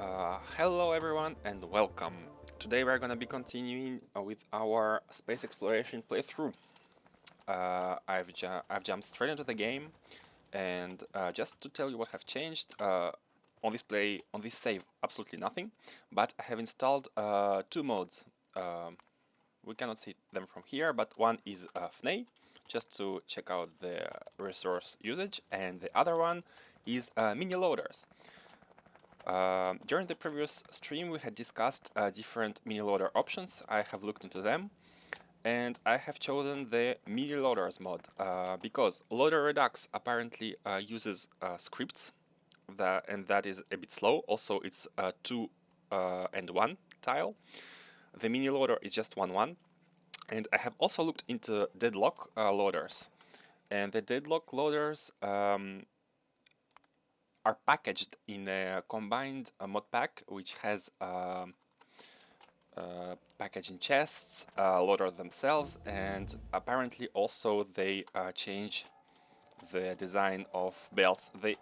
Hello everyone and welcome. Today we're gonna be continuing with our space exploration playthrough. I've jumped straight into the game, and just to tell you what have changed on this save, absolutely nothing. But I have installed two modes. We cannot see them from here, but one is FNA, just to check out the resource usage, and the other one is mini loaders. During the previous stream we had discussed different mini loader options. I have looked into them and I have chosen the mini loaders mod because loader redux apparently uses scripts and that is a bit slow. Also it's 2 and 1 tile. The mini loader is just 1 and I have also looked into deadlock loaders, and the deadlock loaders are packaged in a combined mod pack, which has packaging chests, loader themselves, and apparently also they change the design of belts. They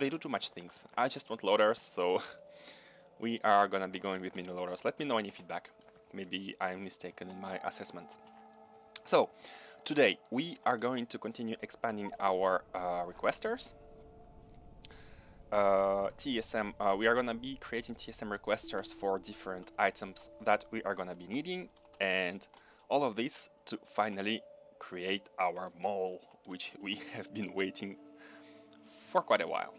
do too much things. I just want loaders, so we are gonna be going with mini loaders. Let me know any feedback. Maybe I'm mistaken in my assessment. So today we are going to continue expanding our requesters. TSM, we are gonna be creating TSM requesters for different items that we are gonna be needing, and all of this to finally create our mall, which we have been waiting for quite a while.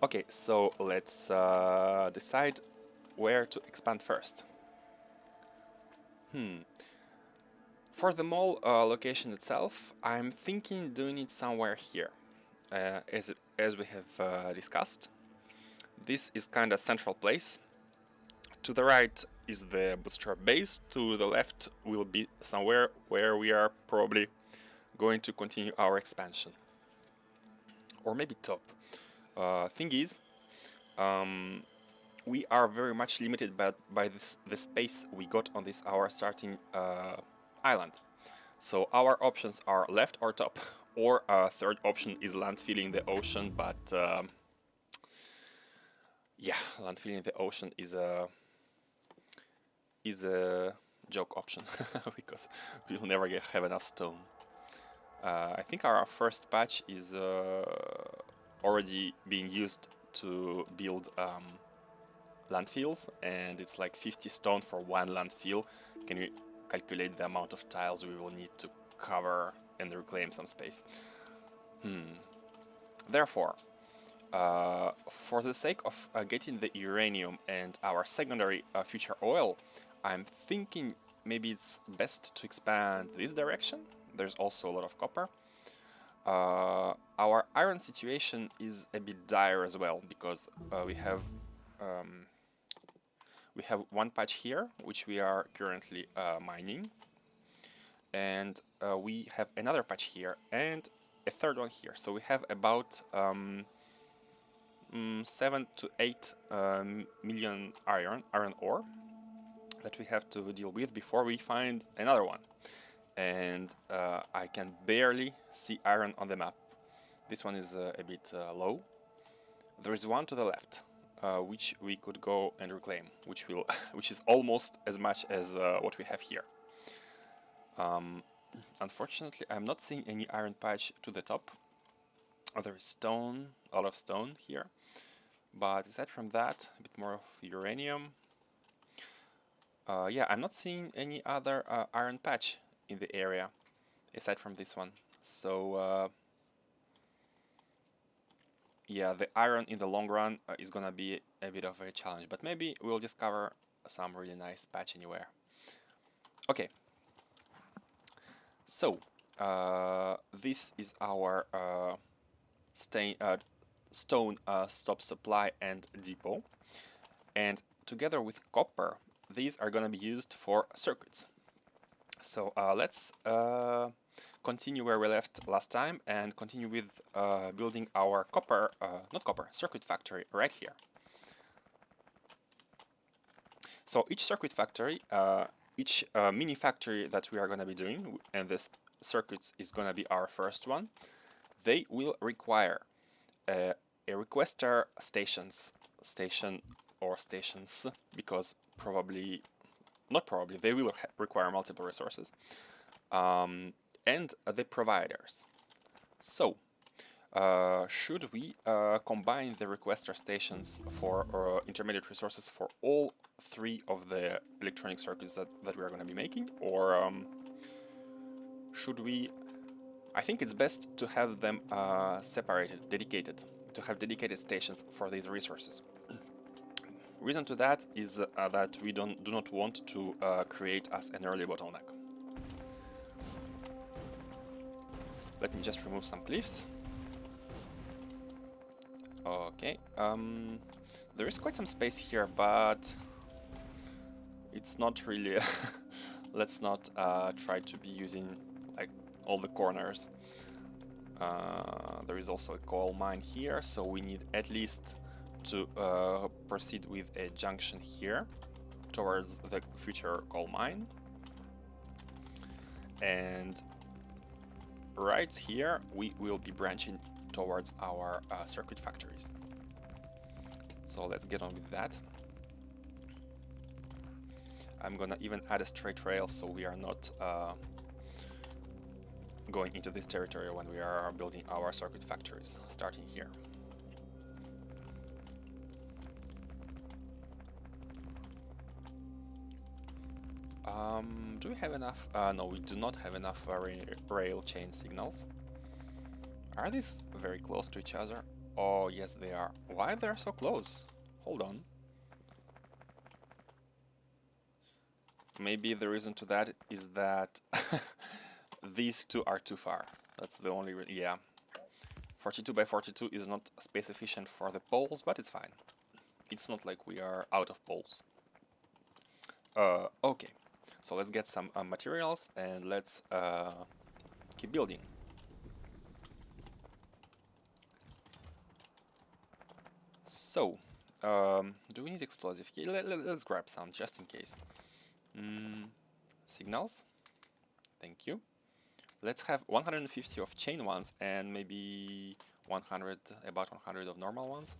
Okay, so let's decide where to expand first. For the mall location itself, I'm thinking doing it somewhere here. As we have discussed, this is kind of central place. To the right is the bootstrap base, to the left will be somewhere where we are probably going to continue our expansion. Or maybe top. Thing is, we are very much limited by the space we got on this our starting island. So our options are left or top, or a third option is landfilling the ocean, but yeah, landfilling the ocean is a joke option because we'll never have enough stone. I think our first patch is already being used to build landfills, and it's like 50 stone for one landfill. Can you calculate the amount of tiles we will need to cover and reclaim some space? Therefore, for the sake of getting the uranium and our secondary future oil, I'm thinking maybe it's best to expand this direction. There's also a lot of copper. Our iron situation is a bit dire as well, because we have one patch here which we are currently mining, and we have another patch here and a third one here. So we have about 7 to 8 million iron ore that we have to deal with before we find another one. And I can barely see iron on the map. This one is a bit low. There is one to the left, which we could go and reclaim, which is almost as much as what we have here. Unfortunately, I'm not seeing any iron patch to the top. There is stone, a lot of stone here, but aside from that, a bit more of uranium. Yeah, I'm not seeing any other iron patch in the area aside from this one. So yeah, the iron in the long run is gonna be a bit of a challenge, but maybe we'll discover some really nice patch anywhere. Okay, so this is our stone stop supply and depot, and together with copper these are gonna be used for circuits. So let's continue where we left last time and continue with building our circuit factory right here. So each circuit factory, each mini factory that we are going to be doing, and this circuits is going to be our first one, they will require a requester stations station or stations, because not probably, they will require multiple resources, and the providers. So, should we combine the requester stations for intermediate resources for all 3 of the electronic circuits that we are going to be making, or should we? I think it's best to have them separated, dedicated, to have dedicated stations for these resources. Reason to that is that we do not want to create us an early bottleneck. Let me just remove some cliffs. Okay, there is quite some space here, but it's not really... Let's not try to be using like all the corners. There is also a coal mine here, so we need at least to proceed with a junction here towards the future coal mine. And right here we will be branching towards our circuit factories. So let's get on with that. I'm gonna even add a straight rail so we are not going into this territory when we are building our circuit factories, starting here. Do we have enough? No, we do not have enough rail chain signals. Are these very close to each other? Oh, yes, they are. Why they are so close? Hold on. Maybe the reason to that is that these 2 are too far. That's the only reason. Yeah. 42 by 42 is not space efficient for the poles, but it's fine. It's not like we are out of poles. Okay. So let's get some materials and let's keep building. So, do we need explosive? Yeah, let's grab some just in case. Signals. Thank you. Let's have 150 of chain ones and maybe 100, about 100 of normal ones.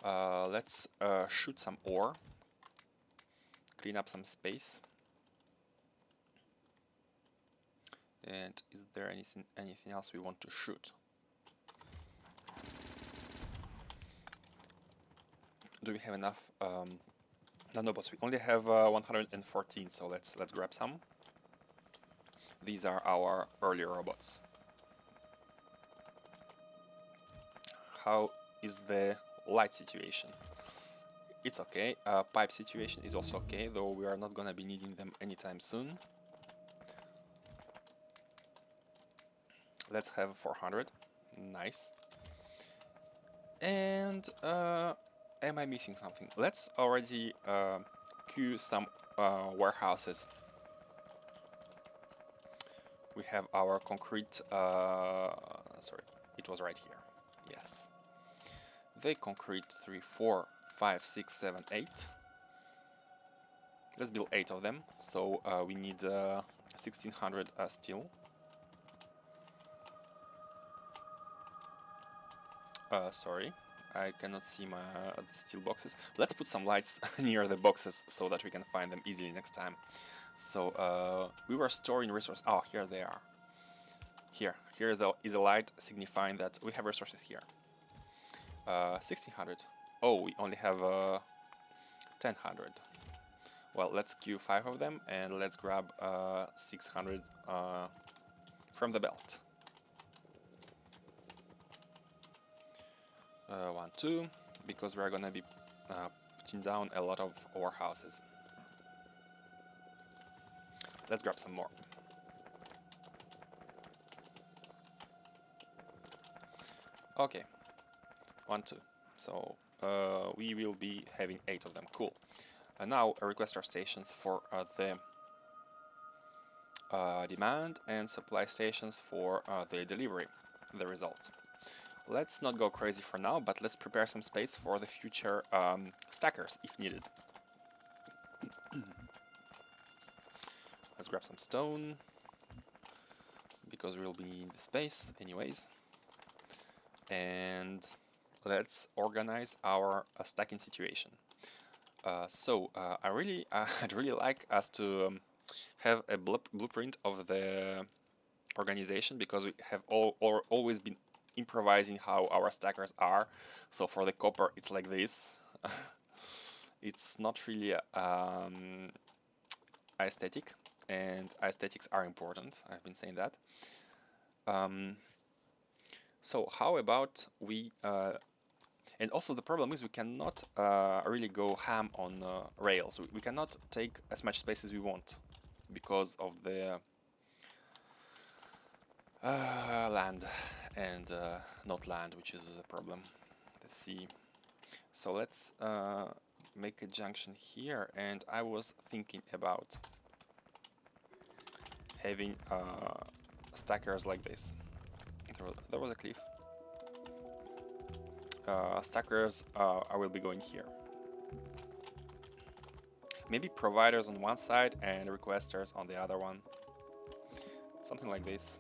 Let's shoot some ore. Clean up some space. And is there anything else we want to shoot? Do we have enough nanobots? We only have 114, so let's grab some. These are our earlier robots. How is the light situation? It's okay. Pipe situation is also okay, though we are not gonna be needing them anytime soon. Let's have 400. Nice. And am I missing something? Let's already queue some warehouses. We have our concrete, sorry, it was right here. Yes. The concrete 3, 4, 5, 6, 7, 8. Let's build 8 of them. So we need 1600 steel. Sorry, I cannot see my the steel boxes. Let's put some lights near the boxes so that we can find them easily next time. So we were storing resources. Oh, here they are. Here is a light signifying that we have resources here. 1600. Oh, we only have 1000. Well, let's queue 5 of them and let's grab 600 from the belt. 1, 2, because we're gonna be putting down a lot of warehouses. Let's grab some more. Okay, 1, 2. So we will be having 8 of them. Cool. And now request our stations for the demand and supply stations for the delivery, the result. Let's not go crazy for now, but let's prepare some space for the future stackers if needed. Let's grab some stone, because we'll be needing the space anyways. And let's organize our stacking situation. I'd really like us to have a blueprint of the organization, because we have always been improvising how our stackers are. So for the copper, it's like this. It's not really aesthetic, and aesthetics are important. I've been saying that. So how about we and also the problem is we cannot really go ham on rails. We cannot take as much space as we want because of the land and not land, which is the problem, the sea. So let's make a junction here, and I was thinking about having stackers like this. There was a cliff. Stackers I will be going here. Maybe providers on one side and requesters on the other one. Something like this.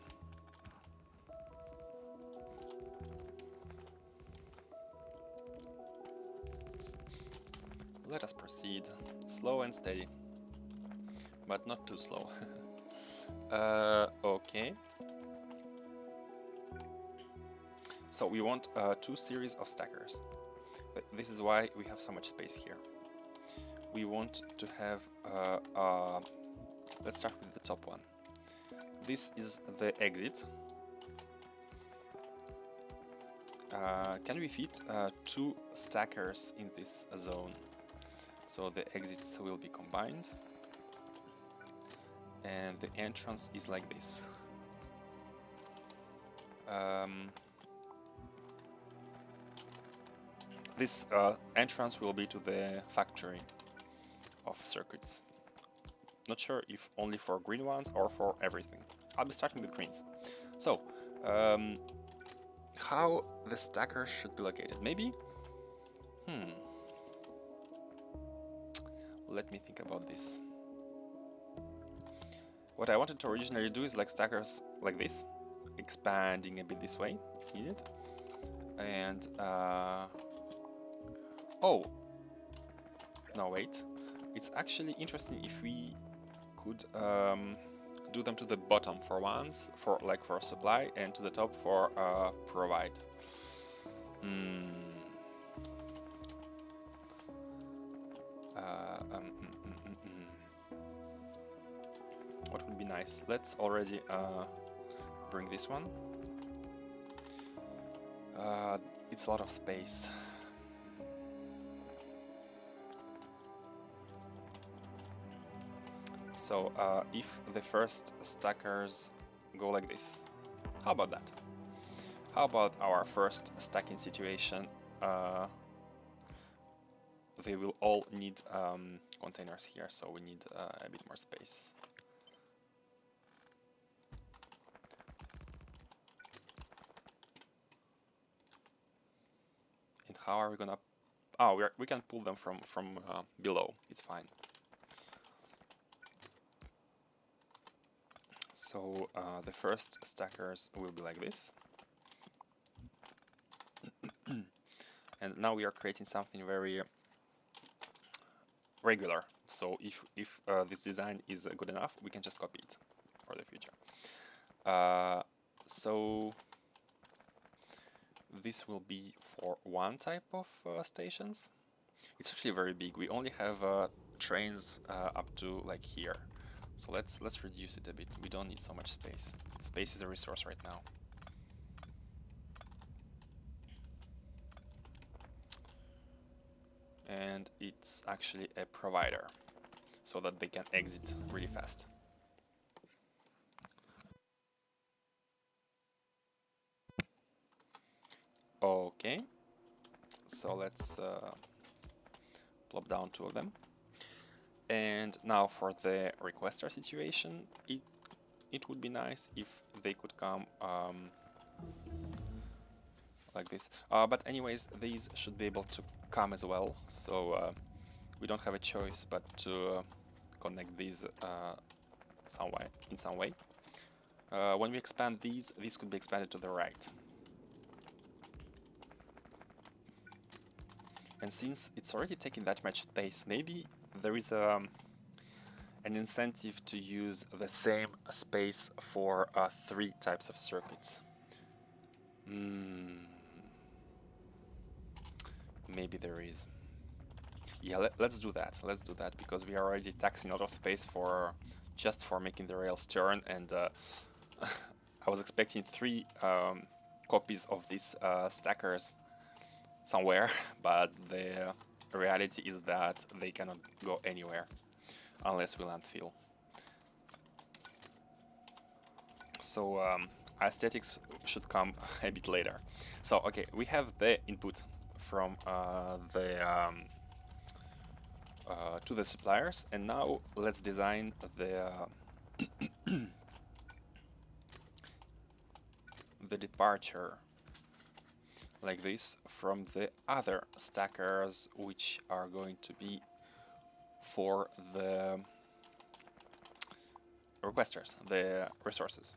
Let us proceed. Slow and steady. But not too slow. Okay. So we want 2 series of stackers. This is why we have so much space here. We want to have, let's start with the top one. This is the exit. Can we fit 2 stackers in this zone? So the exits will be combined. And the entrance is like this. This entrance will be to the factory of circuits. Not sure if only for green ones or for everything. I'll be starting with greens. So, how the stacker should be located? Maybe? Let me think about this. What I wanted to originally do is like stackers like this, expanding a bit this way if needed. And oh, no, wait. It's actually interesting if we could do them to the bottom for once, for supply, and to the top for provide. What would be nice? Let's already bring this one. It's a lot of space. So if the first stackers go like this, how about that? How about our first stacking situation? They will all need containers here, so we need a bit more space. And how are we gonna? Oh, we can pull them from below. It's fine. So the first stackers will be like this. And now we are creating something very regular. So if this design is good enough, we can just copy it for the future. So this will be for one type of stations. It's actually very big. We only have trains up to like here. So let's reduce it a bit. We don't need so much space. Space is a resource right now. And it's actually a provider, so that they can exit really fast. Okay, so let's plop down 2 of them. And now for the requester situation, it would be nice if they could come like this. But anyways, these should be able to come as well, so we don't have a choice but to connect these in some way. When we expand these could be expanded to the right. And since it's already taking that much space, maybe there is an incentive to use the same space for 3 types of circuits. Maybe there is. Yeah, let's do that. Let's do that because we are already taxing a lot of space for just for making the rails turn, and I was expecting 3 copies of these stackers somewhere, but the reality is that they cannot go anywhere unless we landfill. So aesthetics should come a bit later. So okay, we have the input from to the suppliers, and now let's design the the departure like this from the other stackers, which are going to be for the requesters, the resources.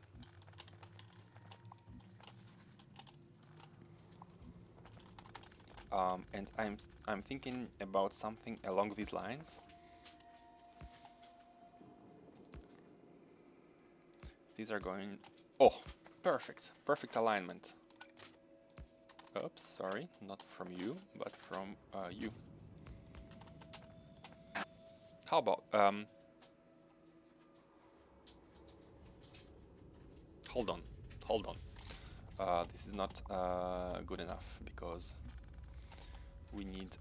And I'm thinking about something along these lines. These are going... Oh, perfect. Perfect alignment. Oops, sorry. Not from you, but from you. How about... hold on. Hold on. This is not good enough because we need...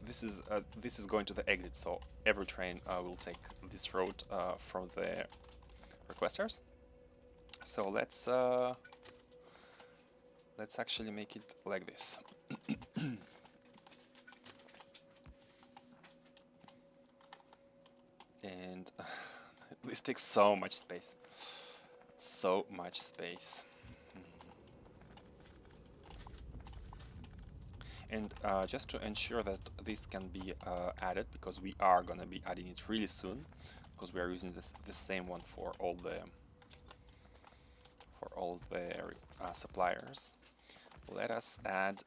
this is going to the exit, so every train will take this road from the requesters. So let's actually make it like this. And this takes so much space. So much space. And just to ensure that this can be added, because we are gonna be adding it really soon, because we are using the same one for all the suppliers. Let us add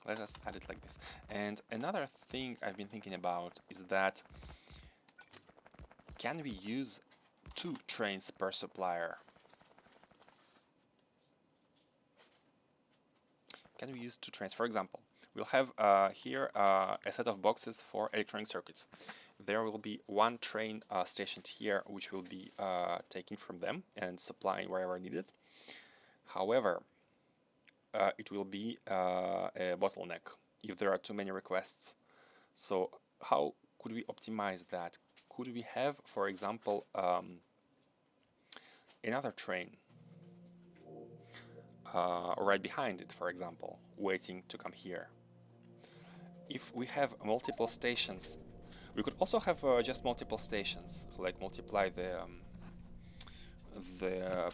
let us add it like this. And another thing I've been thinking about is that can we use 2 trains per supplier? Can we use 2 trains? For example, we'll have here a set of boxes for electronic circuits. There will be 1 train stationed here, which will be taken from them and supplying wherever needed. However, it will be a bottleneck if there are too many requests. So how could we optimize that? Could we have, for example, another train right behind it, for example, waiting to come here? If we have multiple stations, we could also have just multiple stations, like multiply the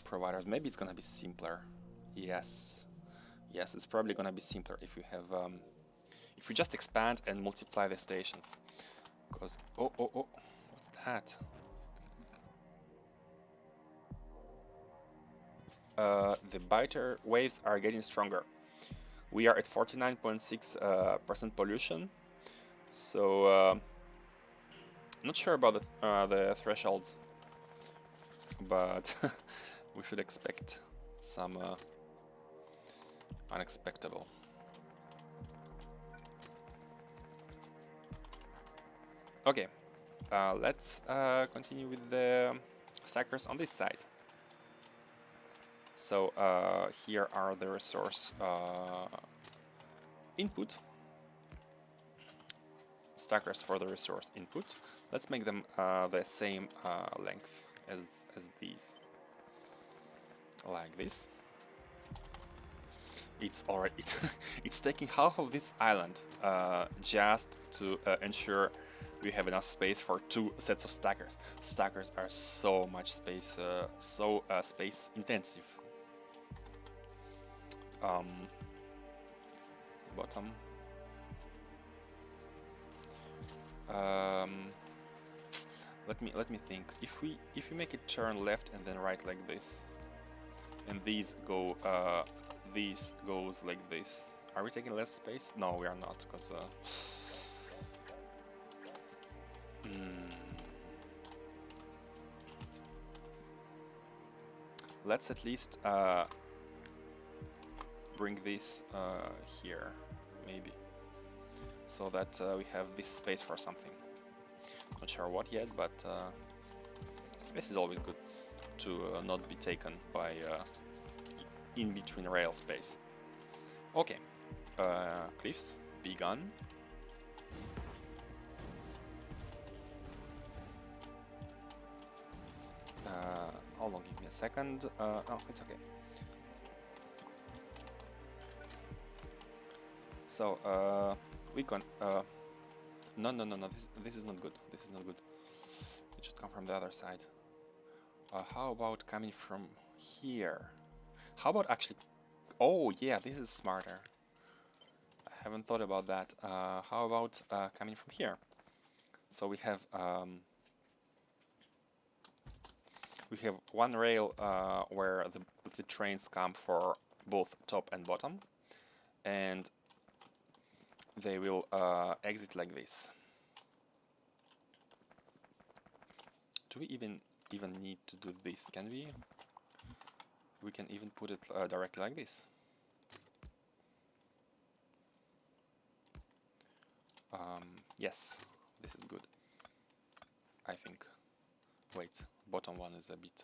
providers. Maybe it's gonna be simpler. Yes, it's probably gonna be simpler if we have if we just expand and multiply the stations. Because oh, what's that? The biter waves are getting stronger. We are at 49.6% pollution, so not sure about the thresholds, but we should expect some unexpectable. Okay, let's continue with the stackers on this side. So here are the resource input, stackers for the resource input. Let's make them the same length as these, like this. It's already it's taking half of this island just to ensure we have enough space for 2 sets of stackers. Stackers are so much space, space intensive. Bottom. Let me think. If we make it turn left and then right like this, and these goes like this. Are we taking less space? No, we are not, because let's at least bring this here, maybe, so that we have this space for something. Not sure what yet, but space is always good to not be taken by in between rail space. Okay, cliffs, begun. Hold on, give me a second. Oh, it's okay. So, we can. No. This is not good. This is not good. It should come from the other side. How about coming from here? How about actually... Oh, yeah, this is smarter. I haven't thought about that. How about coming from here? So we have one rail where the trains come for both top and bottom, and they will exit like this. Do we even need to do this? Can we? We can even put it directly like this. Yes, this is good, I think. Wait, bottom one is a bit...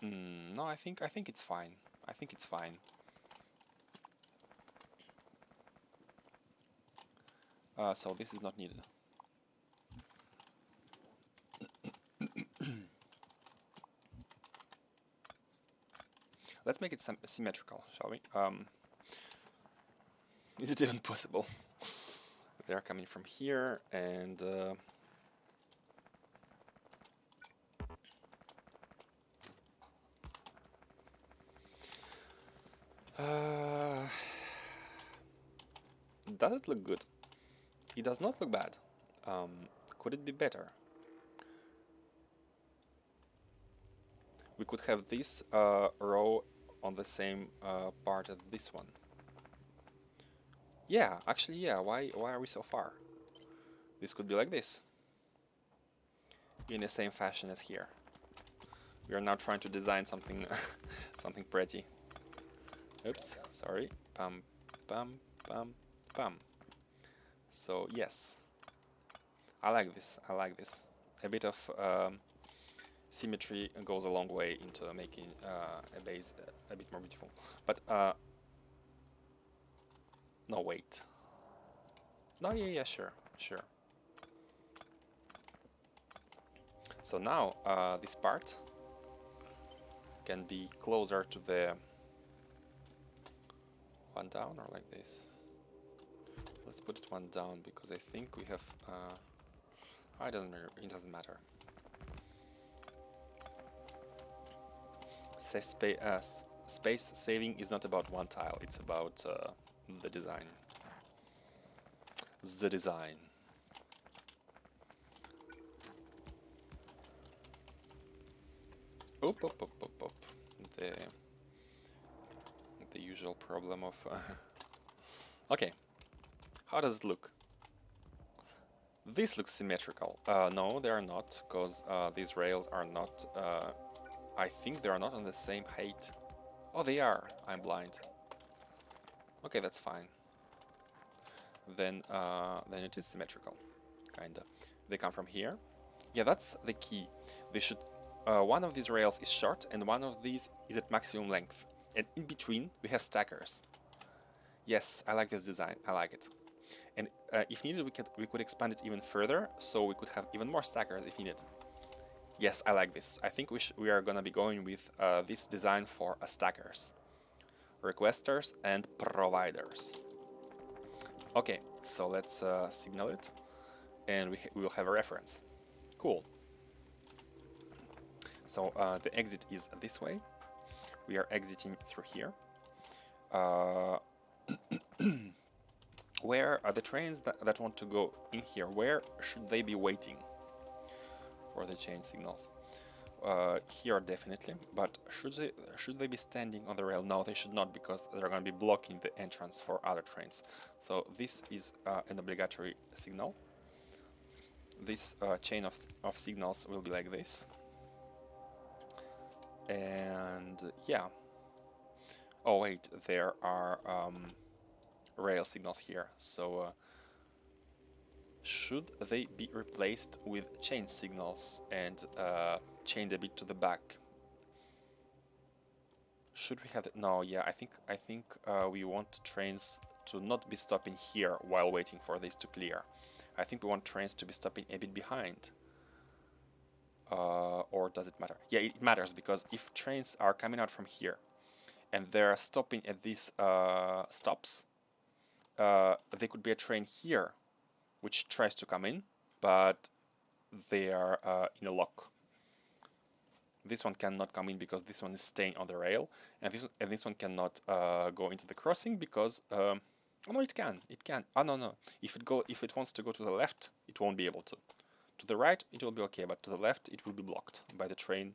no, I think it's fine. I think it's fine. So this is not needed. Let's make it symmetrical, shall we? Is it even possible? They are coming from here, and does it look good? It does not look bad. Could it be better? We could have this row on the same part as this one. Yeah, actually, yeah. Why are we so far? This could be like this, in the same fashion as here. We are now trying to design something, something pretty. Oops, sorry. Pam, pam, pam, pam. So yes, I like this. I like this. A bit of symmetry goes a long way into making a base a bit more beautiful. But no, wait. No, yeah, sure. So now this part can be closer to the one down, or like this. Let's put it one down, because I think we have... it doesn't matter. Space saving is not about one tile, it's about the design. The design. Op. The usual problem of... Okay. How does it look? This looks symmetrical. No, they are not, because these rails are not... I think they are not on the same height. Oh, they are. I'm blind. Okay, that's fine. Then it is symmetrical, kinda. They come from here. Yeah, that's the key. They should... one of these rails is short, and one of these is at maximum length. And in between, we have stackers. Yes, I like this design. I like it. And if needed, we could expand it even further, so we could have even more stackers if needed. Yes, I like this. I think we are gonna be going with this design for stackers, requesters, and providers. Okay, so let's signal it, and we will have a reference. Cool. So the exit is this way. We are exiting through here. Where are the trains that want to go in here? Where should they be waiting for the change signals? here definitely, but should they be standing on the rail? No, they should not, because they're going to be blocking the entrance for other trains. So this is an obligatory signal. This chain of signals will be like this. And yeah. Oh wait, there are rail signals here. So should they be replaced with chain signals and chained a bit to the back? Should we have it? No, yeah, I think we want trains to not be stopping here while waiting for this to clear. I think we want trains to be stopping a bit behind. Or does it matter? Yeah, it matters, because if trains are coming out from here and they're stopping at these stops, there could be a train here which tries to come in, but they are in a lock. This one cannot come in because this one is staying on the rail, and this one cannot go into the crossing because oh no, it can. Oh no. If it wants to go to the left, it won't be able to. To the right, it will be okay, but to the left, it will be blocked by the train,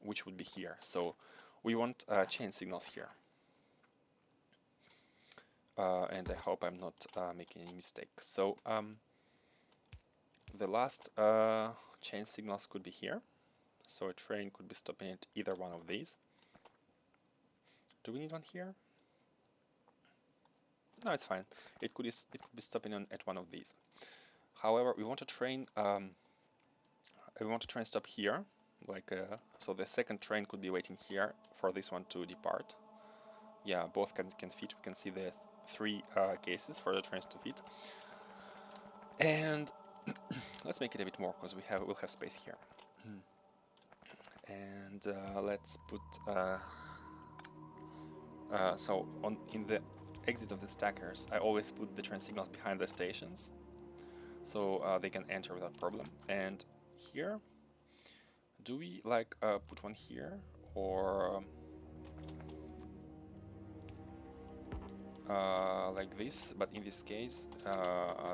which would be here. So we want chain signals here. And I hope I'm not making any mistakes. So the last chain signals could be here. So a train could be stopping at either one of these. Do we need one here? No, it's fine. It could be stopping at one of these. However, we want a train. We want a train stop here, like so. The second train could be waiting here for this one to depart. Yeah, both can fit. We can see the three cases for the trains to fit. And let's make it a bit more, because we'll have space here. And let's put so in the exit of the stackers, I always put the train signals behind the stations, so they can enter without problem. And here, do we like put one here, or like this? But in this case,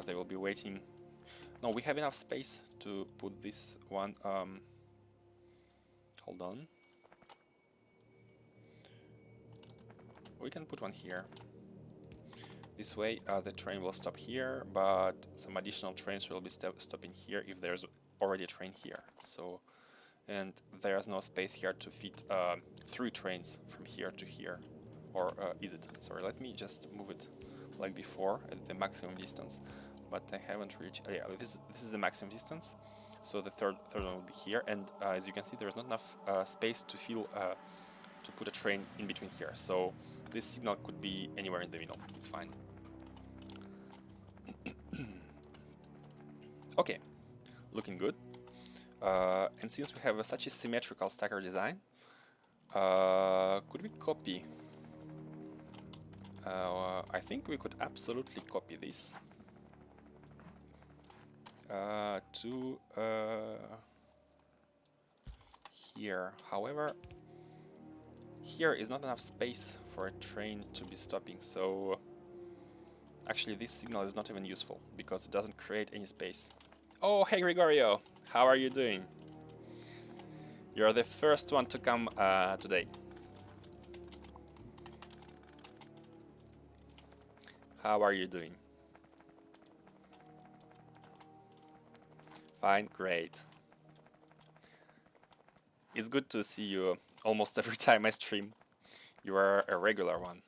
they will be waiting. No, we have enough space to put this one. Hold on. We can put one here. This way the train will stop here, but some additional trains will be stopping here if there's already a train here. So, and there's no space here to fit 3 trains from here to here. Or is it? Sorry, let me just move it like before at the maximum distance. But I haven't reached. Yeah, this is the maximum distance. So the third one will be here, and as you can see, there's not enough space to to put a train in between here. So this signal could be anywhere in the middle. It's fine. Okay, looking good. And since we have such a symmetrical stacker design, could we copy? I think we could absolutely copy this to here. However, here is not enough space for a train to be stopping, so actually this signal is not even useful because it doesn't create any space. Oh, hey Gregorio, how are you doing? You're the first one to come today. How are you doing? Fine, great. It's good to see you almost every time I stream. You are a regular one.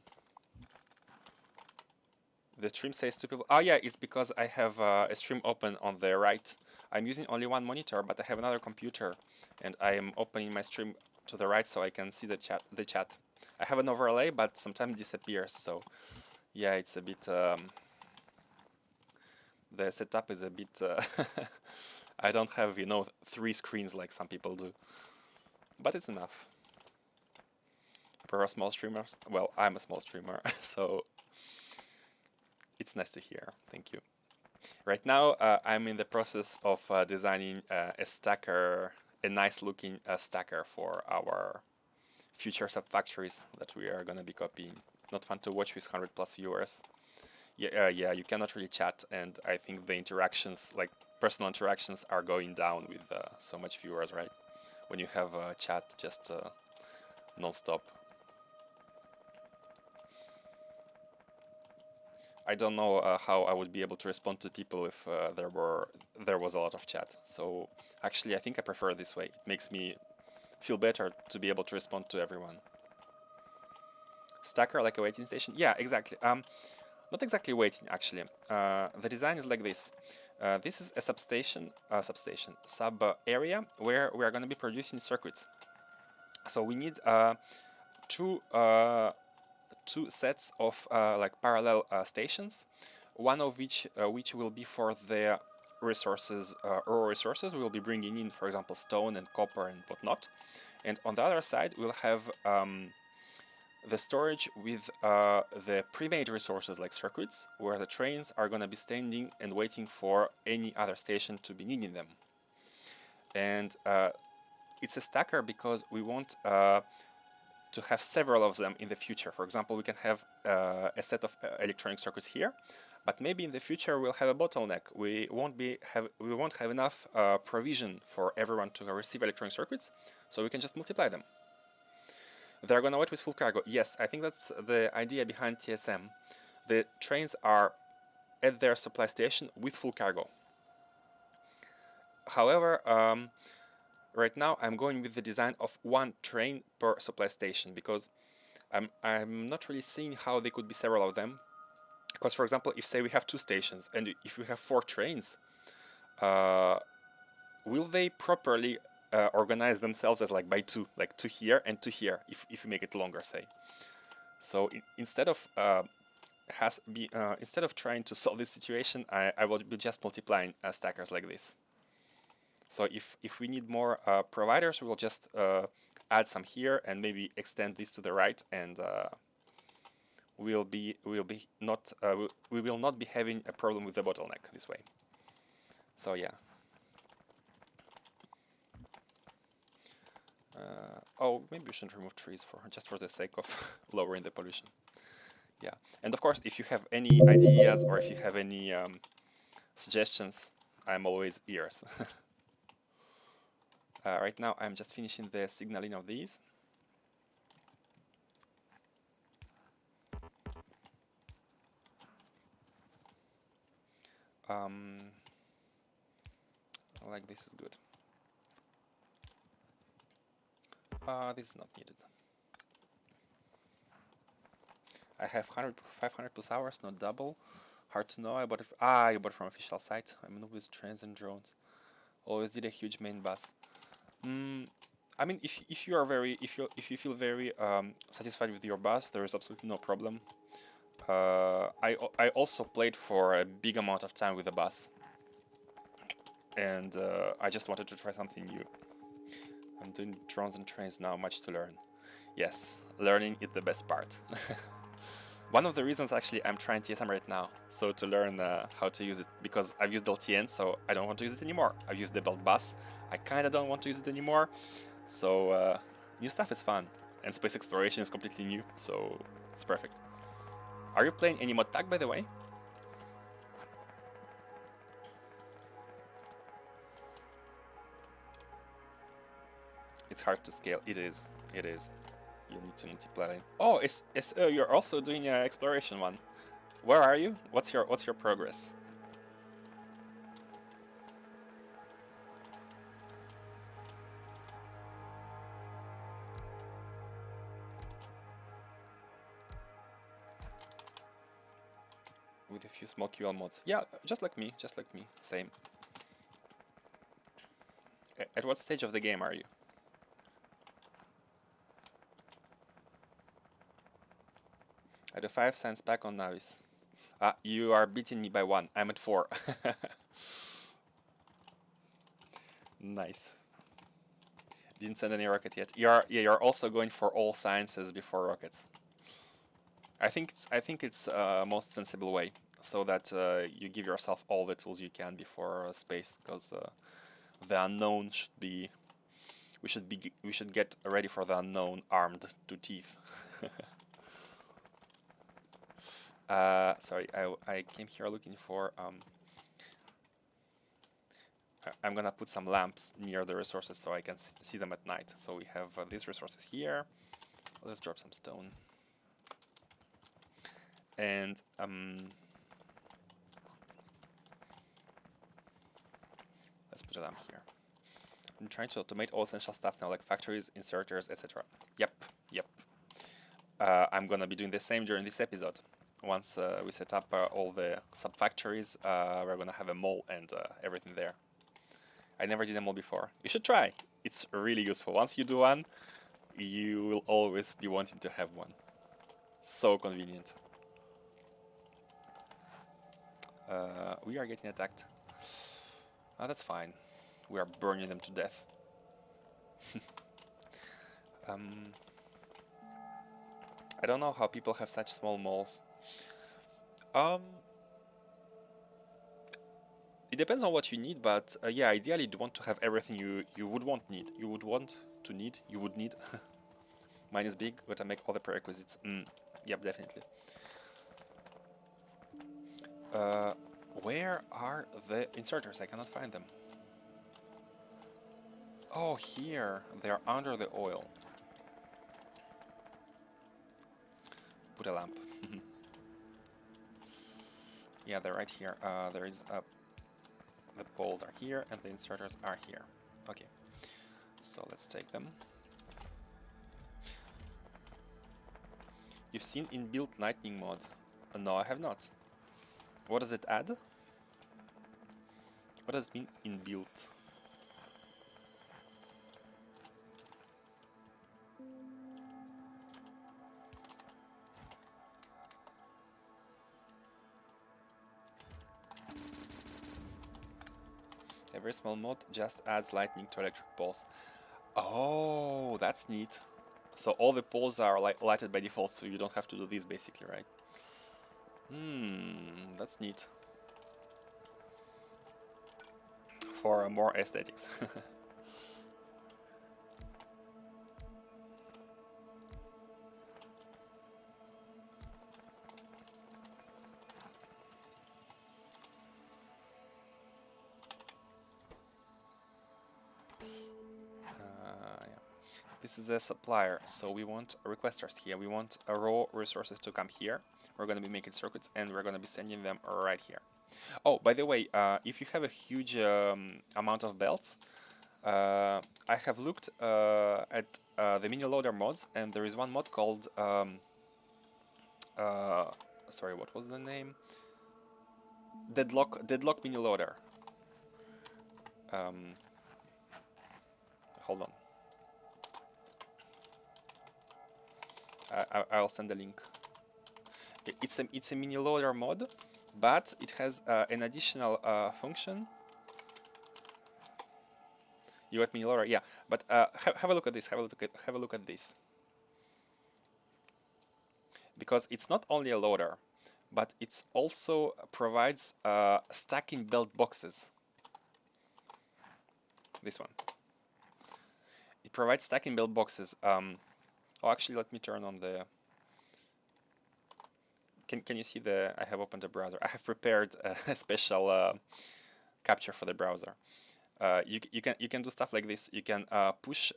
The stream says two people. Oh yeah, it's because I have a stream open on the right. I'm using only one monitor, but I have another computer, and I am opening my stream to the right so I can see the chat. I have an overlay, but sometimes it disappears. So yeah, it's a bit. The setup is a bit. I don't have 3 screens like some people do, but it's enough. For small streamers, well, I'm a small streamer, so. It's nice to hear, thank you. Right now, I'm in the process of designing a stacker, a nice looking stacker for our future sub-factories that we are gonna be copying. Not fun to watch with 100+ viewers. Yeah, you cannot really chat, and I think the interactions, like personal interactions, are going down with so much viewers, right? when you have chat just non-stop. I don't know how I would be able to respond to people if there was a lot of chat. So actually, I think I prefer this way. It makes me feel better to be able to respond to everyone. Stacker like a waiting station? Yeah, exactly. Not exactly waiting, actually. The design is like this. This is a sub area where we are going to be producing circuits. So we need two sets of like parallel stations, one of which will be for the resources, raw resources. We'll be bringing in, for example, stone and copper and whatnot. And on the other side, we'll have the storage with the pre-made resources like circuits, where the trains are going to be standing and waiting for any other station to be needing them. And it's a stacker because we want to have several of them in the future. For example, we can have a set of electronic circuits here, but maybe in the future we'll have a bottleneck. We won't have enough provision for everyone to receive electronic circuits, so we can just multiply them. They're gonna wait with full cargo. Yes, I think that's the idea behind TSM. The trains are at their supply station with full cargo. However, right now I'm going with the design of one train per supply station because I'm not really seeing how they could be several of them. Because, for example, if say we have two stations and if we have 4 trains, will they properly organize themselves as like by two here and two here if we make it longer, say? So instead of instead of trying to solve this situation, I will be just multiplying stackers like this. So if we need more providers, we'll just add some here and maybe extend this to the right, and we will not be having a problem with the bottleneck this way. So yeah. Oh, maybe we shouldn't remove trees just for the sake of lowering the pollution. Yeah, and of course, if you have any ideas or if you have any suggestions, I'm always ears. Right now, I'm just finishing the signaling of these. Like this is good. This is not needed. I have 500 plus hours, not double. Hard to know. I bought it from official site. I'm not with trains and drones. Always did a huge main bus. I mean, if you feel very satisfied with your bus, there is absolutely no problem. I also played for a big amount of time with the bus, and I just wanted to try something new. I'm doing drones and trains now, much to learn. Yes, learning is the best part. One of the reasons actually I'm trying TSM right now, so to learn how to use it, because I've used LTN, so I don't want to use it anymore. I've used the belt bus, I kinda don't want to use it anymore, so new stuff is fun, and space exploration is completely new, so it's perfect. Are you playing any mod pack, by the way? It's hard to scale. It is. It is. You need to multiply. Oh, you're also doing an exploration one. Where are you? What's your progress? With a few small QL mods. Yeah, just like me. Same. At what stage of the game are you? At a 5 cents back on Navis. You are beating me by 1. I'm at 4. Nice. Didn't send any rocket yet. You're also going for all sciences before rockets. I think it's most sensible way, so that you give yourself all the tools you can before space, because the unknown should be. We should get ready for the unknown armed to teeth. Sorry, I came here looking for I'm gonna put some lamps near the resources so I can see them at night. So we have these resources here. Let's drop some stone. And let's put a lamp here. I'm trying to automate all essential stuff now, like factories, inserters, etc. Yep. I'm gonna be doing the same during this episode. Once we set up all the sub-factories, we're gonna have a mall and everything there. I never did a mall before. You should try. It's really useful. Once you do one, you will always be wanting to have one. So convenient. We are getting attacked. Oh, that's fine. We are burning them to death. I don't know how people have such small malls. It depends on what you need, but yeah, ideally you'd want to have everything you would need. You would need. Mine is big, but I make all the prerequisites. Yep, definitely. Where are the inserters? I cannot find them. Oh, here. They are under the oil. Put a lamp. Yeah, they're right here. There is the poles are here and the inserters are here. Okay, so let's take them. You've seen inbuilt lightning mod? No, I have not. What does it add? What does it mean inbuilt? A very small mod just adds lightning to electric poles. Oh, that's neat. So all the poles are lighted by default, so you don't have to do this basically, right? That's neat. For more aesthetics. This is a supplier, so we want requesters here. We want raw resources to come here. We're going to be making circuits and we're going to be sending them right here. Oh, by the way, if you have a huge amount of belts, I have looked at the mini loader mods, and there is one mod called sorry, what was the name? Deadlock mini loader. Hold on. I'll send a link. It's a mini loader mod, but it has an additional function. You got mini loader, yeah. But have a look at this. Have a look at this. Because it's not only a loader, but it also provides stacking belt boxes. This one. It provides stacking belt boxes. Oh, actually, let me turn on the. Can you see the? I have opened the browser. I have prepared a special capture for the browser. You can do stuff like this. You can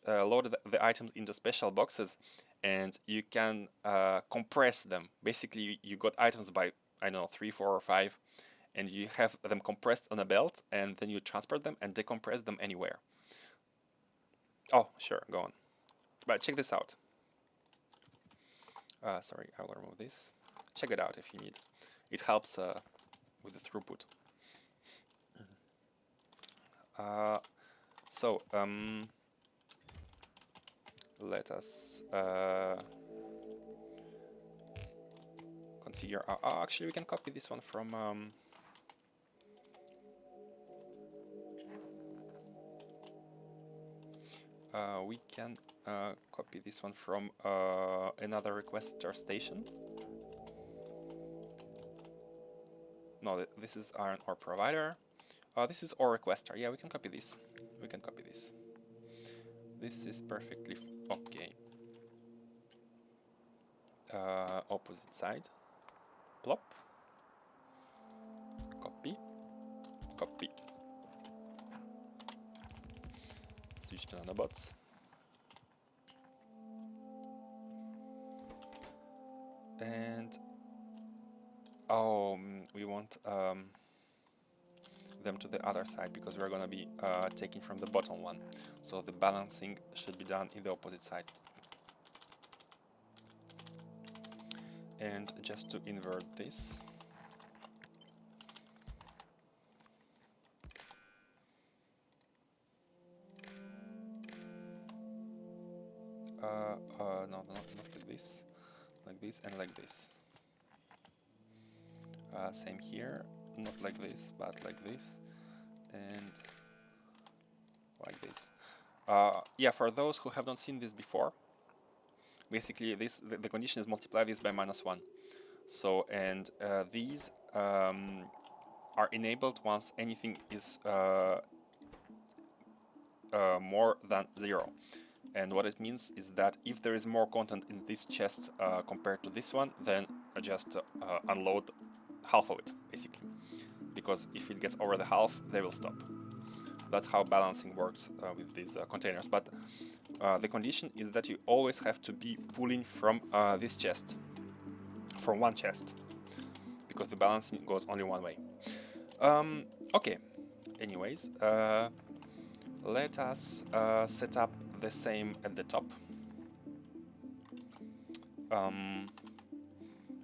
load the items into special boxes, and you can compress them. Basically, you got items by, I don't know, 3, 4, or 5, and you have them compressed on a belt, and then you transport them and decompress them anywhere. Oh, sure, go on. But check this out. Sorry, I will remove this. Check it out if you need. It helps with the throughput. So let us configure. Actually, we can copy this one from. We can copy this one from another requester station. No, this is our provider. This is our requester. Yeah, we can copy this. We can copy this. This is perfectly okay. Opposite side. Plop. Copy. Copy. Switch to nanobots. And we want them to the other side because we're gonna be taking from the bottom one. So the balancing should be done in the opposite side. And just to invert this, no, not like this and like this. Same here, not like this, but like this, and like this. Yeah, for those who have not seen this before, basically the condition is multiply this by -1. So, and these are enabled once anything is more than 0. And what it means is that if there is more content in this chest compared to this one, then just unload half of it, basically. Because if it gets over the half, they will stop. That's how balancing works with these containers. But the condition is that you always have to be pulling from this chest, from one chest, because the balancing goes only one way. Okay, anyways, let us set up the same at the top.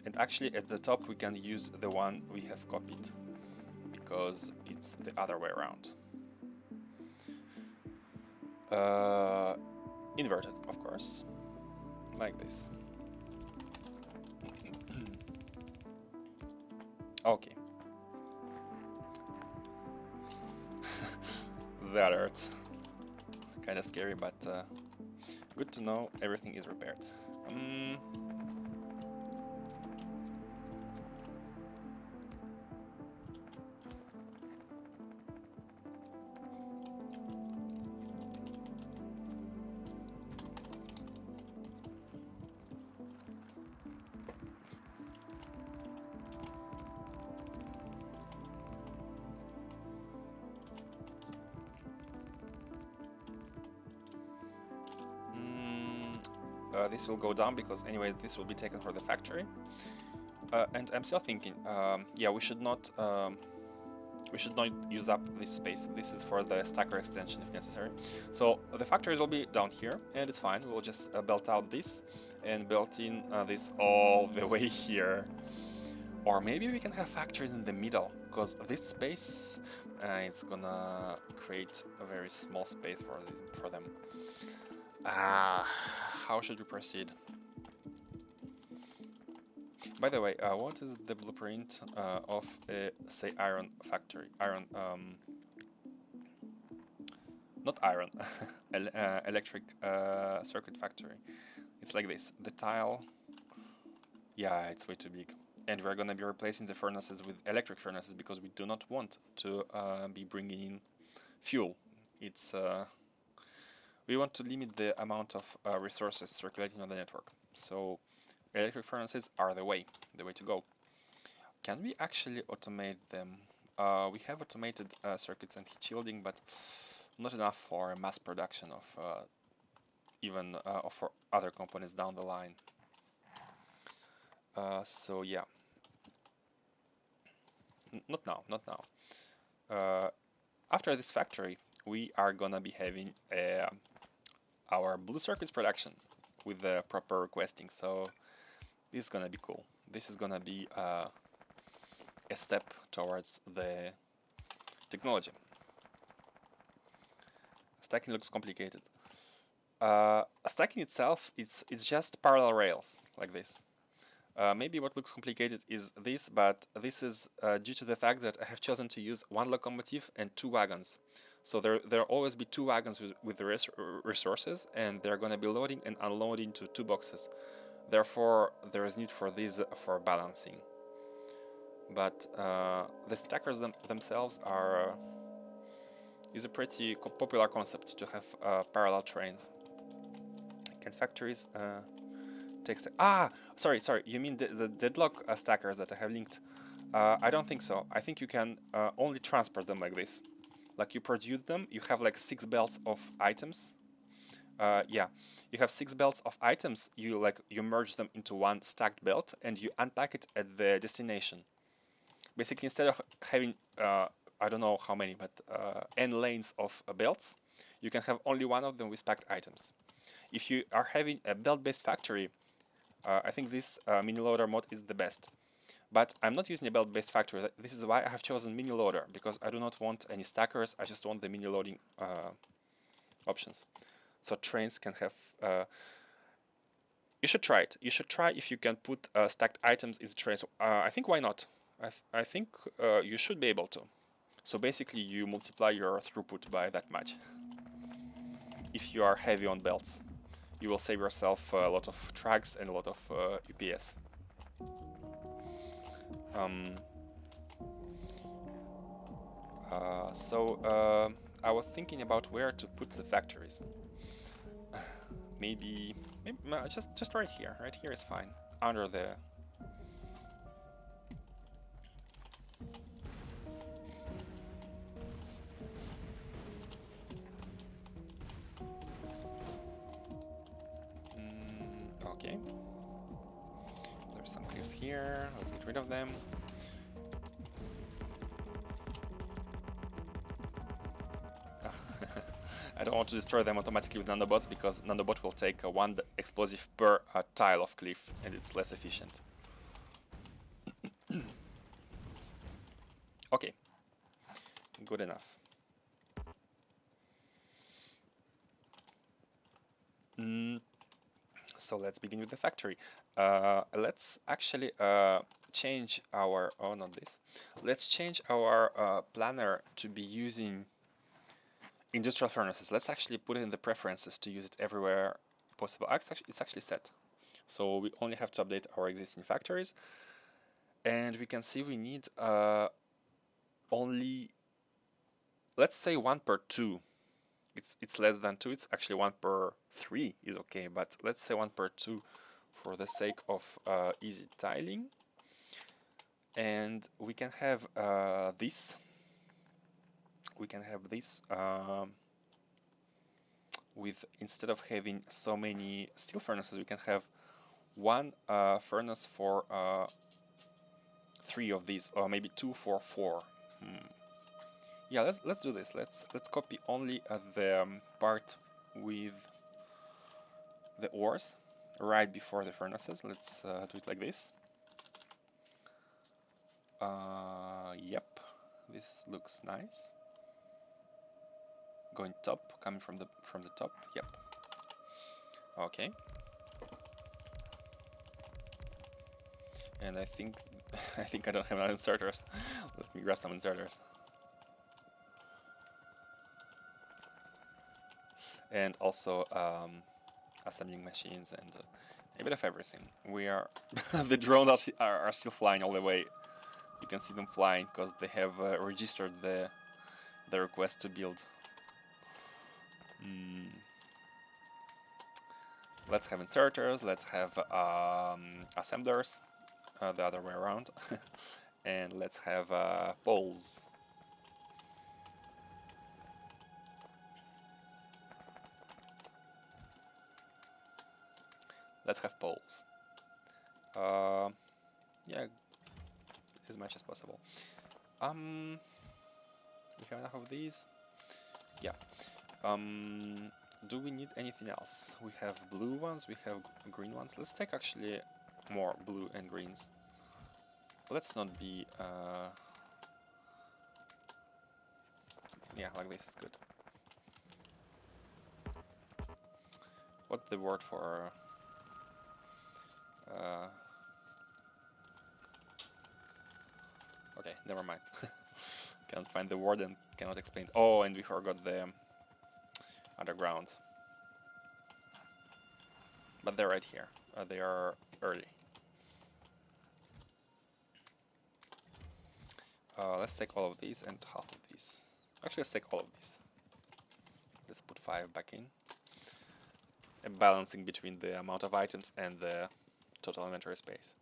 And actually at the top we can use the one we have copied, because it's the other way around. Inverted, of course, like this. Okay. That hurts. Kinda scary, but good to know everything is repaired. This will go down because anyway this will be taken for the factory. And I'm still thinking, yeah, we should not use up this space. This is for the stacker extension if necessary. So the factories will be down here, and it's fine. We'll just belt out this and belt in this all the way here. Or maybe we can have factories in the middle, because this space it's gonna create a very small space for them. How should we proceed? By the way, what is the blueprint of a, say, iron factory? Not iron, electric circuit factory. It's like this. The tile, yeah, it's way too big. And we're gonna be replacing the furnaces with electric furnaces because we do not want to be bringing in fuel. It's we want to limit the amount of resources circulating on the network. So electric furnaces are the way to go. Can we actually automate them? We have automated circuits and heat shielding, but not enough for mass production of even for other components down the line. So yeah, not now. After this factory, we are gonna be having our blue circuits production with the proper requesting. So this is gonna be cool. This is gonna be a step towards the technology. Stacking looks complicated. Stacking itself, it's just parallel rails like this. Maybe what looks complicated is this, but this is due to the fact that I have chosen to use one locomotive and 2 wagons. So there'll always be 2 wagons with the resources, and they're going to be loading and unloading to 2 boxes. Therefore, there is need for these for balancing. But the stackers themselves is a pretty popular concept to have parallel trains. Can factories sorry, you mean the deadlock stackers that I have linked? I don't think so. I think you can only transport them like this. like you produce them, you have like 6 belts of items. Yeah, you have 6 belts of items. You merge them into one stacked belt and you unpack it at the destination. Basically, instead of having I don't know how many, but n lanes of belts, you can have only one of them with packed items. If you are having a belt-based factory, I think this mini loader mod is the best. But I'm not using a belt-based factory. This is why I have chosen mini loader, because I do not want any stackers. I just want the mini loading options. So trains can have. You should try it. You should try if you can put stacked items in trains. I think why not? I think you should be able to. So basically, you multiply your throughput by that much. If you are heavy on belts, you will save yourself a lot of tracks and a lot of UPS. I was thinking about where to put the factories. maybe just right here. Right here is fine. Under the okay. There's some cliffs here. Let's get rid of them. I don't want to destroy them automatically with nanobots, because nanobot will take one explosive per tile of cliff, and it's less efficient. Okay, good enough. So let's begin with the factory. Let's actually change our, oh, not this. Let's change our planner to be using industrial furnaces. Let's actually put it in the preferences to use it everywhere possible. It's actually set. So we only have to update our existing factories. And we can see we need only, let's say 1 per 2. It's less than 2. It's actually 1 per 3 is okay. But let's say 1 per 2 for the sake of easy tiling. And we can have this. We can have this with, instead of having so many steel furnaces, we can have one furnace for 3 of these, or maybe 2 for 4. Yeah, let's do this. Let's copy only the part with the ores right before the furnaces. Let's do it like this. Yep, this looks nice. Going top, coming from the top. Yep. Okay. And I think I don't have enough inserters. Let me grab some inserters. And also assembling machines and a bit of everything. We are the drones are still flying all the way. You can see them flying because they have registered the request to build. Let's have inserters. Let's have assemblers, the other way around, and let's have poles. Let's have poles. Yeah, as much as possible. We have enough of these. Yeah. Do we need anything else? We have blue ones, we have green ones. Let's take actually more blue and greens. Let's not be yeah, like this is good. What's the word for okay, never mind. Can't find the word and cannot explain. Oh, and we forgot the underground. But they're right here. They are early. Let's take all of these and half of these. Actually, let's take all of these. Let's put 5 back in. And balancing between the amount of items and the total inventory space.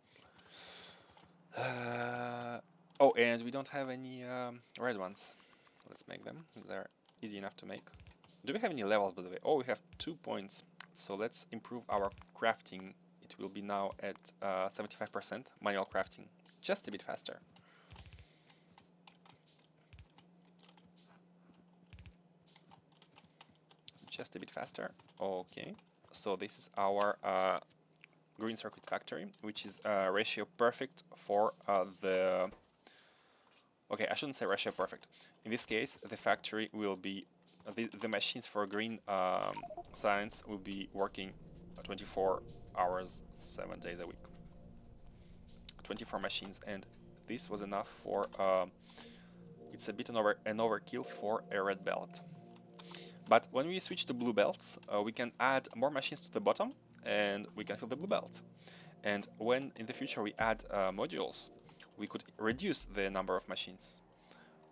Oh, and we don't have any red ones. Let's make them. They're easy enough to make. Do we have any levels, by the way? Oh, we have 2 points. So let's improve our crafting. It will be now at 75% manual crafting. Just a bit faster. Just a bit faster. Okay. So this is our green circuit factory, which is ratio perfect for the... Okay, I shouldn't say ratio perfect. In this case, the factory will be... The machines for green science will be working 24 hours, 7 days a week. 24 machines, and this was enough for... it's a bit an overkill for a red belt. But when we switch to blue belts, we can add more machines to the bottom, and we can fill the blue belt. And when in the future we add modules, we could reduce the number of machines,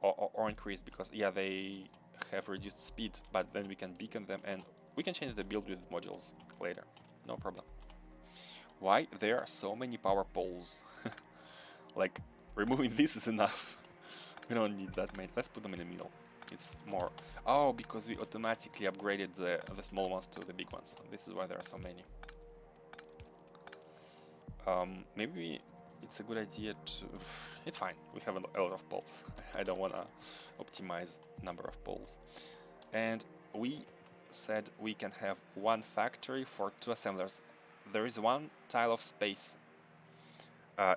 or increase, because yeah, they have reduced speed, but then we can beacon them, and we can change the build with modules later, no problem. Why there are so many power poles? Like, removing this is enough. We don't need that many. Let's put them in the middle. It's more... Oh, because we automatically upgraded the small ones to the big ones. This is why there are so many. Maybe it's a good idea to... It's fine, we have a lot of poles. I don't want to optimize number of poles. And we said we can have one factory for 2 assemblers. There is 1 tile of space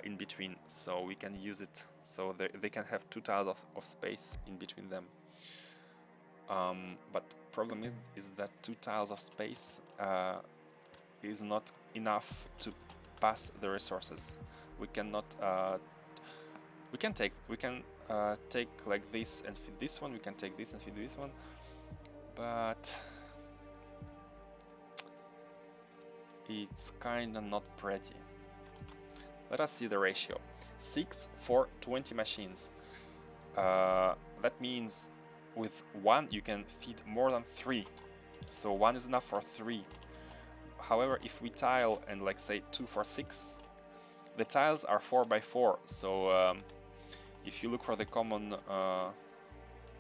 in between, so we can use it. So they can have 2 tiles of space in between them. But problem is that 2 tiles of space is not enough to pass the resources. We cannot. We can take like this and feed this one. We can take this and feed this one, but it's kinda not pretty. Let us see the ratio. 6 for 20 machines. That means with 1 you can feed more than 3. So 1 is enough for 3. However, if we tile and like say 2 for 6, the tiles are 4 by 4. So if you look for the common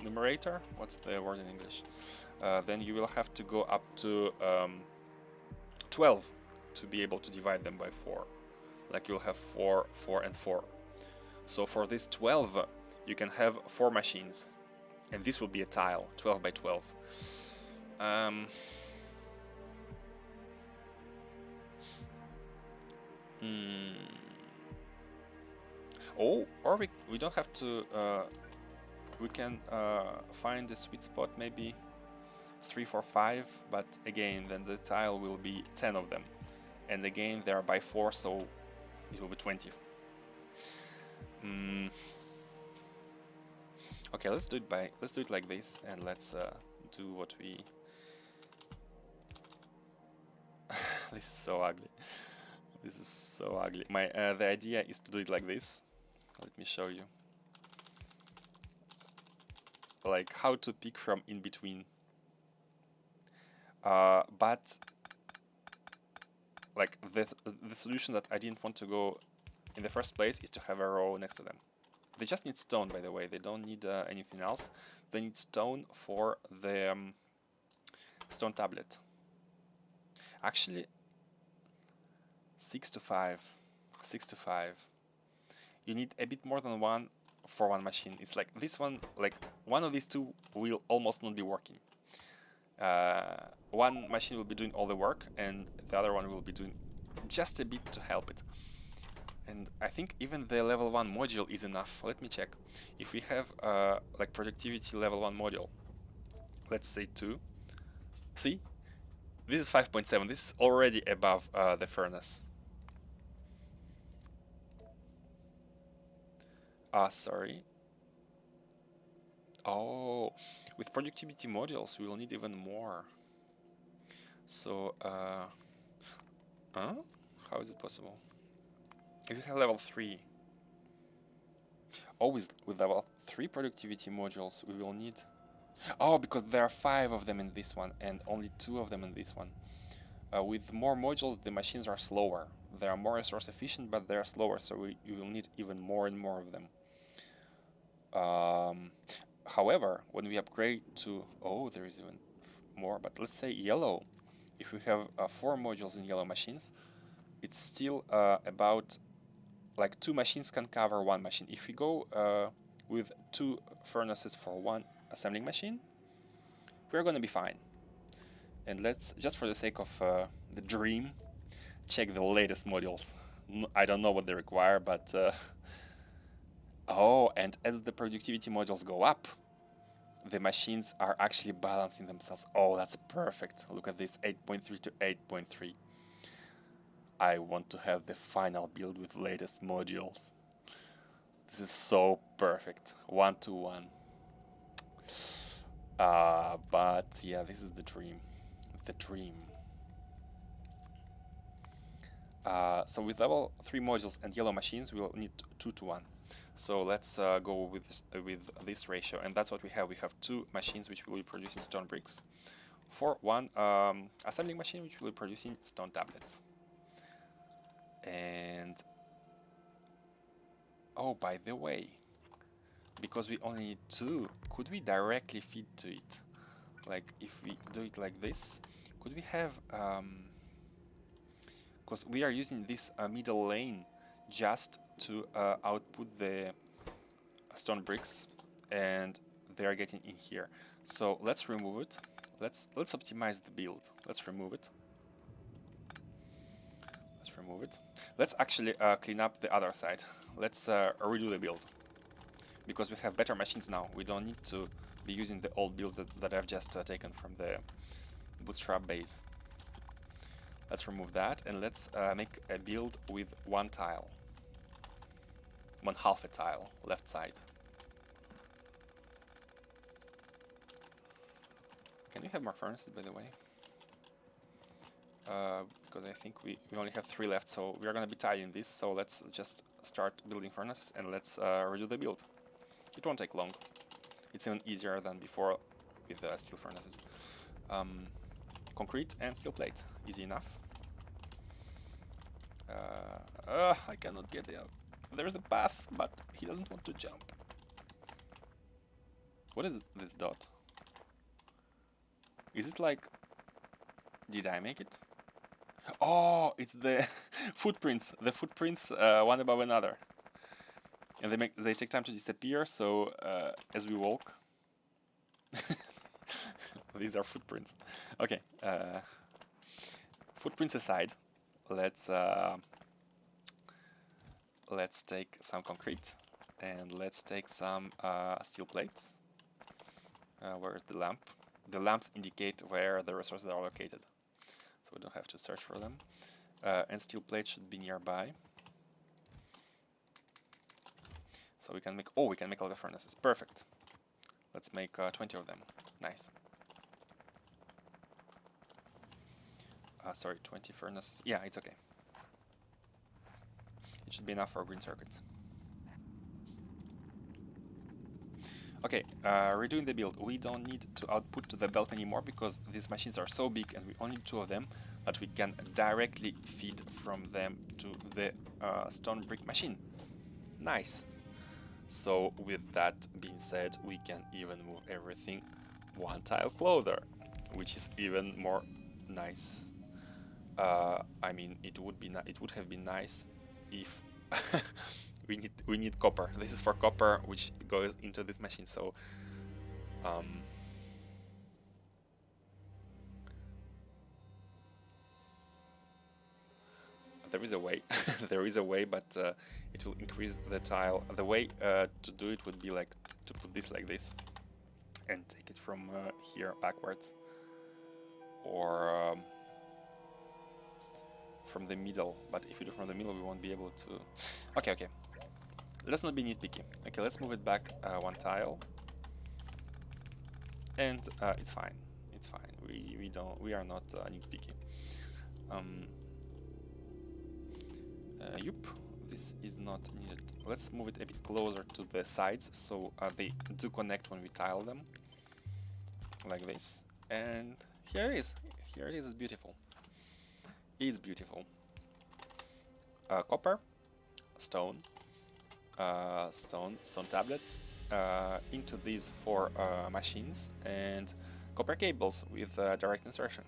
numerator, what's the word in English? Then you will have to go up to 12 to be able to divide them by 4. Like you'll have 4, 4, and 4. So for this 12, you can have 4 machines, and this will be a tile, 12 by 12. Oh, or we don't have to. We can find the sweet spot, maybe 3 for 5, but again, then the tile will be 10 of them, and again they are by 4, so it will be 20. Okay, let's do it like this, and let's do what we... This is so ugly. This is so ugly. The idea is to do it like this. Let me show you. Like how to pick from in between. But like the solution that I didn't want to go in the first place is to have a row next to them. They just need stone, by the way. They don't need anything else. They need stone for the stone tablet. Actually, 6 to 5. 6 to 5. You need a bit more than 1 for 1 machine. It's like this one, like one of these 2 will almost not be working. 1 machine will be doing all the work, and the other one will be doing just a bit to help it. And I think even the level 1 module is enough. Let me check. If we have like productivity level 1 module, let's say 2. See? This is 5.7. This is already above the furnace. Sorry. Oh, with productivity modules, we will need even more. So, how is it possible? If you have level 3, always with level 3 productivity modules, we will need... Oh, because there are 5 of them in this one, and only 2 of them in this one. With more modules, the machines are slower. They are more resource efficient, but they are slower, so you will need even more and more of them. However, when we upgrade to, oh, there is even more, but let's say yellow, if we have 4 modules in yellow machines, it's still about, like 2 machines can cover 1 machine. If we go with 2 furnaces for 1 assembling machine, we're gonna be fine. And let's, just for the sake of the dream, check the latest modules. I don't know what they require, but oh, and as the productivity modules go up, the machines are actually balancing themselves. Oh, that's perfect. Look at this, 8.3 to 8.3. I want to have the final build with latest modules. This is so perfect, 1 to 1. But yeah, this is the dream. The dream. So with level 3 modules and yellow machines, we'll need 2 to 1. So let's go with this ratio, and that's what we have. We have 2 machines which will be producing stone bricks, for 1 assembling machine which will be producing stone tablets. And oh, by the way, because we only need 2, could we directly feed to it? Like if we do it like this, could we have, because we are using this middle lane just to output the stone bricks, and they are getting in here. So let's remove it. Let's optimize the build. Let's remove it. Let's actually clean up the other side. Let's redo the build, because we have better machines now. We don't need to be using the old build that I've just taken from the bootstrap base. Let's remove that, and let's make a build with 1 tile. 1/2 a tile, left side. Can we have more furnaces, by the way? Because I think we only have 3 left, so we are going to be tight in this, so let's just start building furnaces, and let's redo the build. It won't take long. It's even easier than before with steel furnaces. Concrete and steel plate, easy enough. I cannot get out. There's a path, but he doesn't want to jump. What is this dot? Is it like... Did I make it? Oh, it's the footprints. The footprints, one above another. And they take time to disappear, so as we walk... These are footprints. Okay, footprints aside, let's take some concrete, and let's take some steel plates. Where's the lamp? The lamps indicate where the resources are located, so we don't have to search for them. And steel plates should be nearby, so we can make... Oh, we can make all the furnaces. Perfect. Let's make 20 of them. Nice. Sorry, 20 furnaces. Yeah, it's okay. It should be enough for green circuits. Okay, redoing the build. We don't need to output to the belt anymore, because these machines are so big and we only need 2 of them, that we can directly feed from them to the stone brick machine. Nice. So with that being said, we can even move everything 1 tile closer, which is even more nice. I mean, it would have been nice if we need copper. This is for copper, which goes into this machine. So there is a way. There is a way, but it will increase the tile. The way to do it would be like to put this like this and take it from here backwards, or from the middle. But if you do from the middle, we won't be able to... Okay. Let's not be nitpicky. Okay, let's move it back 1 tile, and it's fine. It's fine. We are not nitpicky. Yup, this is not needed. Let's move it a bit closer to the sides, so they do connect when we tile them, like this. And here it is. Here it is. It's beautiful. It's beautiful. Copper, stone tablets, into these 4 machines and copper cables with direct insertion.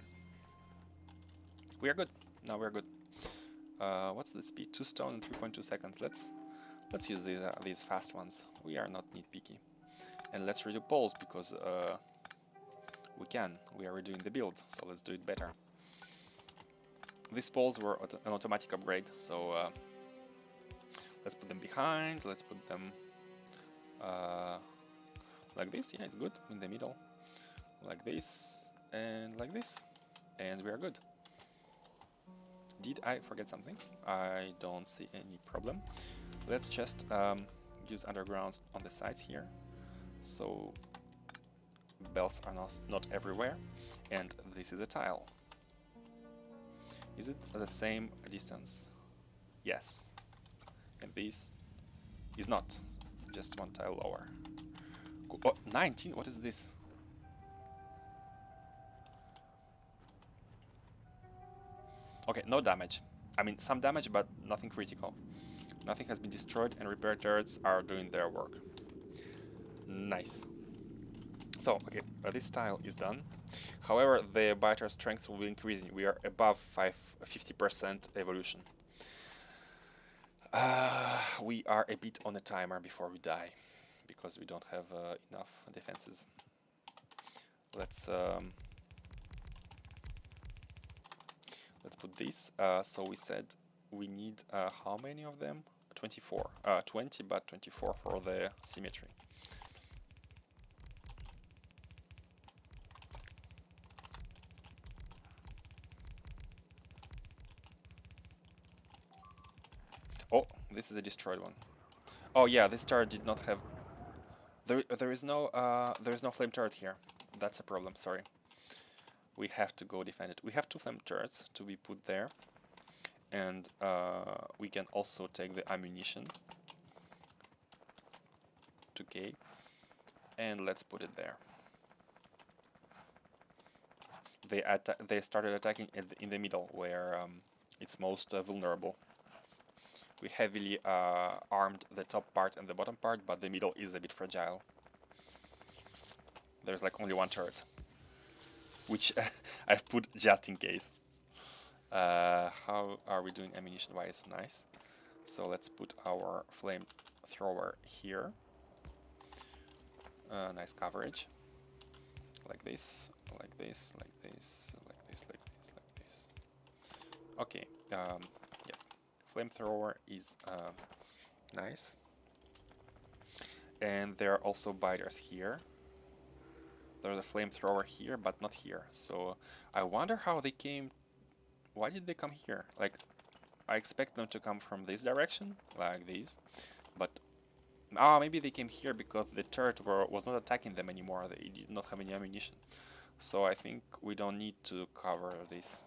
We are good. Now we are good. What's the speed? 2 stone in 3.2 seconds. Let's use these fast ones. We are not nitpicky. And let's redo poles because we can. We are redoing the build, so let's do it better. These poles were an automatic upgrade, so let's put them behind. Let's put them like this. Yeah, it's good. In the middle. Like this and like this. And we are good. Did I forget something? I don't see any problem. Let's just use undergrounds on the sides here. So belts are not everywhere. And this is a tile. Is it the same distance? Yes. And this is not. Just 1 tile lower. Oh, 19? What is this? Okay, no damage. I mean, some damage, but nothing critical. Nothing has been destroyed and repair turrets are doing their work. Nice. So, okay, this tile is done. However, the biter strength will be increasing. We are above 50% evolution. We are a bit on a timer before we die, because we don't have enough defenses. Let's put this. So we said we need how many of them? 24. 20, but 24 for the symmetry. Oh, this is a destroyed one. Oh yeah, this turret did not have. There is no flame turret here. That's a problem. Sorry. We have to go defend it. We have 2 flame turrets to be put there, and we can also take the ammunition. 2k, and let's put it there. They started attacking in the middle, where it's most vulnerable. We heavily armed the top part and the bottom part, but the middle is a bit fragile. There's like only 1 turret, which I've put just in case. How are we doing ammunition-wise? Nice. So let's put our flame thrower here. Nice coverage. Like this, like this, like this, like this, like this, like this. Okay. Yeah. Flamethrower is nice. And there are also biters here. There's a flamethrower here, but not here. So I wonder how they came. Why did they come here? Like, I expect them to come from this direction, like this. But maybe they came here because the turret was not attacking them anymore. They did not have any ammunition. So I think we don't need to cover this.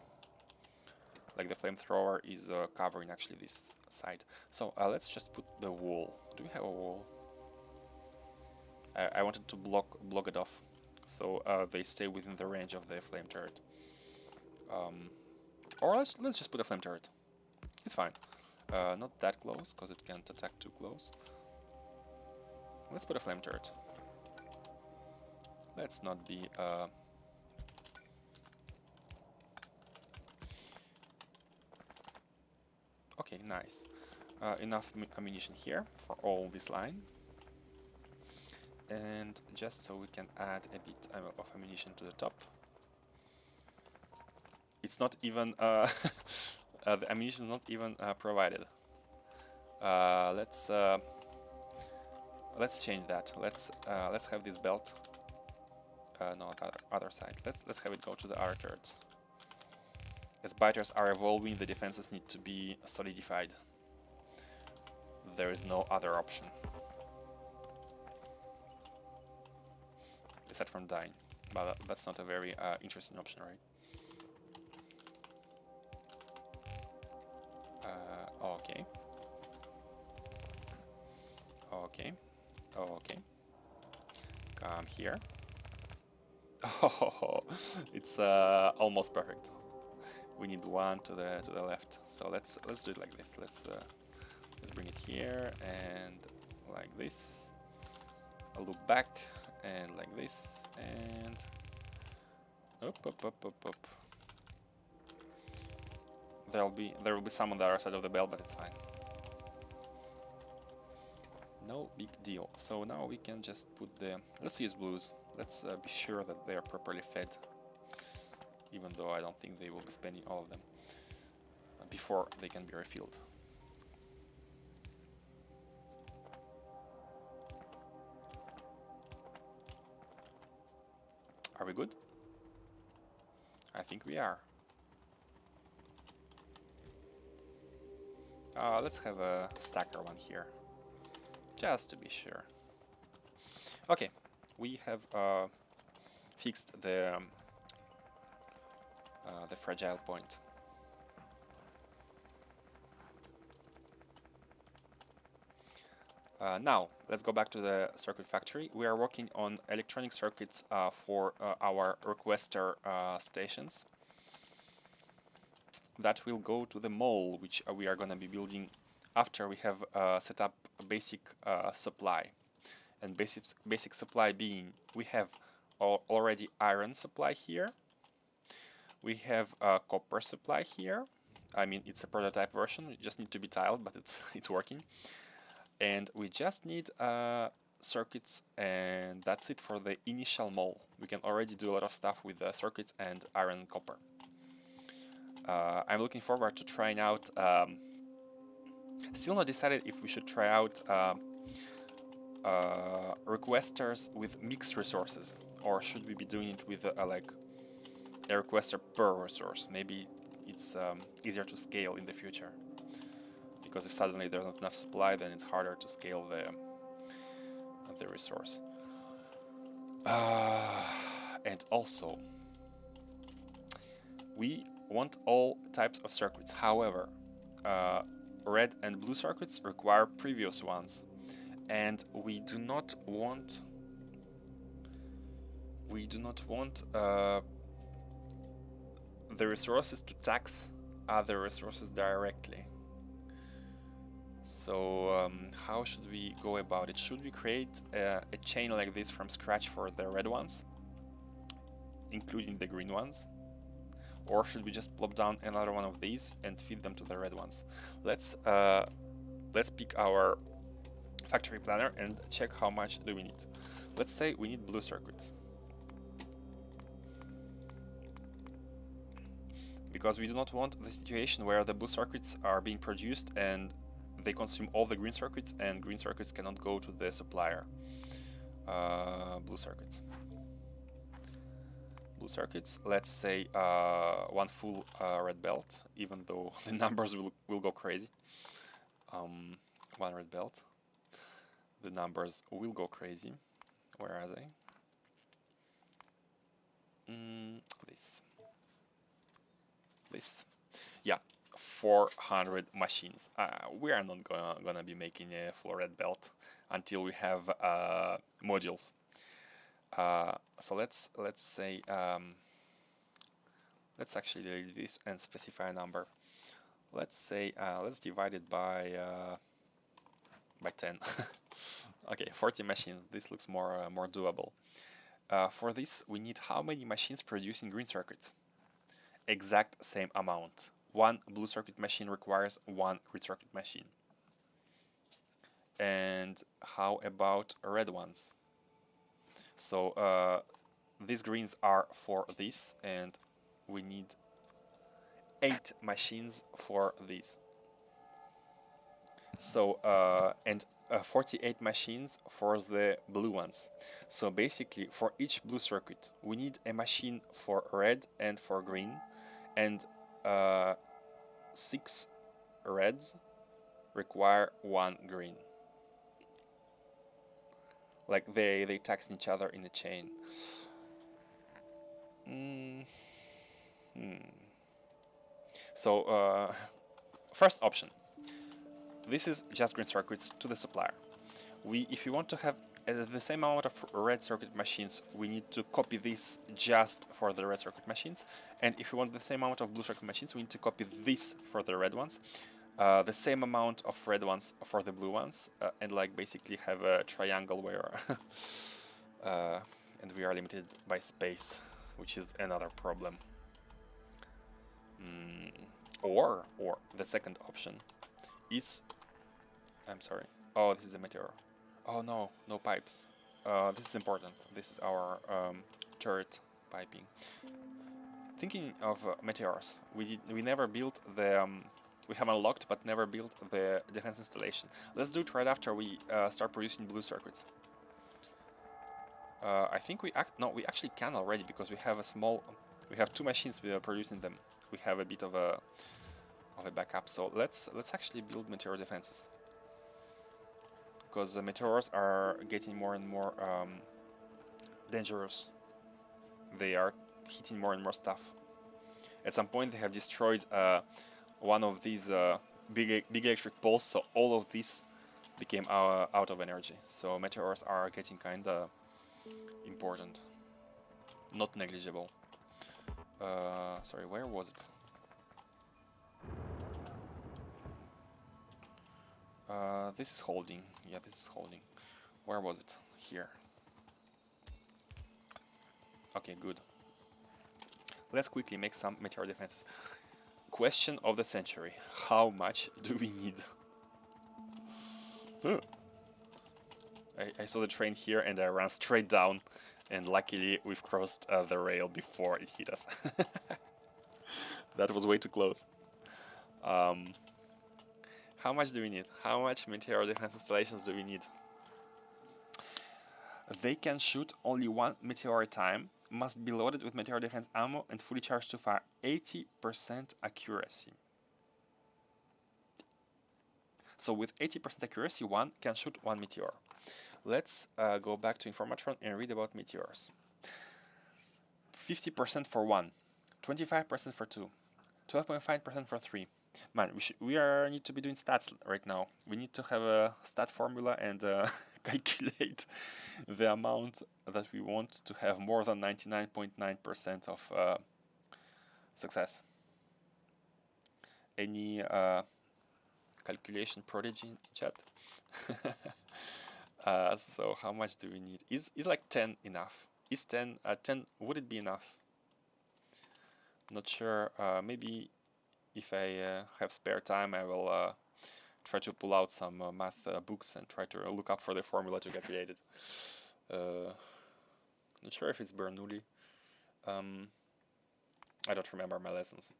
Like the flamethrower is covering actually this side. So let's just put the wall. Do we have a wall? I wanted to block it off, so they stay within the range of the flame turret. Or let's just put a flame turret. It's fine. Not that close, because it can't attack too close. Let's put a flame turret. Let's not be... Okay, nice. Enough ammunition here for all this line. And just so we can add a bit of ammunition to the top. It's not even... the ammunition is not even provided. Let's change that. Let's have this belt. No, the other side. Let's have it go to the other turrets. As biters are evolving, the defenses need to be solidified. There is no other option. Aside from dying. But that's not a very interesting option, right? Okay. Okay. Okay. Come here. Oh, it's almost perfect. We need one to the left. So let's do it like this. Let's bring it here and like this. a loop back and like this, and up. There will be some on the other side of the bell, but it's fine. No big deal. So now we can just put the, let's use blues. Let's be sure that they are properly fed, even though I don't think they will be spending all of them before they can be refilled. Are we good? I think we are. Let's have a stacker one here, just to be sure. Okay, we have fixed the fragile point. Now, let's go back to the circuit factory. We are working on electronic circuits for our requester stations that will go to the mole, which we are going to be building after we have set up a basic supply. And basic supply being, we have already iron supply here. We have a copper supply here. I mean, it's a prototype version, it just need to be tiled, but it's working. And we just need circuits, and that's it for the initial mole. We can already do a lot of stuff with the circuits and iron and copper. I'm looking forward to trying out, still not decided if we should try out requesters with mixed resources, or should we be doing it with like a requester per resource. Maybe it's easier to scale in the future, because if suddenly there's not enough supply, then it's harder to scale the resource. And also, we want all types of circuits. However, red and blue circuits require previous ones, and we do not want the resources to tax other resources directly. So how should we go about it? Should we create a chain like this from scratch for the red ones, including the green ones? Or should we just plop down another one of these and feed them to the red ones? Let's pick our factory planner and check how much do we need. Let's say we need blue circuits, because we do not want the situation where the blue circuits are being produced and they consume all the green circuits, and green circuits cannot go to the supplier. Blue circuits, let's say one full red belt, even though the numbers will go crazy. One red belt, the numbers will go crazy. Where are they? This. Yeah, 400 machines. We are not gonna be making a full red belt until we have modules. So let's say let's actually delete this and specify a number. Let's say let's divide it by 10. Okay, 40 machines. This looks more doable. For this, we need how many machines producing green circuits? Exact same amount. One blue circuit machine requires one green circuit machine. And how about red ones? So these greens are for this, and we need 8 machines for this. So and 48 machines for the blue ones. So basically, for each blue circuit, we need a machine for red and for green, and 6 reds require 1 green. Like they tax each other in a chain. So first option. This is just green circuits to the supplier. If you want to have the same amount of red circuit machines, we need to copy this just for the red circuit machines. And if you want the same amount of blue circuit machines, we need to copy this for the red ones. the same amount of red ones for the blue ones, and like basically have a triangle where and we are limited by space, which is another problem. Or the second option is, I'm sorry, oh, this is a meteor. Oh no, no pipes. This is important. This is our turret piping. Thinking of meteors, we never built the we have unlocked but never built the defense installation. Let's do it right after we start producing blue circuits. I think we actually can already, because we have we have 2 machines we are producing them. We have a bit of a backup. So let's actually build meteor defenses, because the meteors are getting more and more dangerous. They are hitting more and more stuff. At some point they have destroyed one of these big electric poles, so all of this became out of energy. So meteors are getting kinda important, not negligible. Sorry, where was it? This is holding. Yeah, this is holding. Where was it? Here. Okay, good. Let's quickly make some meteor defenses. Question of the century. How much do we need? I saw the train here and I ran straight down, and luckily we've crossed the rail before it hit us. That was way too close. How much do we need? How much meteor defense installations do we need? They can shoot only 1 meteor at a time, must be loaded with meteor defense ammo and fully charged to fire. 80% accuracy. So with 80% accuracy, one can shoot 1 meteor. Let's go back to Informatron and read about meteors. 50% for 1, 25% for 2, 12.5% for 3. Man, we need to be doing stats right now. We need to have a stat formula and calculate the amount that we want to have more than 99.9% of success. Any calculation prodigy in chat? So how much do we need? Is like 10 enough? Is 10 would it be enough? Not sure. Maybe if I have spare time, I will try to pull out some math books and try to look up for the formula to calculate it. Not sure if it's Bernoulli. I don't remember my lessons.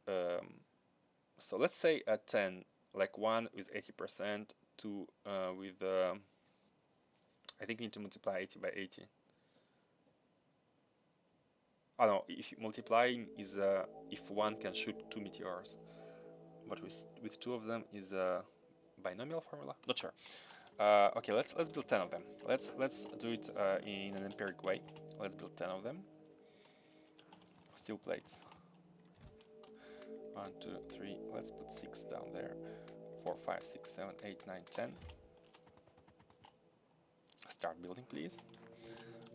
So let's say at 10, like 1 with 80%, 2 with, I think we need to multiply 80 by 80. Oh no, if multiplying is if 1 can shoot 2 meteors, but with 2 of them is a binomial formula? Not sure. Okay, let's build 10 of them. Let's do it in an empiric way. Let's build 10 of them. Steel plates. 1, 2, 3. Let's put 6 down there. 4, 5, 6, 7, 8, 9, 10. Start building, please.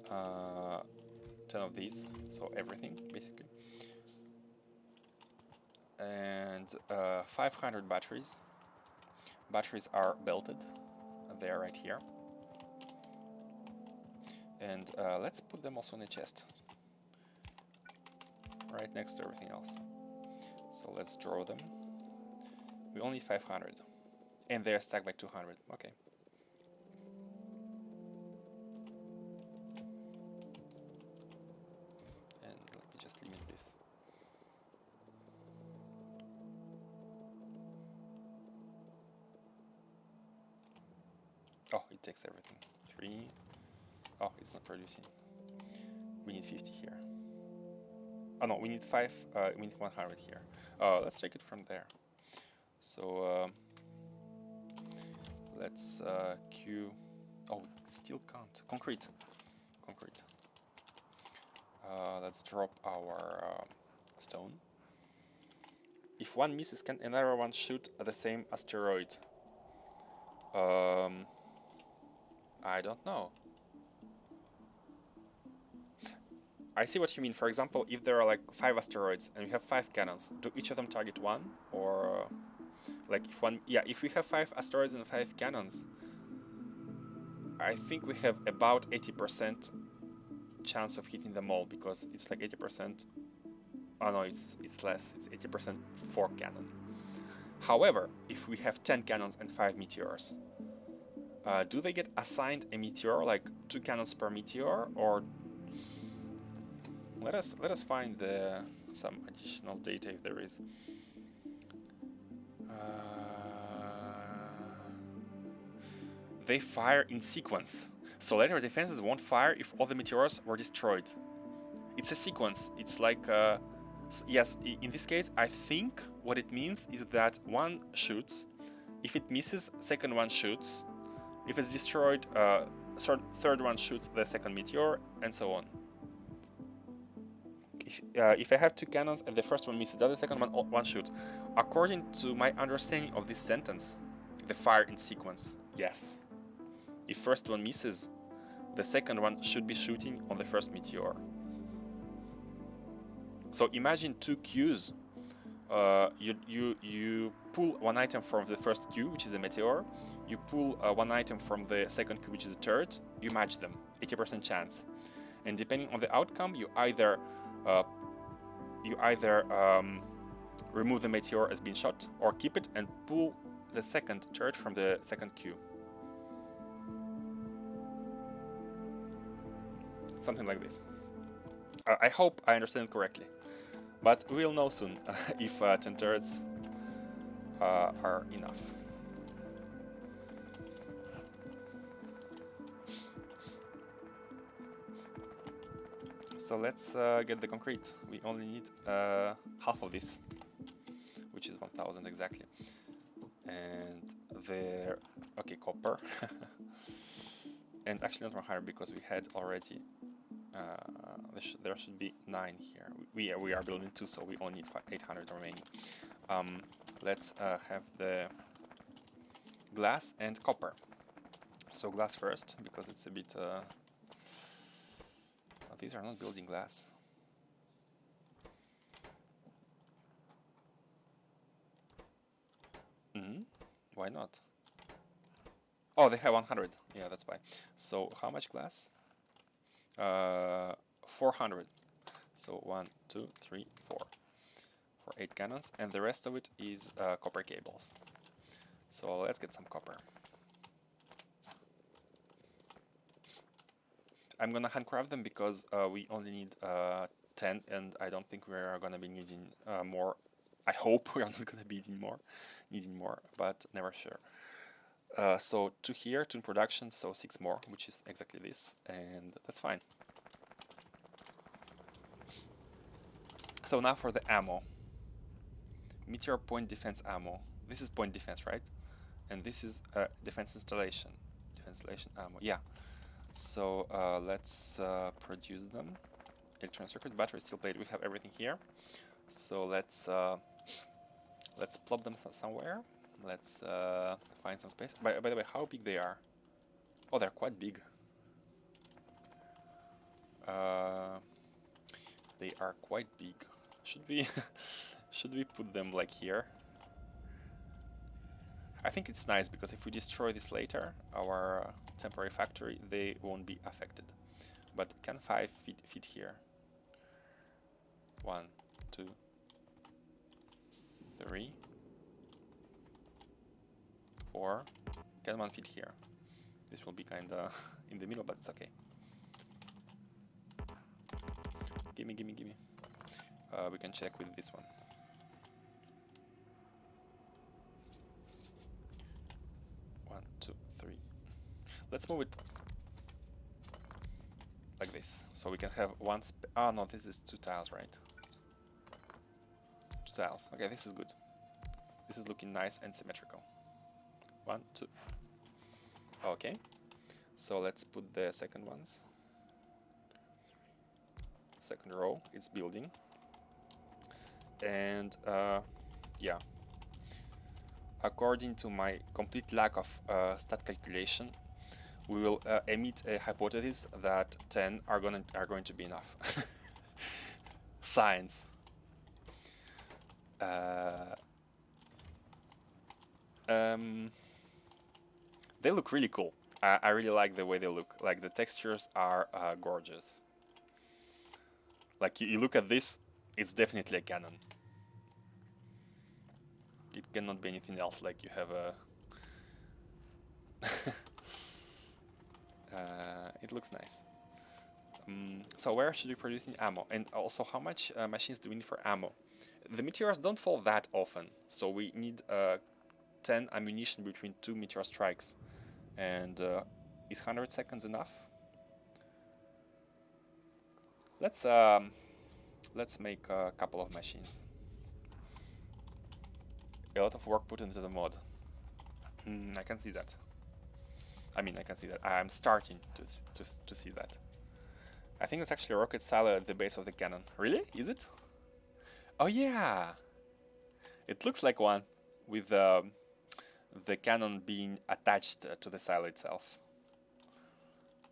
10 of these, so everything basically. And 500 batteries. Batteries are belted. They are right here. And let's put them also in a chest, right next to everything else. So let's draw them. We only need 500. And they're stacked by 200. Okay. And let me just limit this. Oh, it takes everything. 3. Oh, it's not producing. We need 50 here. Oh no, we need 5. We need 100 here. Let's take it from there. So let's queue. Oh, still can't. Concrete. Let's drop our stone. If one misses, can another one shoot at the same asteroid? I don't know. I see what you mean. For example, if there are like 5 asteroids and we have 5 cannons, do each of them target one, or like if we have 5 asteroids and 5 cannons, I think we have about 80% chance of hitting them all, because it's like 80%. Oh no, it's less. It's 80% for cannon. However, if we have 10 cannons and 5 meteors, do they get assigned a meteor, like 2 cannons per meteor, or let us find some additional data if there is. They fire in sequence, so later defenses won't fire if all the meteors were destroyed. It's a sequence. It's like yes, in this case, I think what it means is that one shoots. If it misses, second one shoots. If it's destroyed, third one shoots the second meteor, and so on. If I have 2 cannons and the first one misses, does the second one shoot? According to my understanding of this sentence, the fire in sequence, yes. If first one misses, the second one should be shooting on the first meteor. So imagine 2 queues. You pull one item from the first queue, which is a meteor. You pull one item from the second queue, which is a turret. You match them, 80% chance. And depending on the outcome, you either remove the meteor as being shot, or keep it and pull the second turret from the second queue. Something like this. I hope I understand correctly. But we'll know soon if 10 turrets are enough. So let's get the concrete. We only need half of this, which is 1000 exactly. And there, okay, copper. And actually not 100, because we had already, there should be 9 here. We are building 2, so we only need 800 remaining. Let's have the glass and copper. So glass first, because it's a bit... these are not building glass. Why not? Oh, they have 100. Yeah, that's why. So how much glass? 400. So 1, 2, 3, 4. For 8 cannons, and the rest of it is copper cables. So let's get some copper. I'm gonna handcraft them because we only need 10, and I don't think we're gonna be needing more. I hope we are not gonna be needing more, but never sure. So 2 here, 2 in production, so 6 more, which is exactly this, and that's fine. So now for the ammo. Meteor point defense ammo. This is point defense, right? And this is defense installation. Defense installation ammo, yeah. So let's produce them. Electron circuit, battery, steel plate, we have everything here. So let's plop them somewhere. Let's find some space. By the way, how big they are? Oh, they're quite big. They are quite big. Should we put them like here? I think it's nice, because if we destroy this later, our temporary factory, they won't be affected. But can 5 fit here? 1, 2, 3, 4. Can 1 fit here? This will be kinda in the middle, but it's okay. Gimme. We can check with this one. One, 2, 3. Let's move it like this, so we can have one. Ah, no, this is 2 tiles, right? 2 tiles. Okay, this is good. This is looking nice and symmetrical. 1, 2. Okay. So let's put the second ones. Second row, it's building. And yeah, according to my complete lack of stat calculation, we will emit a hypothesis that 10 are going to be enough. Science. Um, they look really cool. I really like the way they look. Like the textures are gorgeous. Like you look at this, it's definitely a cannon. It cannot be anything else. Like you have a. It looks nice. So where should we produce the ammo? And also, how much machines do we need for ammo? The meteors don't fall that often, so we need 10 ammunition between 2 meteor strikes. And is 100 seconds enough? Let's make a couple of machines. A lot of work put into the mod. I can see that. I mean, I can see that. I'm starting to see that. I think it's actually a rocket silo at the base of the cannon. Really? Is it? Oh yeah! It looks like one, with the cannon being attached to the silo itself.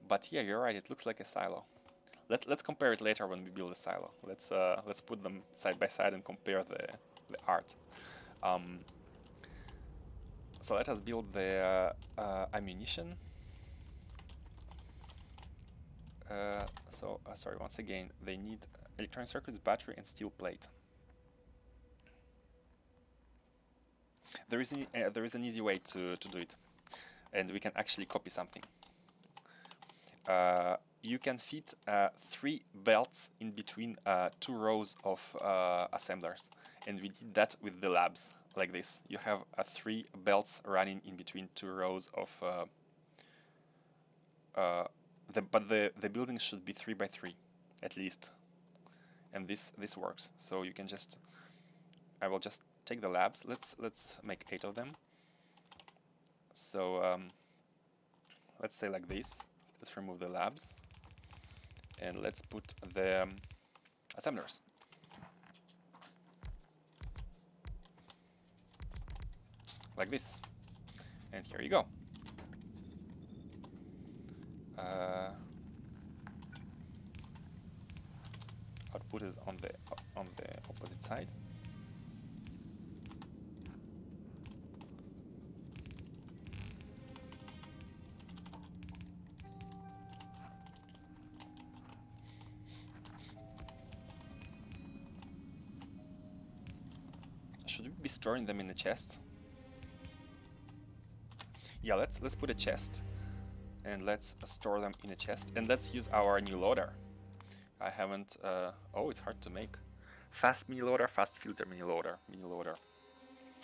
But yeah, you're right, it looks like a silo. Let's compare it later when we build a silo. Let's put them side by side and compare the art. So let us build the ammunition. Sorry, once again, they need electronic circuits, battery, and steel plate. There is an easy way to do it, and we can actually copy something. You can fit 3 belts in between 2 rows of assemblers, and we did that with the labs, like this. You have 3 belts running in between 2 rows of but the building should be 3 by 3 at least, and this works. So you can just, I will just take the labs. Let's make 8 of them. So let's say like this. Let's remove the labs and let's put the assemblers. Like this. And here you go. Output is on the opposite side. Should we be storing them in a chest? Yeah, let's put a chest and let's store them in a chest, and let's use our new loader. I haven't oh, it's hard to make. Fast mini loader, fast filter mini loader.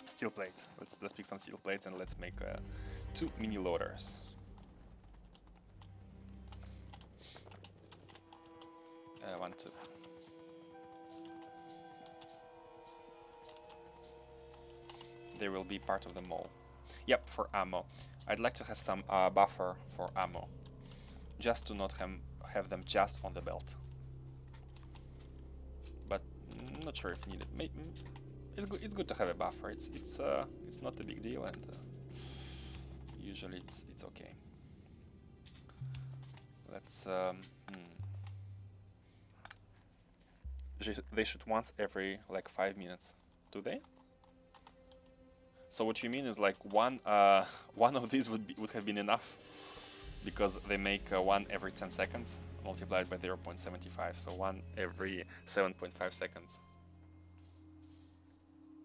Steel plate. Let's pick some steel plates and let's make 2 mini loaders. One, two. They will be part of the mall. Yep, for ammo. I'd like to have some buffer for ammo, just to not have them just on the belt. But not sure if needed. It's good to have a buffer. It's not a big deal, and usually it's okay. Let's they shoot once every like 5 minutes, do they? So what you mean is like one of these would have been enough, because they make 1 every 10 seconds multiplied by 0.75, so 1 every 7.5 seconds.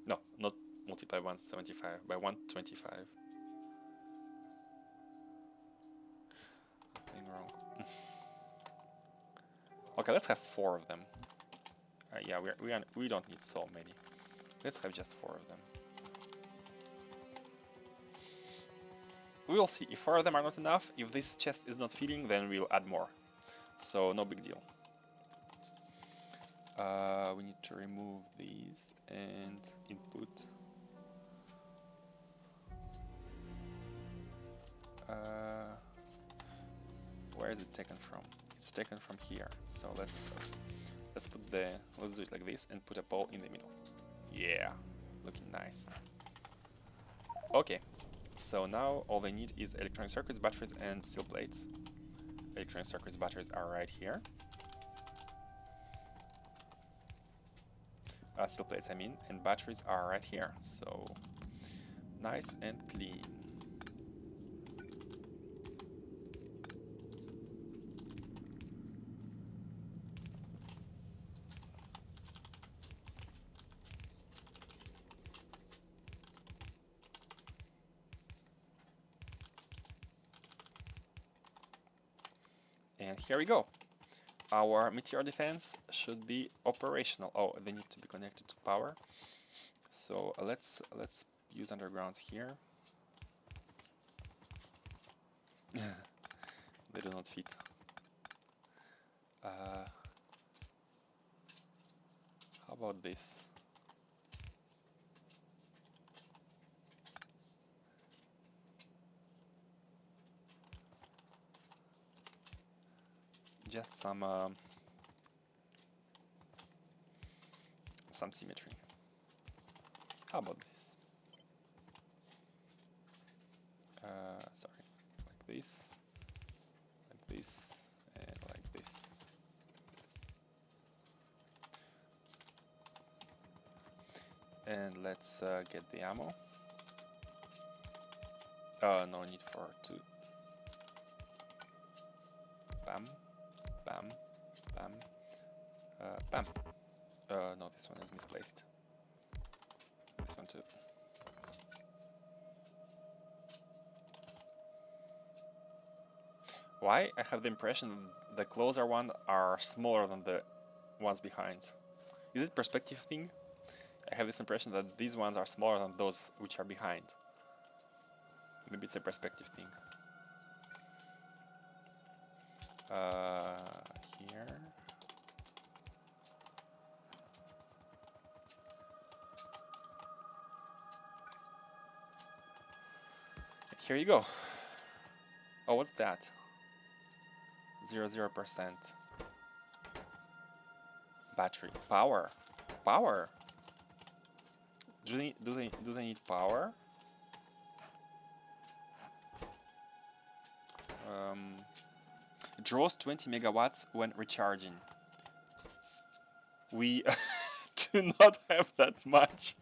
No, not multiply 175 by 125. Nothing wrong. Okay, let's have 4 of them. Yeah, we don't need so many. Let's have just 4 of them. We will see if 4 of them are not enough. If this chest is not filling, then we'll add more. So no big deal. We need to remove these and input. Where is it taken from? It's taken from here. So let's do it like this and put a pole in the middle. Yeah, looking nice. Okay. So now all they need is electronic circuits, batteries, and steel plates. Electronic circuits, batteries are right here. Steel plates, I mean, and batteries are right here. So Nice and clean. And here we go. Our meteor defense should be operational. Oh, they need to be connected to power. So let's use undergrounds here. They do not fit. How about this? Just some symmetry. How about this? Sorry, like this, and like this. And let's get the ammo. No need for two. Bam, bam, bam, bam. No, this one is misplaced. This one too. Why? I have the impression the closer ones are smaller than the ones behind. Is it perspective thing? I have this impression that these ones are smaller than those which are behind. Maybe it's a perspective thing. Here. And here you go. Oh, what's that? 0% battery power. Power. Do they need power? It draws 20 megawatts when recharging. We do not have that much.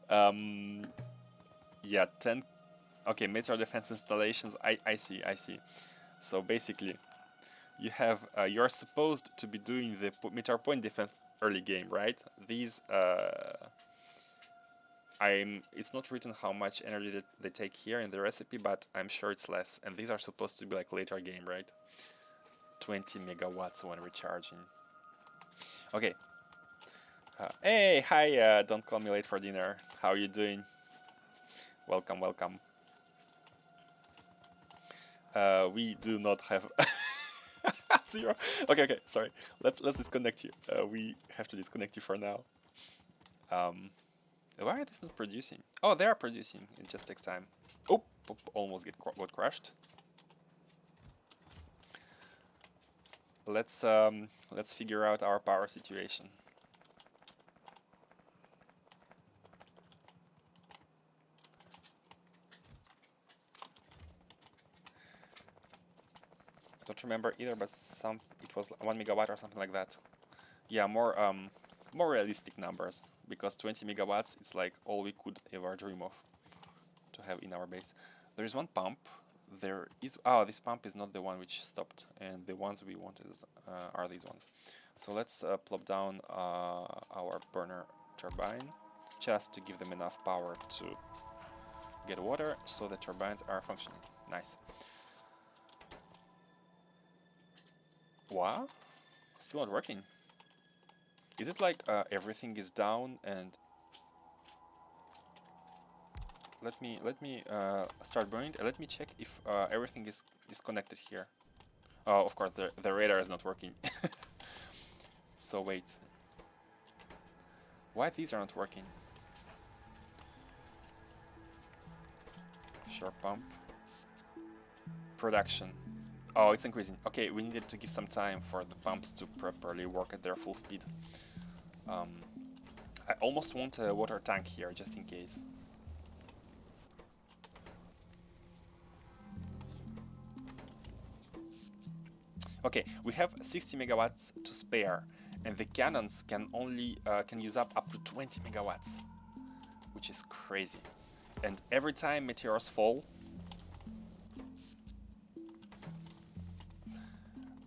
Yeah, 10. Okay, meteor defense installations. I see. So basically, you have you're supposed to be doing the meteor point defense early game, right? These it's not written how much energy they take here in the recipe, but I'm sure it's less. And these are supposed to be like later game, right? 20 megawatts when recharging. Okay. Hey, hi, don't call me late for dinner. How are you doing? Welcome. We do not have 0. Okay, sorry. Let's disconnect you. We have to disconnect you for now. Why are these not producing? Oh, they are producing. It just takes time. Oh, almost got crushed. Let's figure out our power situation. I don't remember either, but it was 1 megawatt or something like that. Yeah, more realistic numbers, because 20 megawatts is like all we could ever dream of to have in our base. There is one pump. There is this pump is not the one which stopped, and the ones we wanted are these ones. So let's plop down our burner turbine just to give them enough power to get water, so the turbines are functioning. Nice. What? Still not working. Is it like everything is down and let me start burning and let me check if everything is disconnected here. Oh, of course the radar is not working. So wait. Why these are not working? Sure, pump. Production. Oh, it's increasing. Okay, we needed to give some time for the pumps to properly work at their full speed. I almost want a water tank here, just in case. Okay, we have 60 megawatts to spare, and the cannons can only can use up to 20 megawatts, which is crazy. And every time meteors fall,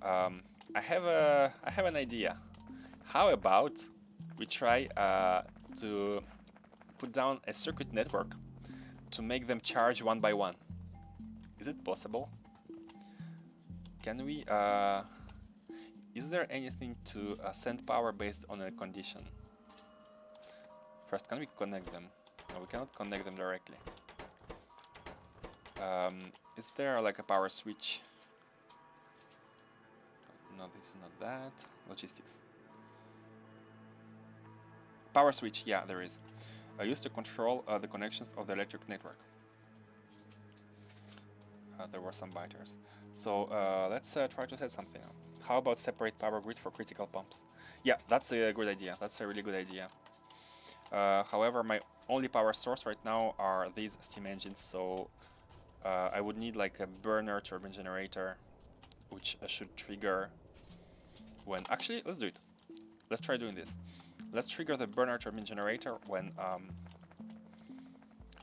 I have an idea. How about we try to put down a circuit network to make them charge one by one? Is it possible? Can we? Is there anything to send power based on a condition? First, can we connect them? No, we cannot connect them directly. Is there like a power switch? No, this is not that. Logistics. Power switch, yeah, there is. Used to control the connections of the electric network. There were some biters. So let's try to set something up. How about separate power grid for critical pumps? Yeah, that's a good idea. That's a really good idea. However, my only power source right now are these steam engines, so I would need like a burner turbine generator, which should trigger when... Actually, let's do it. Let's try doing this. Let's trigger the burner turbine generator when...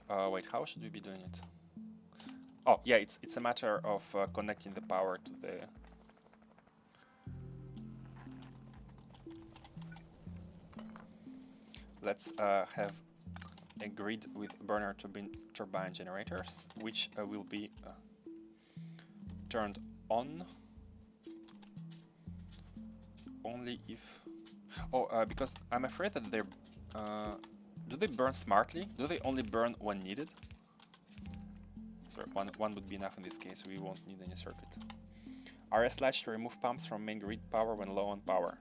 wait, how should we be doing it? Oh, yeah, it's a matter of connecting the power to the... Let's have a grid with burner turbine generators, which will be turned on only if... Oh, because I'm afraid that they're... do they burn smartly? Do they only burn when needed? Sorry, one would be enough in this case. We won't need any circuit. RS latch to remove pumps from main grid power when low on power.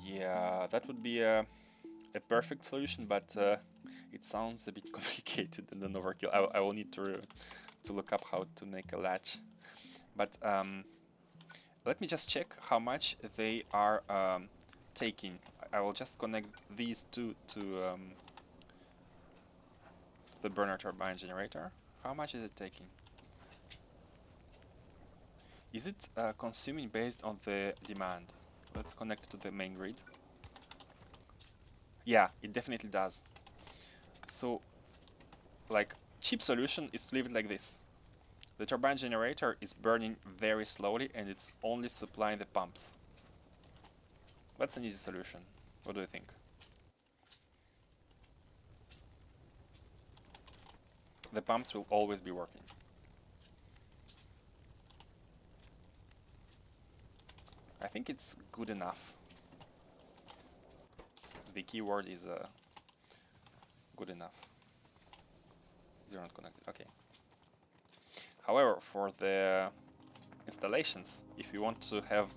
Yeah, that would be a perfect solution, but it sounds a bit complicated and an overkill. I will need to look up how to make a latch. But let me just check how much they are taking. I will just connect these two to the burner turbine generator. How much is it taking? Is it consuming based on the demand? Let's connect it to the main grid. Yeah, it definitely does. So, like, cheap solution is to leave it like this. The turbine generator is burning very slowly and it's only supplying the pumps. That's an easy solution. What do you think? The pumps will always be working. I think it's good enough. The keyword is good enough. They're not connected. Okay. However, for the installations, if you want to have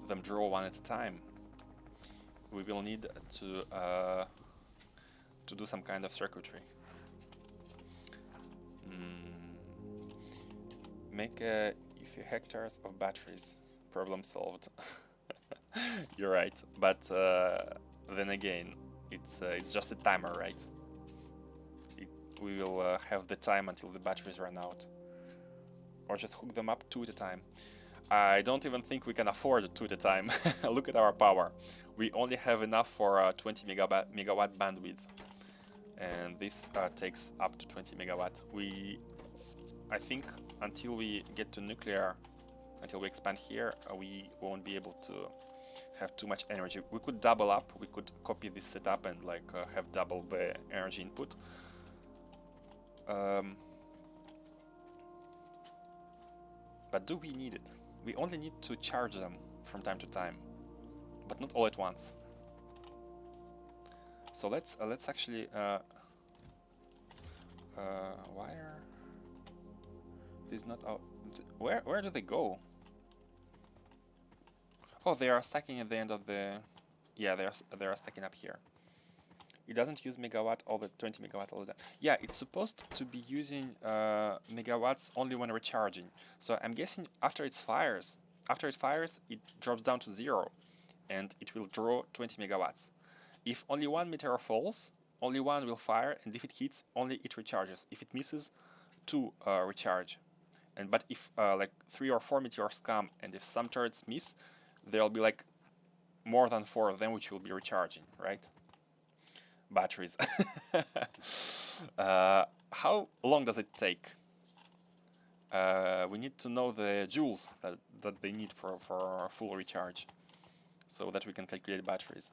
them draw one at a time, we will need to do some kind of circuitry. Make a few hectares of batteries. Problem solved. You're right, but then again, it's just a timer, right? We will have the time until the batteries run out, or just hook them up 2 at a time. I don't even think we can afford 2 at a time. Look at our power. We only have enough for 20 megawatt bandwidth, and this takes up to 20 megawatt. I think until we get to nuclear, until we expand here, we won't be able to have too much energy. We could double up, we could copy this setup and like have double the energy input. But do we need it? We only need to charge them from time to time, but not all at once. So let's actually wire. This is not out. Where do they go? Oh, they are stacking at the end of the... Yeah, they are stacking up here. It doesn't use megawatt all the 20 megawatts all the time. Yeah, it's supposed to be using megawatts only when recharging. So I'm guessing after it fires, it drops down to 0, and it will draw 20 megawatts. If only one meteor falls, only one will fire, and if it hits, only it recharges. If it misses, 2 recharge. But if like 3 or 4 meteors come, and if some turrets miss, there'll be like more than 4 of them which will be recharging, right? Batteries. How long does it take? We need to know the joules that they need for a full recharge, so that we can calculate batteries.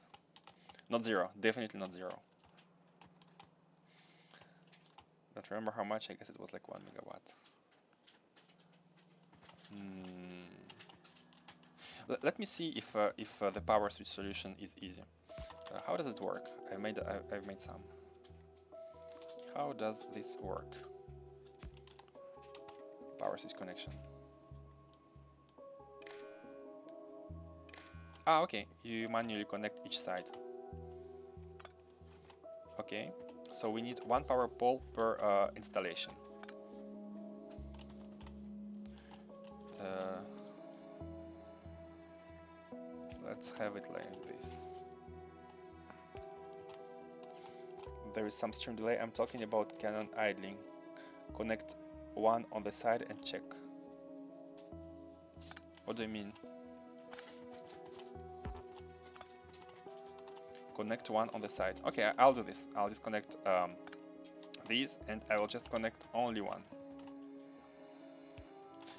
Not 0, definitely not 0. Don't remember how much, I guess it was like 1 megawatt. Let me see if the power switch solution is easy. How does it work? I've made some. How does this work? Power switch connection. Ah, okay. You manually connect each side. Okay. So we need 1 power pole per installation. Let's have it like this. There is some stream delay. I'm talking about Canon idling. Connect 1 on the side and check. What do you mean? Connect 1 on the side. Okay, I'll do this. I'll disconnect these and I will just connect only 1.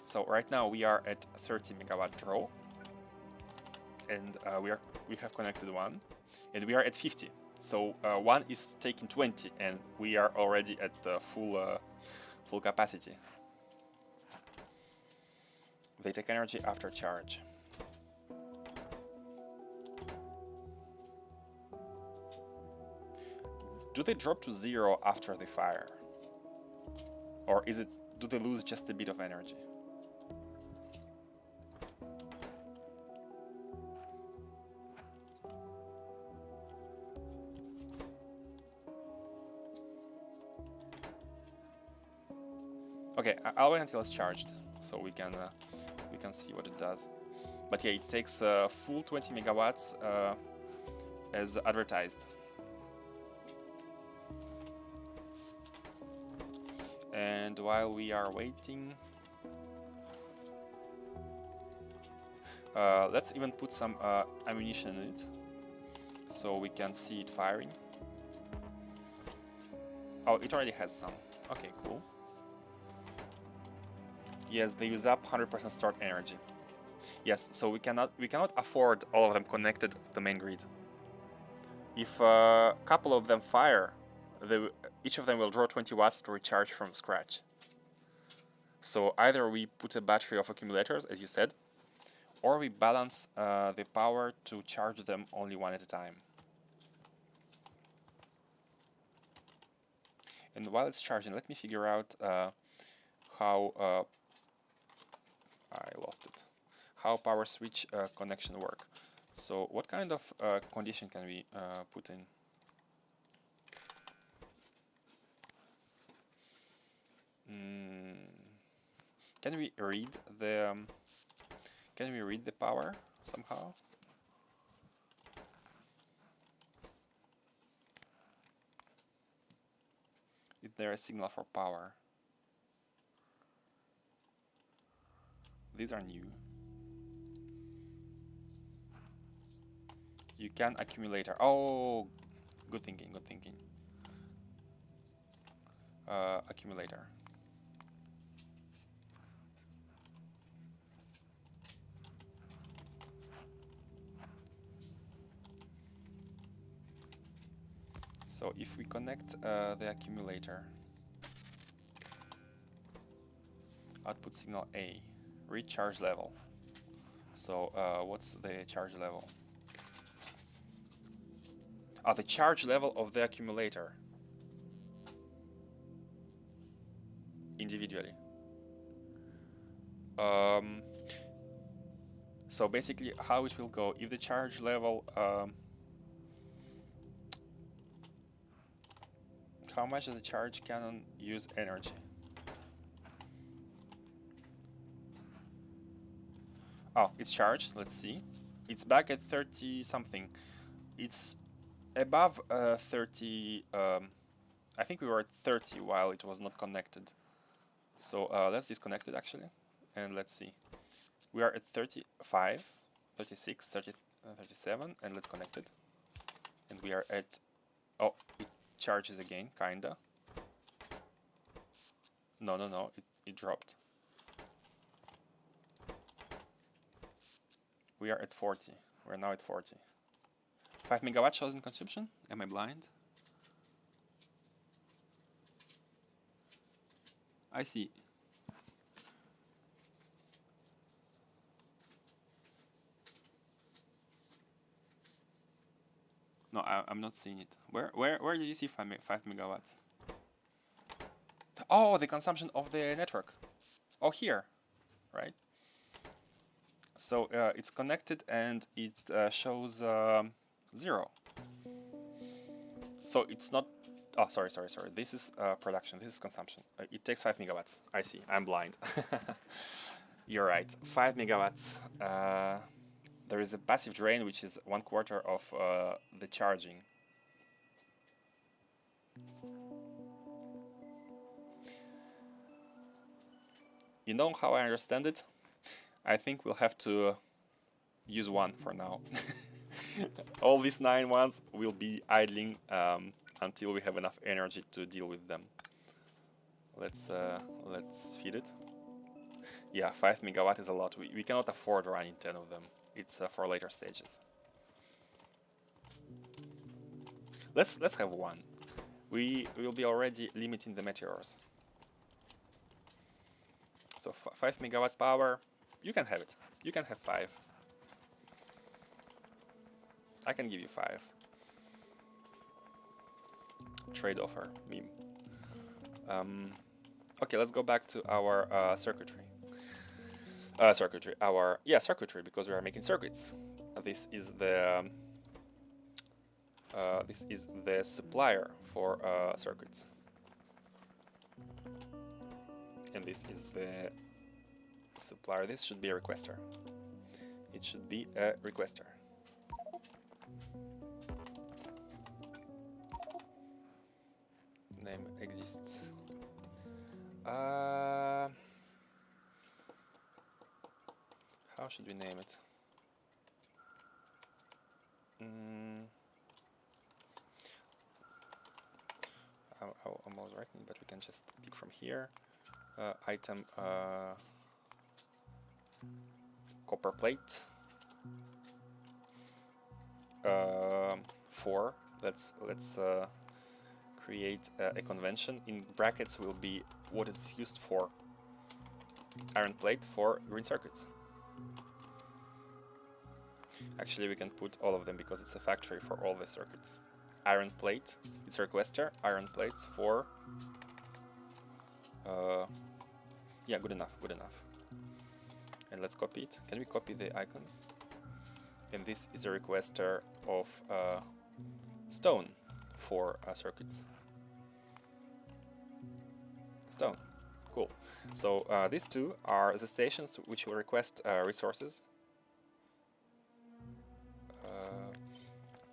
So right now we are at 30 megawatt draw, and we have connected 1, and we are at 50. So 1 is taking 20, and we are already at the full capacity. They take energy after charge. Do they drop to 0 after the fire? Or do they lose just a bit of energy? Okay, I'll wait until it's charged, so we can see what it does. But yeah, it takes full 20 megawatts as advertised. And while we are waiting, let's even put some ammunition in it, so we can see it firing. Oh, it already has some. Okay, cool. Yes, they use up 100% stored energy. Yes, so we cannot afford all of them connected to the main grid. If a couple of them fire, each of them will draw 20 watts to recharge from scratch. So either we put a battery of accumulators, as you said, or we balance the power to charge them only 1 at a time. And while it's charging, let me figure out how I lost it. How power switch connection work. So what kind of condition can we put in? Can we read the power somehow? Is there a signal for power? These are new. You can accumulator. Oh, good thinking, good thinking. Accumulator. So if we connect the accumulator, output signal A, read charge level. So what's the charge level? The charge level of the accumulator individually. So basically how it will go, if the charge level, how much does the charge cannon use energy? Oh, it's charged, let's see. It's back at 30 something. It's above 30, I think we were at 30 while it was not connected. So let's disconnect it actually, and let's see. We are at 35, 36, 37, and let's connect it. And we are at, oh, it charges again, kinda. No, it dropped. We are at 40. We're now at 40. 5 megawatt shows in consumption. Am I blind? I see. No, I'm not seeing it. Where did you see 5 megawatts? Oh, the consumption of the network. Oh, here, right? So it's connected and it shows 0. So it's not. Oh, sorry. This is production. This is consumption. It takes 5 megawatts. I see. I'm blind. You're right. 5 megawatts. There is a passive drain, which is 1/4 of the charging. You know how I understand it? I think we'll have to use one for now. All these 9 ones will be idling until we have enough energy to deal with them. Let's feed it. Yeah, 5 megawatt is a lot. We cannot afford running 10 of them. It's for later stages. Let's have one. We will be already limiting the meteors. So 5 megawatt power. You can have it. You can have 5. I can give you 5. Trade offer meme. Okay, let's go back to our circuitry. Circuitry, because we are making circuits. This is the supplier for circuits, and this is the supplier. This should be a requester. It should be a requester. Name exists. How should we name it? I was writing, but we can just pick from here. Item copper plate. 4. Let's create a convention. In brackets will be what it's used for. Iron plate for green circuits. Actually, we can put all of them because it's a factory for all the circuits. Iron plate, it's a requester. Iron plates for. Yeah, good enough. And let's copy it. Can we copy the icons? And this is a requester of stone for circuits. Stone. Cool. So these two are the stations which will request resources.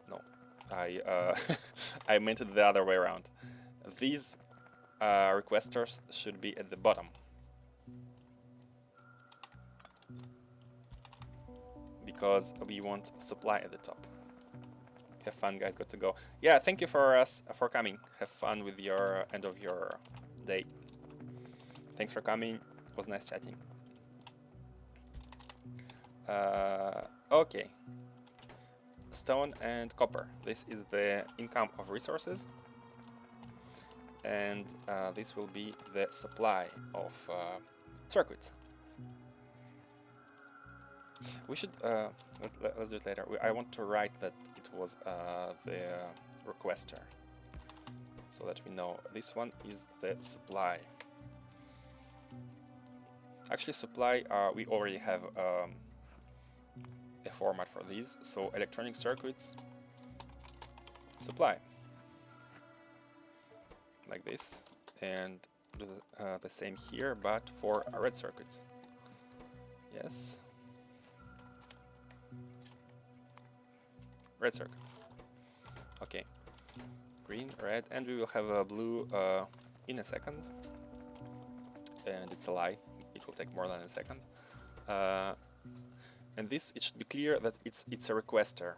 No, I meant it the other way around. These requesters should be at the bottom, because we want supply at the top. Have fun, guys. Got to go. Yeah, thank you for coming. Have fun with your end of your day. Thanks for coming. It was nice chatting. Okay. Stone and copper. This is the income of resources, and this will be the supply of circuits. We should let's do it later. I want to write that it was the requester, so that we know this one is the supply. Actually, supply, we already have a format for these. So electronic circuits, supply, like this, and do the same here, but for red circuits. Yes. Red circuits. Okay. Green, red, and we will have a blue in a second. And it's a lie. It will take more than a second. and this, it should be clear that it's a requester.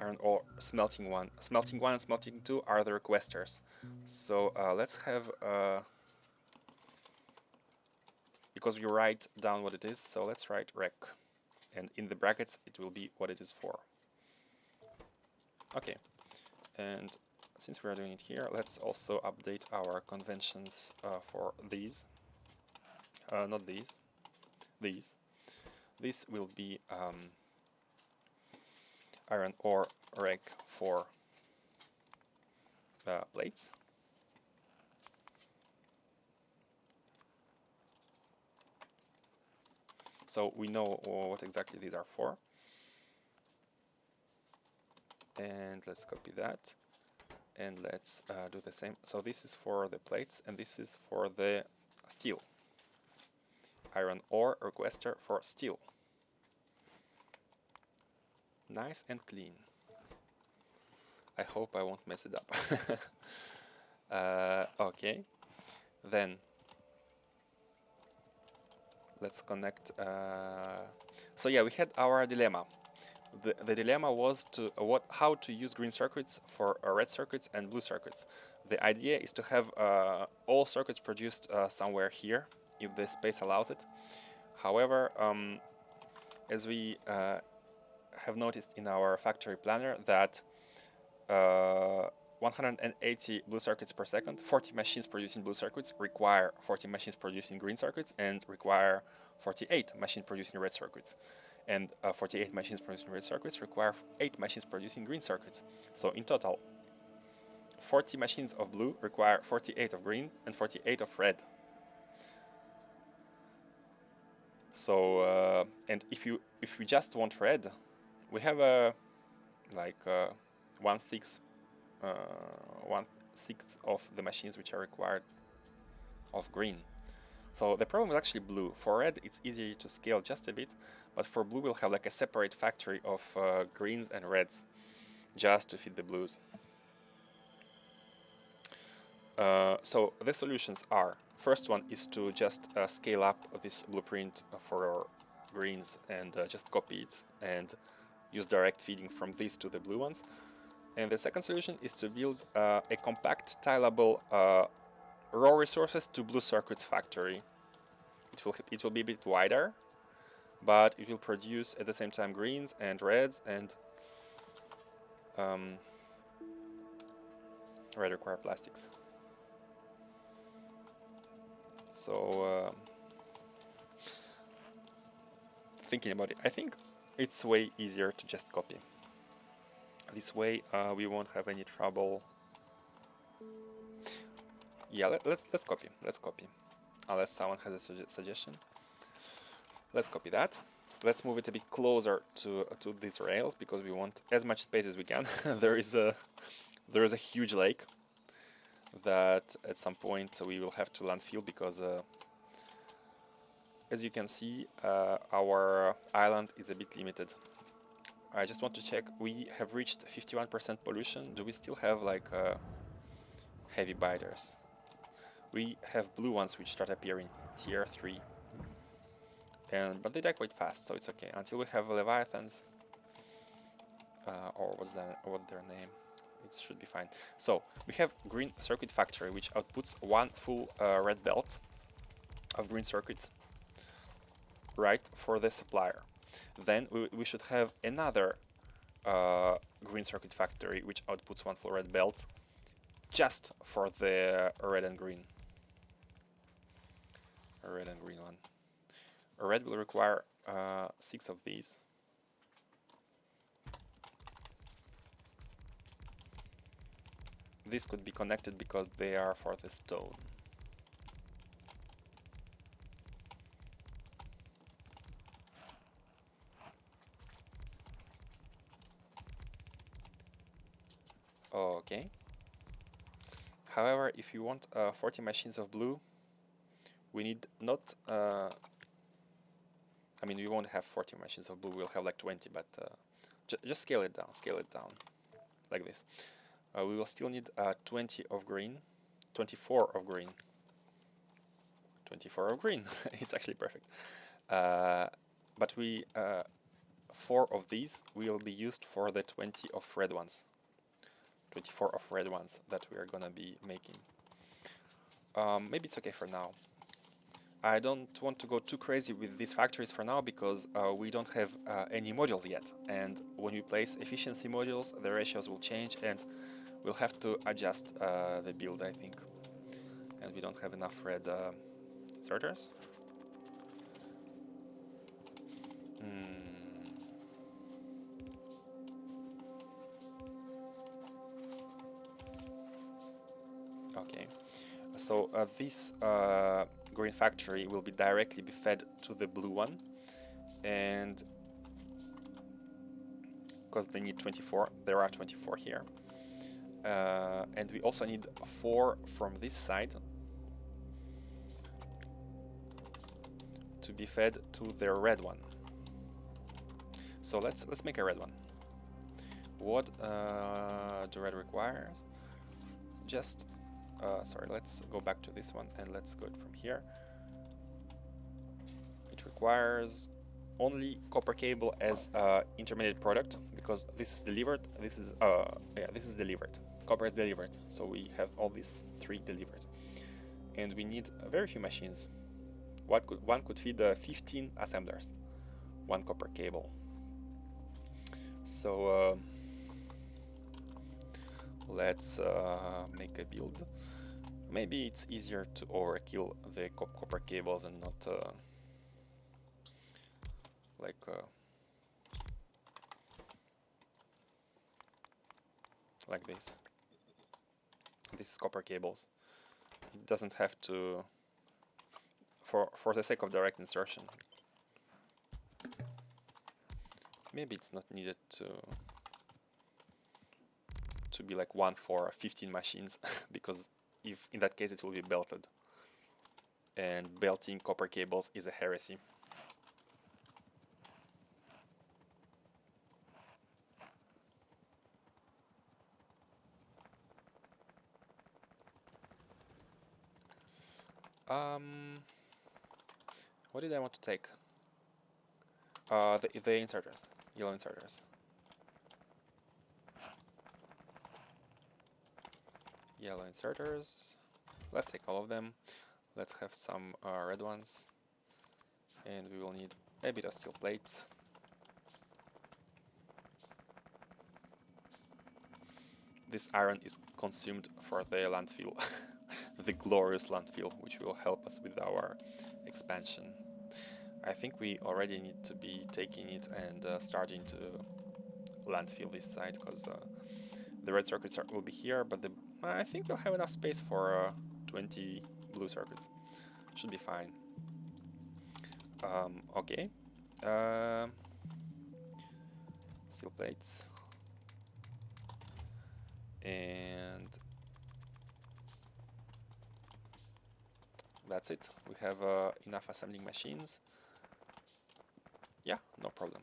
Iron ore smelting 1. Smelting 1 and smelting 2 are the requesters. So let's have, because we write down what it is, so let's write rec. And in the brackets it will be what it is for. Okay, and since we are doing it here, let's also update our conventions for these. Not these. These. This will be iron ore rec for plates. So we know what exactly these are for. And let's copy that. And let's do the same. So this is for the plates, and this is for the steel. Iron ore requester for steel. Nice and clean. I hope I won't mess it up. Okay, then let's connect. So yeah, we had our dilemma. The dilemma was to how to use green circuits for red circuits and blue circuits. The idea is to have all circuits produced somewhere here, if the space allows it. However, as we have noticed in our factory planner that 180 blue circuits per second, 40 machines producing blue circuits require 40 machines producing green circuits and require 48 machines producing red circuits. And 48 machines producing red circuits require 8 machines producing green circuits. So in total, 40 machines of blue require 48 of green and 48 of red. So and if we just want red, we have a like 1/6 of the machines which are required of green. So the problem is actually blue. For red, it's easier to scale just a bit, but for blue, we'll have like a separate factory of greens and reds just to feed the blues. So the solutions are, first one is to just scale up this blueprint for greens and just copy it and use direct feeding from these to the blue ones. And the second solution is to build a compact tileable raw resources to blue circuits factory. It will be a bit wider, but it will produce at the same time greens and reds, and red require plastics. So thinking about it, I think it's way easier to just copy. This way we won't have any trouble. Yeah, let's copy. Let's copy. Unless someone has a suggestion. Let's copy that. Let's move it a bit closer to these rails because we want as much space as we can. there is a huge lake that at some point we will have to landfill because as you can see our island is a bit limited. I just want to check, we have reached 51% pollution. Do we still have like heavy biters? We have blue ones which start appearing, tier 3. But they die quite fast, so it's okay. Until we have leviathans, or what's their name? It should be fine. So we have green circuit factory, which outputs one full red belt of green circuits, right, for the supplier. Then we should have another green circuit factory, which outputs one full red belt, just for the red and green. A red and green one. A red will require 6 of these. This could be connected because they are for the stone. Okay. However, if you want 40 machines of blue, we need not... I mean, we won't have 40 machines of blue, we'll have like 20, but just scale it down, like this. We will still need 20 of green, 24 of green, 24 of green. It's actually perfect. But 4 of these will be used for the 20 of red ones. 24 of red ones that we are gonna be making. Maybe it's okay for now. I don't want to go too crazy with these factories for now because we don't have any modules yet, and when we place efficiency modules the ratios will change and we'll have to adjust the build, I think. And we don't have enough red inserters. Okay, so this green factory will be directly fed to the blue one, and because they need 24, there are 24 here, and we also need 4 from this side to be fed to their red one. So let's make a red one. What do red requires? Just sorry, let's go back to this one and let's go from here. It requires only copper cable as intermediate product because this is delivered. This is this is delivered. Copper is delivered, so we have all these 3 delivered, and we need very few machines. One could feed 15 assemblers, 1 copper cable. So let's make a build. Maybe it's easier to overkill the copper cables and not like this. This is copper cables. It doesn't have to, for the sake of direct insertion. Maybe it's not needed to be like 1 for 15 machines because if in that case it will be belted, and belting copper cables is a heresy. What did I want to take? The inserters, yellow inserters. Yellow inserters. Let's take all of them. Let's have some red ones, and we will need a bit of steel plates. This iron is consumed for the landfill, the glorious landfill, which will help us with our expansion. I think we already need to be taking it and starting to landfill this side, because the red circuits will be here, but I think we'll have enough space for 20 blue circuits. Should be fine. Okay. Steel plates. And that's it. We have enough assembling machines. Yeah, no problem.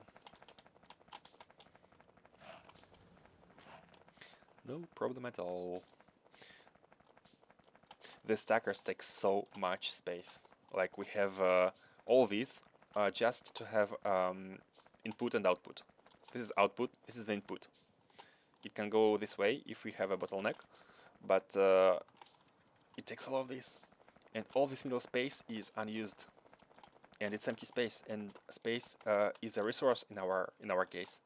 No problem at all. The stackers take so much space. Like we have all these just to have input and output. This is output, this is the input. It can go this way if we have a bottleneck, but it takes all of this. And all this middle space is unused. And it's empty space, and space is a resource in our case,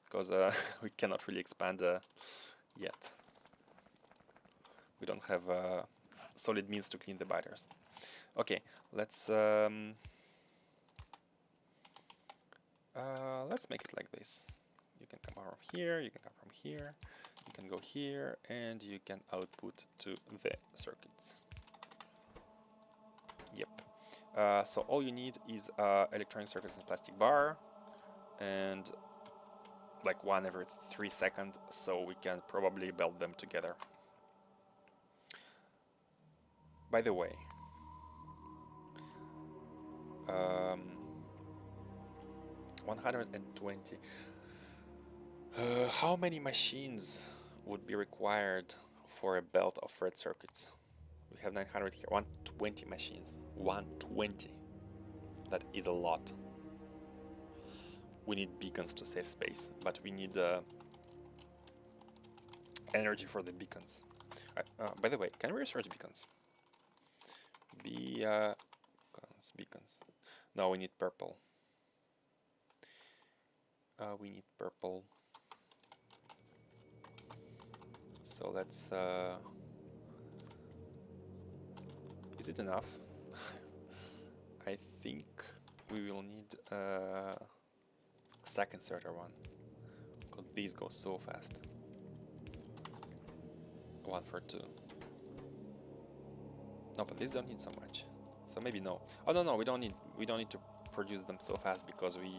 because we cannot really expand yet. We don't have solid means to clean the biters. Okay, let's make it like this. You can come from here, you can come from here, you can go here, and you can output to the circuits. Yep. So all you need is electronic circuits and plastic bar, and like 1 every 3 seconds, so we can probably belt them together. By the way, 120. How many machines would be required for a belt of red circuits? We have 900 here, 120 machines, 120. That is a lot. We need beacons to save space, but we need energy for the beacons. By the way, can we research beacons? Beacons. No, we need purple. We need purple. So let's... is it enough? I think we will need stack inserter one, because these go so fast. 1 for 2. No, but these don't need so much. So maybe no. Oh no, we don't need to produce them so fast, because we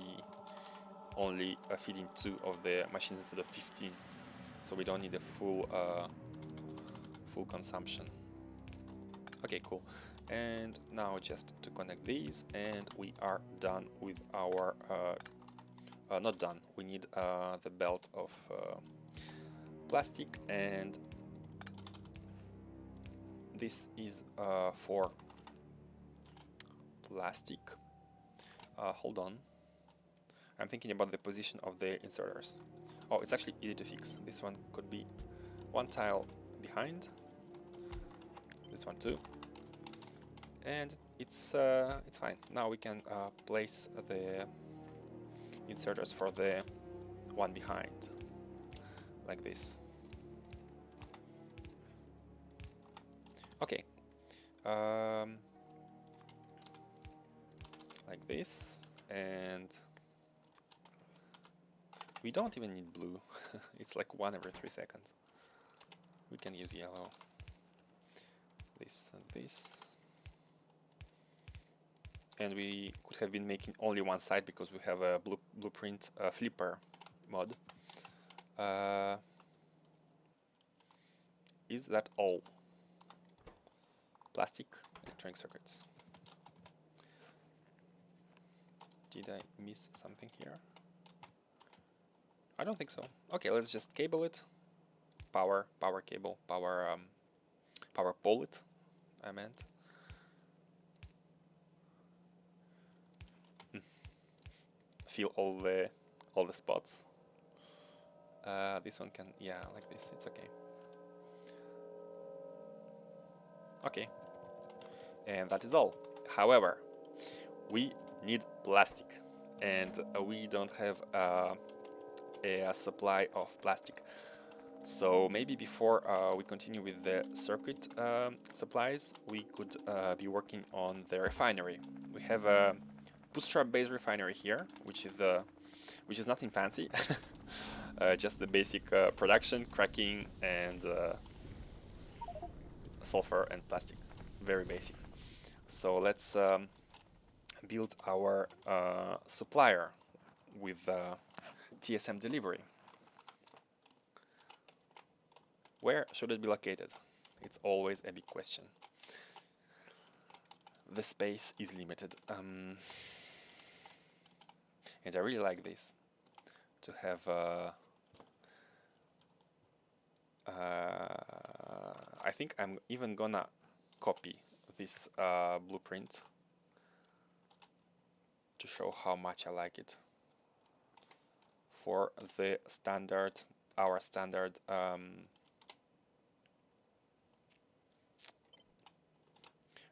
only feed in 2 of the machines instead of 15. So we don't need a full consumption. Okay, cool. And now just to connect these, and we are done with our not done. We need the belt of plastic, and this is for plastic. Hold on. I'm thinking about the position of the inserters. Oh, it's actually easy to fix. This one could be one tile behind. This one too. And it's fine. Now we can place the inserters for the one behind, like this. Okay. Like this, and we don't even need blue. It's like 1 every 3 seconds. We can use yellow. This and this. And we could have been making only one side because we have a blueprint flipper mod. Is that all? Plastic electronic circuits. Did I miss something here? I don't think so. Okay, let's just cable it. Power cable, power pole it, I meant. Feel all the spots. This one can, yeah, like this, it's okay. Okay, and that is all. However, we need plastic, and we don't have a supply of plastic. So maybe before we continue with the circuit supplies, we could be working on the refinery. We have a bootstrap-based refinery here, which is nothing fancy, just the basic production, cracking, and sulfur and plastic, very basic. So let's build our supplier with TSM delivery. Where should it be located? It's always a big question. The space is limited. And I really like this, to have I think I'm even gonna copy this blueprint to show how much I like it for the standard, our standard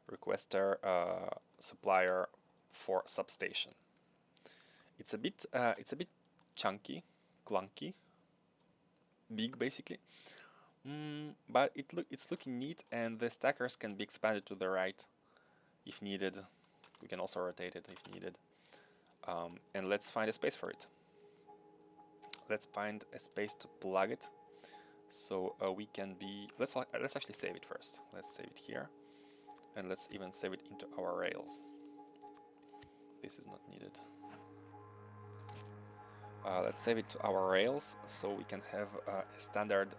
requester supplier for substation. It's a bit chunky, clunky, big basically, but it's looking neat, and the stackers can be expanded to the right if needed. We can also rotate it if needed, and let's find a space for it. Let's find a space to plug it, so we can be. Let's actually save it first. Let's save it here, and let's even save it into our rails. This is not needed. Let's save it to our rails so we can have a standard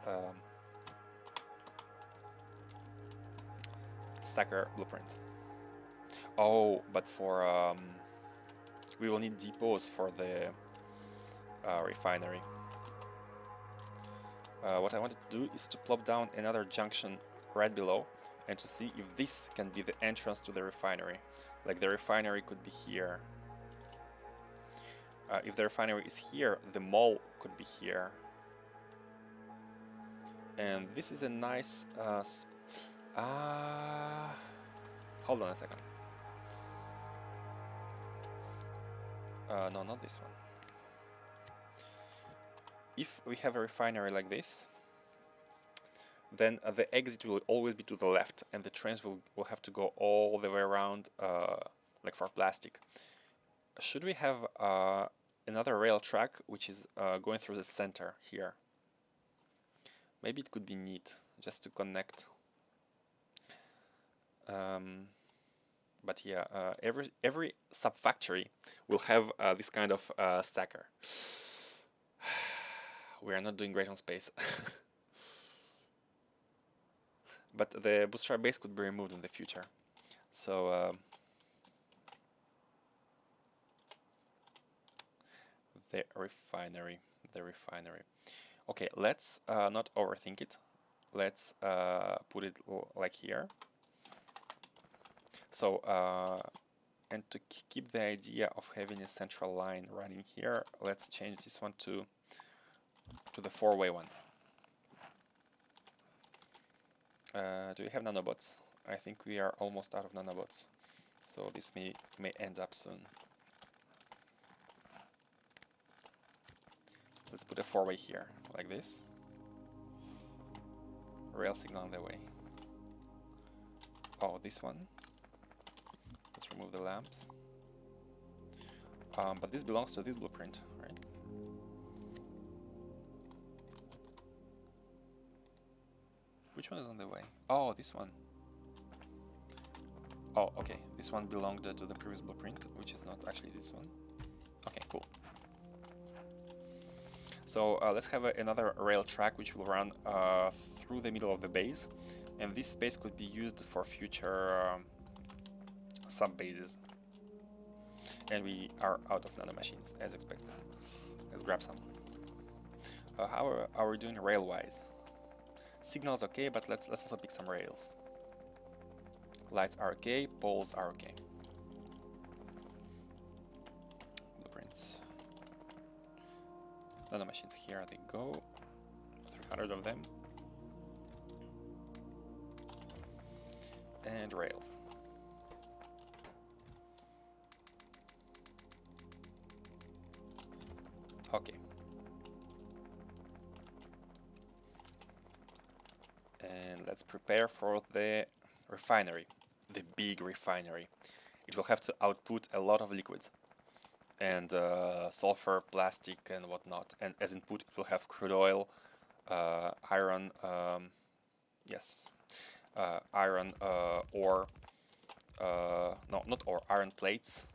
stacker blueprint. Oh, but for we will need depots for the refinery. What I want to do is to plop down another junction right below, and to see if this can be the entrance to the refinery. Like the refinery could be here. If the refinery is here, the mall could be here. And this is a nice... hold on a second. No, not this one. If we have a refinery like this, then the exit will always be to the left, and the trains will have to go all the way around, like for plastic. Should we have another rail track which is going through the center here? Maybe it could be neat just to connect. But yeah, every sub-factory will have this kind of stacker. We are not doing great on space. But the bootstrap base could be removed in the future. So the refinery. Okay, let's not overthink it. Let's put it like here. So and to keep the idea of having a central line running here, let's change this one to the four-way one. Do we have nanobots? I think we are almost out of nanobots, so this may end up soon. Let's put a four-way here, like this. Rail signal on the way. Oh, this one. Let's remove the lamps. But this belongs to this blueprint, right? Which one is on the way? Oh, this one. Oh, okay. This one belonged to the previous blueprint, which is not actually this one. Okay, cool. So let's have another rail track which will run through the middle of the base, and this space could be used for future sub-bases. And we are out of nanomachines, as expected. Let's grab some. How are we doing rail-wise? Signals okay, but let's also pick some rails. Lights are okay, poles are okay. Blueprints. Nanomachines, here they go. 300 of them. And rails. Okay. And let's prepare for the refinery, the big refinery. It will have to output a lot of liquids, and sulfur, plastic, and whatnot. And as input, it will have crude oil, iron, iron ore, no, not ore, iron plates.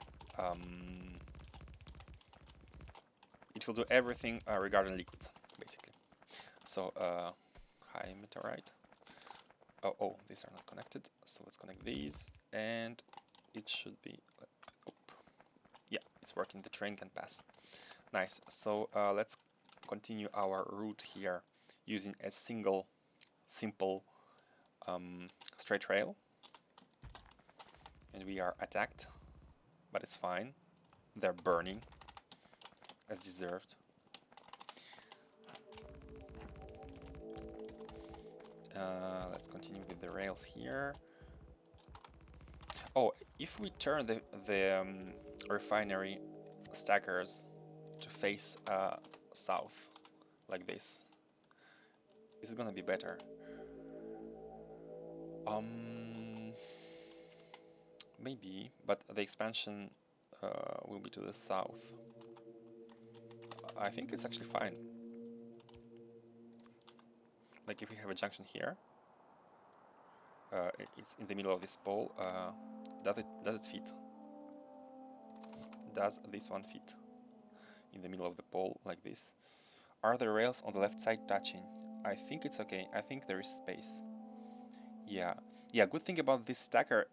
It will do everything regarding liquids, basically. So, hi meteorite. Oh, these are not connected, so let's connect these, and it should be, yeah, it's working, the train can pass. Nice. So let's continue our route here using a simple straight rail, and we are attacked, but it's fine, they're burning as deserved. Let's continue with the rails here. Oh, if we turn the refinery stackers to face south, like this, is it gonna be better? Maybe, but the expansion will be to the south. I think it's actually fine. Like if we have a junction here, it's in the middle of this pole. Does it fit? Does this one fit in the middle of the pole like this? Are the rails on the left side touching? I think it's okay. I think there is space. Yeah. Good thing about this stacker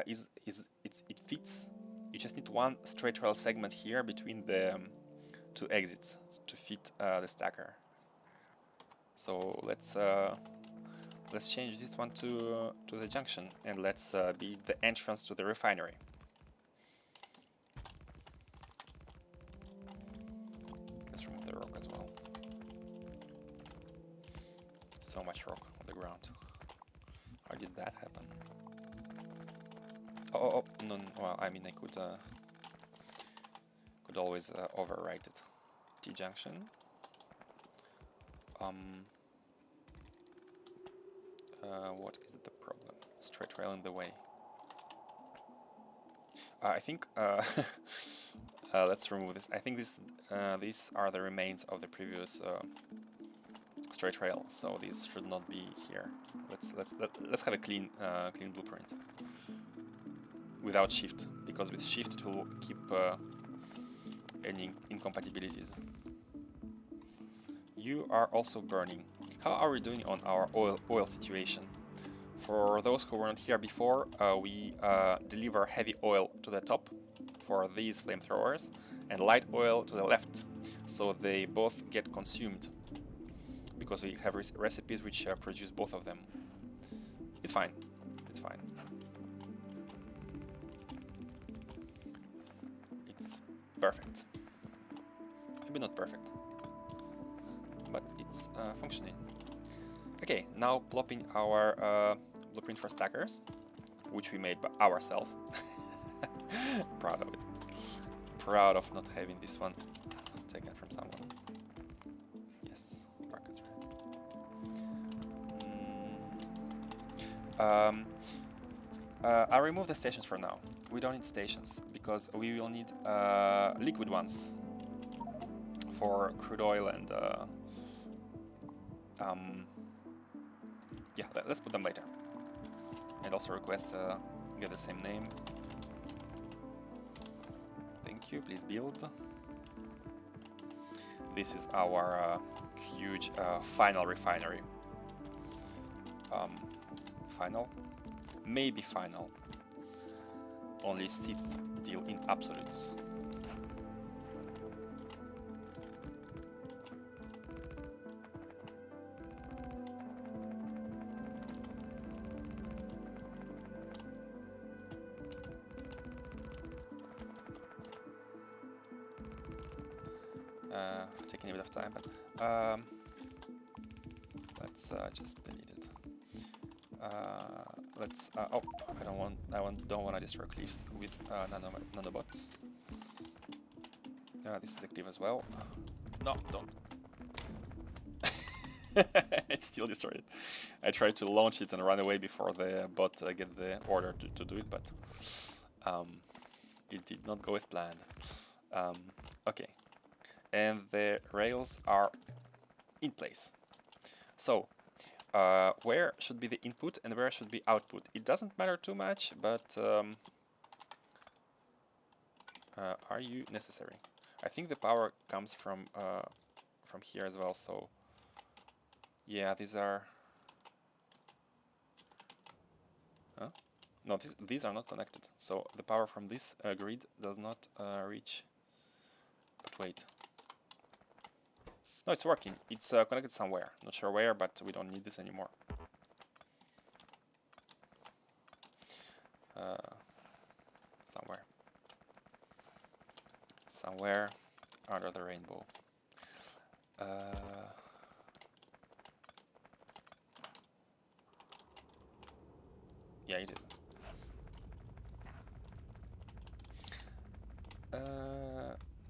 is it fits. You just need one straight rail segment here between the two exits to fit the stacker. So let's let's change this one to the junction, and let's be the entrance to the refinery. Let's remove the rock as well. So much rock on the ground. How did that happen? Oh, no, well, I mean, I could always overwrite it. T-junction. What is the problem? Straight rail in the way. I think let's remove this. I think these are the remains of the previous straight rail, so these should not be here. Let's have a clean blueprint without shift, because with shift it will keep any incompatibilities. You are also burning. How are we doing on our oil situation? For those who were not here before, we deliver heavy oil to the top for these flamethrowers and light oil to the left, so they both get consumed, because we have recipes which produce both of them. It's fine. It's fine. It's perfect. Maybe not perfect, but it's functioning. Okay, now plopping our blueprint for stackers, which we made by ourselves. Proud of it. Proud of not having this one taken from someone. Yes, market's red. I'll remove the stations for now. We don't need stations because we will need liquid ones for crude oil and yeah, let's put them later. And also request get the same name. Thank you, please build. This is our huge final refinery. Final? Maybe final. Only Sith deal in absolutes. Taking a bit of time, but let's just delete it. Let's oh, don't want to destroy cleaves with nanobots. This is a cleave as well. No, don't. It still destroyed it. I tried to launch it and run away before the bot get the order to do it, but it did not go as planned. Okay, and the rails are in place. So where should be the input and where should be output? It doesn't matter too much, but are you necessary? I think the power comes from here as well. So yeah, these are. Huh? No, these are not connected. So the power from this grid does not reach. But wait. No, it's working. It's connected somewhere. Not sure where, but we don't need this anymore. Somewhere. Somewhere under the rainbow. Yeah, it is.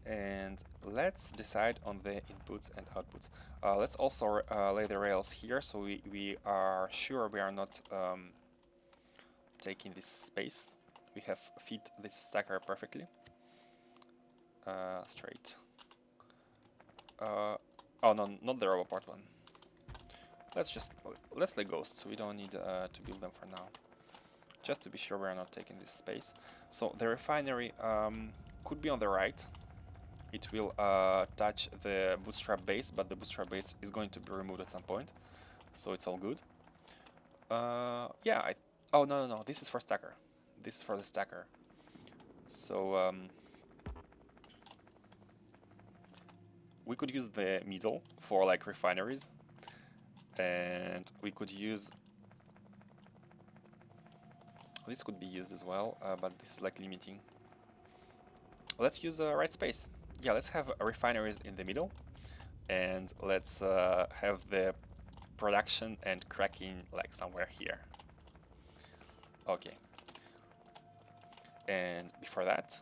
And let's decide on the inputs and outputs. Let's also lay the rails here, so we are sure we are not taking this space. We have fit this stacker perfectly. Straight. Oh no, not the roboport one. Let's lay ghosts. We don't need to build them for now. Just to be sure we are not taking this space. So the refinery could be on the right. It will touch the bootstrap base, but the bootstrap base is going to be removed at some point, so it's all good. Yeah, oh no, this is for stacker. This is for the stacker. So we could use the middle for like refineries, and we could use This could be used as well, but this is like limiting. Let's use right space. Yeah, let's have refineries in the middle, and let's have the production and cracking like somewhere here. Okay. And before that,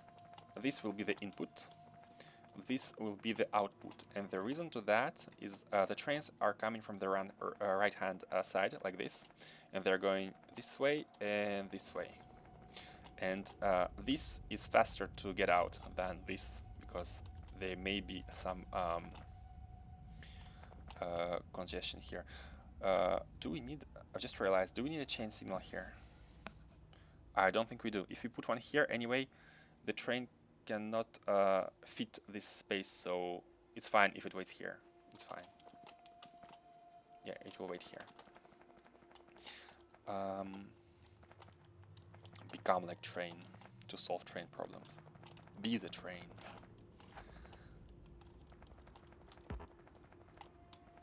this will be the input. This will be the output, and the reason to that is the trains are coming from the right-hand side like this, and they're going this way and this way. And this is faster to get out than this, because there may be some congestion here. Do we need, I just realized, do we need a chain signal here? I don't think we do. If we put one here anyway, the train cannot fit this space, so it's fine if it waits here. It's fine. Yeah, it will wait here. Become like train to solve train problems. Be the train.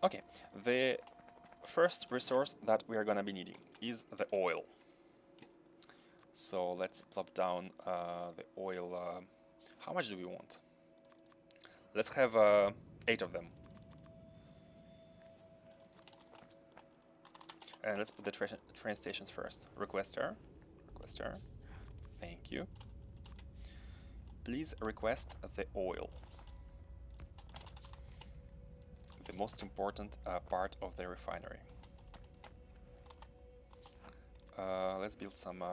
Okay, the first resource that we are gonna be needing is the oil. So let's plop down the oil. How much do we want? Let's have 8 of them. And let's put the train stations first. Requester. Thank you. Please request the oil. The most important part of the refinery. Let's build some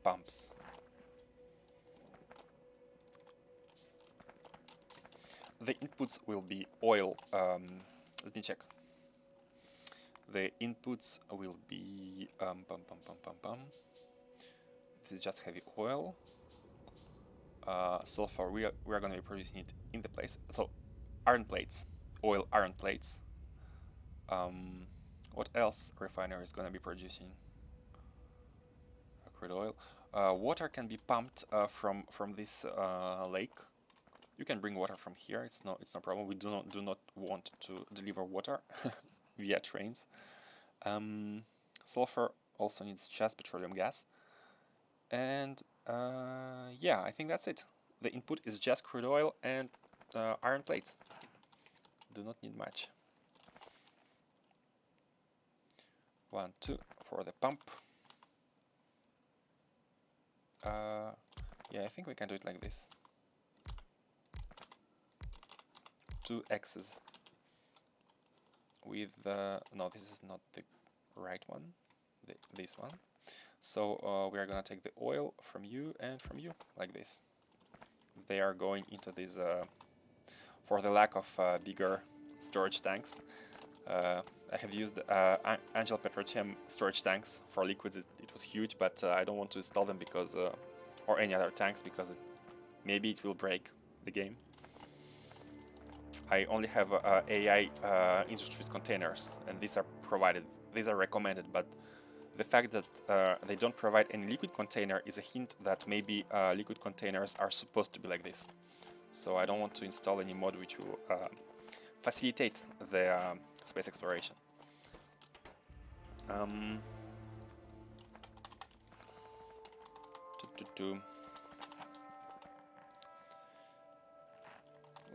pumps. The inputs will be oil. Let me check. The inputs will be This is just heavy oil. Sulfur, we are going to be producing it in the place. So iron plates, oil iron plates. What else refinery is going to be producing? Crude oil. Water can be pumped from this lake. You can bring water from here. It's no problem. We do not want to deliver water via trains. Sulfur also needs just petroleum gas. And yeah, I think that's it. The input is just crude oil and iron plates. Do not need much. 1, 2 for the pump. Yeah, I think we can do it like this. 2 X's with no, this is not the right one, this one. So we are gonna take the oil from you and from you, like this. They are going into this, for the lack of bigger storage tanks. I have used Angel Petrochem storage tanks for liquids. It was huge, but I don't want to install them because, or any other tanks, because maybe it will break the game. I only have AI Industries containers, and these are provided. These are recommended, but the fact that they don't provide any liquid container is a hint that maybe liquid containers are supposed to be like this. So I don't want to install any mod which will facilitate the space exploration.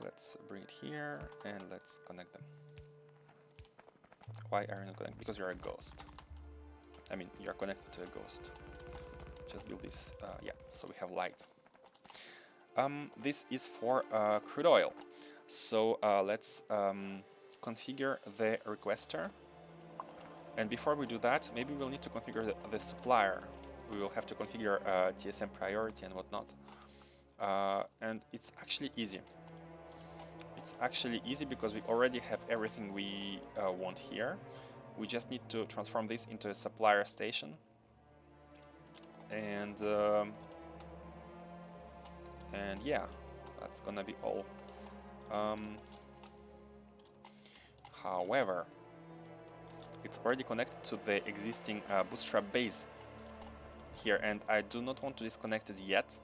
Let's bring it here and let's connect them. Why are you not connected? Because you're a ghost. I mean, you're connected to a ghost. Just build this. Yeah, so we have light. This is for crude oil. So let's configure the requester. And before we do that, maybe we'll need to configure the supplier. We will have to configure TSM priority and whatnot. And it's actually easy. It's actually easy because we already have everything we want here. We just need to transform this into a supplier station. And yeah, that's gonna be all. However, it's already connected to the existing bootstrap base here, and I do not want to disconnect it yet.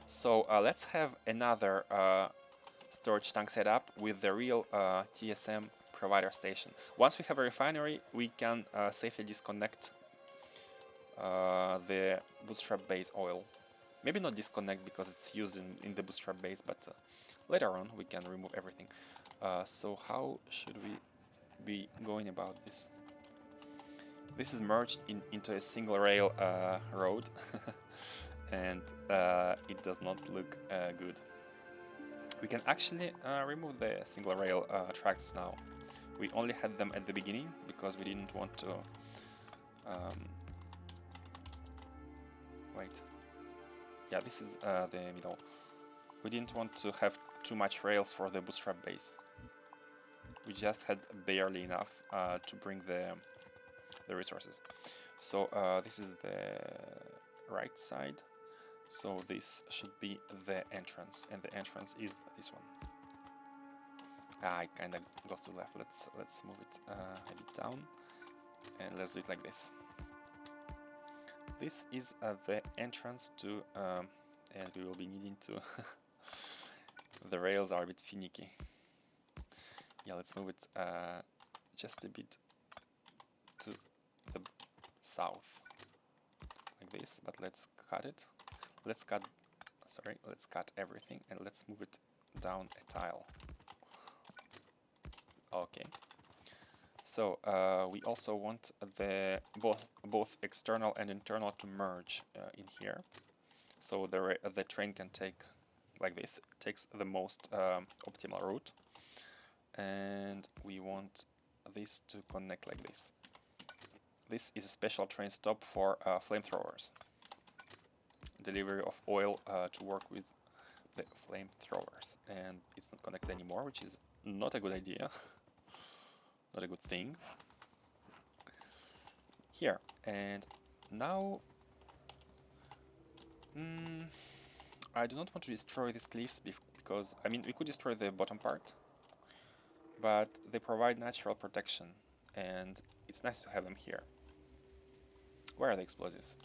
So let's have another storage tank set up with the real TSM provider station. Once we have a refinery, we can safely disconnect the bootstrap base oil. Maybe not disconnect because it's used in the bootstrap base, but later on we can remove everything. So how should we be going about this? This is merged into a single rail road and it does not look good. We can actually remove the single rail tracks now. We only had them at the beginning because we didn't want to wait. Yeah, this is the middle. We didn't want to have too much rails for the bootstrap base. We just had barely enough to bring the resources. So this is the right side. So this should be the entrance, and the entrance is this one. It kind of goes to the left. Let's move it a bit down, and let's do it like this. This is the entrance to, and we will be needing to. The rails are a bit finicky. Yeah, let's move it just a bit to the south, like this. But let's cut it. Let's cut everything, and let's move it down a tile. Okay. So we also want the both external and internal to merge in here. So the train can take like this. It takes the most optimal route, and we want this to connect like this. This is a special train stop for flamethrowers. Delivery of oil to work with the flamethrowers, and it's not connected anymore, which is not a good idea. Not a good thing. Here, and now I do not want to destroy these cliffs because, I mean, we could destroy the bottom part, but they provide natural protection, and it's nice to have them here. Where are the explosives?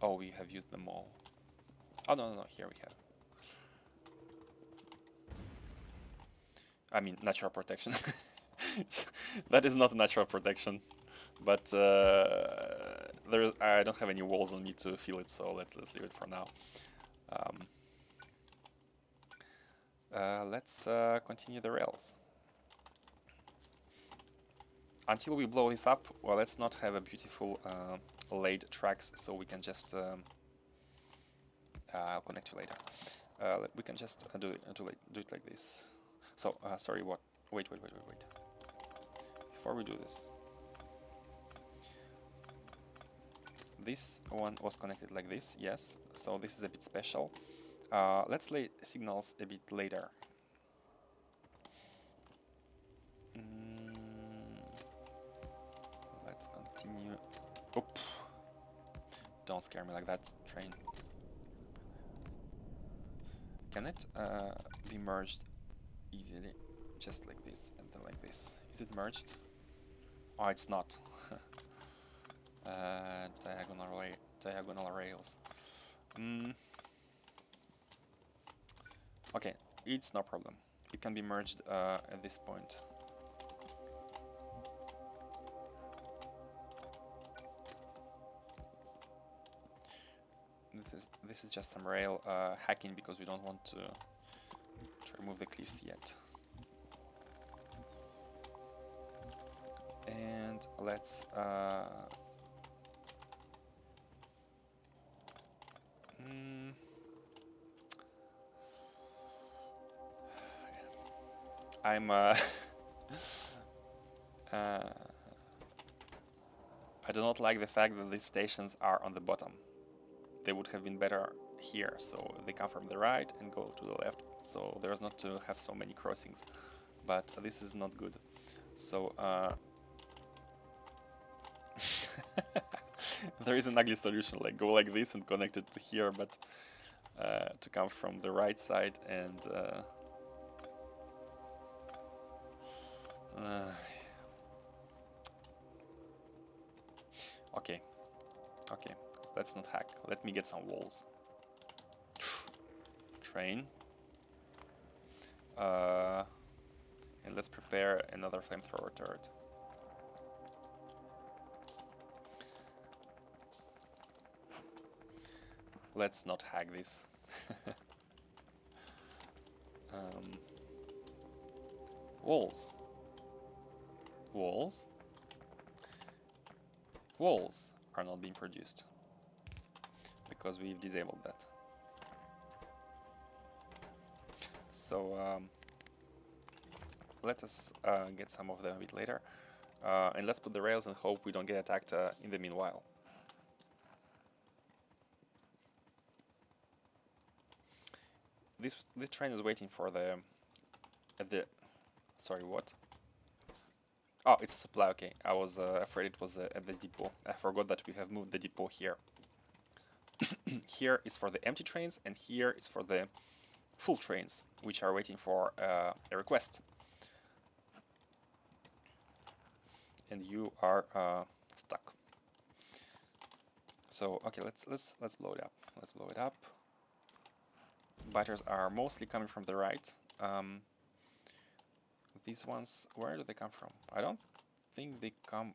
Oh, we have used them all. Oh, no, here we have. I mean, natural protection. That is not natural protection, but I don't have any walls on me to feel it, so let's leave it for now. Let's continue the rails. Until we blow this up, well, let's not have a beautiful laid tracks, so we can just I'll connect you later. We can just do it like this. So sorry, what? Wait. Before we do this, this one was connected like this, yes. So this is a bit special. Let's lay signals a bit later. Let's continue. Oop! Don't scare me like that, train. Can it be merged easily? Just like this and then like this. Is it merged? Oh, it's not. Diagonal rails. Okay, it's no problem. It can be merged at this point. This is just some rail hacking because we don't want to remove the cliffs yet. And let's I'm I do not like the fact that these stations are on the bottom. They would have been better here, so they come from the right and go to the left, so there's not to have so many crossings. But this is not good. So there is an ugly solution, like go like this and connect it to here, but to come from the right side and okay, let's not hack. Let me get some walls. Train. And let's prepare another flamethrower turret. let's not hack this. Walls. Walls. Walls are not being produced because we've disabled that. So let us get some of them a bit later, and let's put the rails and hope we don't get attacked in the meanwhile. This train is waiting for the sorry, what? Oh, it's supply. Okay, I was afraid it was at the depot. I forgot that we have moved the depot here. Here is for the empty trains, and here is for the full trains, which are waiting for a request. And you are stuck. So okay, let's blow it up. Let's blow it up. Biters are mostly coming from the right. These ones, where do they come from? I don't think they come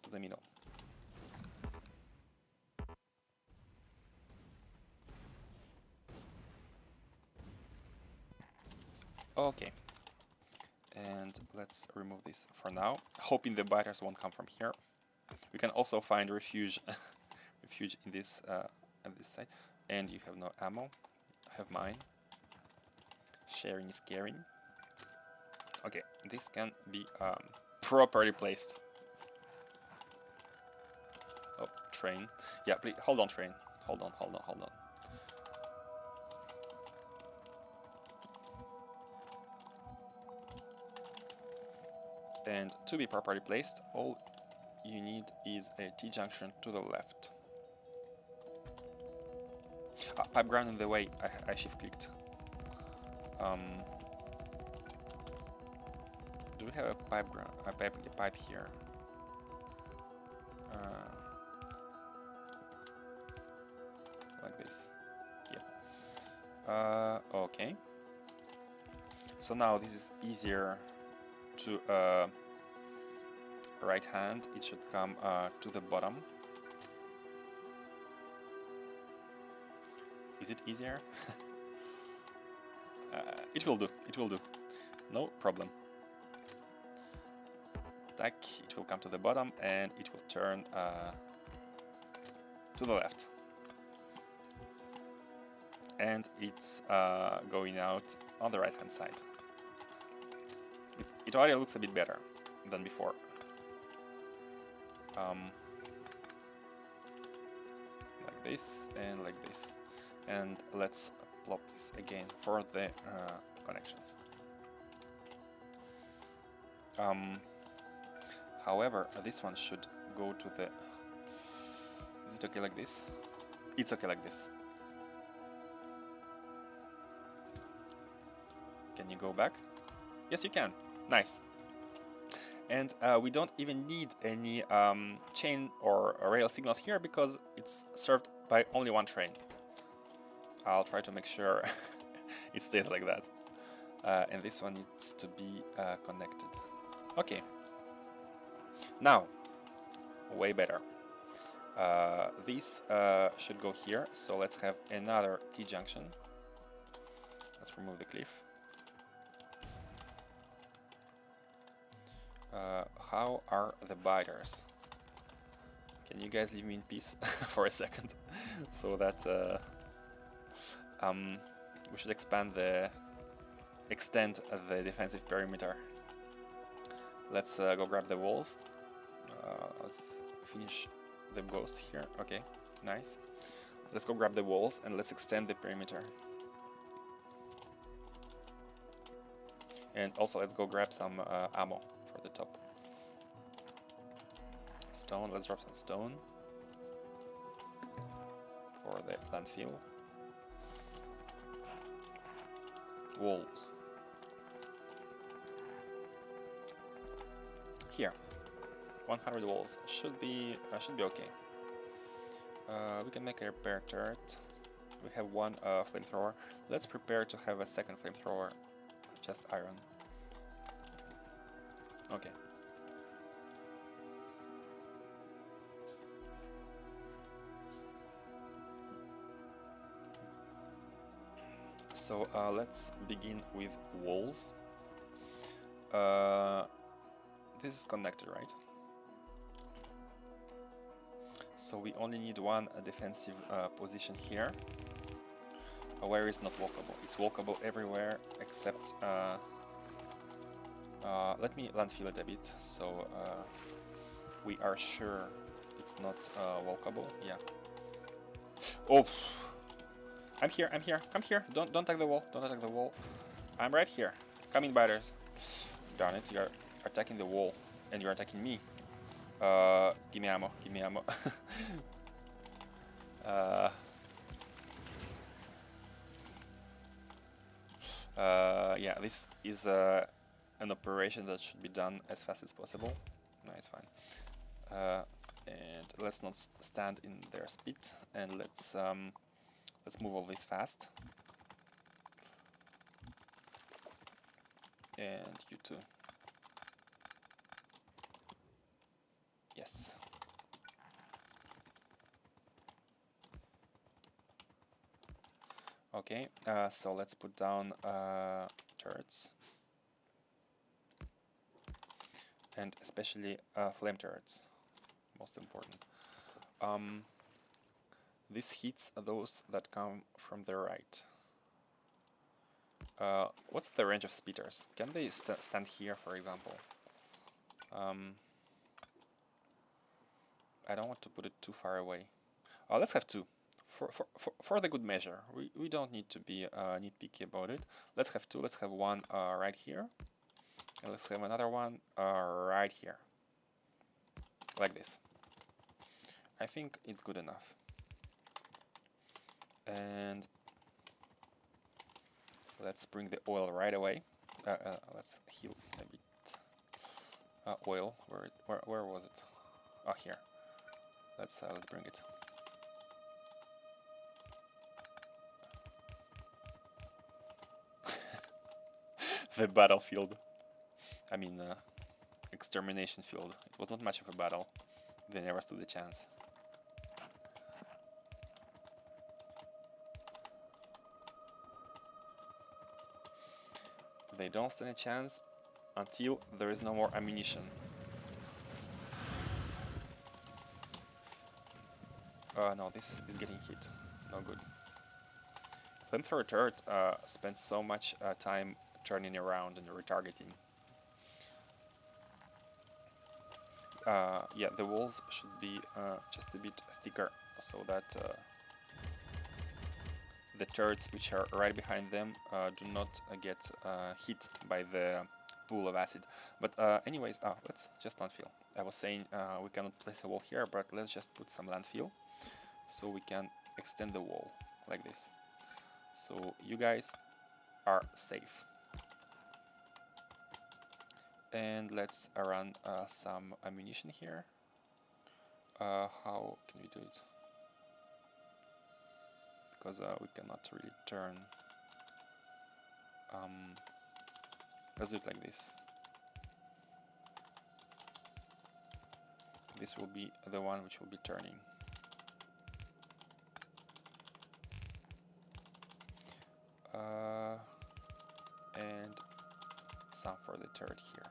to the middle. Okay. And let's remove this for now, hoping the biters won't come from here. We can also find refuge in this at this side. And you have no ammo. I have mine. Sharing is caring. Okay, this can be properly placed. Oh, train. Yeah, please hold on, train. Hold on. And to be properly placed, all you need is a T-junction to the left. Pipe ground in the way, I shift-clicked. Do we have a pipe here? Like this. Yep. Okay. So now this is easier to right hand. It should come to the bottom. Is it easier? It will do. It will do. No problem. Tack. It will come to the bottom and it will turn to the left. And it's going out on the right hand side. It already looks a bit better than before. Like this and like this. And let's plop this again for the connections. However, this one should go to the... Is it okay like this? It's okay like this. Can you go back? Yes, you can. Nice. And we don't even need any chain or rail signals here because it's served by only one train. I'll try to make sure it stays like that. And this one needs to be connected. Okay. Now, way better. This should go here, so let's have another T-junction. Let's remove the cliff. How are the biters? Can you guys leave me in peace for a second? So that we should extend the defensive perimeter. Let's go grab the walls. Let's finish the ghost here. Okay, nice. Let's go grab the walls and let's extend the perimeter. And also let's go grab some ammo for the top. Stone, let's drop some stone for the landfill. Walls. Here, 100 walls should be okay. We can make a repair turret. We have one flamethrower. Let's prepare to have a second flamethrower. Just iron. Okay. So let's begin with walls. This is connected, right? So we only need one defensive position here, where it's not walkable. It's walkable everywhere except... let me landfill it a bit, so we are sure it's not walkable. Yeah. Oh! I'm here, I'm here, come here! Don't attack the wall, don't attack the wall. I'm right here. Come in, biters. Darn it, you're attacking the wall, and you're attacking me. Give me ammo, give me ammo. Yeah, this is an operation that should be done as fast as possible. No, it's fine. And let's not stand in their speed, and let's move all this fast. And you too. Yes. Okay, so let's put down turrets. And especially flame turrets, most important. This hits those that come from the right. What's the range of speeders? Can they stand here, for example? I don't want to put it too far away. Let's have two. For the good measure. We don't need to be nitpicky about it. Let's have two. Let's have one right here. And let's have another one right here. Like this. I think it's good enough. And let's bring the oil right away. Let's heal a bit. Oil, where was it? Oh, here. Let's bring it. The battlefield. I mean, extermination field. It was not much of a battle. They never stood a chance. They don't stand a chance until there is no more ammunition. No, this is getting hit. No good. Flamethrower turret spends so much time turning around and retargeting. Yeah, the walls should be just a bit thicker so that the turrets which are right behind them do not get hit by the pool of acid. But anyways, let's just landfill. I was saying we cannot place a wall here, but let's just put some landfill so we can extend the wall like this. So you guys are safe. And let's run some ammunition here. How can we do it? Because we cannot really turn. Let's do it like this. This will be the one which will be turning. And some for the turret here.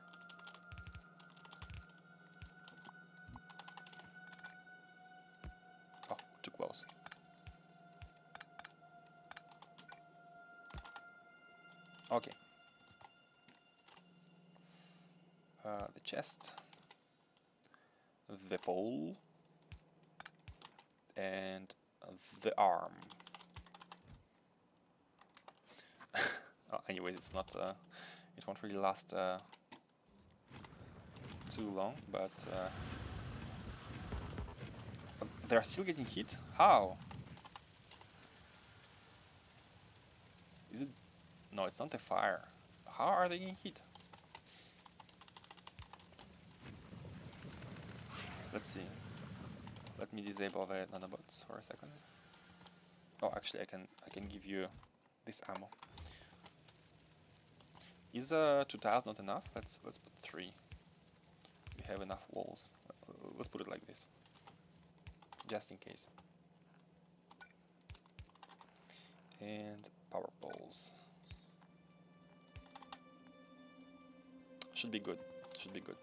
Oh, too close. Okay. The chest, the pole, and the arm. Anyways, it's not. It won't really last too long, but they're still getting hit. How? Is it? No, it's not the fire. How are they getting hit? Let's see. Let me disable the nanobots for a second. Oh, actually, I can give you this ammo. Is 2 tiles not enough? Let's put 3. We have enough walls. Let's put it like this, just in case. And power poles. Should be good. Should be good.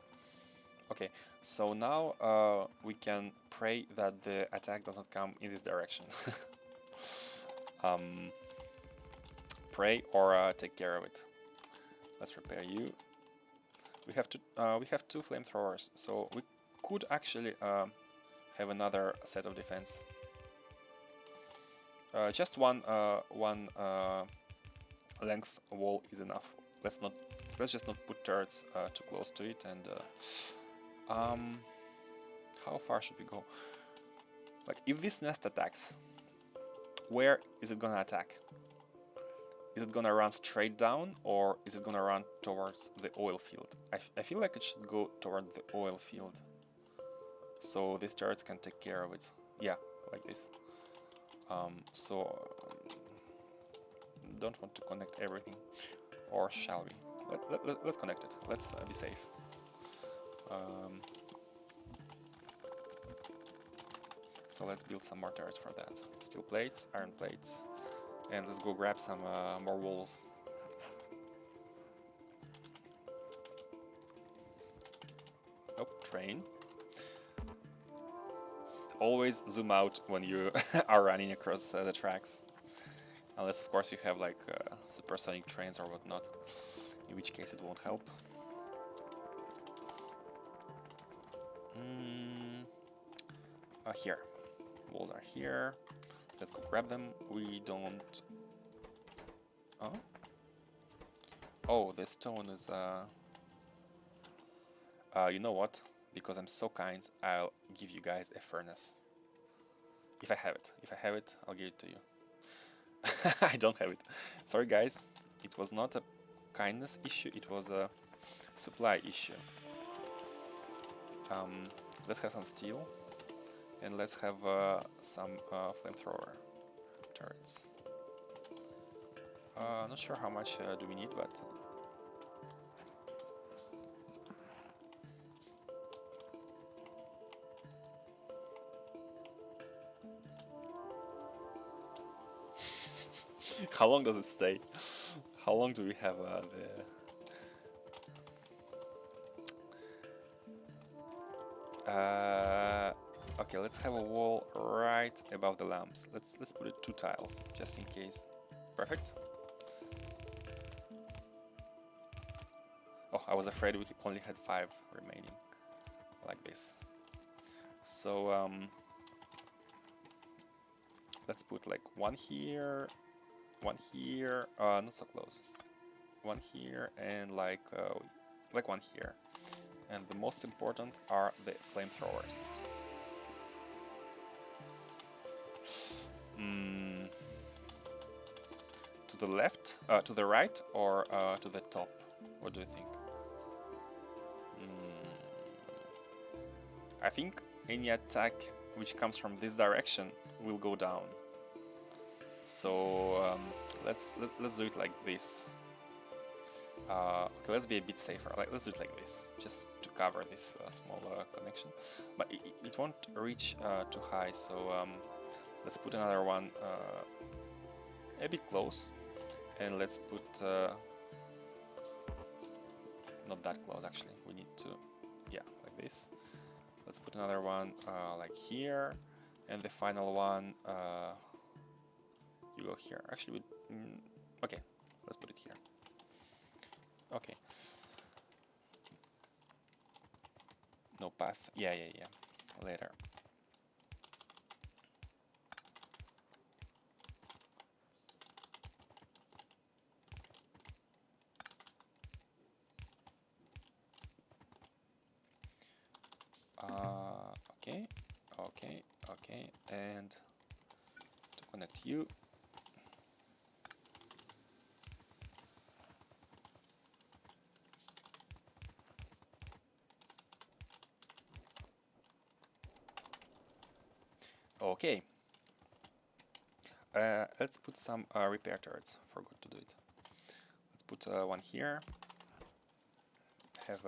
Okay, so now we can pray that the attack does not come in this direction. Pray or take care of it. Let's repair you. We have two flamethrowers, so we could actually have another set of defense. Just one length wall is enough. Let's just not put turrets too close to it. And how far should we go? Like, if this nest attacks, where is it gonna attack? Is it gonna run straight down, or is it gonna run towards the oil field? I feel like it should go toward the oil field, so these turrets can take care of it. Yeah, like this. Don't want to connect everything, or shall we? Let's connect it. Let's be safe. So let's build some more turrets for that. Steel plates, iron plates, and let's go grab some more walls. Oh, train. Always zoom out when you are running across the tracks. Unless, of course, you have like supersonic trains or whatnot, in which case it won't help. Here. Walls are here. Let's go grab them. We don't... Oh? Oh, this stone is... you know what? Because I'm so kind, I'll give you guys a furnace. If I have it. If I have it, I'll give it to you. I don't have it. Sorry guys. It was not a kindness issue, it was a supply issue. Let's have some steel. And let's have some flamethrower turrets. Not sure how much do we need, but... How long does it stay? How long do we have okay, let's have a wall right above the lamps. Let's put it 2 tiles, just in case. Perfect. Oh, I was afraid we only had 5 remaining, like this. So let's put like 1 here, 1 here, not so close. 1 here, and like 1 here. And the most important are the flamethrowers. To the left, to the right, or to the top? What do you think? I think any attack which comes from this direction will go down. So let's do it like this. Okay, let's be a bit safer. Let's do it like this, just to cover this small connection. But it won't reach too high, so let's put another one a bit close, and let's put not that close actually. We need to, yeah, like this. Let's put another one like here, and the final one you go here. Actually, okay, let's put it here. Okay. No path. Yeah. Later. Okay. And to connect you. Okay. Let's put some repair turrets. Forgot to do it. Let's put 1 here. Have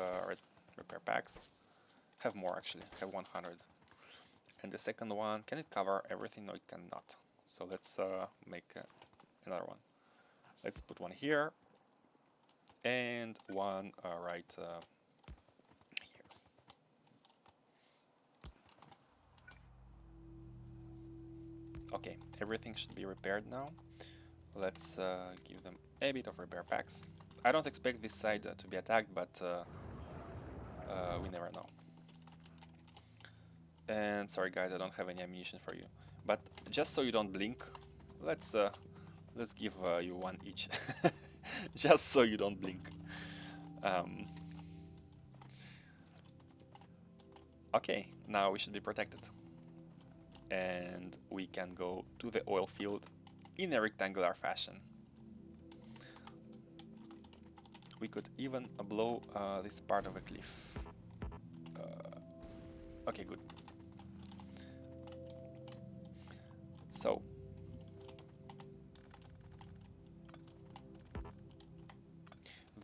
repair packs. Have more actually. Have 100. And the second one, can it cover everything? No, it cannot. So let's make another one. Let's put one here and one right here. Okay, everything should be repaired now. Let's give them a bit of repair packs. I don't expect this side to be attacked, but we never know. And sorry guys, I don't have any ammunition for you. But just so you don't blink, let's give you one each. Just so you don't blink. Okay, now we should be protected. And we can go to the oil field in a rectangular fashion. We could even blow this part of a cliff. Okay, good. So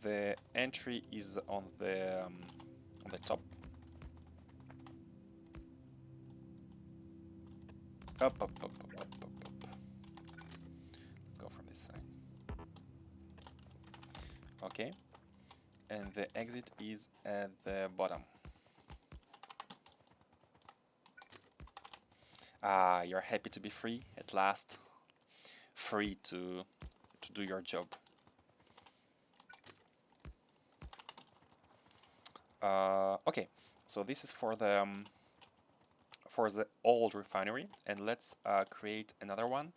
the entry is on the top. Up. Let's go from this side. Okay. And the exit is at the bottom. Ah, you're happy to be free at last. Free to do your job. Okay, so this is for the old refinery, and let's create another one.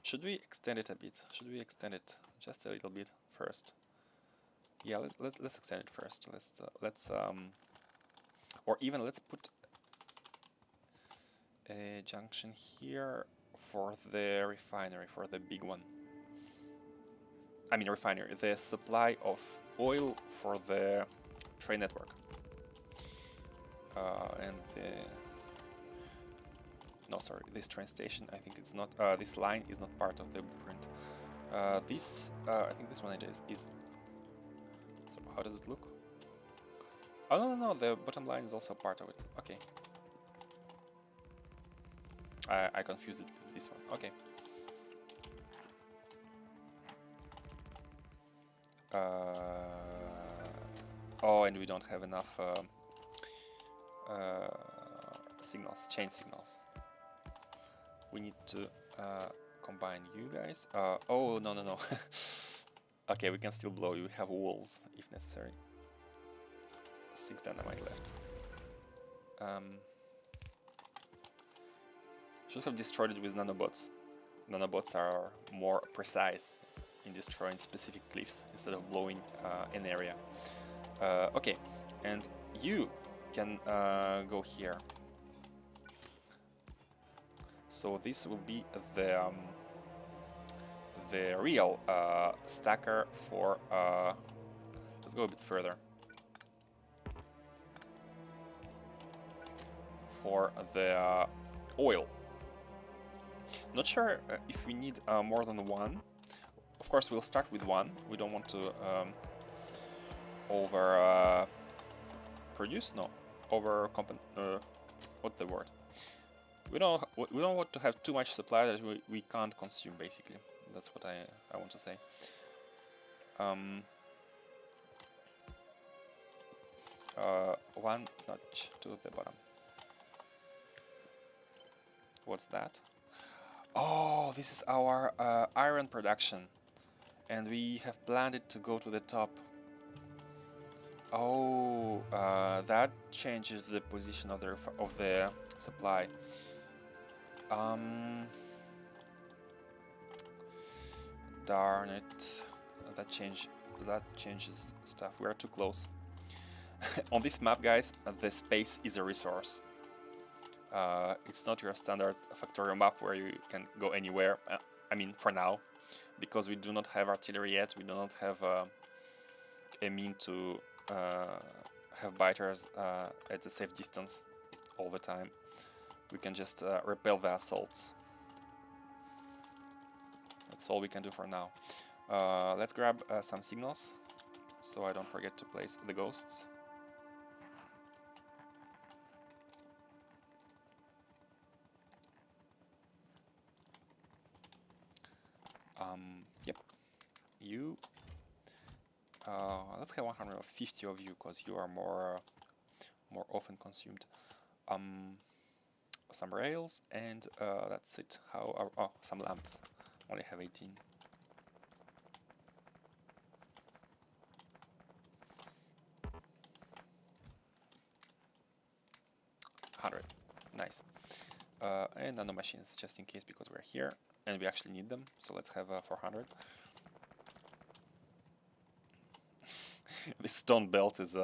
Should we extend it a bit? Should we extend it just a little bit first? Yeah, let's extend it first. Let's or even let's put a junction here for the refinery, for the big one. I mean refinery, the supply of oil for the train network. And no, sorry, this train station, I think it's not, this line is not part of the blueprint. I think this one it is. So how does it look? Oh, no, the bottom line is also part of it. Okay. I confused it with this one. Okay. Oh, and we don't have enough signals, chain signals. We need to combine you guys. Oh, no. Okay, we can still blow you. We have walls if necessary. 6 dynamite left. Should have destroyed it with nanobots. Nanobots are more precise in destroying specific cliffs instead of blowing an area. Okay, and you can go here. So this will be the real stacker for. Let's go a bit further. For the oil. Not sure if we need more than one. Of course, we'll start with one. We don't want to over produce. No, over what's the word? We don't want to have too much supply that we can't consume. Basically, that's what I want to say. One notch to the bottom. What's that? Oh, this is our iron production, and we have planned it to go to the top. Oh, that changes the position of the supply. Darn it! That changes stuff. We are too close. On this map, guys, the space is a resource. It's not your standard Factorio map where you can go anywhere. I mean, for now, because we do not have artillery yet, we do not have a mean to have biters at a safe distance all the time. We can just repel the assaults. That's all we can do for now. Let's grab some signals, so I don't forget to place the ghosts. Yep, you. Let's have 150 of you because you are more often consumed. Some rails, and that's it. Some lamps. Only have 18. 100. Nice. And nano machines just in case because we're here and we actually need them. So let's have 400. This stone belt is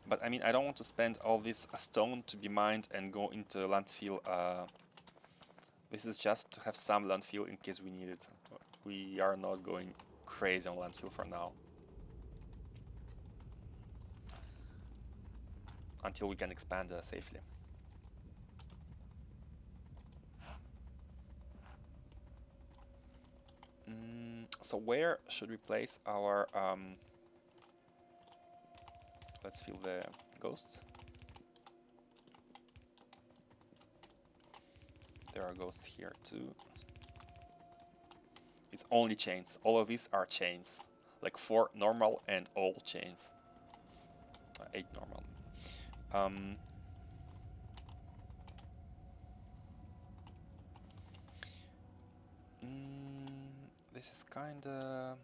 but I mean, I don't want to spend all this stone to be mined and go into landfill. This is just to have some landfill in case we need it. We are not going crazy on landfill for now. Until we can expand safely. So where should we place our... let's fill the ghosts. There are ghosts here too. It's only chains. All of these are chains. Like 4 normal and all chains. 8 normal. This is kinda...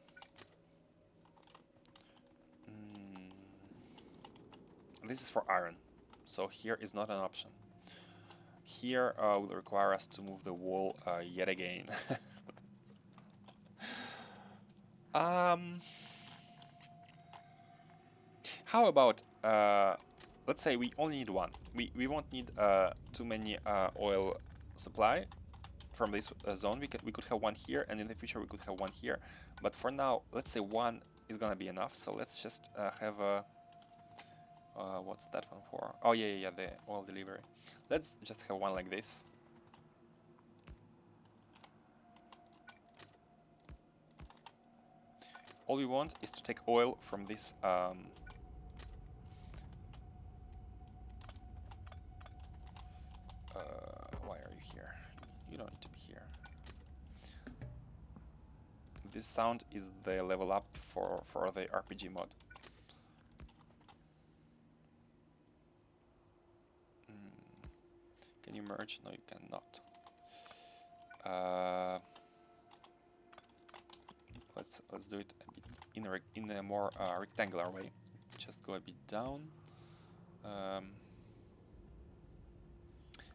This is for iron, so here is not an option. Here will require us to move the wall yet again. How about, let's say we only need one. We won't need too many oil supply from this zone. We could have one here, and in the future we could have one here. But for now, let's say one is gonna be enough. So let's just have a... what's that one for? Oh yeah, the oil delivery. Let's just have one like this. All we want is to take oil from this why are you here? You don't need to be here. This sound is the level up for the RPG mod. Can you merge? No, you cannot. Let's do it a bit in a more rectangular way. Just go a bit down.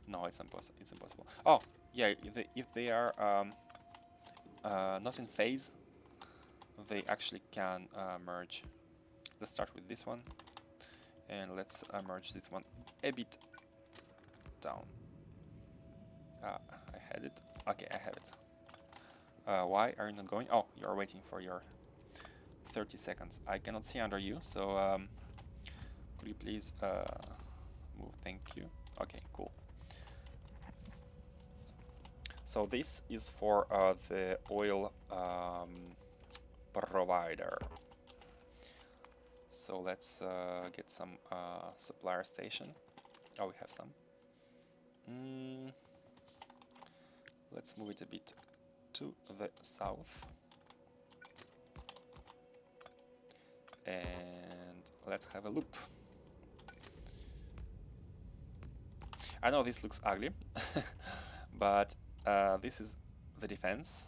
No, it's impossible. It's impossible. Oh, yeah. If they are not in phase, they actually can merge. Let's start with this one, and let's merge this one a bit down. I had it. Okay, I have it. Why are you not going? Oh, you're waiting for your 30 seconds. I cannot see under you, so could you please move? Thank you. Okay, cool. So this is for the oil provider. So let's get some supplier station. Oh, we have some. Let's move it a bit to the south. And let's have a loop. I know this looks ugly, but this is the defense.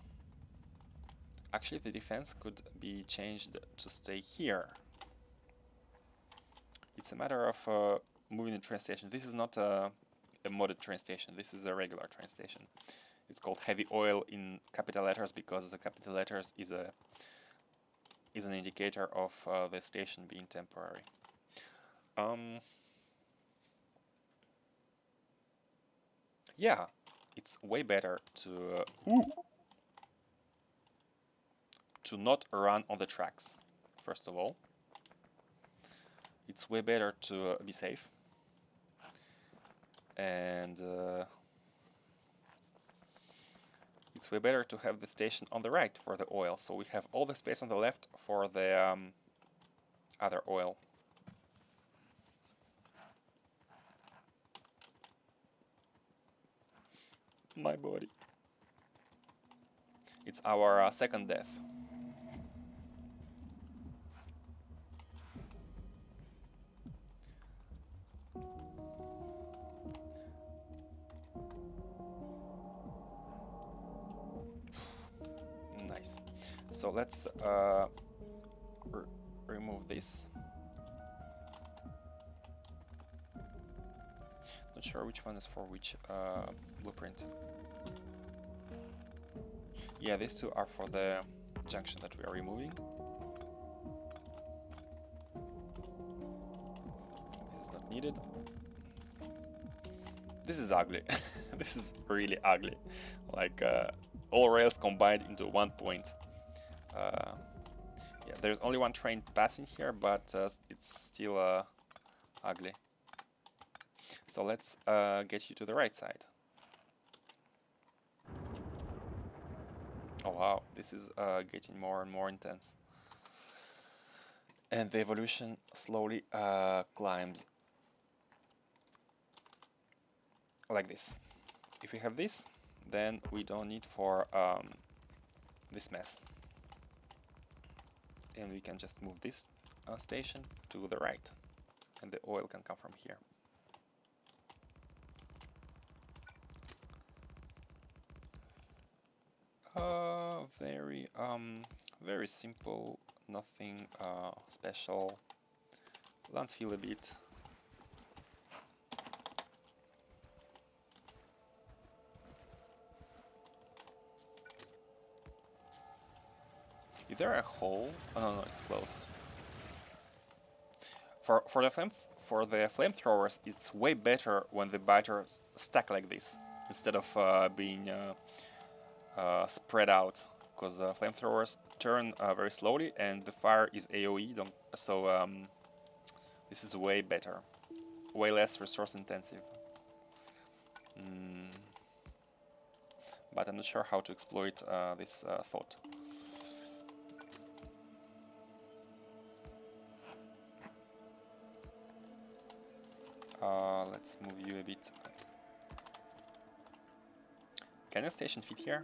Actually, the defense could be changed to stay here. It's a matter of moving the train station. This is not a modded train station. This is a regular train station. It's called heavy oil in capital letters because the capital letters is an indicator of the station being temporary. Yeah, it's way better to not run on the tracks. First of all, it's way better to be safe, and it's way better to have the station on the right for the oil, so we have all the space on the left for the other oil. My body. It's our second death. Nice. So let's remove this. Not sure which one is for which blueprint. Yeah, these two are for the junction that we are removing. This is not needed. This is ugly. This is really ugly. Like all rails combined into one point. Yeah, there's only one train passing here, but it's still ugly. So let's get you to the right side. Oh wow, this is getting more and more intense. And the evolution slowly climbs. Like this. If we have this, then we don't need for this mess. And we can just move this station to the right. And the oil can come from here. Very simple, nothing special. Landfill a bit. Is there a hole? Oh no, it's closed. For the flamethrowers, it's way better when the biters stack like this instead of being spread out, because flamethrowers turn very slowly and the fire is AOE. So this is way better, way less resource intensive. But I'm not sure how to exploit this thought. Let's move you a bit. Can a station fit here?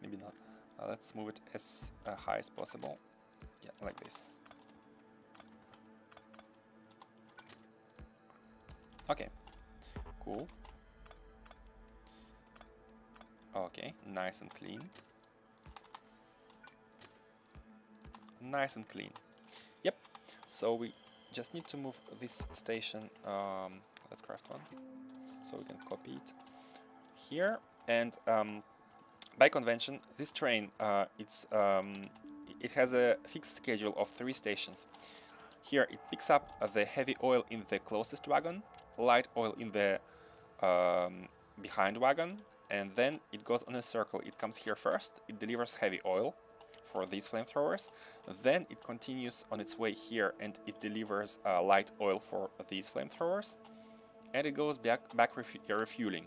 Maybe not. Let's move it as high as possible. Yeah, like this. Okay, cool. Okay, nice and clean. Nice and clean. Yep, so we just need to move this station. Let's craft one, so we can copy it here. And by convention, this train, it has a fixed schedule of 3 stations. Here it picks up the heavy oil in the closest wagon, light oil in the behind wagon, and then it goes on a circle. It comes here first, it delivers heavy oil for these flamethrowers, then it continues on its way here and it delivers light oil for these flamethrowers, and it goes back refueling.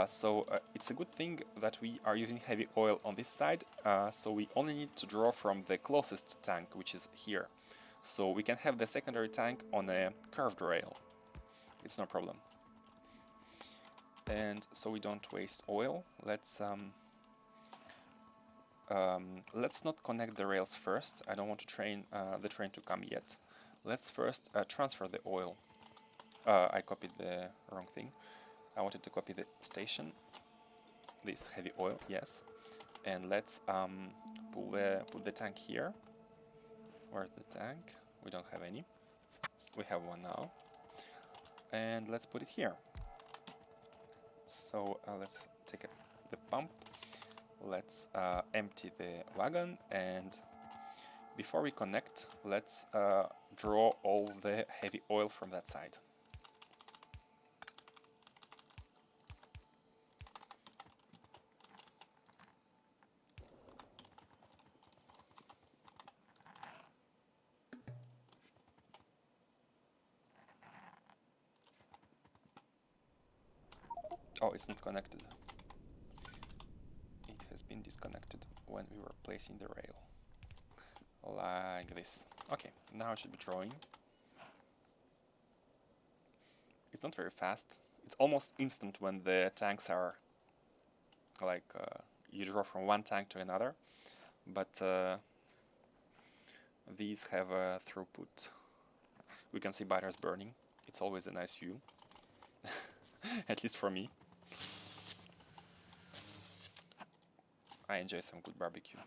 So it's a good thing that we are using heavy oil on this side, so we only need to draw from the closest tank, which is here. So we can have the secondary tank on a curved rail. It's no problem. And so we don't waste oil, let's not connect the rails first. I don't want to the train to come yet. Let's first transfer the oil. I copied the wrong thing. I wanted to copy the station, this heavy oil, yes. And let's put the tank here. Where's the tank? We don't have any. We have one now. And let's put it here. So let's take the pump. Let's empty the wagon, and before we connect, let's draw all the heavy oil from that side. Oh, it's not connected. It has been disconnected when we were placing the rail. Like this. Okay, now it should be drawing. It's not very fast. It's almost instant when the tanks are like you draw from one tank to another, but these have a throughput. We can see biters burning. It's always a nice view, at least for me. I enjoy some good barbecue.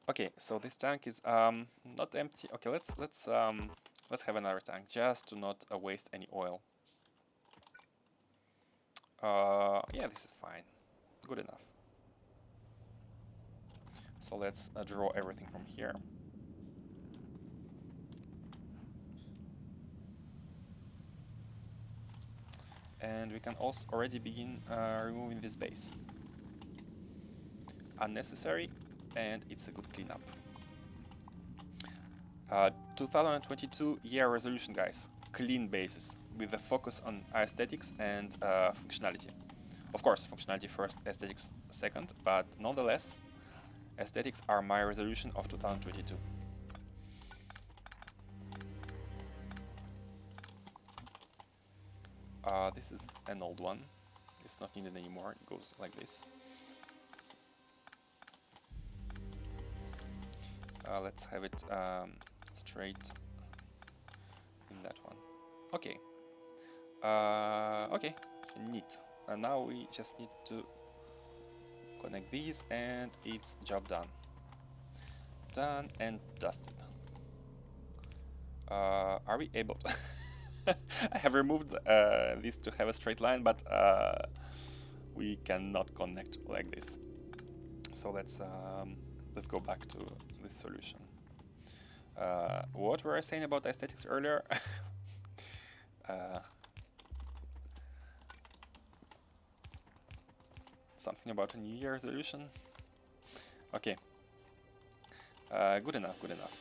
Okay, so this tank is not empty. Okay, let's have another tank just to not waste any oil. Yeah, this is fine, good enough. So let's draw everything from here. And we can also already begin removing this base. Unnecessary, and it's a good cleanup. 2022 year resolution, guys. Clean bases with a focus on aesthetics and functionality. Of course, functionality first, aesthetics second, but nonetheless, aesthetics are my resolution of 2022. This is an old one. It's not needed anymore. It goes like this. Let's have it straight in that one. Okay. Okay, neat. And now we just need to connect these, and it's job done. Done and dusted. Are we able to? I have removed this to have a straight line, but we cannot connect like this. So let's go back to this solution. What were I saying about aesthetics earlier? Something about a New Year resolution. Okay. Good enough, good enough.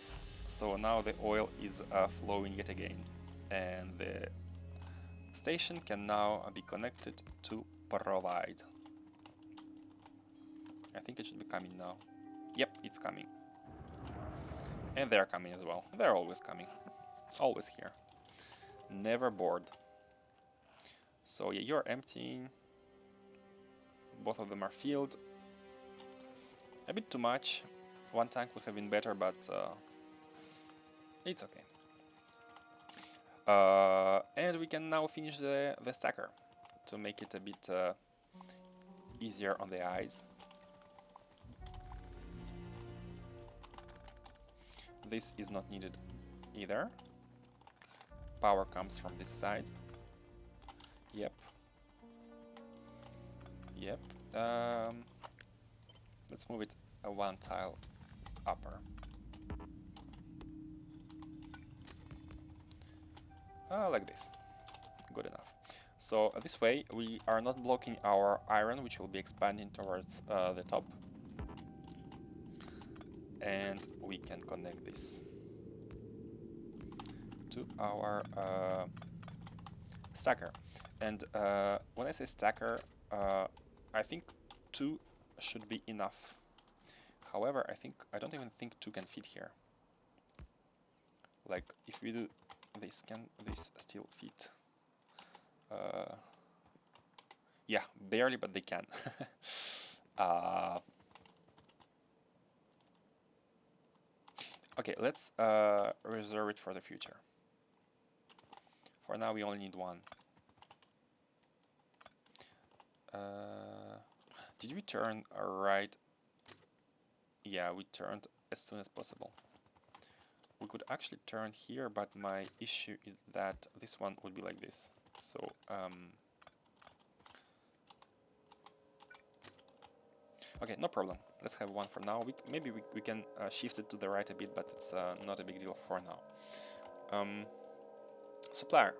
So now the oil is flowing yet again, and the station can now be connected to provide. I think it should be coming now. Yep, it's coming. And they're coming as well. They're always coming. Always here. Never bored. So yeah, you're emptying. Both of them are filled. A bit too much. One tank would have been better, but it's okay. And we can now finish the stacker to make it a bit easier on the eyes. This is not needed either. Power comes from this side. Yep. Yep. Let's move it one tile upper. Like this. Good enough. So this way we are not blocking our iron, which will be expanding towards the top. And we can connect this to our stacker. And when I say stacker, I think 2 should be enough. However, I don't even think 2 can fit here. Like, if we do this, can this still fit? Yeah, barely, but they can. Okay, let's reserve it for the future. For now, we only need 1. Did we turn right? Yeah, we turned as soon as possible. We could actually turn here, but my issue is that this one would be like this. So, okay, no problem. Let's have 1 for now. Maybe we can shift it to the right a bit, but it's not a big deal for now. Supplier.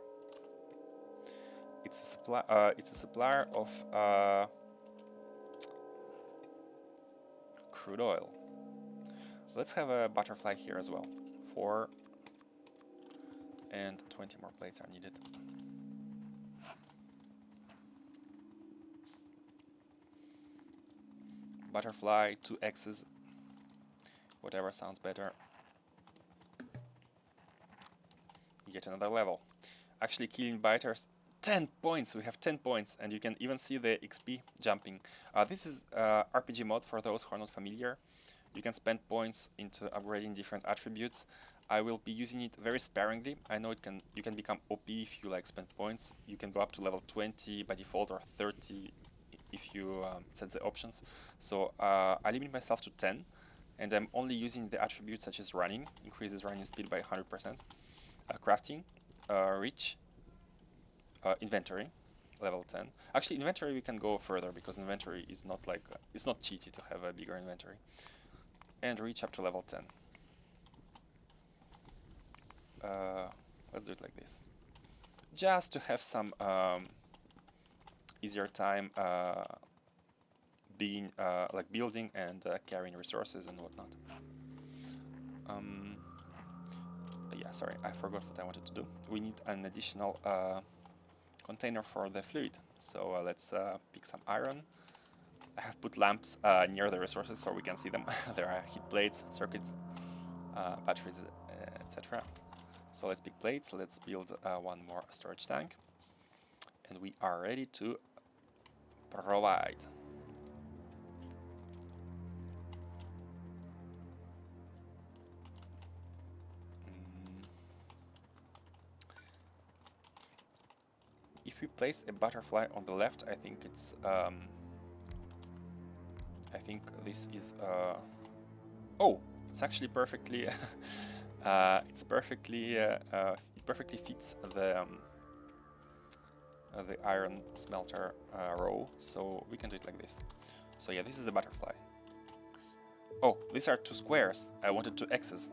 It's a supplier of crude oil. Let's have a butterfly here as well. 4 and 20 more plates are needed. Butterfly, 2 X's, whatever sounds better. Yet another level. Actually, killing biters 10 points! We have 10 points, and you can even see the XP jumping. This is RPG mode for those who are not familiar. You can spend points into upgrading different attributes. I will be using it very sparingly. I know you can become OP if you like spend points. You can go up to level 20 by default or 30 if you set the options. So I limit myself to 10, and I'm only using the attributes such as running, increases running speed by 100%, crafting, reach, inventory, level 10. Actually, inventory we can go further because inventory is not like it's not cheaty to have a bigger inventory. And reach up to level 10. Let's do it like this, just to have some easier time being like building and carrying resources and whatnot. Yeah, sorry, I forgot what I wanted to do. We need an additional container for the fluid, so let's pick some iron. I have put lamps near the resources so we can see them. There are heat plates, circuits, batteries, etc. So let's pick plates, let's build one more storage tank, and we are ready to provide. If we place a butterfly on the left, I think it's I think this is oh, it's actually perfectly it's perfectly it perfectly fits the iron smelter row, so we can do it like this. So yeah, this is the butterfly. Oh, these are two squares. I wanted two X's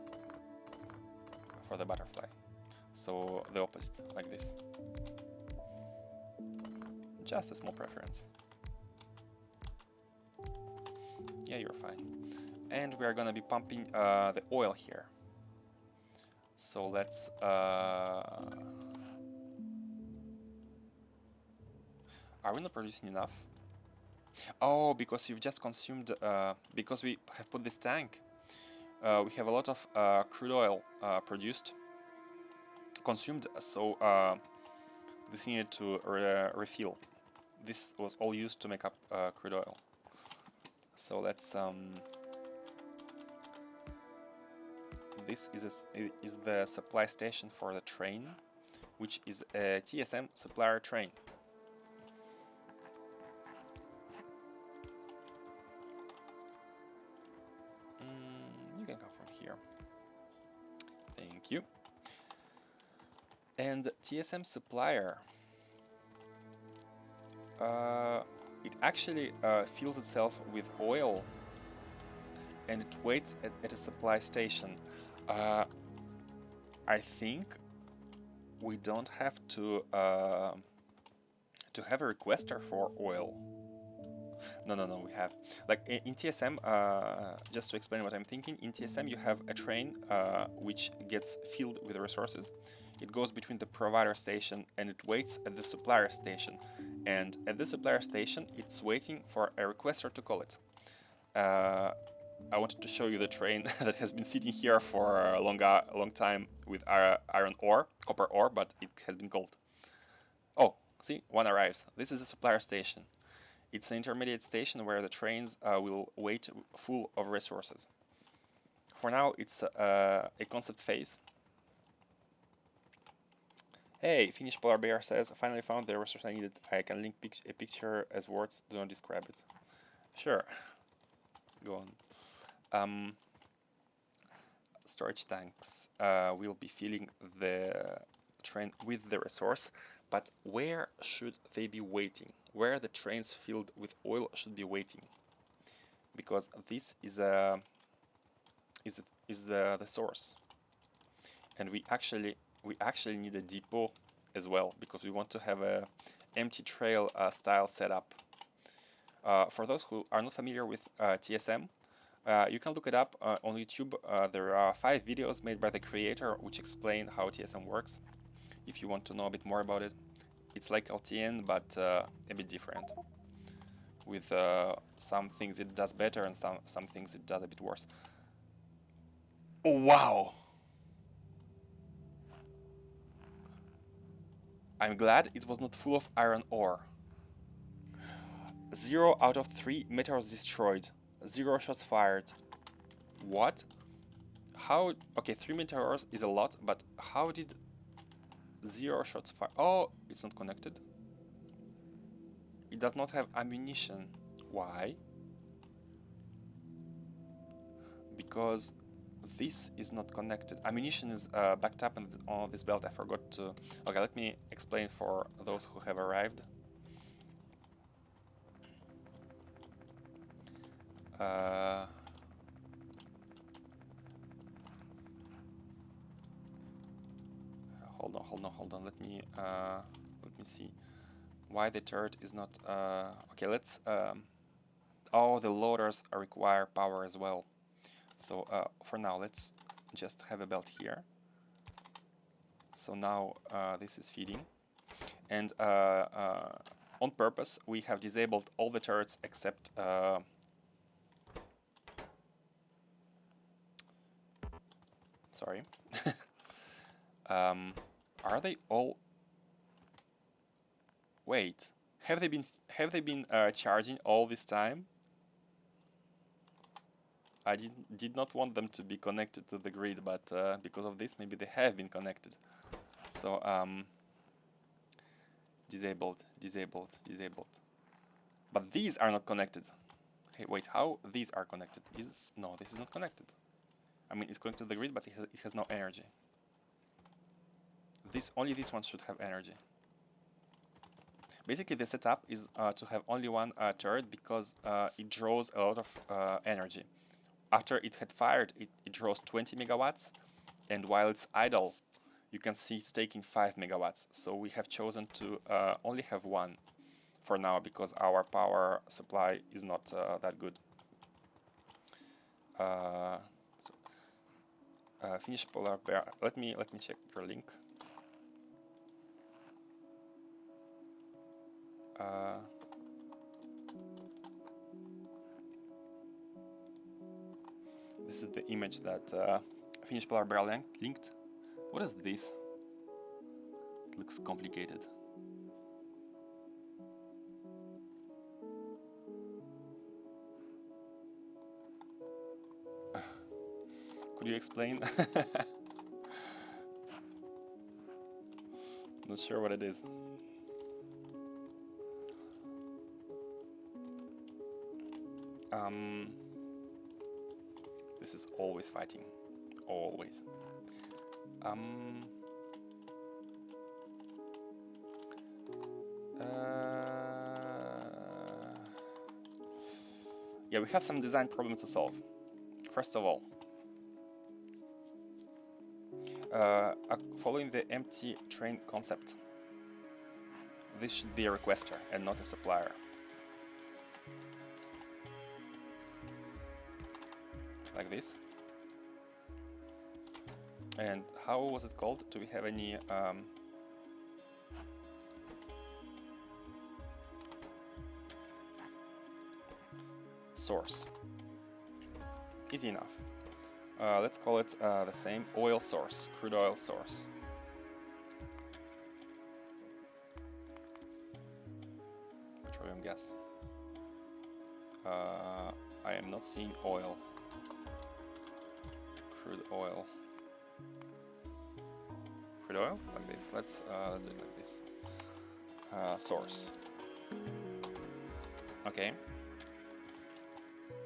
for the butterfly, so the opposite, like this. Just a small preference. Yeah, you're fine. And we are gonna be pumping the oil here. So let's are we not producing enough? Oh, because you've just consumed because we have put this tank, we have a lot of crude oil consumed, so this needed to refill. This was all used to make up crude oil. So let's this is the supply station for the train, which is a TSM supplier train. You can come from here. Thank you. And TSM supplier, it actually fills itself with oil, and it waits at a supply station. I think we don't have to have a requester for oil. No, we have. Like in TSM, just to explain what I'm thinking, in TSM you have a train which gets filled with resources. It goes between the provider station and it waits at the supplier station. And at the supplier station, it's waiting for a requester to call it. I wanted to show you the train that has been sitting here for a long time with iron ore, copper ore, but it has been called. Oh, see, one arrives. This is a supplier station. It's an intermediate station where the trains will wait full of resources. For now, it's a concept phase. Hey, Finnish Polar Bear says, finally found the resource I needed. I can link a picture as words, do not describe it. Sure. Go on. Storage tanks will be filling the train with the resource, but where should they be waiting? Where the trains filled with oil should be waiting? Because this is the source, and we actually need a depot as well, because we want to have a empty trail style setup. For those who are not familiar with TSM, you can look it up on YouTube. There are 5 videos made by the creator which explain how TSM works. If you want to know a bit more about it, it's like LTN but a bit different, with some things it does better and some things it does a bit worse. Oh wow! I'm glad it was not full of iron ore. 0 out of 3 meteors destroyed. 0 shots fired. What? How? Okay, 3 meteors is a lot, but how did 0 shots fire? Oh, it's not connected. It does not have ammunition. Why? Because this is not connected. Ammunition is backed up on this belt. I forgot to... Okay, let me explain for those who have arrived. Hold on. Let me see why the turret is not. Okay, let's. Oh, the loaders require power as well. So for now, let's just have a belt here. So now this is feeding, and on purpose we have disabled all the turrets except. Sorry. Are they all? Wait, have they been charging all this time? I did not want them to be connected to the grid, but because of this, maybe they have been connected. So disabled. But these are not connected. Hey, wait, how these are connected? No, this is not connected. I mean, it's connected to the grid, but it has no energy. Only this one should have energy. Basically, the setup is to have only one turret because it draws a lot of energy. After it had fired, it draws 20 megawatts, and while it's idle, you can see it's taking 5 megawatts. So we have chosen to only have one for now because our power supply is not that good. Finnish polar bear. Let me check your link. This is the image that Finnish polar bear linked. What is this? It looks complicated. Could you explain? Not sure what it is. This is always fighting. Always. Yeah, we have some design problems to solve. First of all, following the empty train concept, this should be a requester and not a supplier. Like this. And how was it called? Do we have any source? Easy enough. Let's call it the same oil source, crude oil source. Petroleum gas. I am not seeing oil. Crude oil. Crude oil? Like this. Let's do it like this. Source. Okay.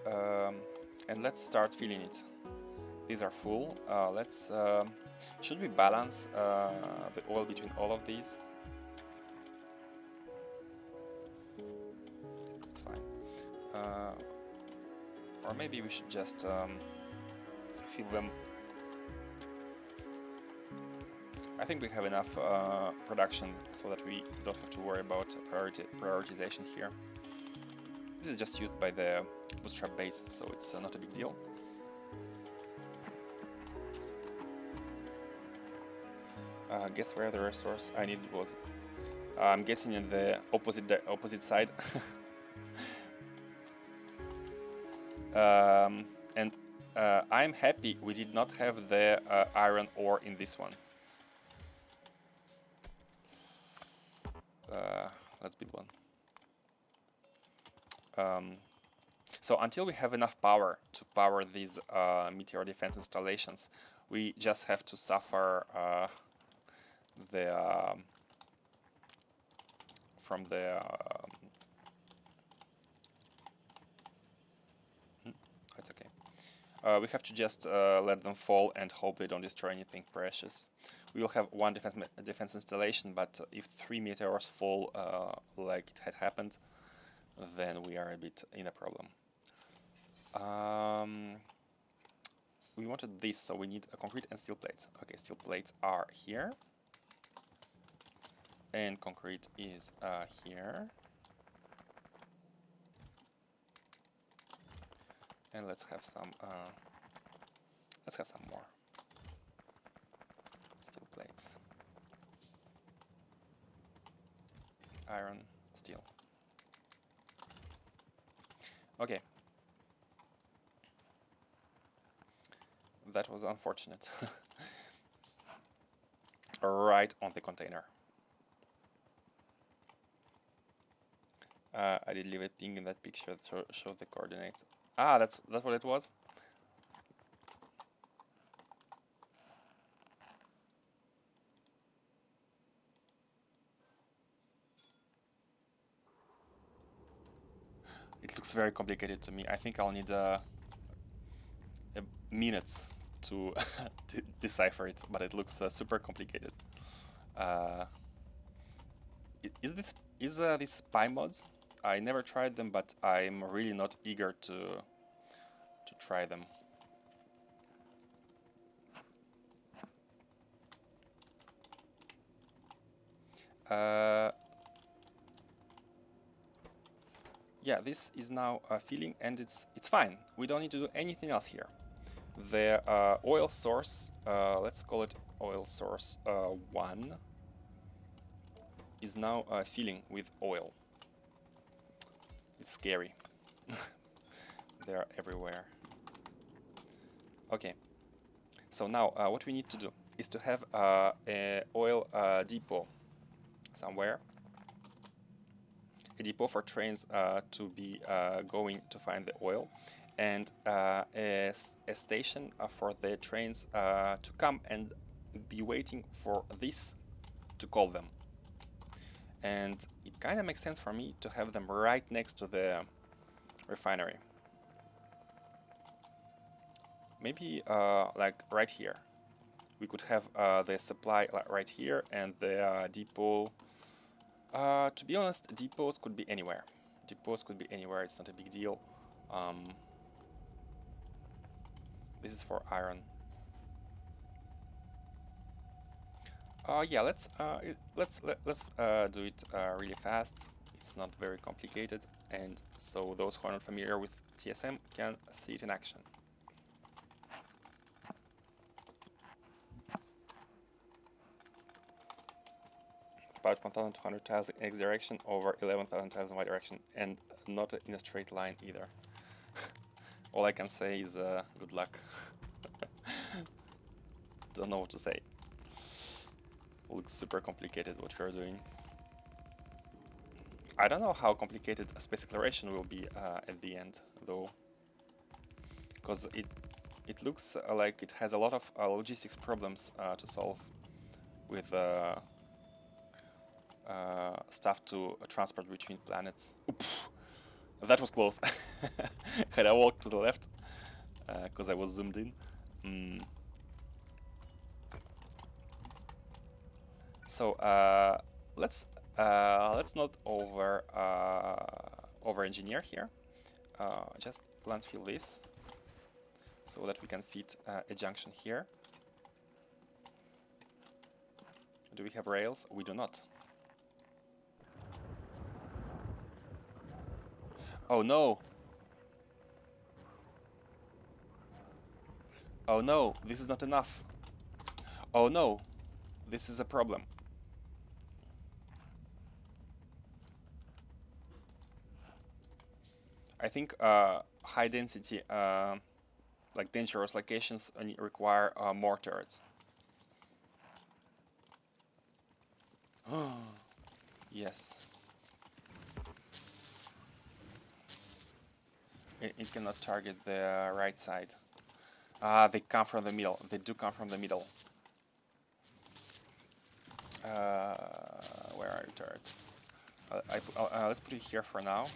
And let's start filling it. These are full. Should we balance the oil between all of these? It's fine. Or maybe we should just fill them. I think we have enough production so that we don't have to worry about prioritization here. This is just used by the bootstrap base, so it's not a big deal. Guess where the resource I needed was. I'm guessing in the opposite side. And I'm happy we did not have the iron ore in this one. let's build one. So until we have enough power to power these meteor defense installations, we just have to suffer from the it's okay. We have to just let them fall and hope they don't destroy anything precious. We will have one defense installation, but if 3 meteors fall like it had happened, then we are a bit in a problem. We wanted this, so we need a concrete and steel plates. Okay, steel plates are here, and concrete is here. And let's have some more steel plates. Iron, steel. Okay. That was unfortunate. Right on the container. I did leave a ping in that picture to show the coordinates. Ah, that's what it was? It looks very complicated to me. I think I'll need minutes to decipher it, but it looks super complicated. Is these spy mods? I never tried them, but I'm really not eager to try them. Yeah, this is now filling, and it's fine. We don't need to do anything else here. The oil source, let's call it oil source 1, is now filling with oil. It's scary. They are everywhere. Okay, so now what we need to do is to have a oil depot somewhere. A depot for trains to be going to find the oil, and a station for the trains to come and be waiting for this to call them. And it kind of makes sense for me to have them right next to the refinery. Maybe like right here. We could have the supply right here and the depot. To be honest, depots could be anywhere. Depots could be anywhere, it's not a big deal. This is for iron. Yeah, let's do it really fast. It's not very complicated, and so those who are not familiar with TSM can see it in action. About 1,200 tiles in X direction over 11,000 tiles in Y direction, and not in a straight line either. All I can say is good luck. Don't know what to say. Looks super complicated what we are doing. I don't know how complicated a space exploration will be at the end, though, because it looks like it has a lot of logistics problems to solve with stuff to transport between planets. Oops, that was close. Had I walked to the left, because I was zoomed in. So let's not over engineer here. Just plant fill this so that we can fit a junction here. Do we have rails? We do not. Oh no! Oh no, this is not enough. Oh no, this is a problem. I think high density, like dangerous locations require more turrets. Yes. It cannot target the right side. Ah, they come from the middle. They do come from the middle. Where are you, turret? Let's put it here for now.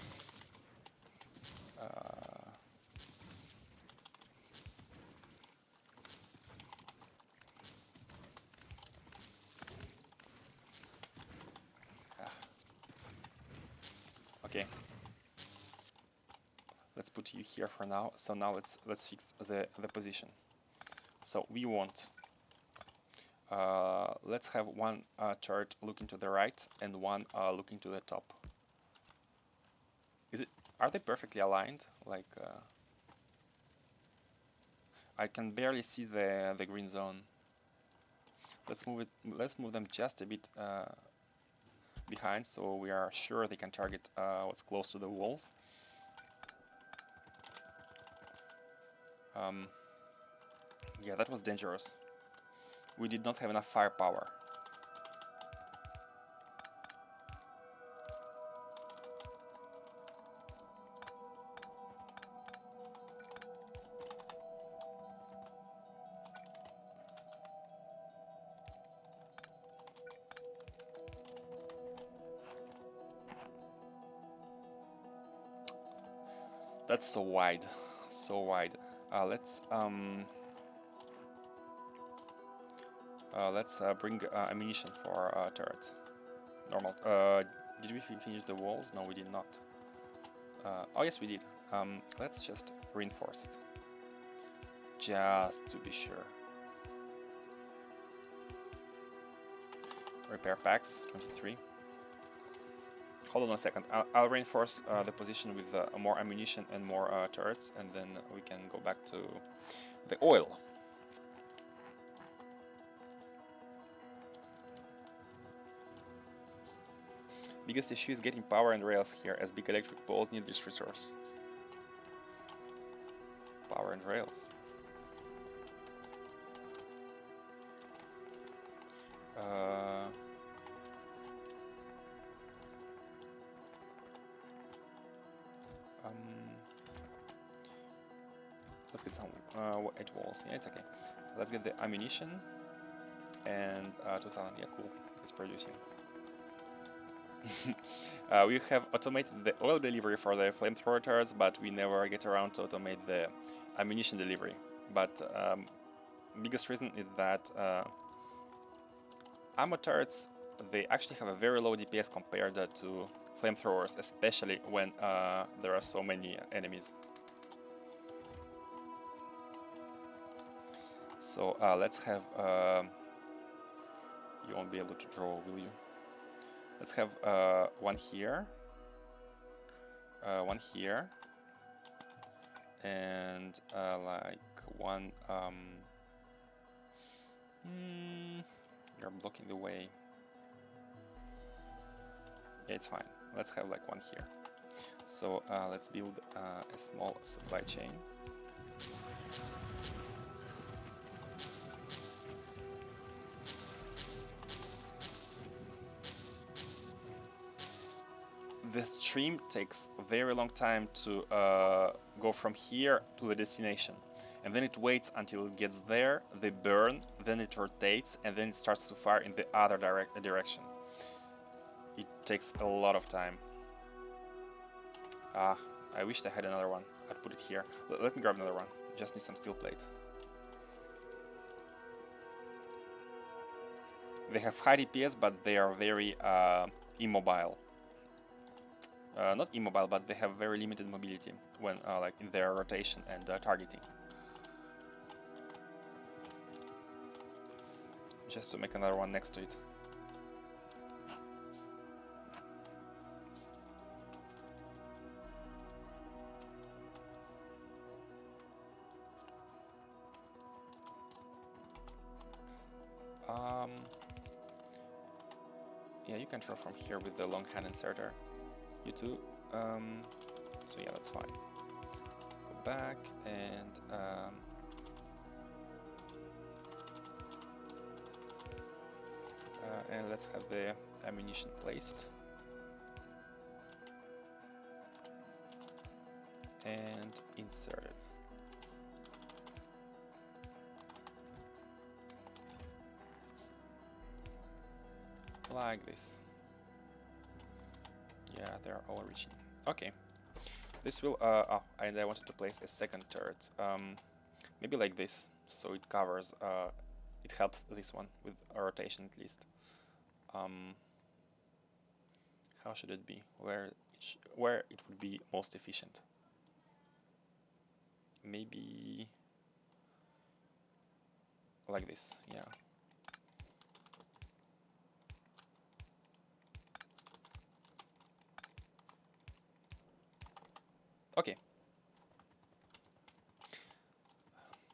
Okay. Let's put you here for now. So now let's fix the position. So we want. Let's have one turret looking to the right and one looking to the top. Are they perfectly aligned? Like I can barely see the green zone. Let's move it. Let's move them just a bit behind, so we are sure they can target what's close to the walls. Yeah, that was dangerous. We did not have enough firepower. That's so wide, so wide. Let's bring ammunition for turrets. Normal. Did we finish the walls? No, we did not. Oh yes, we did. Let's just reinforce it, just to be sure. Repair packs 23. Hold on a second. I'll reinforce the position with more ammunition and more turrets, and then we can go back to the oil. Biggest issue is getting power and rails here, as big electric poles need this resource. Power and rails. Let's get some edge walls. Yeah, it's okay. Let's get the ammunition and 2000. Yeah, cool. It's producing. We have automated the oil delivery for the flamethrower turrets, but we never get around to automate the ammunition delivery. But biggest reason is that ammo turrets, they actually have a very low DPS compared to flamethrowers, especially when there are so many enemies. So let's have. You won't be able to draw, will you? Let's have one here, and like one. You're blocking the way. Yeah, it's fine. Let's have like one here. So let's build a small supply chain. The stream takes a very long time to go from here to the destination, and then it waits until it gets there, they burn, then it rotates, and then it starts to fire in the other direction. It takes a lot of time. Ah, I wished I had another one. I'd put it here. Let me grab another one. Just need some steel plates. They have high DPS, but they are very immobile. Not immobile, but they have very limited mobility when like in their rotation and targeting. Just to make another one next to it. Yeah, you can throw from here with the long hand inserter. You too. So yeah, that's fine. Go back and let's have the ammunition placed. and insert it. Like this. Yeah, they're all reaching. Okay. This will, oh, and I wanted to place a second turret. Maybe like this, so it covers, it helps this one with a rotation at least. How should it be? Where it would be most efficient? Maybe like this, yeah. Okay.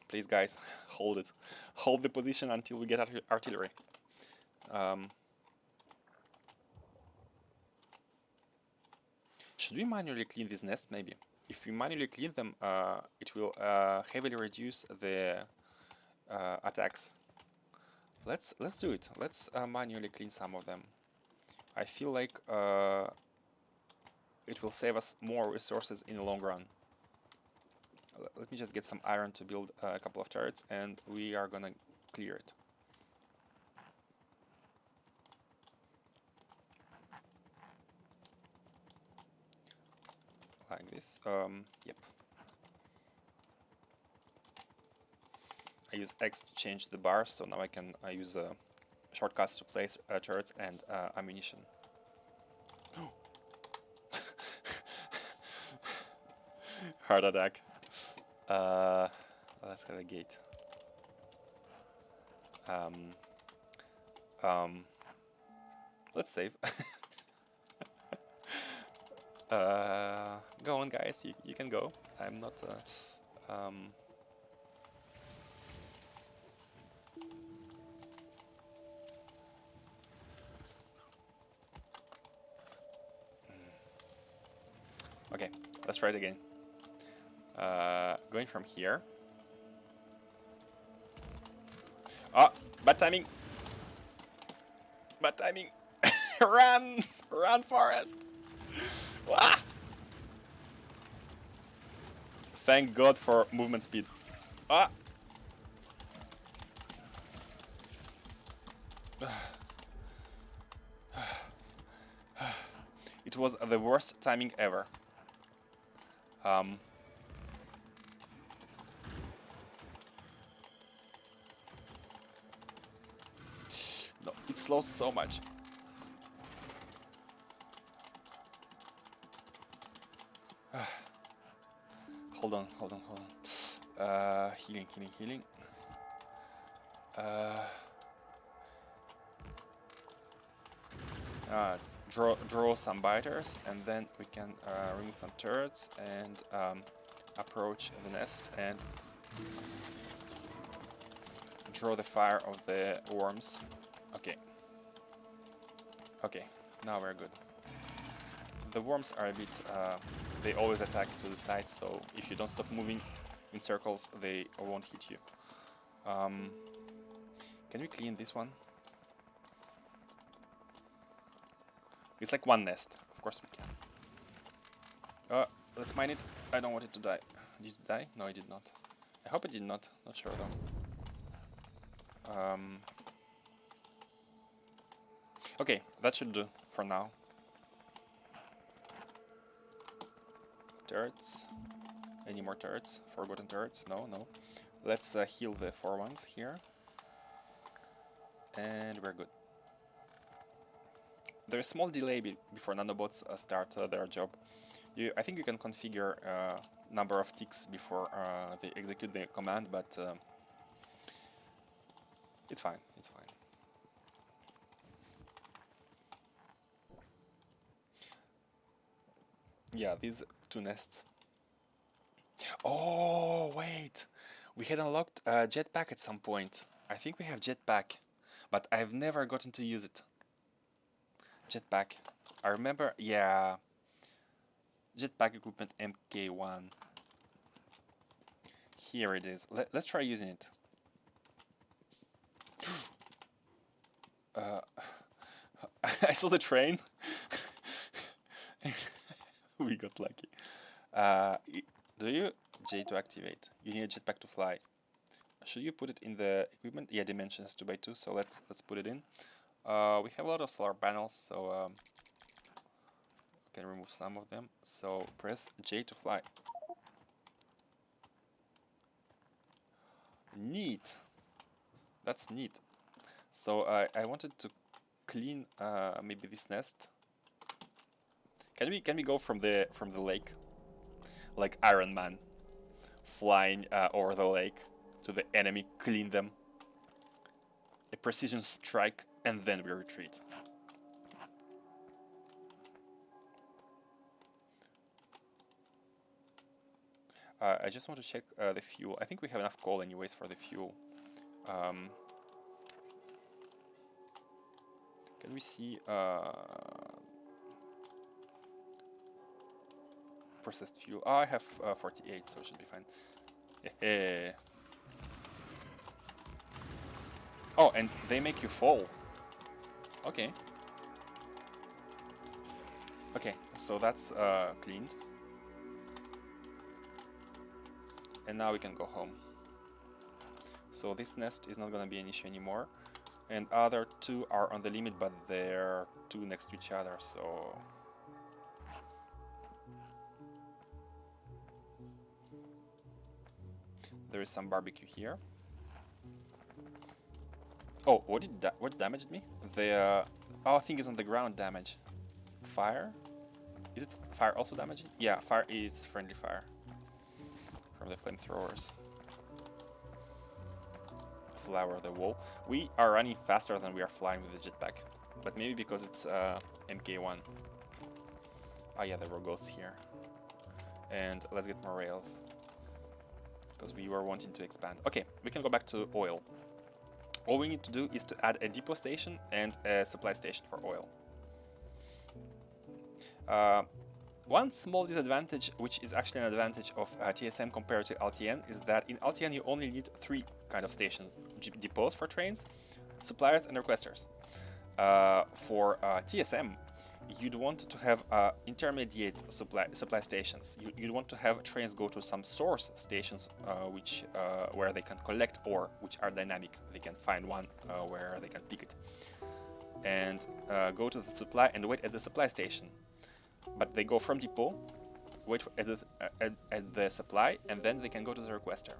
Please, guys, hold it. Hold the position until we get artillery. Should we manually clean these nests? Maybe. If we manually clean them, it will heavily reduce the attacks. Let's do it. Let's manually clean some of them. I feel like it will save us more resources in the long run. Let me just get some iron to build a couple of turrets, and we are gonna clear it. Like this. Yep. I use X to change the bars, so now I can use shortcuts to place turrets and ammunition. Heart attack. Let's have a gate. Let's save. Go on, guys. You can go. I'm not. Okay, let's try it again. Going from here. Ah, bad timing. Bad timing. Run! Run, Forest! Ah! Thank God for movement speed. Ah! It was the worst timing ever. No, it slows so much. Hold on. Healing. Draw some biters, and then we can remove some turrets and approach the nest and draw the fire of the worms. Okay, now we're good. The worms are a bit, they always attack to the side, so if you don't stop moving in circles, they won't hit you. Can we clean this one? It's like one nest. Of course we can. Let's mine it. I don't want it to die. Did it die? No, it did not. I hope it did not. Not sure though. Okay, that should do for now. Turrets. Any more turrets? Forgotten turrets? No. Let's heal the 4 ones here. And we're good. There's a small delay before nanobots start their job. I think you can configure number of ticks before they execute the command, but it's fine. Yeah, these 2 nests. Oh, wait! We had unlocked jetpack at some point. I think we have jetpack, but I've never gotten to use it. Jetpack. I remember, yeah. Jetpack equipment MK1. Here it is. Let's try using it. I saw the train. We got lucky. Do you J to activate? You need a jetpack to fly. Should you put it in the equipment? Yeah, dimensions 2x2. So let's put it in. We have a lot of solar panels, so we can remove some of them. So press J to fly. Neat. That's neat. So I wanted to clean maybe this nest. Can we go from the lake, like Iron Man, flying over the lake to the enemy, clean them, a precision strike, and then we retreat. I just want to check the fuel. I think we have enough coal anyways for the fuel. Can we see processed fuel? Oh, I have 48, so it should be fine. Yeah. Oh, and they make you fall. Okay. Okay, so that's cleaned. And now we can go home. So this nest is not gonna be an issue anymore. And other two are on the limit, but they're two next to each other, so... There is some barbecue here. Oh, what damaged me? The thing is on the ground damage. Fire? Is it fire also damaging? Yeah, fire is friendly fire from the flamethrowers. Flower the wall. We are running faster than we are flying with the jetpack, but maybe because it's MK1. Oh yeah, there were ghosts here. And let's get more rails, because we were wanting to expand. Okay, we can go back to oil. All we need to do is to add a depot station and a supply station for oil. One small disadvantage, which is actually an advantage of TSM compared to LTN, is that in LTN you only need 3 kind of stations: depots for trains, suppliers, and requesters. For TSM, you'd want to have intermediate supply stations. You'd want to have trains go to some source stations, where they can collect ore, which are dynamic. They can find one where they can pick it, and go to the supply and wait at the supply station. But they go from depot, wait at the supply, and then they can go to the requester.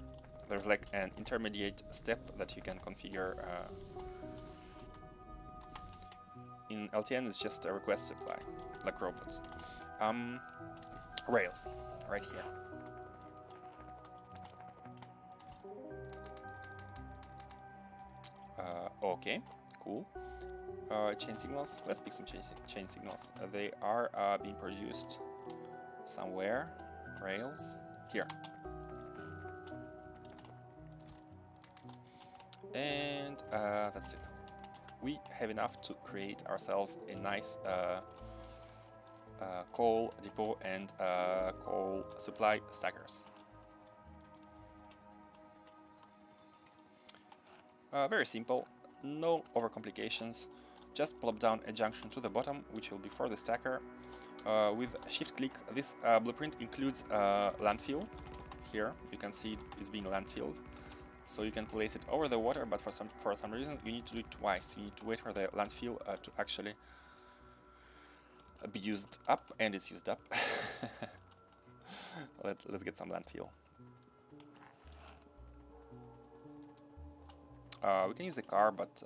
There's like an intermediate step that you can configure. In LTN, it's just a request supply, like robots. Rails, right here. Okay, cool. Chain signals. Let's pick some chain signals. They are being produced somewhere. Rails here. And that's it. We have enough to create ourselves a nice coal depot and coal supply stackers. Very simple, no overcomplications. Just plop down a junction to the bottom, which will be for the stacker. With shift click, this blueprint includes landfill. Here you can see it's being landfilled. So you can place it over the water, but for some reason you need to do it twice. You need to wait for the landfill to actually be used up, and it's used up. Let's get some landfill. We can use the car, but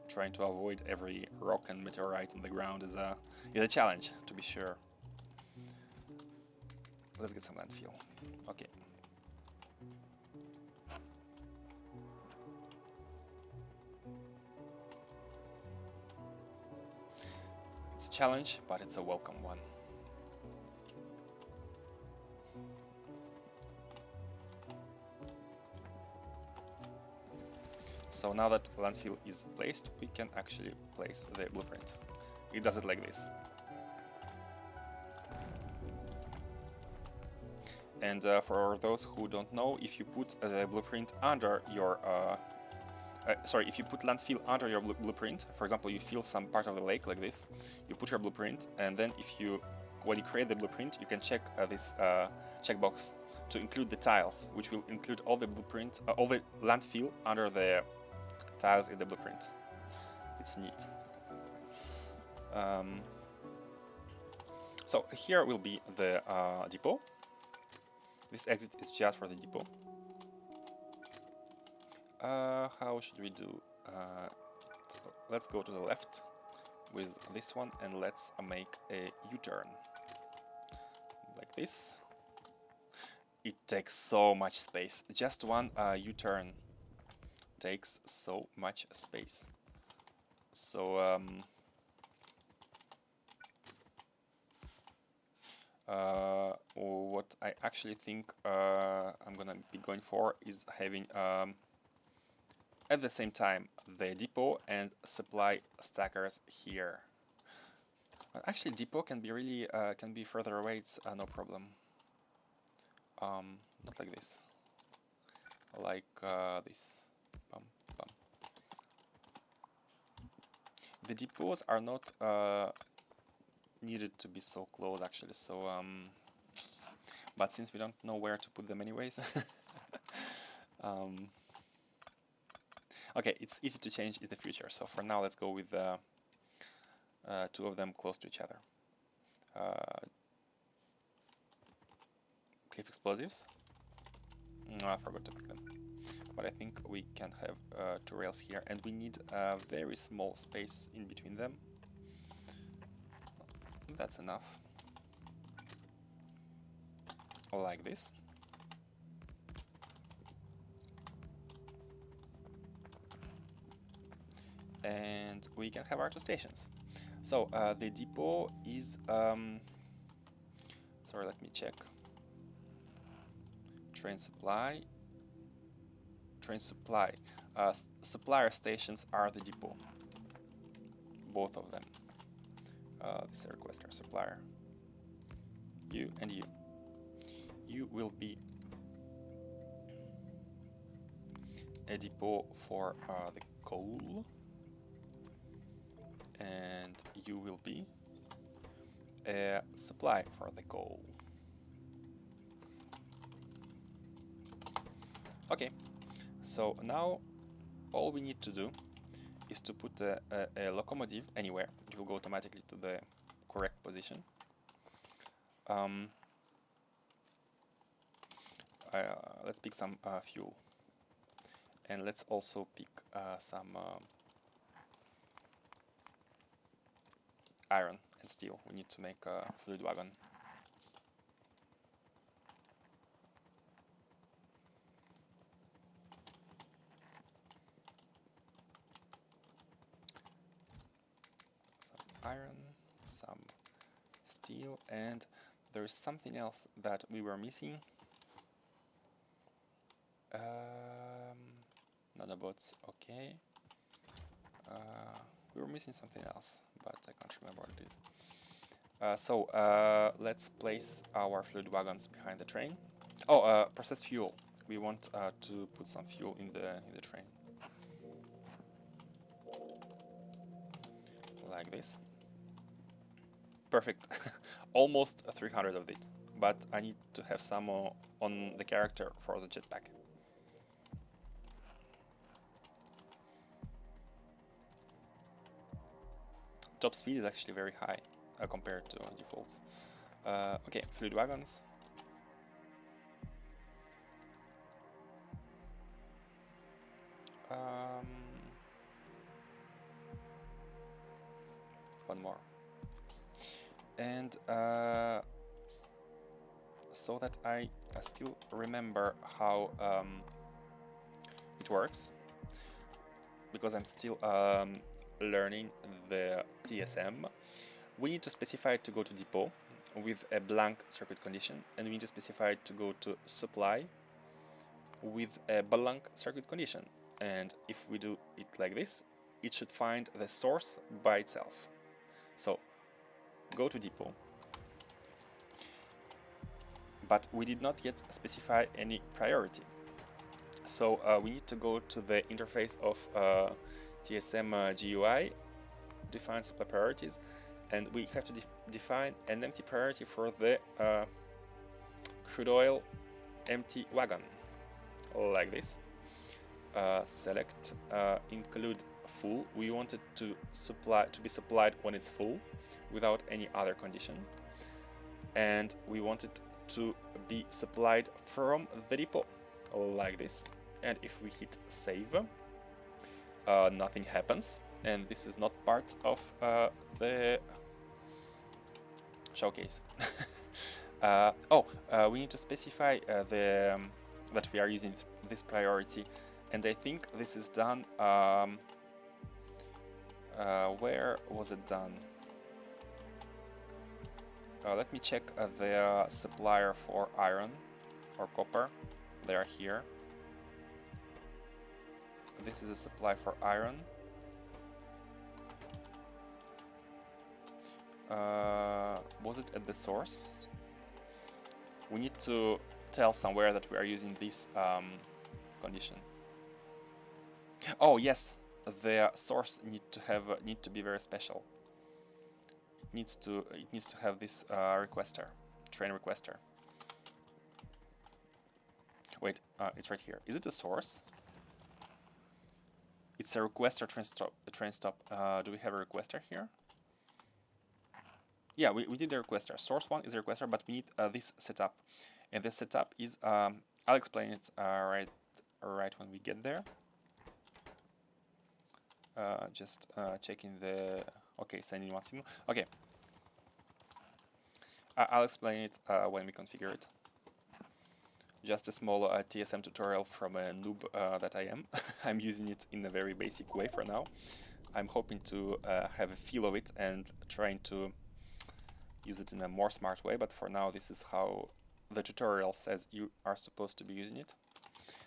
trying to avoid every rock and meteorite in the ground is a challenge, to be sure. Let's get some landfill. Okay. It's a challenge, but it's a welcome one. So now that landfill is placed, we can actually place the blueprint. It does it like this. And for those who don't know, if you put the blueprint under your if you put landfill under your blueprint, for example, you fill some part of the lake like this, you put your blueprint, and then if you when you create the blueprint, you can check this checkbox to include the tiles, which will include all the blueprint, all the landfill under the tiles in the blueprint. It's neat. So here will be the depot. This exit is just for the depot. How should we do? Let's go to the left with this one and let's make a U-turn. Like this. It takes so much space. Just one U-turn takes so much space. So what I actually think I'm gonna be going for is having at the same time the depot and supply stackers here. Actually, depot can be really can be further away. It's no problem. Not like this. Like this. Bum, bum. The depots are not needed to be so close, actually. So, but since we don't know where to put them anyways, okay, it's easy to change in the future. So for now, let's go with two of them close to each other. Cliff explosives. No, I forgot to pick them. But I think we can have two rails here, and we need a very small space in between them. That's enough. Like this. And we can have our two stations. So the depot is sorry, let me check. Train supply. Supplier stations are the depot. Both of them. This is a requester supplier. You and you. You will be a depot for the coal. And you will be a supply for the coal. Okay, so now all we need to do is to put a locomotive anywhere. It will go automatically to the correct position. Let's pick some fuel, and let's also pick some iron and steel. We need to make a fluid wagon. Some iron, some steel, and there's something else that we were missing. Nanobots, okay. We were missing something else, but I can't remember what it is. So let's place our fluid wagons behind the train. Oh, processed fuel. We want to put some fuel in the train, like this. Perfect. Almost 300 of it, but I need to have some on the character for the jetpack. Top speed is actually very high compared to defaults. Okay, fluid wagons. One more. And so that I still remember how it works, because I'm still learning the TSM, we need to specify it to go to depot with a blank circuit condition, and we need to specify it to go to supply with a blank circuit condition. And if we do it like this, it should find the source by itself. So go to depot, but we did not yet specify any priority. So we need to go to the interface of TSM GUI, define supply priorities, and we have to define an empty priority for the crude oil empty wagon, like this. Select include full. We want it to be supplied when it's full, without any other condition, and we want it to be supplied from the depot, like this. And if we hit save, nothing happens, and this is not part of the showcase. We need to specify that we are using this priority, and I think this is done. Where was it done? Let me check the supplier for iron or copper. They are here. This is a supply for iron. Was it at the source? We need to tell somewhere that we are using this condition. Oh yes, the source need to be very special. It needs to have this requester, train requester. Wait, it's right here. Is it a source? It's a requester train stop. Do we have a requester here? Yeah, we did the requester. Source one is a requester, but we need this setup, and this setup is I'll explain it right when we get there. Just checking the sending one signal. Okay, I'll explain it when we configure it. Just a small TSM tutorial from a noob that I am. I'm using it in a very basic way for now. I'm hoping to have a feel of it and trying to use it in a more smart way, but for now this is how the tutorial says you are supposed to be using it.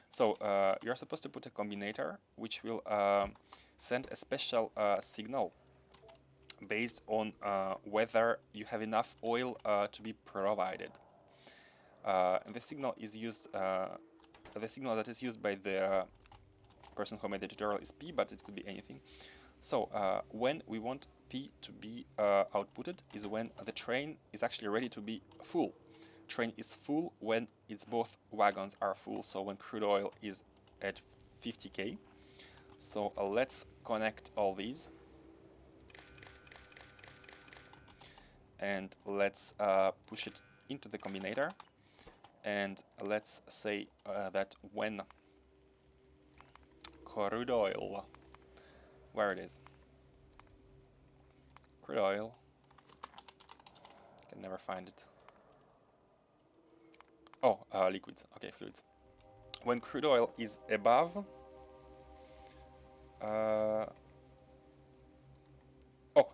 So you're supposed to put a combinator which will send a special signal based on whether you have enough oil to be provided. And the signal is used, the signal that is used by the person who made the tutorial is P, but it could be anything. So when we want P to be outputted is when the train is actually ready to be full. Train is full when its both wagons are full, so when crude oil is at 50k. So let's connect all these. And let's push it into the combinator. And let's say that when crude oil, where it is, crude oil, can never find it. Oh, liquids, okay, fluids. When crude oil is above, oh,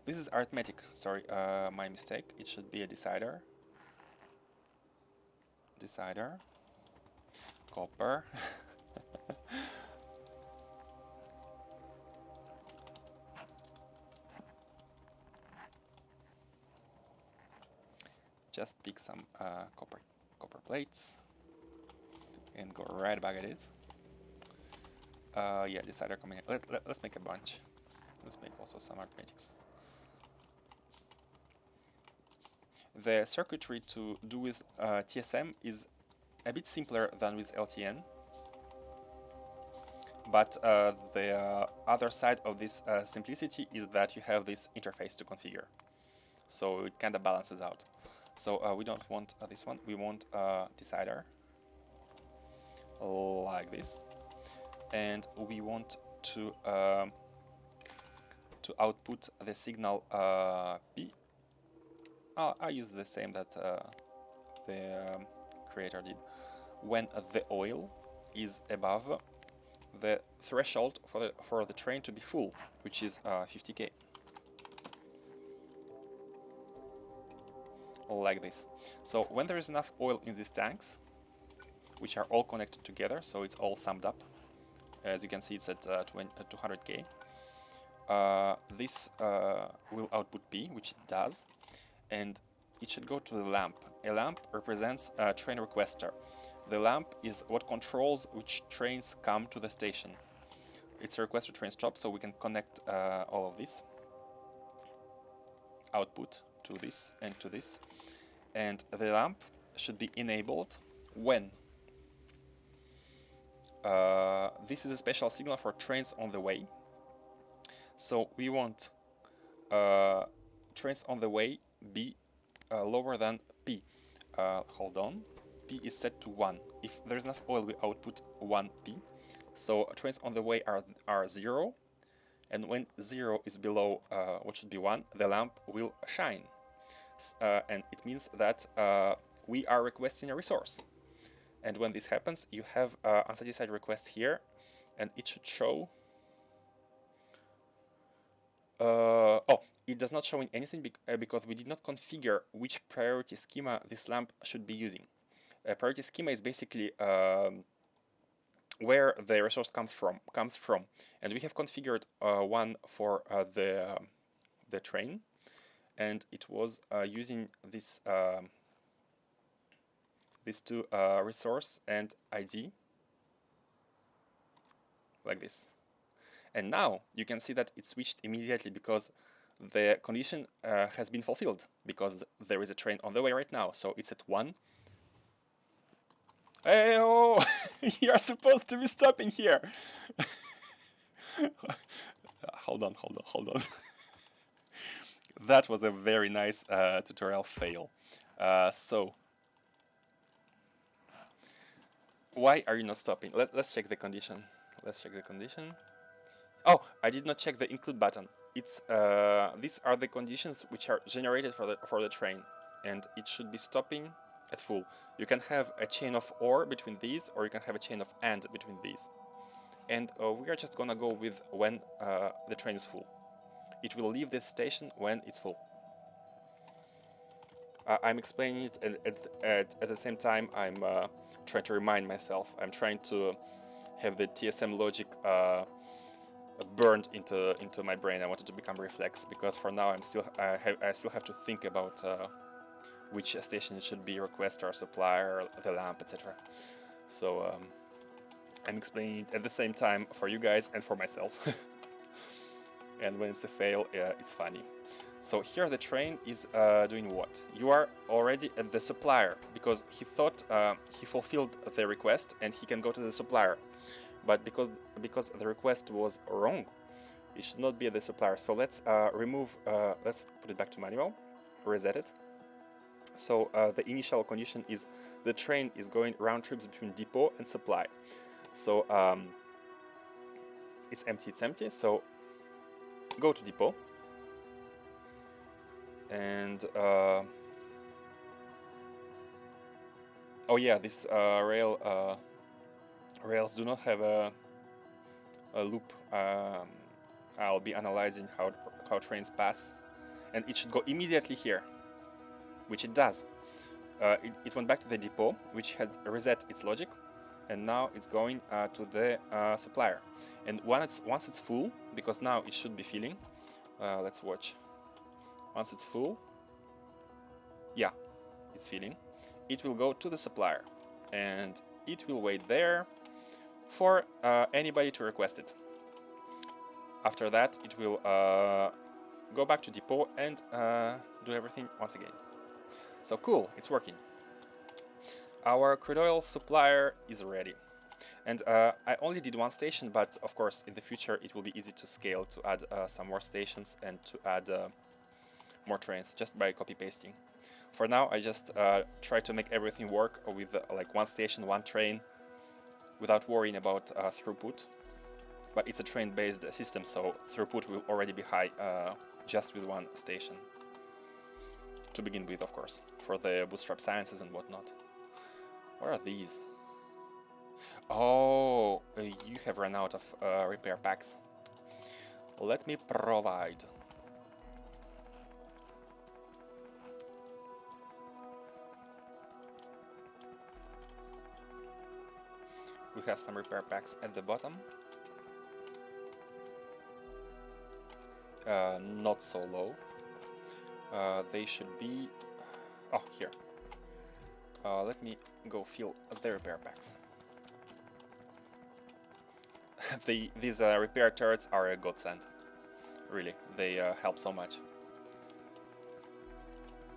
this is arithmetic, sorry, my mistake, it should be a decider. Decider, copper. Just pick some copper plates and go right back at it. Yeah, decider combination. Let's make a bunch. Let's make also some arithmetics. The circuitry to do with TSM is a bit simpler than with LTN, but the other side of this simplicity is that you have this interface to configure, so it kind of balances out. So we don't want this one, we want a decider like this, and we want to output the signal P. I use the same that the creator did. When the oil is above the threshold for the train to be full, which is 50k. Like this. So when there is enough oil in these tanks, which are all connected together, so it's all summed up, as you can see it's at 200k, this will output P, which it does, and it should go to the lamp. A lamp represents a train requester. The lamp is what controls which trains come to the station. It's a requester train stop, so we can connect all of this. output to this and to this, and the lamp should be enabled when this is a special signal for trains on the way. So we want trains on the way be lower than P. Hold on. P is set to 1. If there's enough oil, we output 1P. So trains on the way are 0. And when 0 is below what should be 1, the lamp will shine. And it means that we are requesting a resource. And when this happens, you have unsatisfied request here, and it should show. Oh, it does not show in anything because we did not configure which priority schema this lamp should be using. Priority schema is basically where the resource comes from, and we have configured one for the train, and it was using this these two resource and ID like this. And now you can see that it switched immediately because the condition has been fulfilled, because there is a train on the way right now. So it's at 1. Hey, oh, you're supposed to be stopping here. Hold on. That was a very nice tutorial fail. So why are you not stopping? Let's check the condition. Oh, I did not check the include button. It's these are the conditions which are generated for the train, and it should be stopping at full. You can have a chain of or between these, or you can have a chain of and between these. And we are just gonna go with when the train is full. It will leave this station when it's full. I'm explaining it, and at the same time I'm trying to remind myself. I'm trying to have the TSM logic burned into my brain. I want it to become reflex, because for now I still have to think about which station it should be, request or supplier, the lamp, etc. So I'm explaining it at the same time for you guys and for myself. And when it's a fail, it's funny. So here the train is doing what? You are already at the supplier, because he thought he fulfilled the request and he can go to the supplier. But because the request was wrong, it should not be at the supplier. So let's let's put it back to manual, reset it. So the initial condition is the train is going round trips between depot and supply. So it's empty, so go to depot. And oh yeah, this rails do not have a loop. I'll be analyzing how trains pass, and it should go immediately here, which it does. It went back to the depot, which had reset its logic, and now it's going to the supplier. And once it's full, because now it should be filling, let's watch. Once it's full, yeah, it's filling, it will go to the supplier, and it will wait there for anybody to request it. After that, it will go back to depot and do everything once again. So cool, it's working. Our crude oil supplier is ready. And I only did one station, but of course in the future it will be easy to scale, to add some more stations and to add more trains just by copy pasting. For now I just try to make everything work with like one station, one train, without worrying about throughput. But it's a train-based system, so throughput will already be high just with one station. To begin with, of course, for the bootstrap sciences and whatnot. What are these? Oh, you have run out of repair packs. Let me provide. We have some repair packs at the bottom. Not so low. They should be... Oh, here. Let me go fill the repair packs. These repair turrets are a godsend. Really, they help so much.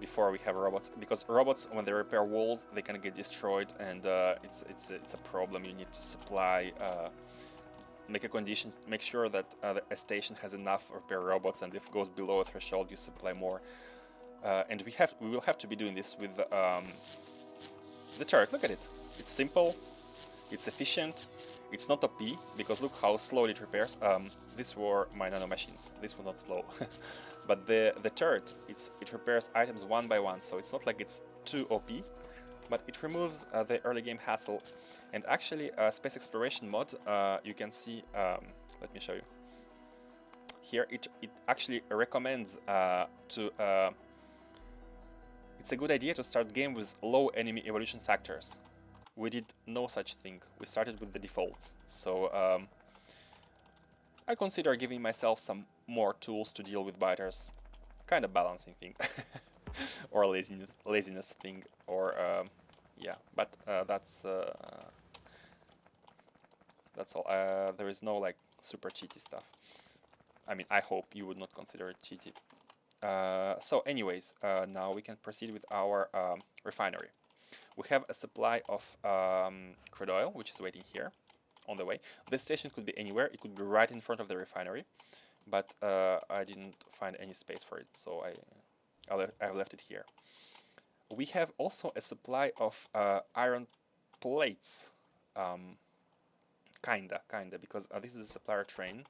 before we have robots, because robots, when they repair walls, they can get destroyed, and it's a problem. You need to supply, make a condition, make sure that a station has enough repair robots, and if it goes below a threshold, you supply more. And we will have to be doing this with the turret. Look at it. It's simple. It's efficient. It's not OP, because look how slowly it repairs. These were my nano machines. This was not slow. But the turret, it repairs items one by one, so it's not like it's too OP, but it removes the early game hassle. And actually, Space Exploration mod, you can see, let me show you. Here, it actually recommends it's a good idea to start game with low enemy evolution factors. We did no such thing. We started with the defaults. So I consider giving myself some more tools to deal with biters. Kind of balancing thing. Or laziness thing. Or yeah, but that's all. There is no like super cheaty stuff. I mean, I hope you would not consider it cheaty. So anyways, now we can proceed with our refinery. We have a supply of crude oil, which is waiting here on the way. This station could be anywhere. It could be right in front of the refinery, but I didn't find any space for it, so I left it here. We have also a supply of iron plates, kinda, because this is a supplier train.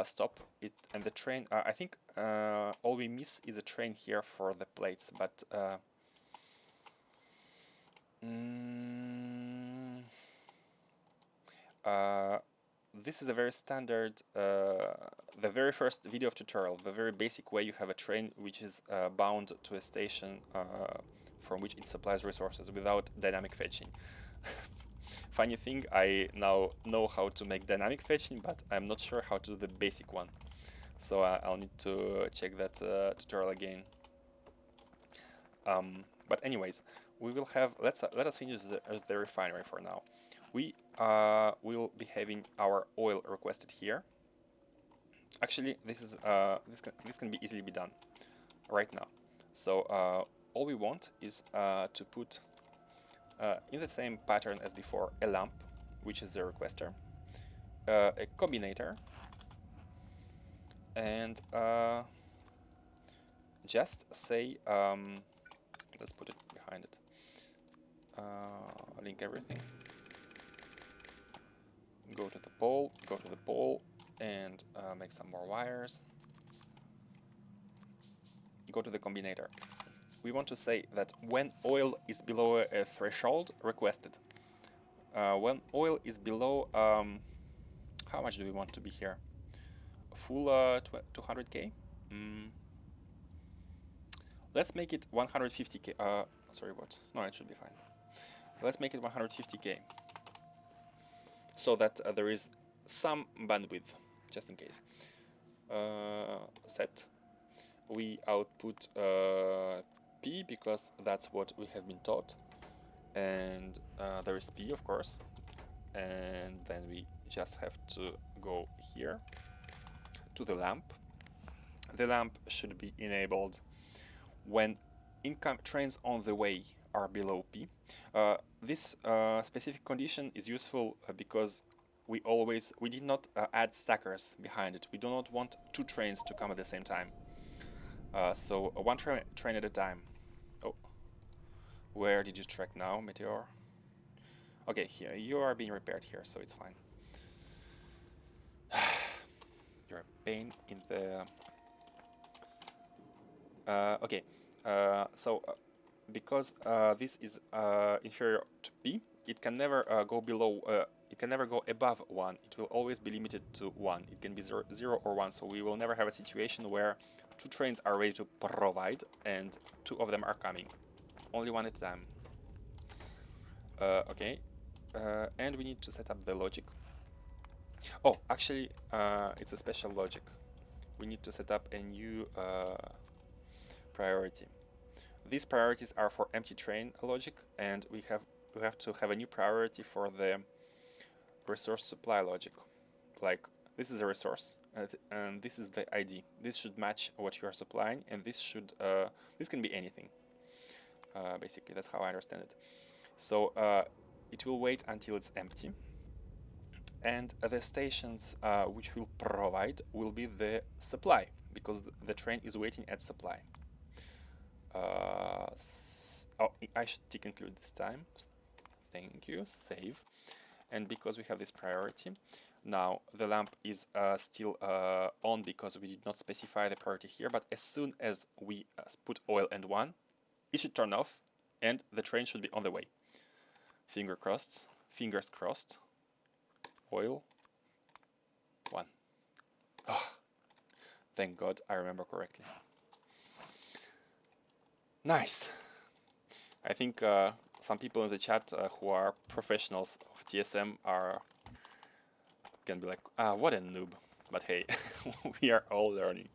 Stop it, and the train, I think all we miss is a train here for the plates, but this is a very standard, the very first video of tutorial, the very basic way you have a train which is bound to a station from which it supplies resources without dynamic fetching. Funny thing, I now know how to make dynamic fetching, but I'm not sure how to do the basic one. So I'll need to check that tutorial again. But anyways, we will have, let us finish the refinery for now. We will be having our oil requested here. Actually, this can be easily be done right now. So all we want is to put in the same pattern as before a lamp, which is the requester, a combinator, and just say let's put it behind it. Link everything. Go to the pole, and make some more wires. Go to the combinator. We want to say that when oil is below a threshold, requested. When oil is below, how much do we want to be here? A full 200k? Let's make it 150k. Sorry, what? No, it should be fine. Let's make it 150k. So that there is some bandwidth, just in case. Set. We output P because that's what we have been taught. And there is P, of course. And then we just have to go here to the lamp. The lamp should be enabled when trains on the way are below P. This specific condition is useful because we did not add stackers behind it. We do not want two trains to come at the same time. So one train at a time. Oh, where did you track now, Meteor? Okay, here you are being repaired here, so it's fine. You're a pain in the. Okay, so because this is inferior to P, it can never go below. It can never go above 1. It will always be limited to 1. It can be 0 or 1, so we will never have a situation where two trains are ready to provide and two of them are coming. Only one at a time. Okay, and we need to set up the logic. Oh, actually, it's a special logic. We need to set up a new priority. These priorities are for empty train logic, and we have to have a new priority for the resource supply logic. Like, this is a resource. and this is the ID. This should match what you are supplying, and this should this can be anything. Basically, that's how I understand it. So it will wait until it's empty, and the stations which will provide will be the supply, because the train is waiting at supply. Oh, I should tick include this time. Thank you. Save. And because we have this priority, now the lamp is still on because we did not specify the priority here, but as soon as we put oil and 1, it should turn off and the train should be on the way. Fingers crossed. Oil 1. Oh, thank God I remember correctly. Nice. I think some people in the chat who are professionals of TSM can be like, what a noob. But hey, we are all learning.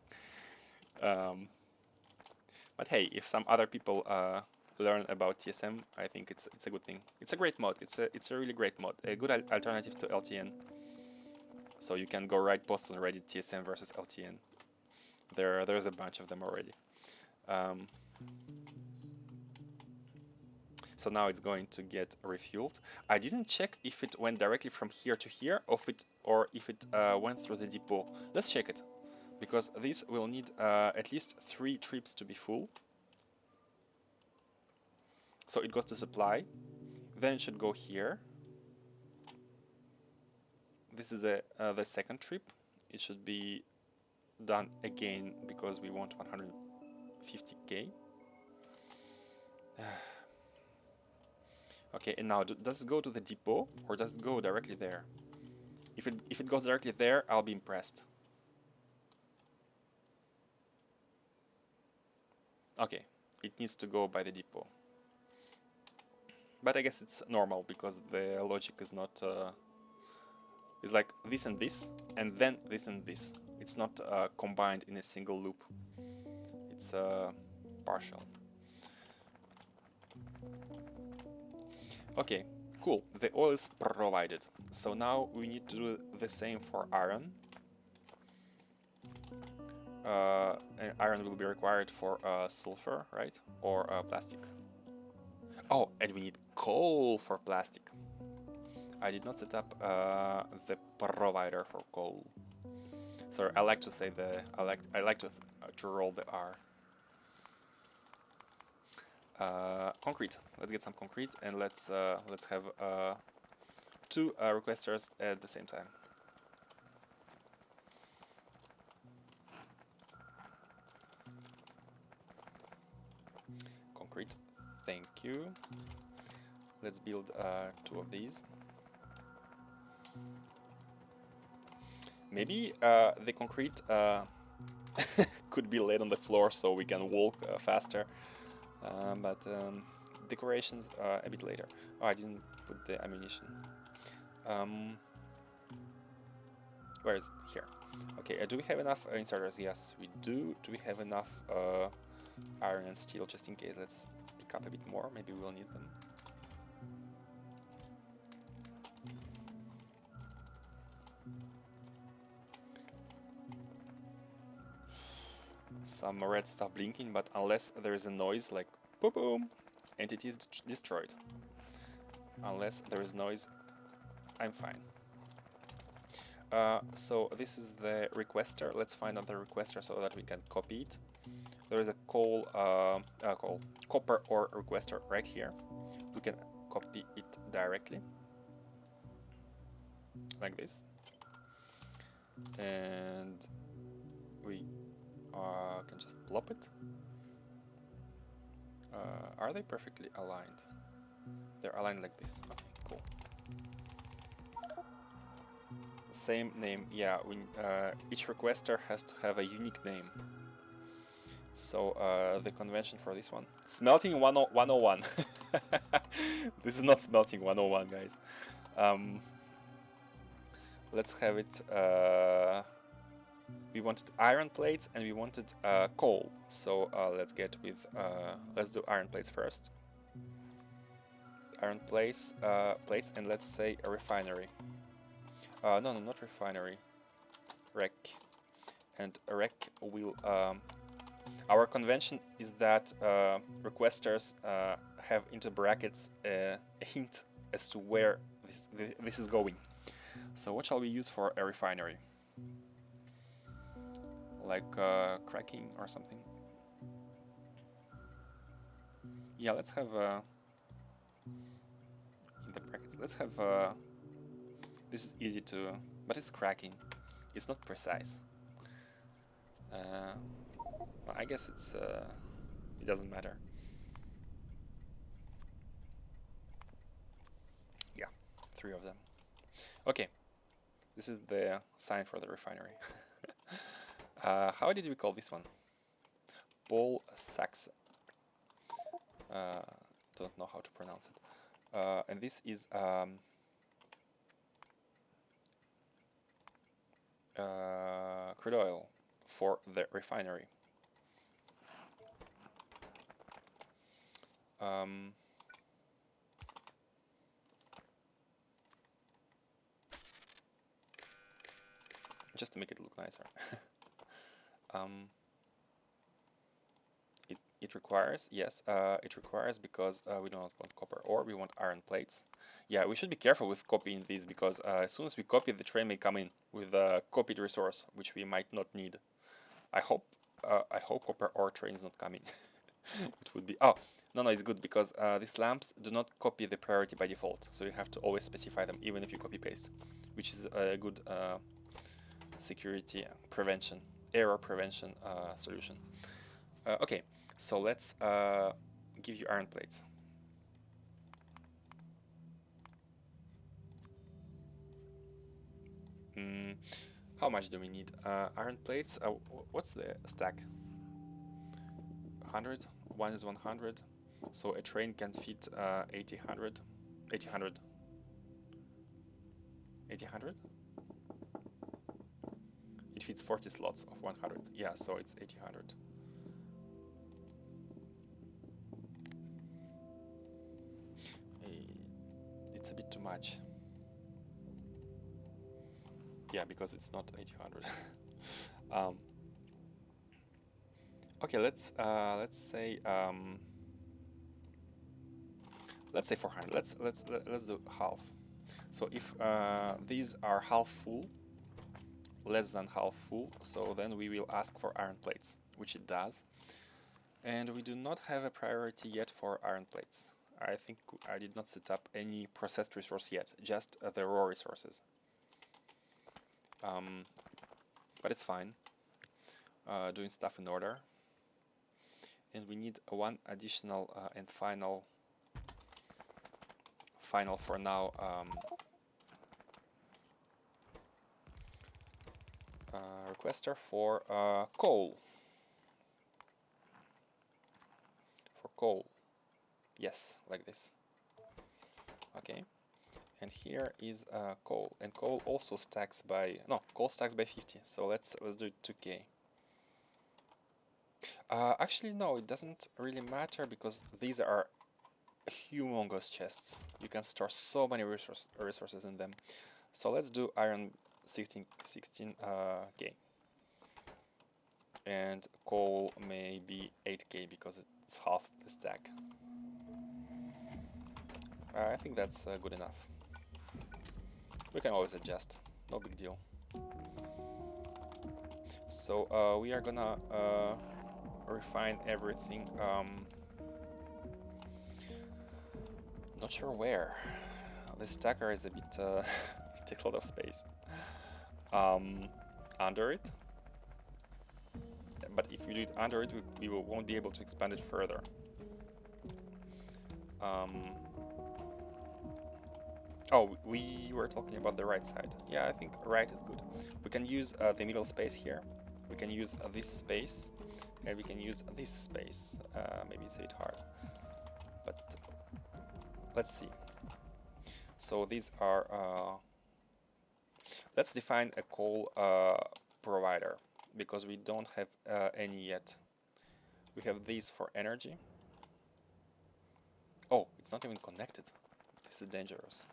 But hey, if some other people learn about TSM, I think it's a good thing. It's a great mod. It's a really great mod. A good alternative to LTN. So you can go write posts on Reddit, TSM versus LTN. There's a bunch of them already. So now it's going to get refueled. I didn't check if it went directly from here to here, or if it went through the depot. Let's check it, because this will need at least 3 trips to be full. So it goes to supply, then it should go here. This is the second trip. It should be done again because we want 150k. Okay, and now does it go to the depot or does it go directly there? If it goes directly there, I'll be impressed. Okay, it needs to go by the depot. But I guess it's normal because the logic is not it's like this and this, and then this and this. It's not combined in a single loop. It's partial. Okay, cool. The oil is provided. So now we need to do the same for iron. And iron will be required for sulfur, right? Or plastic. Oh, and we need coal for plastic. I did not set up the provider for coal. Sorry, I like to say I like to roll the R. Concrete. Let's get some concrete and let's have 2 requesters at the same time. Concrete. Thank you. Let's build 2 of these. Maybe the concrete could be laid on the floor so we can walk faster. But decorations a bit later. Oh, I didn't put the ammunition. Where is it? Here. Okay, do we have enough inserters? Yes, we do. Do we have enough iron and steel just in case? Let's pick up a bit more. Maybe we'll need them. Some red stuff blinking, but unless there is a noise like boom boom, entity is destroyed. Unless there is noise, I'm fine. So this is the requester. Let's find out the requester so that we can copy it. There is a copper ore requester right here. We can copy it directly, like this, and we can just plop it. Are they perfectly aligned? They're aligned like this. Okay, cool. Same name, yeah. Each requester has to have a unique name. So the convention for this one, smelting 101. This is not smelting 101, guys. Let's have it. We wanted iron plates and we wanted coal. So let's get with let's do iron plates first. Iron plates, and let's say a refinery. No, not refinery. and rec will... our convention is that requesters have into brackets a hint as to where this is going. So what shall we use for a refinery? Like cracking or something? Yeah, let's have in the brackets. Let's have this is easy to, but it's cracking. It's not precise. Well, I guess it's it doesn't matter. Yeah, 3 of them. Okay, this is the sign for the refinery. How did we call this one? Ball Sax. Don't know how to pronounce it. And this is crude oil for the refinery. Just to make it look nicer. It requires, yes, it requires because we do not want copper ore, we want iron plates. Yeah, we should be careful with copying these because as soon as we copy, the train may come in with a copied resource, which we might not need. I hope copper ore train is not coming. It would be... Oh, no, it's good because these lamps do not copy the priority by default, so you have to always specify them, even if you copy paste, which is a good security prevention, error prevention solution. Okay, so let's give you iron plates. How much do we need? Iron plates, what's the stack? 100? 1 is 100, so a train can fit 800. 800? It fits 40 slots of 100. Yeah, so it's 800. It's a bit too much. Yeah, because it's not 800. Okay, let's say 400. Let's do half. So if these are half full, less than half full, so then we will ask for iron plates, which it does. And we do not have a priority yet for iron plates. I think I did not set up any processed resource yet, just the raw resources. But it's fine. Doing stuff in order. And we need one additional and final for now requester for coal. For coal. Yes, like this. Okay. And here is coal, and coal also stacks by coal stacks by 50. So let's do 2k. Actually, no, it doesn't really matter because these are humongous chests. You can store so many resources in them. So let's do iron 16k, and coal may be 8k because it's half the stack. I think that's good enough. We can always adjust, no big deal. So we are gonna refine everything. Not sure where. The stacker is a bit it takes a lot of space. Under it. But if we do it under it, we won't be able to expand it further. Oh, we were talking about the right side. Yeah, I think right is good. We can use the middle space here. We can use this space, and we can use this space. Maybe it's a bit hard, but let's see. So these are... let's define a coal provider, because we don't have any yet. We have these for energy. Oh, it's not even connected. This is dangerous.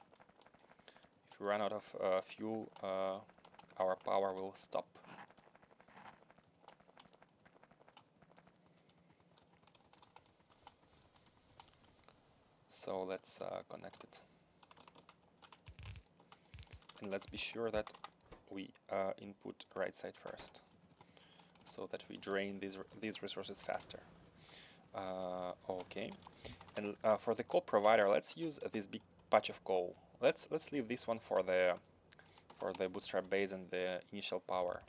If we run out of fuel, our power will stop. So let's connect it. And let's be sure that we input right side first, so that we drain these resources faster. Okay, and for the coal provider, let's use this big patch of coal. Let's leave this one for the bootstrap base and the initial power.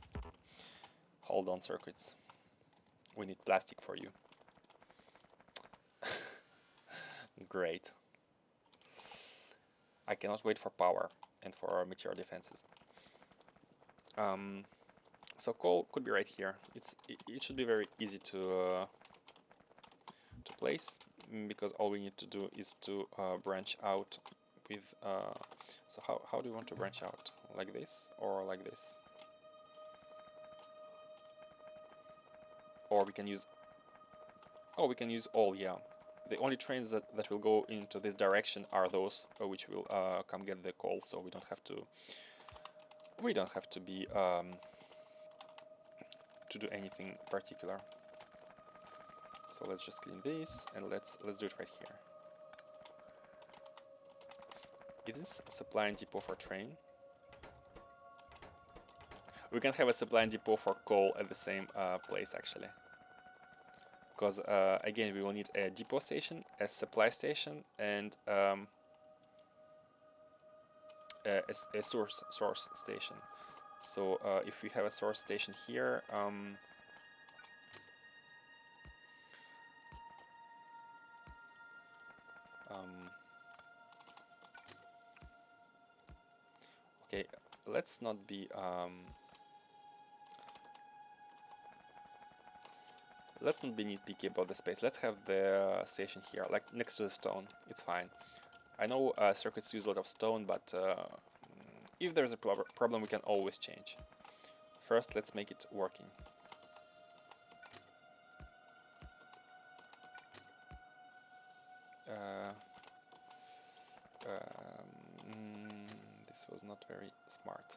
Hold on, circuits. We need plastic for you. Great. I cannot wait for power and for meteor defenses. So coal could be right here. It should be very easy to place, because all we need to do is to branch out with. So how do you want to branch out? Like this or like this? Or we can use. Oh, we can use all. Yeah. The only trains that will go into this direction are those which will come get the coal, so we don't have to. We don't have to be to do anything particular. So let's just clean this and let's do it right here. It is supply and depot for train. We can have a supply and depot for coal at the same place actually. Because again, we will need a depot station, a supply station, and a source station. So if we have a source station here, okay, let's not be nitpicky about the space. Let's have the station here, like next to the stone. It's fine. I know circuits use a lot of stone, but if there's a problem, we can always change. First, let's make it working. This was not very smart.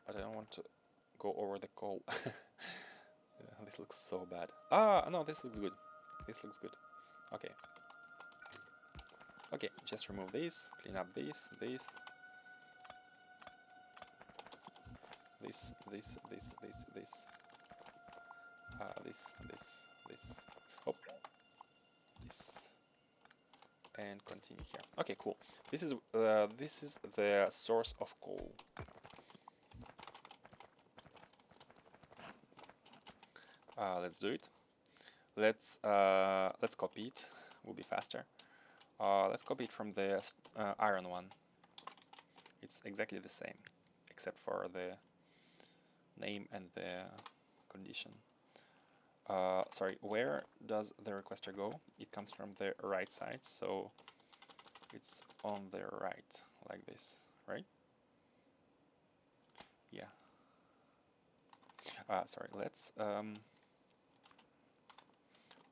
But I don't want to go over the coal. This looks so bad. Ah, no, this looks good. This looks good. Okay. Okay, just remove this, clean up this. Oh, this, and continue here. Okay, cool. This is the source of coal. Let's do it. Let's copy it. Will be faster. Let's copy it from the iron one. It's exactly the same, except for the name and the condition. Sorry, where does the requester go? It comes from the right side, so it's on the right, like this, right? Yeah. Sorry,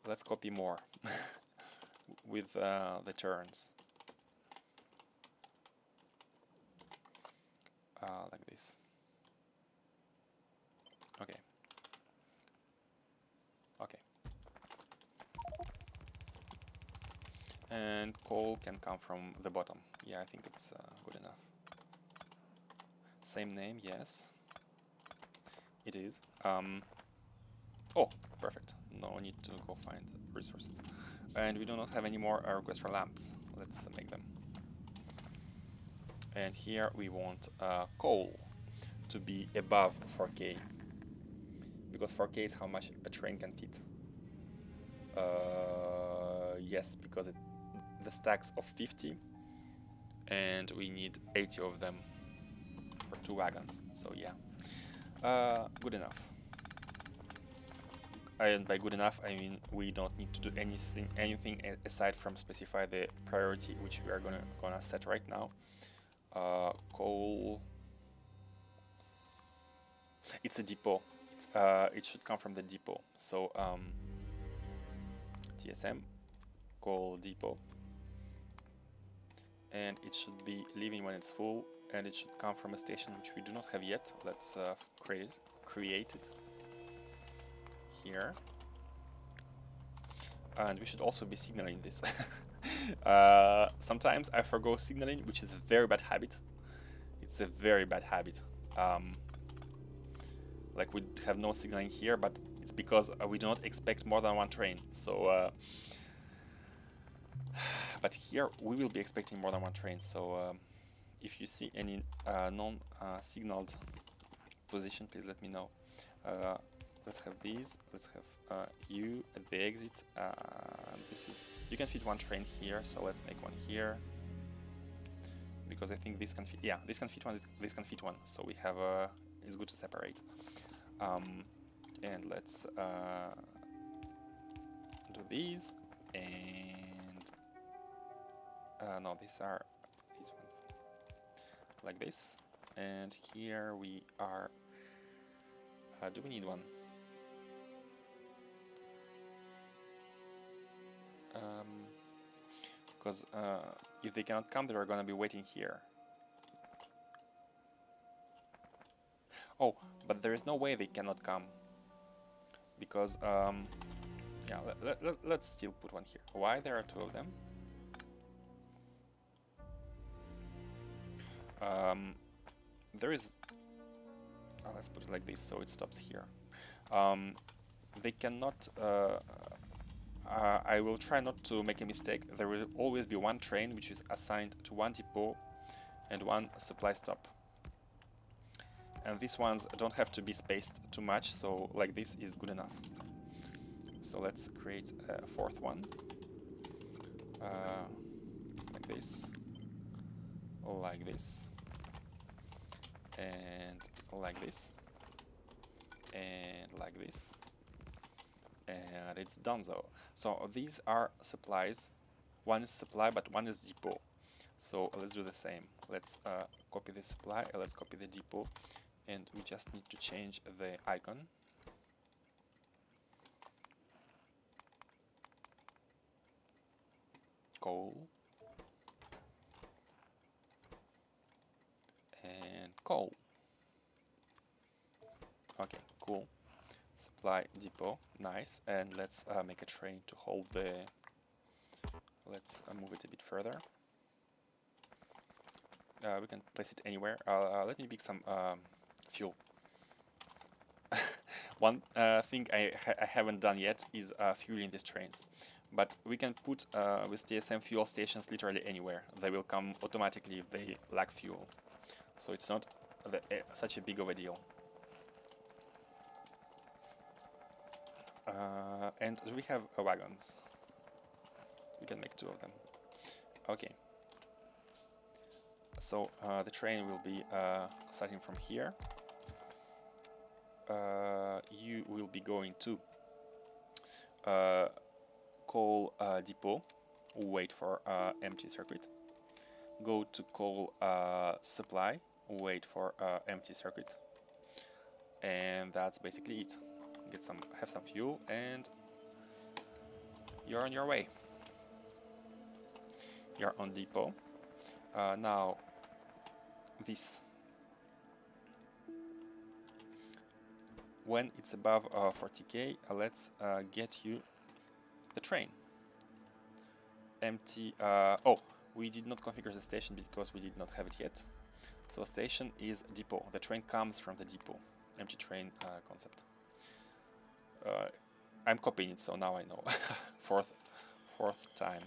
let's copy more with the turns. Like this. Okay. Okay. And coal can come from the bottom. Yeah, I think it's good enough. Same name, yes. It is. Oh, perfect. No need to go find resources. And we do not have any more requests for lamps. Let's make them. And here we want coal to be above 4K. Because 4K is how much a train can fit. Yes, because the stacks of 50, and we need 80 of them for 2 wagons. So yeah, good enough. And by good enough, I mean we don't need to do anything aside from specify the priority, which we are gonna set right now. Coal. It's a depot. It should come from the depot. So TSM coal depot, and it should be leaving when it's full, and it should come from a station which we do not have yet. Let's create it here. and we should also be signaling this. Sometimes I forgo signaling, which is a very bad habit. It's a very bad habit. Like we have no signaling here, but it's because we do not expect more than one train. So, but here we will be expecting more than one train. So, if you see any non-signaled position, please let me know. Let's have these. Let's have you at the exit. This is, you can fit one train here, so let's make one here. Because I think this can fit. Yeah, this can fit one. This can fit one. So we have it's good to separate. And let's do these. And no, these are these ones. Like this. And here we are. Do we need one? Because if they cannot come, they are going to be waiting here. Oh, but there is no way they cannot come. Because, yeah, let's still put one here. Why there are two of them? There is... let's put it like this, so it stops here. They cannot... I will try not to make a mistake. There will always be one train which is assigned to one depot and one supply stop. And these ones don't have to be spaced too much, so like this is good enough. So let's create a fourth one. Like this. Like this. And like this. And like this. And it's donezo. So these are supplies. One is supply, but one is depot. So let's do the same. Let's copy the supply, let's copy the depot, and we just need to change the icon. Coal. And coal. Okay, cool. Supply depot, nice. And let's make a train to hold the... Let's move it a bit further. We can place it anywhere. Let me pick some fuel. One thing I haven't done yet is fueling these trains. But we can put with TSM fuel stations literally anywhere. They will come automatically if they lack fuel. So it's not such a big of a deal. And we have wagons. We can make two of them. Okay. So the train will be starting from here. You will be going to coal depot, wait for empty circuit. Go to coal supply, wait for empty circuit. And that's basically it. Have some fuel, and you're on your way. You're on depot. Now, this. When it's above 40k, let's get you the train. Empty. Oh, we did not configure the station because we did not have it yet. So station is depot. The train comes from the depot. Empty train concept. I'm copying it, so now I know. fourth time.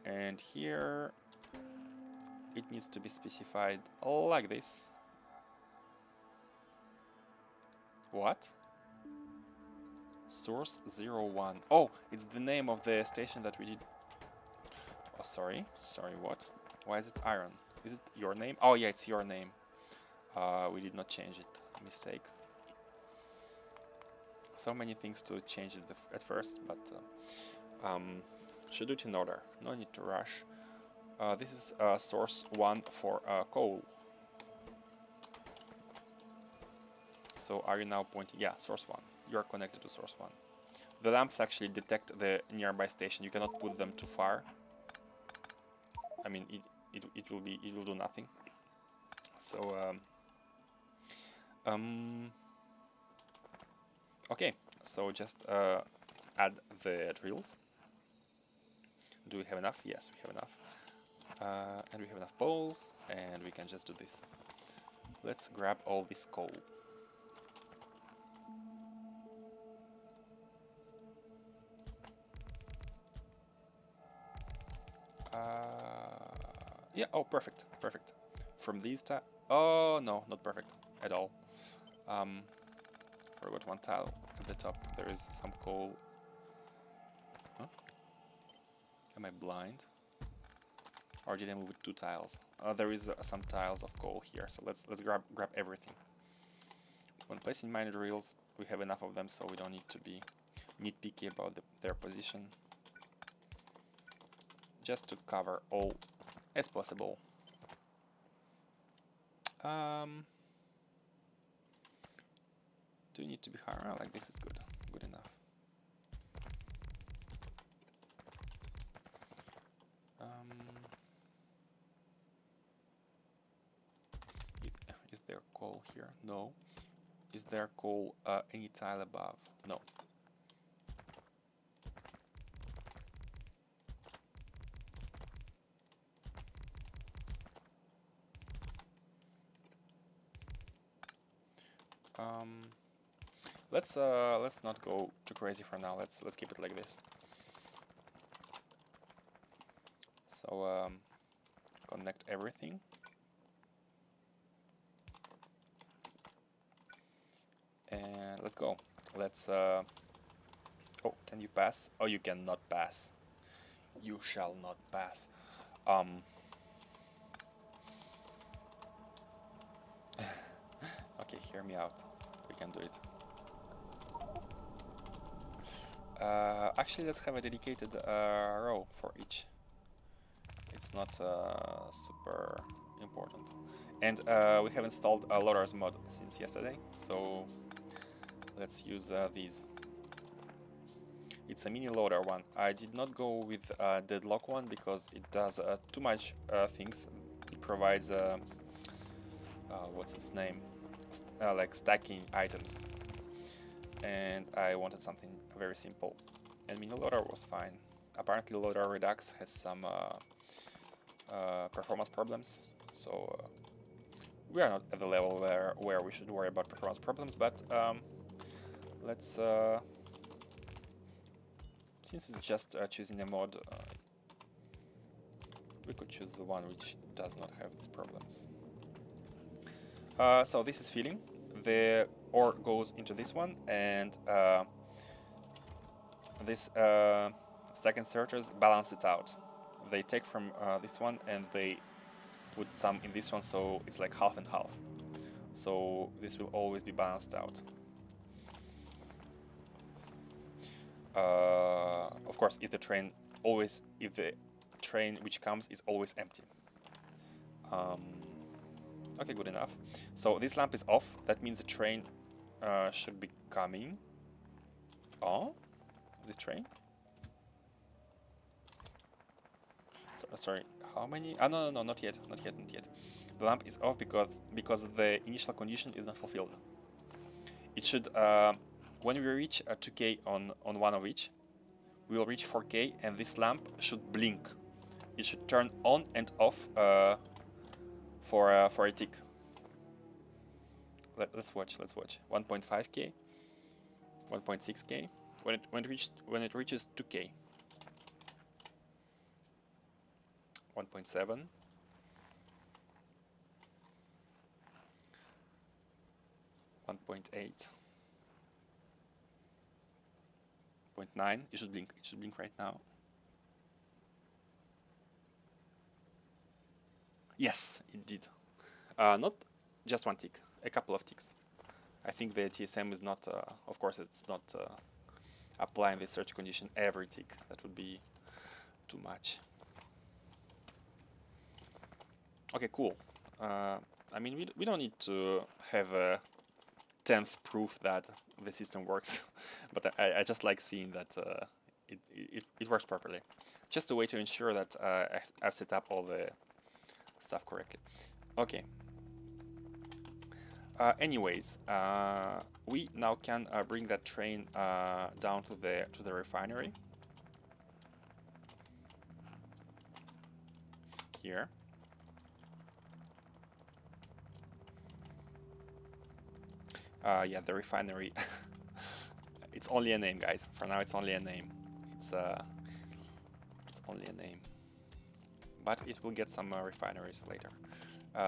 And here it needs to be specified like this. What? Source 01. Oh, it's the name of the station that we did. Oh, sorry, what? Why is it iron? Is it your name? Oh yeah, it's your name. We did not change it. Mistake. So many things to change it at first, but should do it in order. No need to rush. This is source 1 for coal. So are you now pointing? Yeah, source 1. You are connected to source 1. The lamps actually detect the nearby station. You cannot put them too far. I mean, it will do nothing. So okay. So just add the drills. Do we have enough? Yes, we have enough. And we have enough poles, and we can just do this. Let's grab all this coal. Yeah, oh, perfect, perfect. From these oh, no, not perfect at all. Forgot one tile at the top. There is some coal. Huh? Am I blind? Or did I move with 2 tiles? There is some tiles of coal here, so let's grab everything. When placing mine drills, we have enough of them, so we don't need to be nitpicky about their position. Just to cover all as possible. Do you need to be higher? Like this is good enough. Is there coal here? No. Is there coal any tile above? No. Let's not go too crazy for now. Let's keep it like this. So connect everything. And let's go. Let's oh, can you pass? Oh, you cannot pass. You shall not pass. Okay, hear me out. We can do it. Actually, let's have a dedicated row for each. It's not super important. And we have installed a loaders mod since yesterday, so let's use these. It's a mini loader one. I did not go with deadlock one because it does too much things. It provides what's its name? Like stacking items. And I wanted something very simple. And mini loader was fine. Apparently loader redux has some performance problems, so we are not at the level where we should worry about performance problems, but let's since it's just choosing a mod, we could choose the one which does not have these problems. So this is filling. The ore goes into this one, and this second sorters balance it out. They take from this one and they put some in this one, so it's like half and half. So this will always be balanced out. Of course, if the train which comes is always empty. Okay, good enough. So this lamp is off. That means the train should be coming. Oh, this train. So, sorry, how many? Ah, no, not yet. The lamp is off because the initial condition is not fulfilled. It should, when we reach 2K on one of each, we will reach 4K, and this lamp should blink. It should turn on and off for a tick. Let's watch. 1.5K, 1.6K. When it reaches 2K. 1.7. 1.8. 0.9. It should blink. It should blink right now. Yes, it did. Not just one tick, a couple of ticks. I think the TSM is not, of course, it's not applying the search condition every tick. That would be too much. Okay, cool. I mean, we don't need to have a 10th proof that the system works, but I just like seeing that it works properly. Just a way to ensure that I've set up all the stuff correctly. Okay. Anyways, we now can bring that train down to the refinery here. Yeah, the refinery. It's only a name, guys. For now, it's only a name. It's only a name, but it will get some refineries later.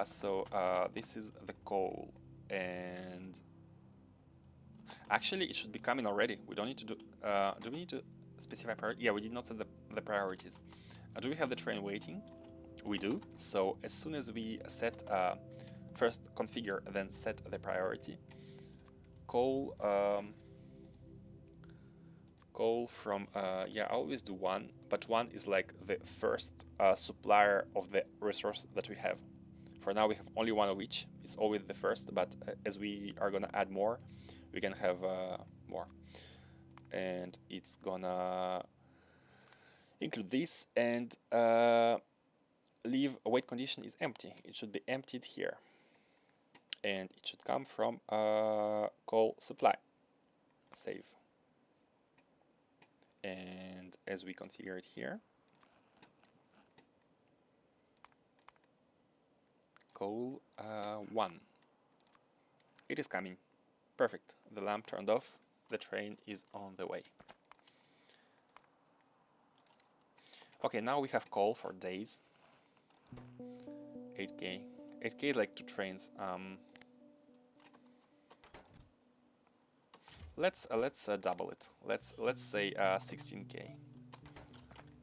So this is the coal, and actually it should be coming already. We don't need to do. Do we need to specify priority? Yeah, we did not set the priorities. Do we have the train waiting? We do. So as soon as we set first configure, then set the priority. Coal. Coal from yeah, I always do one, but one is like the first supplier of the resource that we have. For now we have only one of each. It's always the first, but as we are gonna add more, we can have more, and it's gonna include this, and leave await condition is empty. It should be emptied here, and it should come from coal supply. Save. And as we configure it here, coal 1. It is coming. Perfect. The lamp turned off. The train is on the way. Okay, now we have coal for days. 8K. 8K is like 2 trains. Let's double it. Let's say 16K.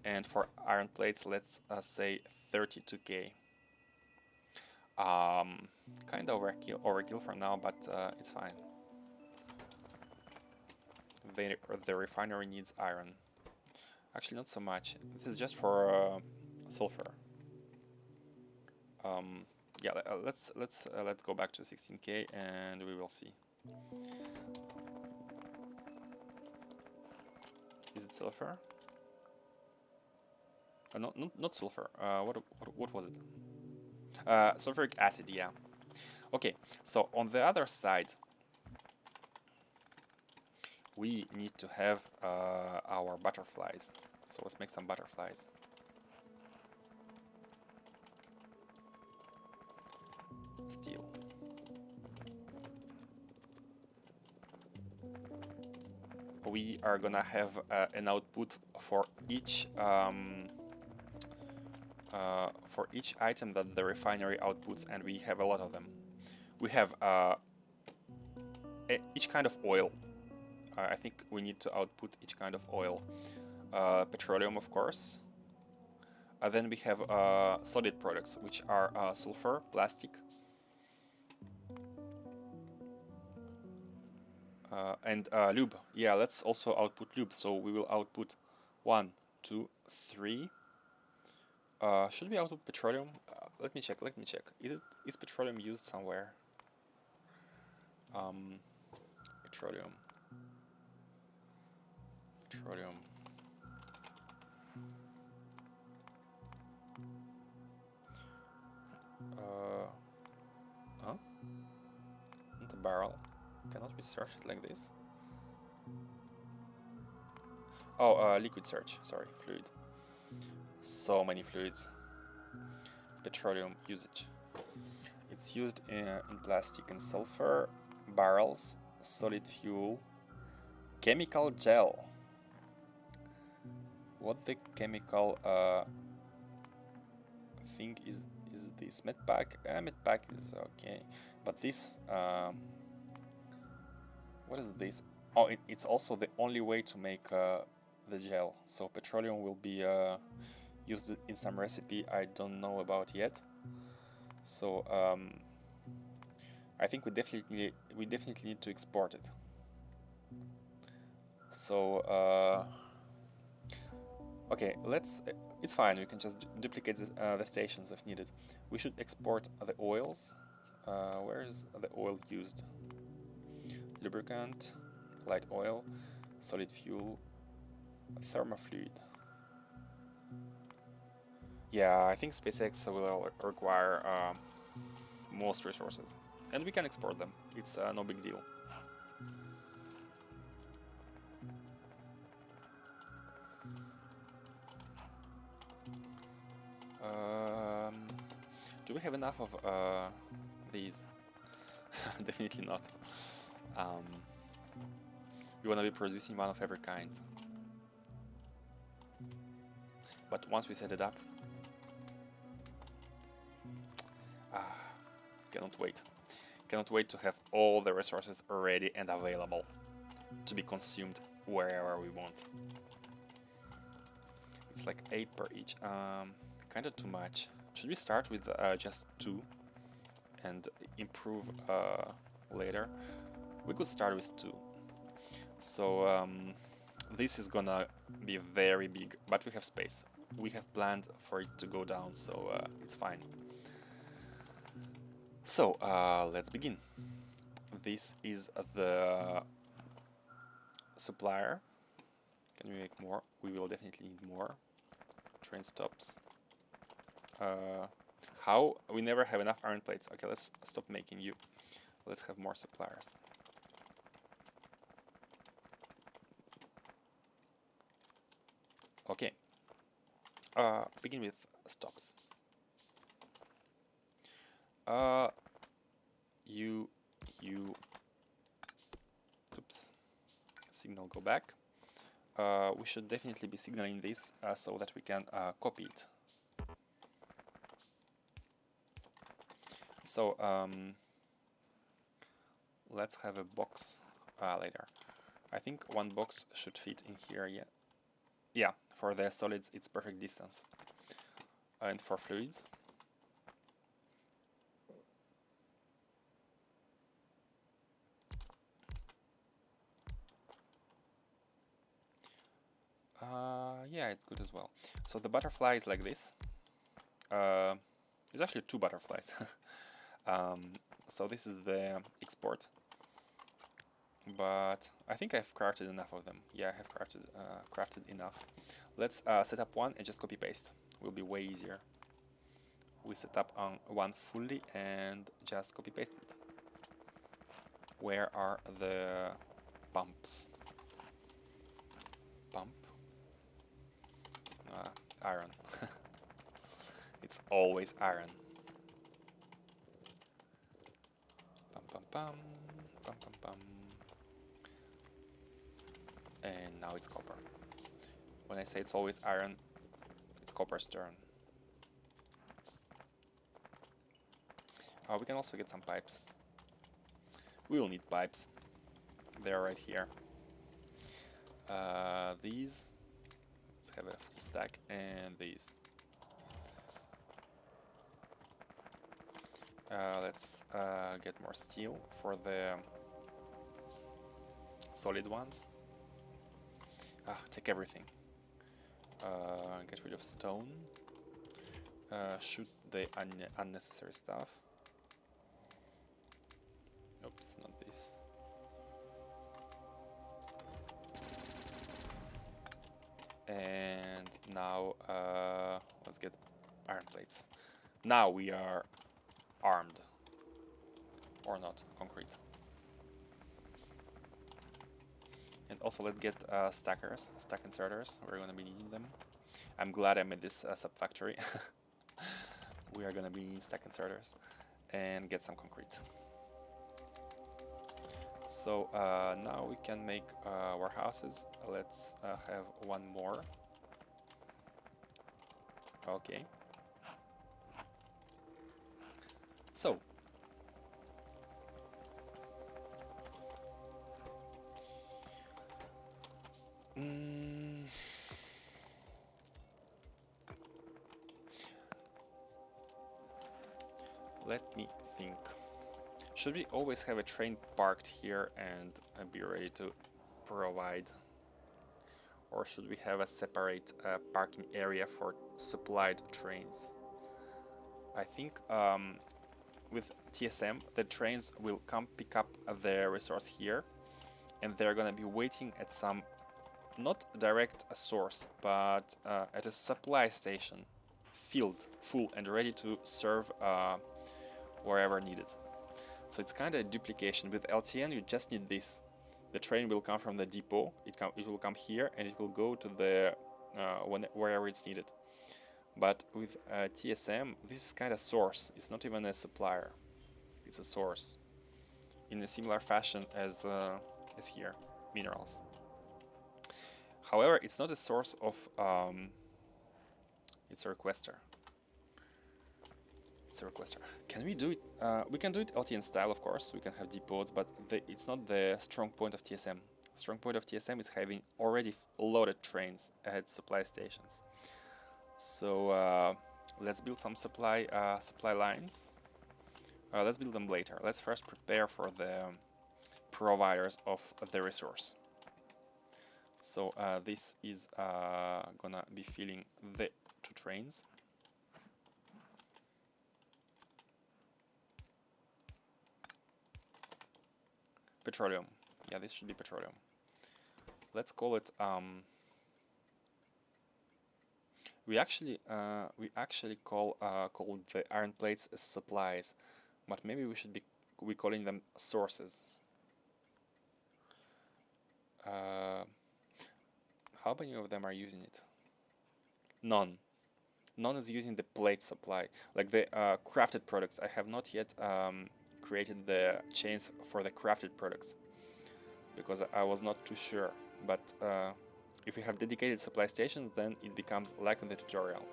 And for iron plates, let's say 32K. Kind of overkill for now, but it's fine. The refinery needs iron. Actually, not so much. This is just for sulfur. Yeah, let's go back to 16K and we will see. Is it sulfur? Not sulfur. What was it? Sulfuric acid. Yeah. Okay. So on the other side, we need to have our butterflies. So let's make some butterflies. Steel. We are gonna have an output for each item that the refinery outputs, and we have a lot of them. We have each kind of oil. I think we need to output each kind of oil. Petroleum, of course. Then we have solid products, which are sulfur, plastic, and lube. Yeah, let's also output lube. So we will output 1, 2, 3. Should we output petroleum? Let me check. Is petroleum used somewhere? Petroleum. Huh? Not a barrel. Cannot we search it like this? Oh, liquid search. Sorry, fluid. So many fluids. Petroleum usage. It's used in plastic and sulfur, barrels, solid fuel, chemical gel. What the chemical thing is this? Medpack? Medpack is okay, but this what is this? Oh, it's also the only way to make the gel. So petroleum will be used in some recipe I don't know about yet. So I think we definitely need to export it. So okay, it's fine. We can just duplicate the stations if needed. We should export the oils. Where is the oil used? Lubricant, light oil, solid fuel, thermofluid. Yeah, I think SpaceX will require most resources. and we can export them. It's no big deal. Do we have enough of these? Definitely not. We want to be producing one of every kind. But once we set it up, cannot wait. Cannot wait to have all the resources ready and available to be consumed wherever we want. It's like 8 per each. Kinda too much. Should we start with just 2 and improve later? We could start with 2. So this is gonna be very big, but we have space. We have planned for it to go down, so it's fine. So let's begin. This is the supplier. Can we make more? We will definitely need more. Train stops. How? We never have enough iron plates. Okay, let's stop making you. Let's have more suppliers. Okay. Begin with stops. Oops. Signal go back. We should definitely be signaling this so that we can copy it. So let's have a box later. I think one box should fit in here. Yeah, for the solids it's perfect distance, and for fluids yeah, it's good as well. So the butterfly is like this. It's actually 2 butterflies. So this is the export, but I think I've crafted enough of them. Yeah, I have crafted enough. Let's set up one and just copy paste. Will be way easier. We set up on one fully and just copy paste it. Where are the pumps? Pump. Iron. It's always iron. Pum pum pum, pum pum pum. And now it's copper. When I say it's always iron, it's copper's turn. We can also get some pipes. We will need pipes. They're right here. These. Let's have a full stack, and these. Let's get more steel for the solid ones. Take everything. Get rid of stone. Shoot the unnecessary stuff. Oops, not this. And now let's get iron plates. Now we are armed. Or not, concrete. And also let's get stackers, stack inserters. We're gonna be needing them. I'm glad I made this sub-factory. We are gonna be needing stack inserters. And get some concrete. So now we can make warehouses. Let's have one more. Okay. So let me think. Should we always have a train parked here and be ready to provide? Or should we have a separate parking area for supplied trains? I think with TSM, the trains will come pick up the resource here, and they're gonna be waiting at some, not direct source, but at a supply station, filled, full, and ready to serve wherever needed. So it's kind of a duplication. With LTN you just need this. The train will come from the depot, it will come here and it will go to the wherever it's needed. But with TSM, this is kind of source. It's not even a supplier. It's a source. In a similar fashion as here, minerals. However, it's not a source of. It's a requester. It's a requester. Can we do it? We can do it LTN style, of course. We can have depots, but it's not the strong point of TSM. Strong point of TSM is having already loaded trains at supply stations. So let's build some supply lines. Let's build them later. Let's first prepare for the providers of the resource. So this is gonna be filling the 2 trains. Petroleum. Yeah, this should be petroleum. Let's call it. We actually call the iron plates as supplies, but maybe we should be calling them sources. How many of them are using it? None. None is using the plate supply. Like the crafted products, I have not yet created the chains for the crafted products because I was not too sure. But if we have dedicated supply stations, then it becomes like in the tutorial.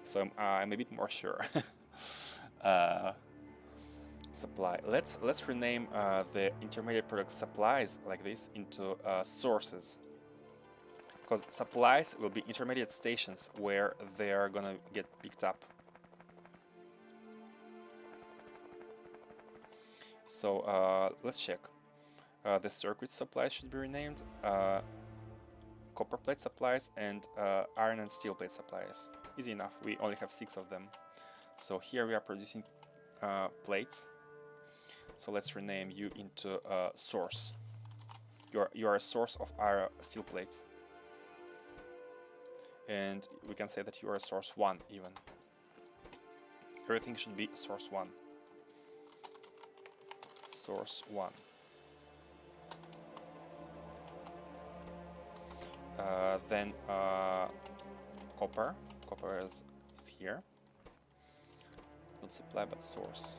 So I'm a bit more sure. Supply. Let's rename the intermediate product supplies like this into sources. Because supplies will be intermediate stations where they are gonna get picked up. So let's check. The circuit supplies should be renamed. Copper plate supplies and iron and steel plate supplies. Easy enough. We only have 6 of them. So here we are producing plates. So let's rename you into source. You are a source of our steel plates. And we can say that you are a source 1 even. Everything should be source 1. Source 1. Then copper. Copper is here. Not supply but source.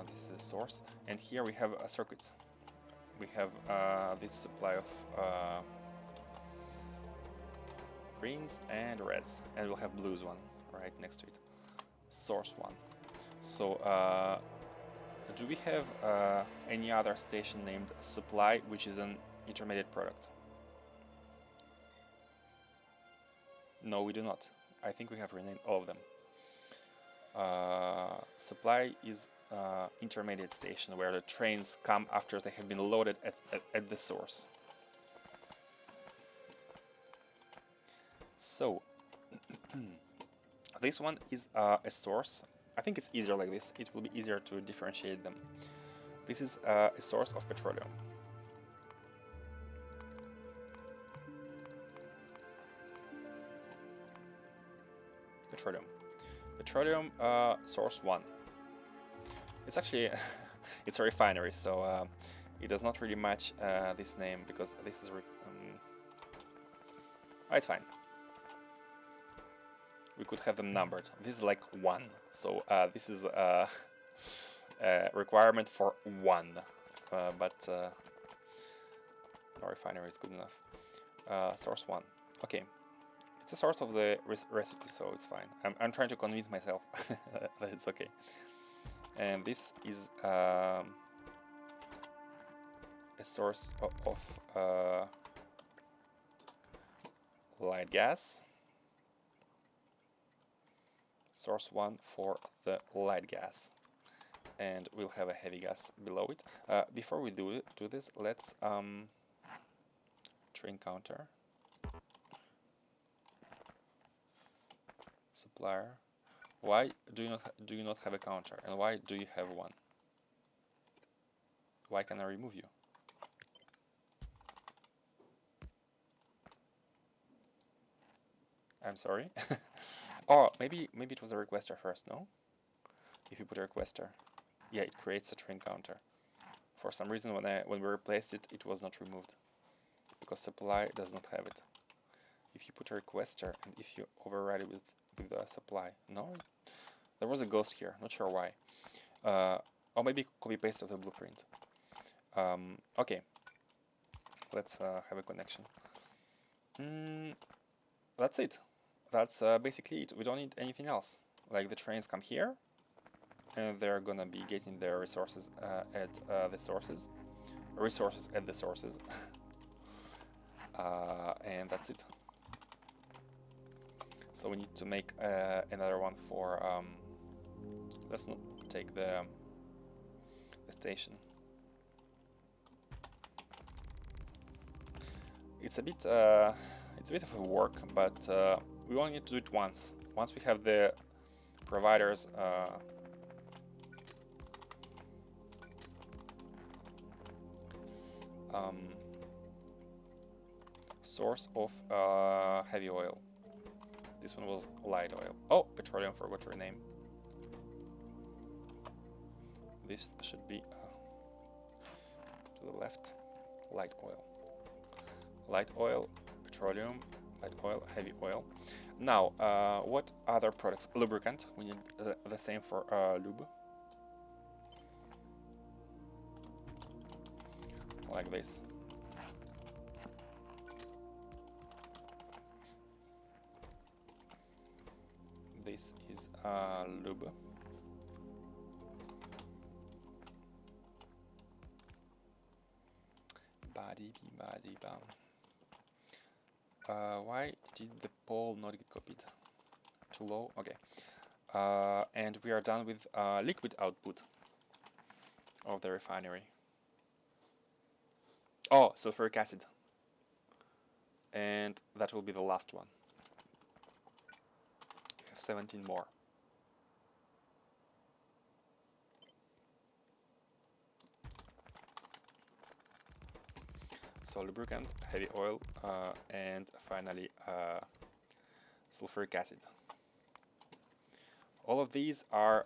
This is a source, and here we have a circuit. We have this supply of greens and reds, and we'll have blues one right next to it. Source 1. So do we have any other station named supply, which is an intermediate product? No, we do not. I think we have renamed all of them. Supply is intermediate station where the trains come after they have been loaded at the source. So this one is a source. I think it's easier like this. It will be easier to differentiate them. This is a source of petroleum. Petroleum source 1. It's actually it's a refinery, so it does not really match this name because this is oh, it's fine. We could have them numbered. This is like 1, so this is a requirement for 1, but no refinery is good enough. Source 1. Okay. It's a sort of the recipe, so it's fine. I'm trying to convince myself that it's okay. And this is a source of light gas. Source 1 for the light gas. And we'll have a heavy gas below it. Before we do this, let's train counter. Supplier. Why do you not have a counter, and why do you have one? Why can I remove you? I'm sorry. Oh, maybe it was a requester first, no? If you put a requester, yeah, it creates a train counter. For some reason, when we replaced it, it was not removed because supply does not have it. If you put a requester and if you override it with the supply, no, there was a ghost here. Not sure why. Or maybe copy paste of the blueprint. Okay, let's have a connection. That's it. That's basically it. We don't need anything else. Like the trains come here, and they're gonna be getting their resources at the sources. Resources at the sources. And that's it. So we need to make another one for... let's not take the station. It's a bit of a work, but we only need to do it once. Once we have the providers source of heavy oil. This one was light oil. Oh, petroleum, forgot to rename. This should be to the left. Light oil. Light oil, petroleum, light oil, heavy oil. Now, what other products? Lubricant. We need the same for lube. Like this. This is lube. Body bam. Why did the poll not get copied? Too low? Okay. And we are done with liquid output of the refinery. Oh, sulfuric acid. And that will be the last one. We have 17 more. So lubricant, heavy oil, and finally sulfuric acid. All of these are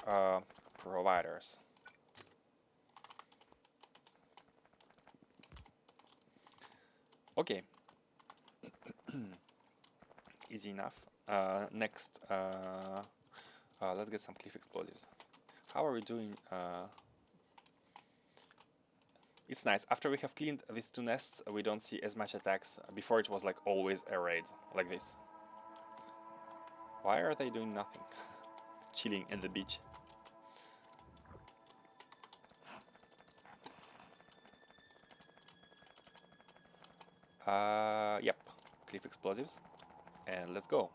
providers. Okay. Easy enough. Next, let's get some cliff explosives. How are we doing? It's nice. After we have cleaned these two nests, we don't see as much attacks. Before it was like always a raid, like this. Why are they doing nothing? Chilling in the beach. Yep. Cliff explosives. And let's go.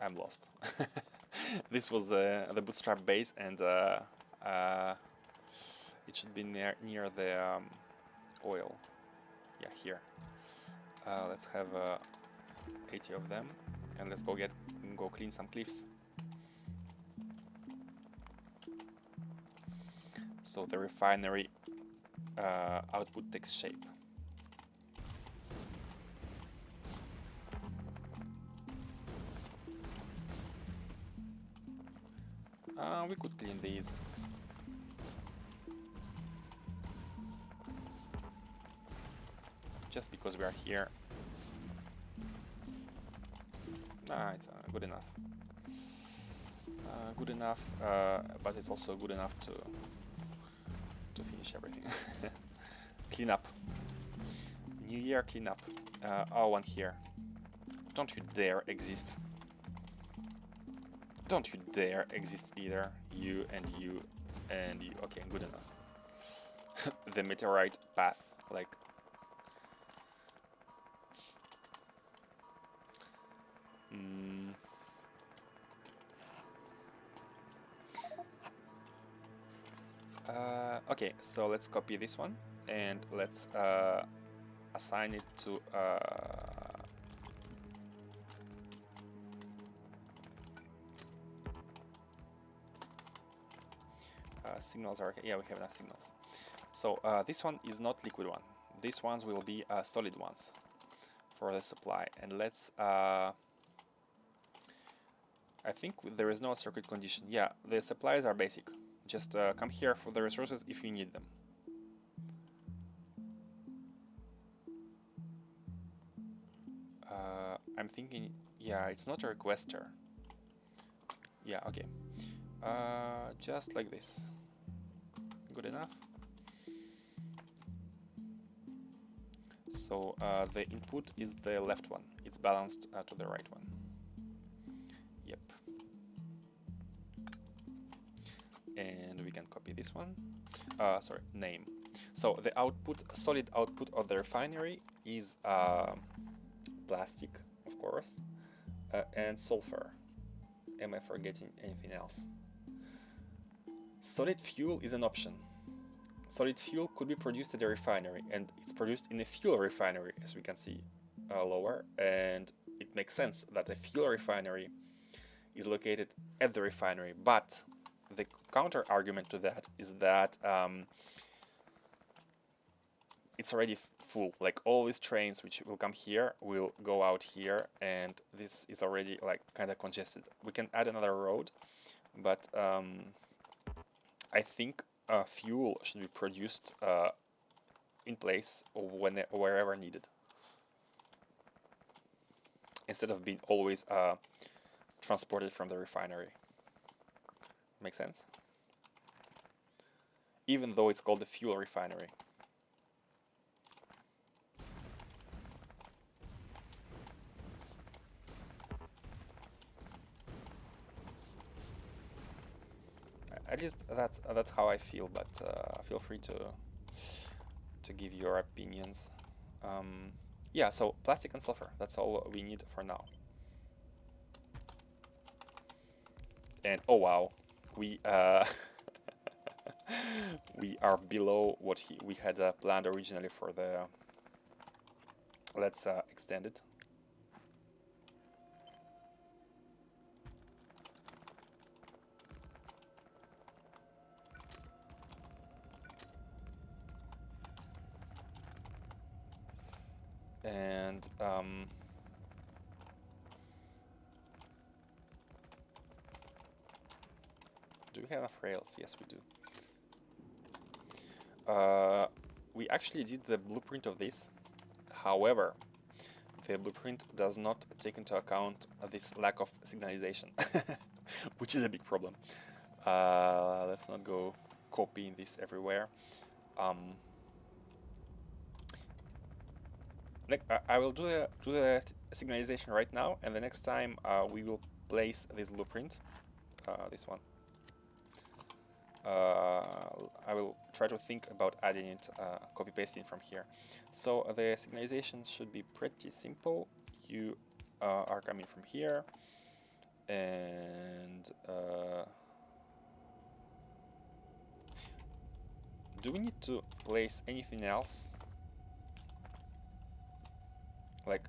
I'm lost. This was the bootstrap base, and it should be near the oil. Yeah, here. Let's have 80 of them, and let's go clean some cliffs. So the refinery output takes shape. We could clean these. Just because we are here. It's good enough. Good enough, but it's also good enough to finish everything. Clean up. New year cleanup. One here. Don't you dare exist. Don't you dare exist either. You and you and you. Okay, good enough. The meteorite path, like. Okay, so let's copy this one and let's assign it to signals are okay. Yeah, we have enough signals. So this one is not liquid one. these ones will be solid ones for the supply. And let's I think there is no circuit condition. Yeah, the supplies are basic. Just come here for the resources if you need them. I'm thinking, yeah, it's not a requester. Yeah, okay. Just like this. Good enough. So the input is the left one. It's balanced to the right one. Yep. And we can copy this one. Sorry, name. So the output, solid output of the refinery is plastic, of course, and sulfur. Am I forgetting anything else? Solid fuel is an option. Solid fuel could be produced at the refinery, and it's produced in a fuel refinery, as we can see lower, and it makes sense that a fuel refinery is located at the refinery, but the counter argument to that is that it's already full. Like all these trains which will come here will go out here, and this is already like kind of congested. We can add another road, but I think fuel should be produced in place wherever needed, instead of being always transported from the refinery. Make sense? Even though it's called the fuel refinery. At least that's how I feel, but feel free to give your opinions. Yeah, so plastic and sulfur, that's all we need for now. And oh wow, we we are below what we had planned originally for the. Let's extend it. And do we have enough rails? Yes, we do. We actually did the blueprint of this. However, the blueprint does not take into account this lack of signalization, which is a big problem. Let's not go copying this everywhere. I will do the signalization right now, and the next time we will place this blueprint, this one. I will try to think about adding it, copy pasting from here. So the signalization should be pretty simple. You are coming from here, and do we need to place anything else? Like,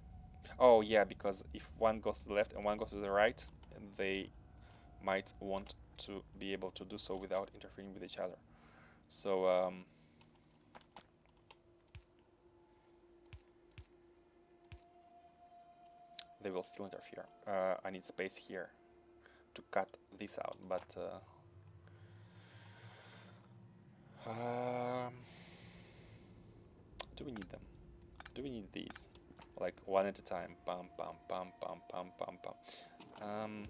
oh yeah, because if one goes to the left and one goes to the right, they might want to be able to do so without interfering with each other. So they will still interfere. I need space here to cut this out, but do we need them? Do we need these? Like one at a time. Pam, pam, pam, pam, pam, pam, pam.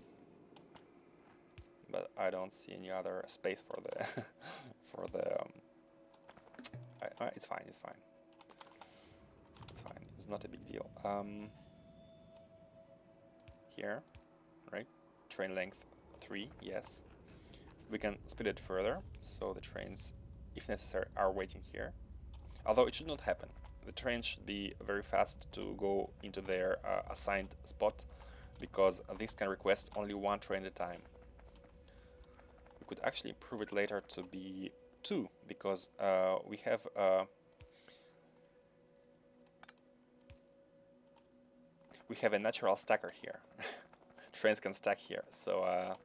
But I don't see any other space for the for the. It's fine. It's fine. It's fine. It's not a big deal. Here, right? Train length 3. Yes. We can speed it further, so the trains, if necessary, are waiting here. Although it should not happen. The trains should be very fast to go into their assigned spot, because this can request only one train at a time. We could actually improve it later to be 2, because we have a natural stacker here. Trains can stack here, so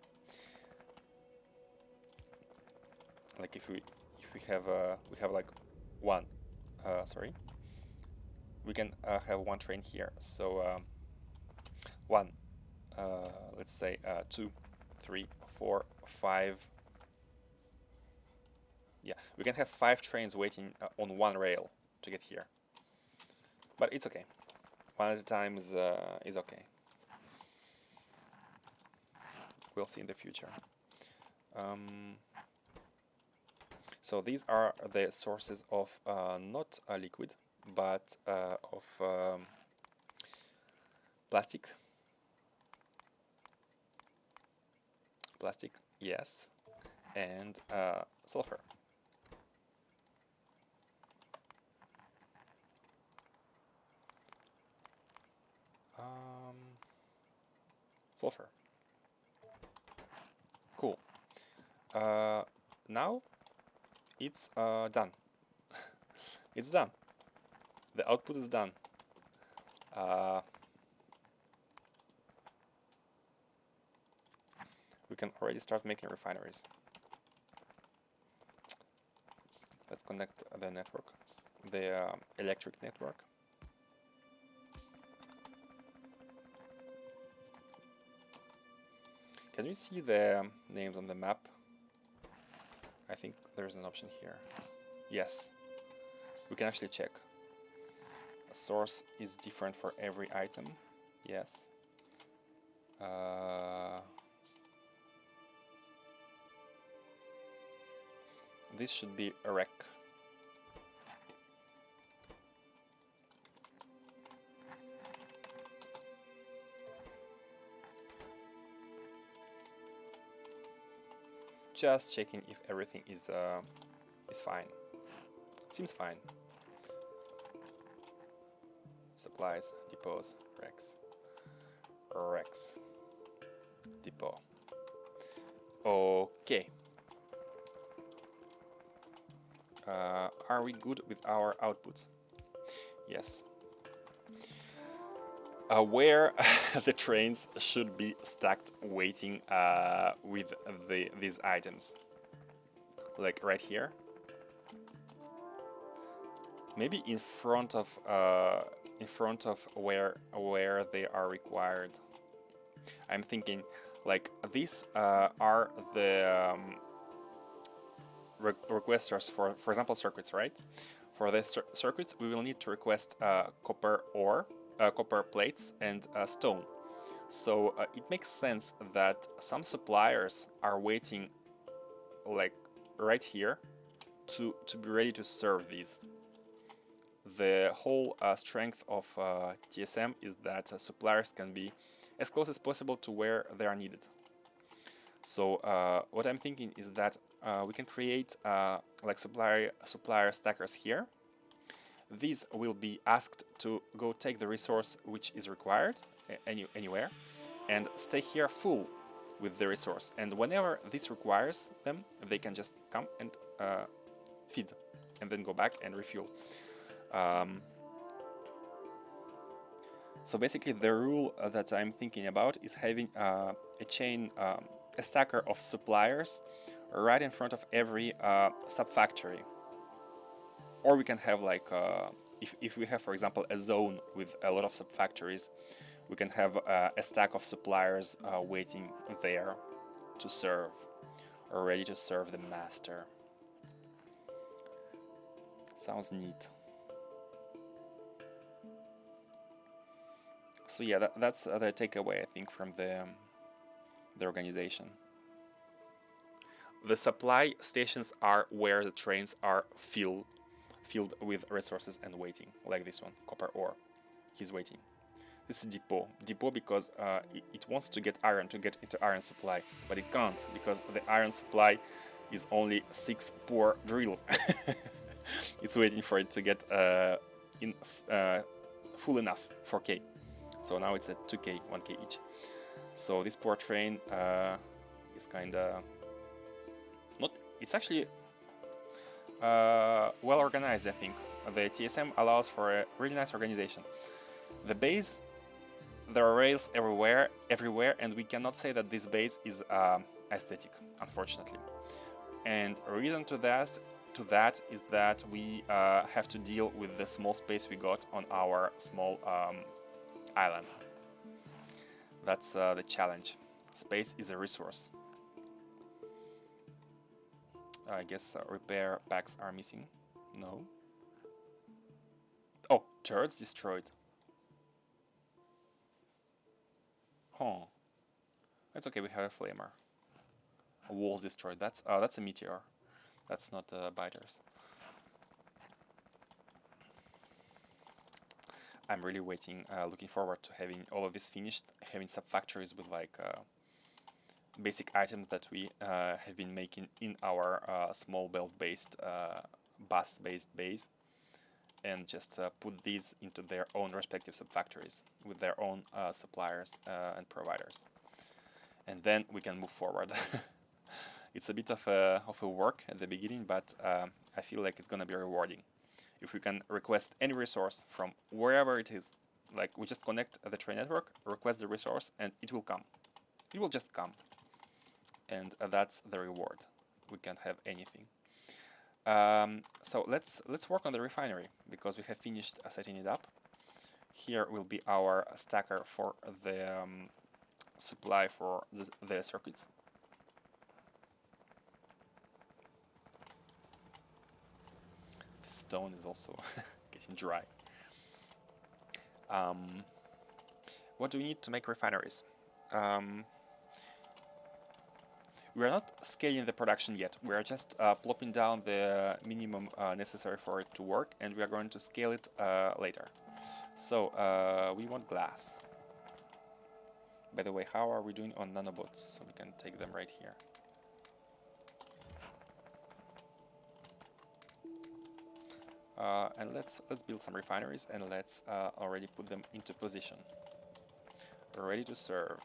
like if we have like one, sorry, we can have one train here. So one, let's say 2, 3, 4, 5. Yeah, we can have 5 trains waiting on one rail to get here. But it's okay. One at a time is okay. We'll see in the future. So these are the sources of not liquid, but of plastic. Plastic, yes, and sulfur. Sulfur. Cool. Now it's done. It's done. The output is done. We can already start making refineries. Let's connect the network, the electric network. Can you see the names on the map? I think there's an option here. Yes, we can actually check. A source is different for every item. Yes. This should be a wreck. Just checking if everything is fine. Seems fine. Supplies, depots, Rex, depot. Okay. Are we good with our outputs? Yes. Where the trains should be stacked waiting with these items, like right here, maybe in front of where they are required. I'm thinking like these are the requesters for example circuits, right? For the circuits we will need to request copper ore, copper plates and stone. So it makes sense that some suppliers are waiting like right here to be ready to serve these. The whole strength of TSM is that suppliers can be as close as possible to where they are needed. So what I'm thinking is that we can create like supplier stackers here. These will be asked to go take the resource which is required anywhere and stay here full with the resource. And whenever this requires them, they can just come and feed and then go back and refuel. So basically the rule that I'm thinking about is having a chain, a stacker of suppliers right in front of every sub-factory. Or we can have like, if we have, for example, a zone with a lot of sub-factories, we can have a stack of suppliers waiting there to serve, or ready to serve the master. Sounds neat. So yeah, that's the takeaway, I think, from the organization. The supply stations are where the trains are filled with resources and waiting, like this one, copper ore. He's waiting. This is depot because it wants to get iron, to get into iron supply, but it can't because the iron supply is only 6 poor drills. It's waiting for it to get full enough for K. So now it's at 2K, 1K each. So this poor train is kinda not. It's actually well organized, I think. The TSM allows for a really nice organization. The base, there are rails everywhere, and we cannot say that this base is aesthetic, unfortunately. And a reason to to that is that we have to deal with the small space we got on our small island. That's the challenge. Space is a resource. I guess repair packs are missing. No. Oh, turrets destroyed. Huh. It's okay, we have a flamer. Walls destroyed. That's a meteor. That's not biters. I'm really looking forward to having all of this finished, having some factories with like basic items that we have been making in our small belt-based, bus-based base, and just put these into their own respective sub-factories with their own suppliers and providers. And then we can move forward. It's a bit of a work at the beginning, but I feel like it's gonna be rewarding. If we can request any resource from wherever it is, like we just connect the train network, request the resource, and it will come. It will just come. And that's the reward. We can have anything. So let's work on the refinery, because we have finished setting it up. Here will be our stacker for the supply for the circuits. The stone is also getting dry. What do we need to make refineries? We are not scaling the production yet. We are just plopping down the minimum necessary for it to work, and we are going to scale it later. So we want glass. By the way, how are we doing on nanobots? So we can take them right here. And let's build some refineries, and let's already put them into position. Ready to serve.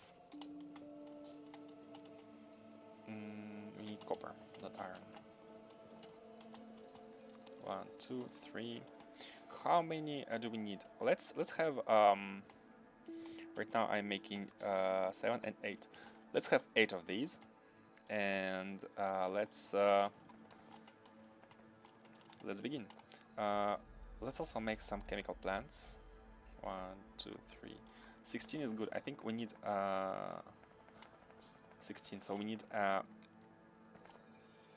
We need copper, not iron. 1, 2, 3. How many do we need? Let's have right now I'm making 7 and 8. Let's have 8 of these, and let's begin. Let's also make some chemical plants. 1, 2, 3. 16 is good. I think we need 16. So we need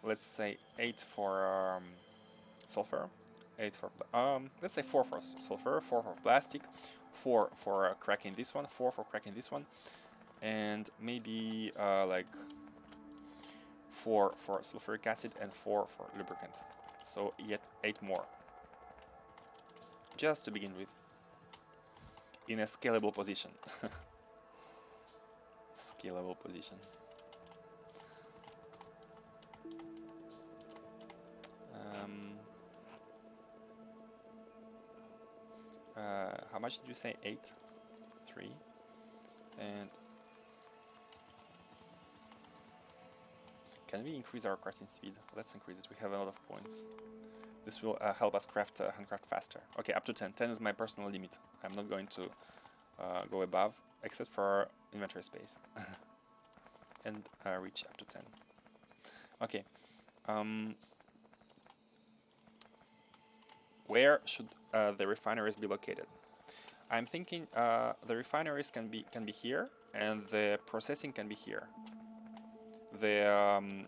let's say 8 for sulfur, 8 for let's say 4 for sulfur, 4 for plastic, 4 for cracking this one, 4 for cracking this one, and maybe like 4 for sulfuric acid and 4 for lubricant. So yet 8 more, just to begin with, in a scalable position. Scalable position. How much did you say? 8? 3? And can we increase our crafting speed? Let's increase it. We have a lot of points. This will help us craft handcraft faster. Okay, up to 10. 10 is my personal limit. I'm not going to go above, except for inventory space. And reach up to 10. Okay. Where should the refineries be located? I'm thinking the refineries can be here, and the processing can be here. The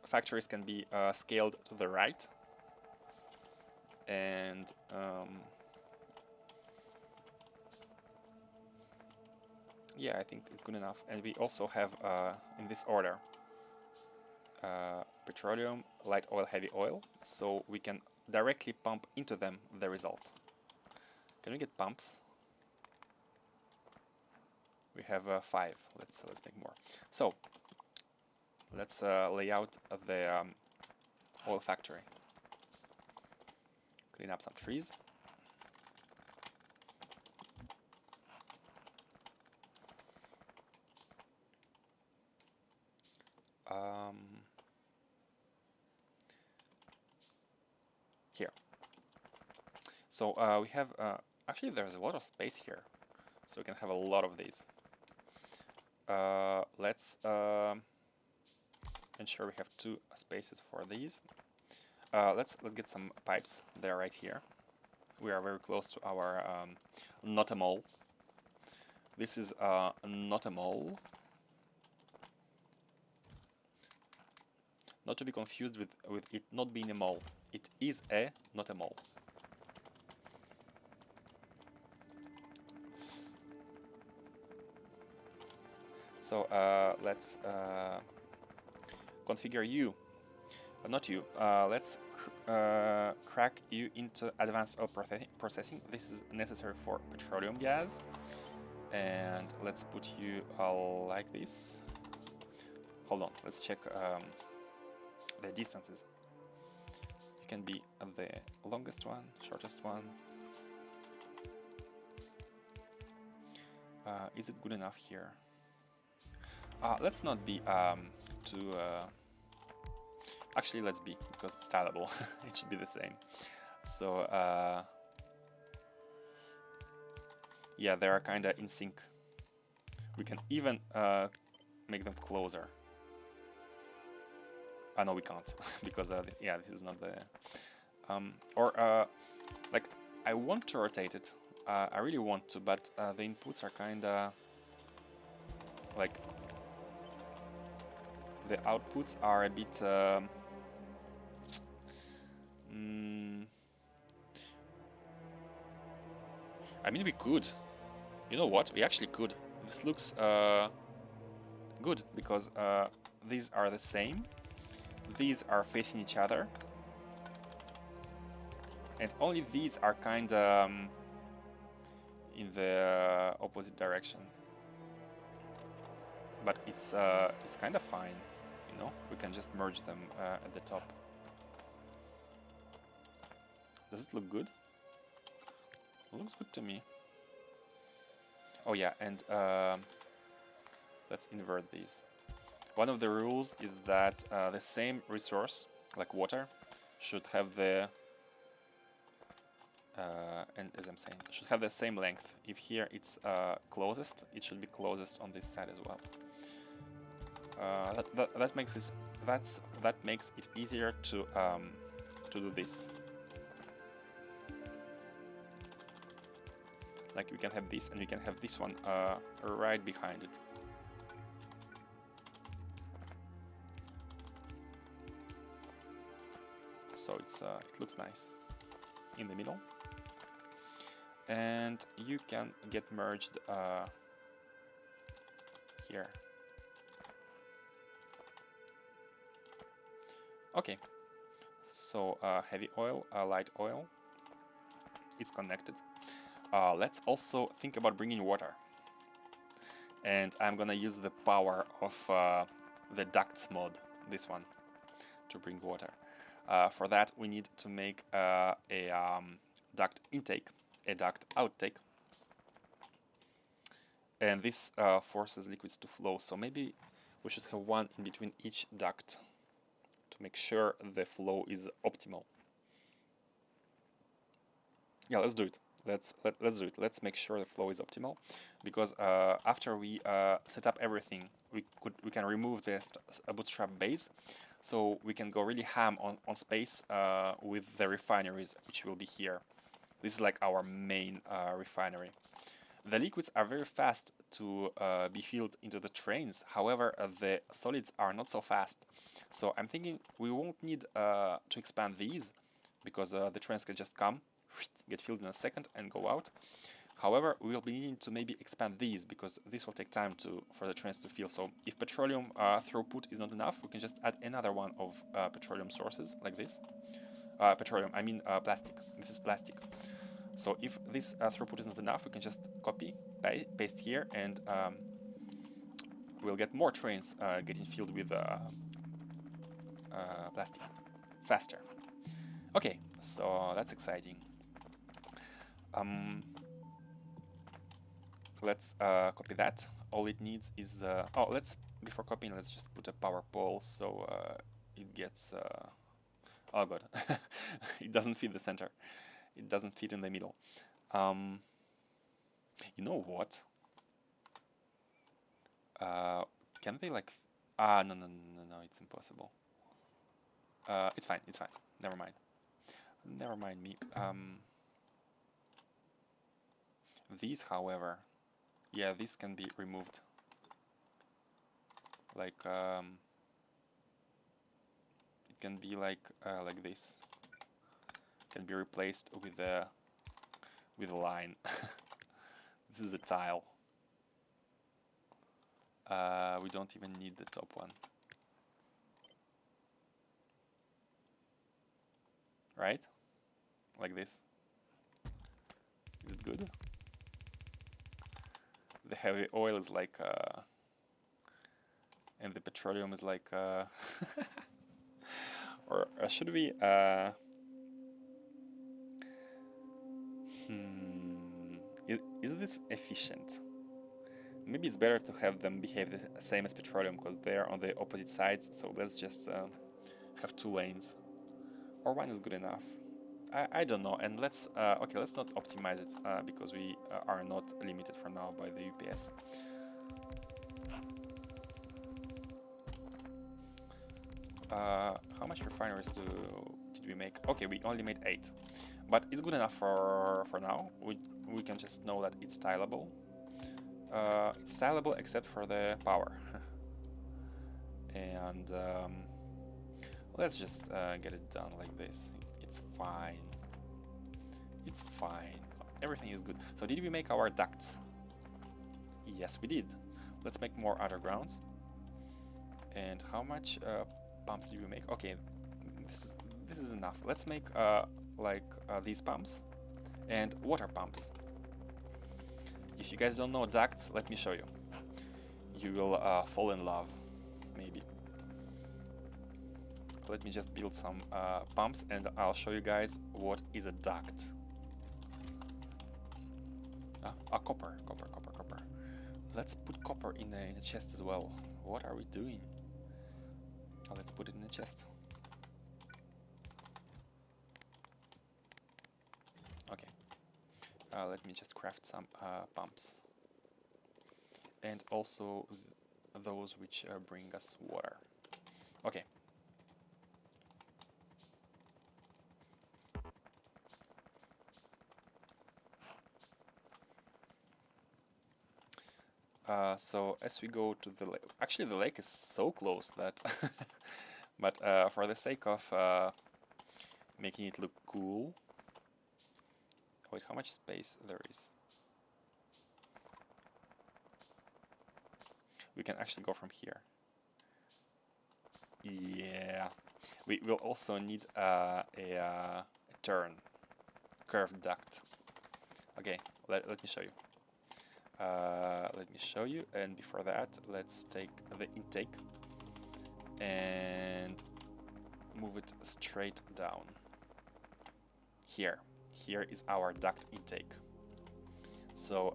factories can be scaled to the right, and yeah, I think it's good enough. And we also have in this order petroleum, light oil, heavy oil, so we can directly pump into them the result. Can we get pumps? We have 5. Let's make more. So let's lay out the oil factory. Clean up some trees. Here. So we have actually there's a lot of space here, so we can have a lot of these. Let's ensure we have 2 spaces for these. Let's get some pipes. They're right here. We are very close to our not a mole. This is not a mole. Not to be confused with it not being a mole. It is a not a mole. So let's configure you. Not you. Let's crack you into advanced processing. This is necessary for petroleum gas. And let's put you like this. Hold on, let's check the distances. You can be the longest one, shortest one. Is it good enough here? Let's not be too... actually, let's be, because it's stylable. It should be the same. So, yeah, they are kind of in sync. We can even make them closer. No, we can't, because, yeah, this is not the... like, I want to rotate it. I really want to, but the inputs are kind of... like... the outputs are a bit... I mean, we could. You know what? We actually could. This looks good, because these are the same. These are facing each other. And only these are kind of in the opposite direction. But it's kind of fine, you know? We can just merge them at the top. Does it look good? It looks good to me. Oh yeah, and let's invert these. One of the rules is that the same resource, like water, should have the and as I'm saying, should have the same length. If here it's closest, it should be closest on this side as well. That makes it easier to do this. Like we can have this, and we can have this one right behind it. So it's it looks nice in the middle, and you can get merged here. Okay, so heavy oil, light oil is connected. Let's also think about bringing water, and I'm gonna use the power of the ducts mod, this one, to bring water. For that we need to make a duct intake, a duct outtake, and this forces liquids to flow, so maybe we should have one in between each duct to make sure the flow is optimal. Yeah, let's do it. Let's do it. Let's make sure the flow is optimal, because after we set up everything, we can remove this bootstrap base, so we can go really ham on space with the refineries, which will be here. This is like our main refinery. The liquids are very fast to be filled into the trains. However, the solids are not so fast. So I'm thinking we won't need to expand these, because the trains can just come, get filled in a second and go out. However, we will be needing to maybe expand these, because this will take time for the trains to fill. So if petroleum throughput is not enough, we can just add another one of petroleum sources like this. Petroleum, I mean plastic. This is plastic. So if this throughput is not enough, we can just copy, paste here, and we'll get more trains getting filled with plastic faster. Okay, so that's exciting. Let's copy that. All it needs is before copying, let's just put a power pole, so it gets oh god, it doesn't fit the center, it doesn't fit in the middle. You know what, can they like no, it's impossible. It's fine, it's fine. Never mind. Never mind me. These, however, yeah, this can be removed. Like, it can be like this. Can be replaced with a line. This is a tile. We don't even need the top one. Right? Like this. Is it good? The heavy oil is like and the petroleum is like or should we is this efficient? Maybe it's better to have them behave the same as petroleum because they're on the opposite sides, so let's just have 2 lanes. Or 1 is good enough. I don't know, and let's okay, let's not optimize it because we are not limited for now by the UPS. How much refineries did we make? Okay, we only made 8, but it's good enough for now. We can just know that it's tileable. It's tileable except for the power. And let's just get it done like this. It's fine. It's fine. Everything is good. So did we make our ducts? Yes, we did. Let's make more undergrounds. And how much pumps did we make? Okay, this is enough. Let's make these pumps and water pumps. If you guys don't know ducts, let me show you. You will fall in love, maybe. Let me just build some pumps and I'll show you guys what is a duct. Copper. Let's put copper in a chest as well. What are we doing? Let's put it in a chest. Okay. Let me just craft some pumps. And also those which bring us water. Okay. So as we go to the lake, actually the lake is so close that, but for the sake of making it look cool, wait, how much space there is? We can actually go from here. Yeah, we will also need a curved duct. Okay, let me show you. Let me show you, and before that let's take the intake and move it straight down. Here is our duct intake. So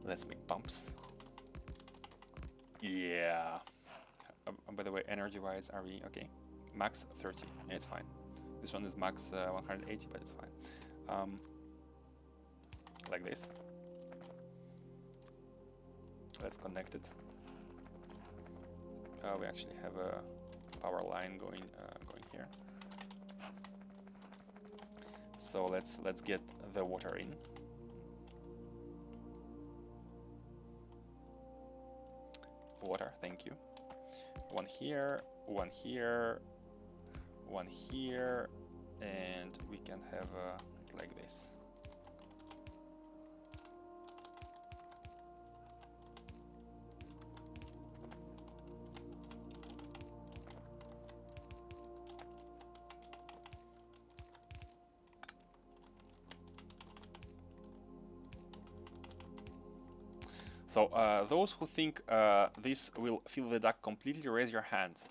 let's make pumps. Yeah. By the way, energy wise, are we okay? Max 30, yeah, it's fine. This one is max 180, but it's fine. Like this. Let's connect it. We actually have a power line going here. So let's get the water in. Water, thank you. One here, one here, one here, and we can have like this. So those who think this will fill the duct completely, raise your hands.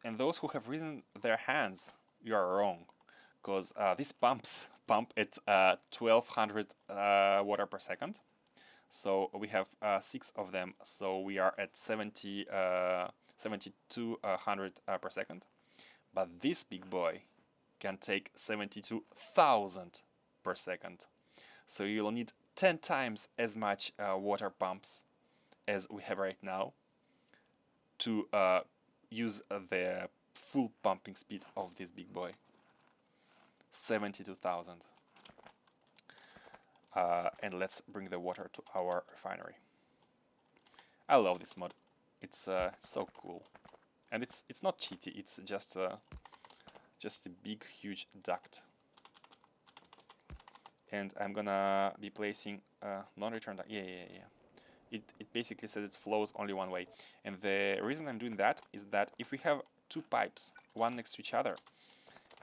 And those who have risen their hands, you are wrong, because these pumps pump at 1200 water per second. So we have 6 of them, so we are at 7200 per second. But this big boy can take 72,000 per second. So you'll need 10 times as much water pumps as we have right now to use the full pumping speed of this big boy. 72,000. And let's bring the water to our refinery. I love this mod. It's so cool, and it's not cheaty. It's just a big, huge duct. And I'm gonna be placing non-return duct. Yeah. It basically says it flows only one way. And the reason I'm doing that is that if we have two pipes, one next to each other,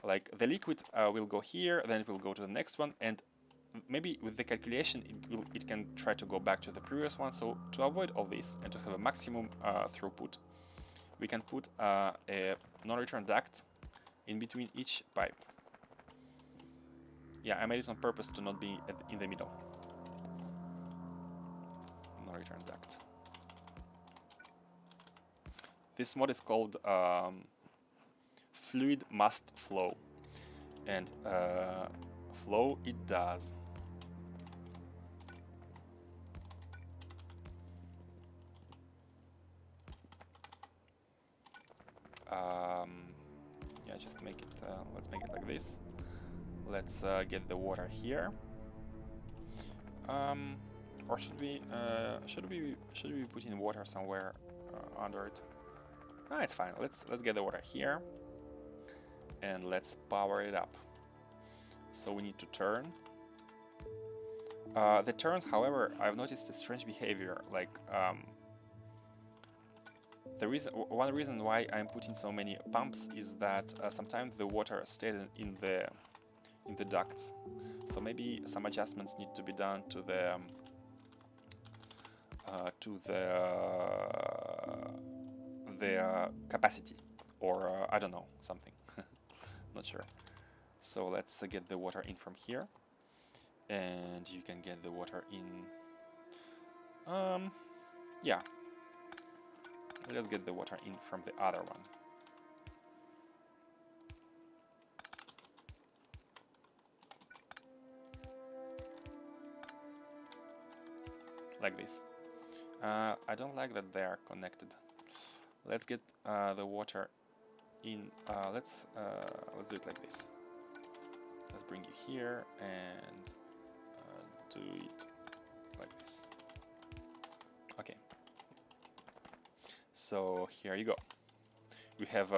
like the liquid will go here, then it will go to the next one, and maybe with the calculation it can try to go back to the previous one. So to avoid all this and to have a maximum throughput, we can put a non-return duct in between each pipe. Yeah, I made it on purpose to not be in the middle. Non-return duct. This mod is called Fluid Must Flow, and flow it does. Yeah, just make it. Let's make it like this. Let's get the water here. Or should we put in water somewhere under it? Ah, it's fine. Let's get the water here, and let's power it up. So we need to turn. The turns, however, I've noticed a strange behavior. Like one reason why I'm putting so many pumps is that sometimes the water stays in the ducts. So maybe some adjustments need to be done to the capacity, or I don't know, something. Not sure. So let's get the water in from here, and you can get the water in. Yeah. Let's get the water in from the other one. Like this. I don't like that they are connected. Let's get the water in. Let's do it like this. Let's bring you here and do it like this. Okay. So here you go. We have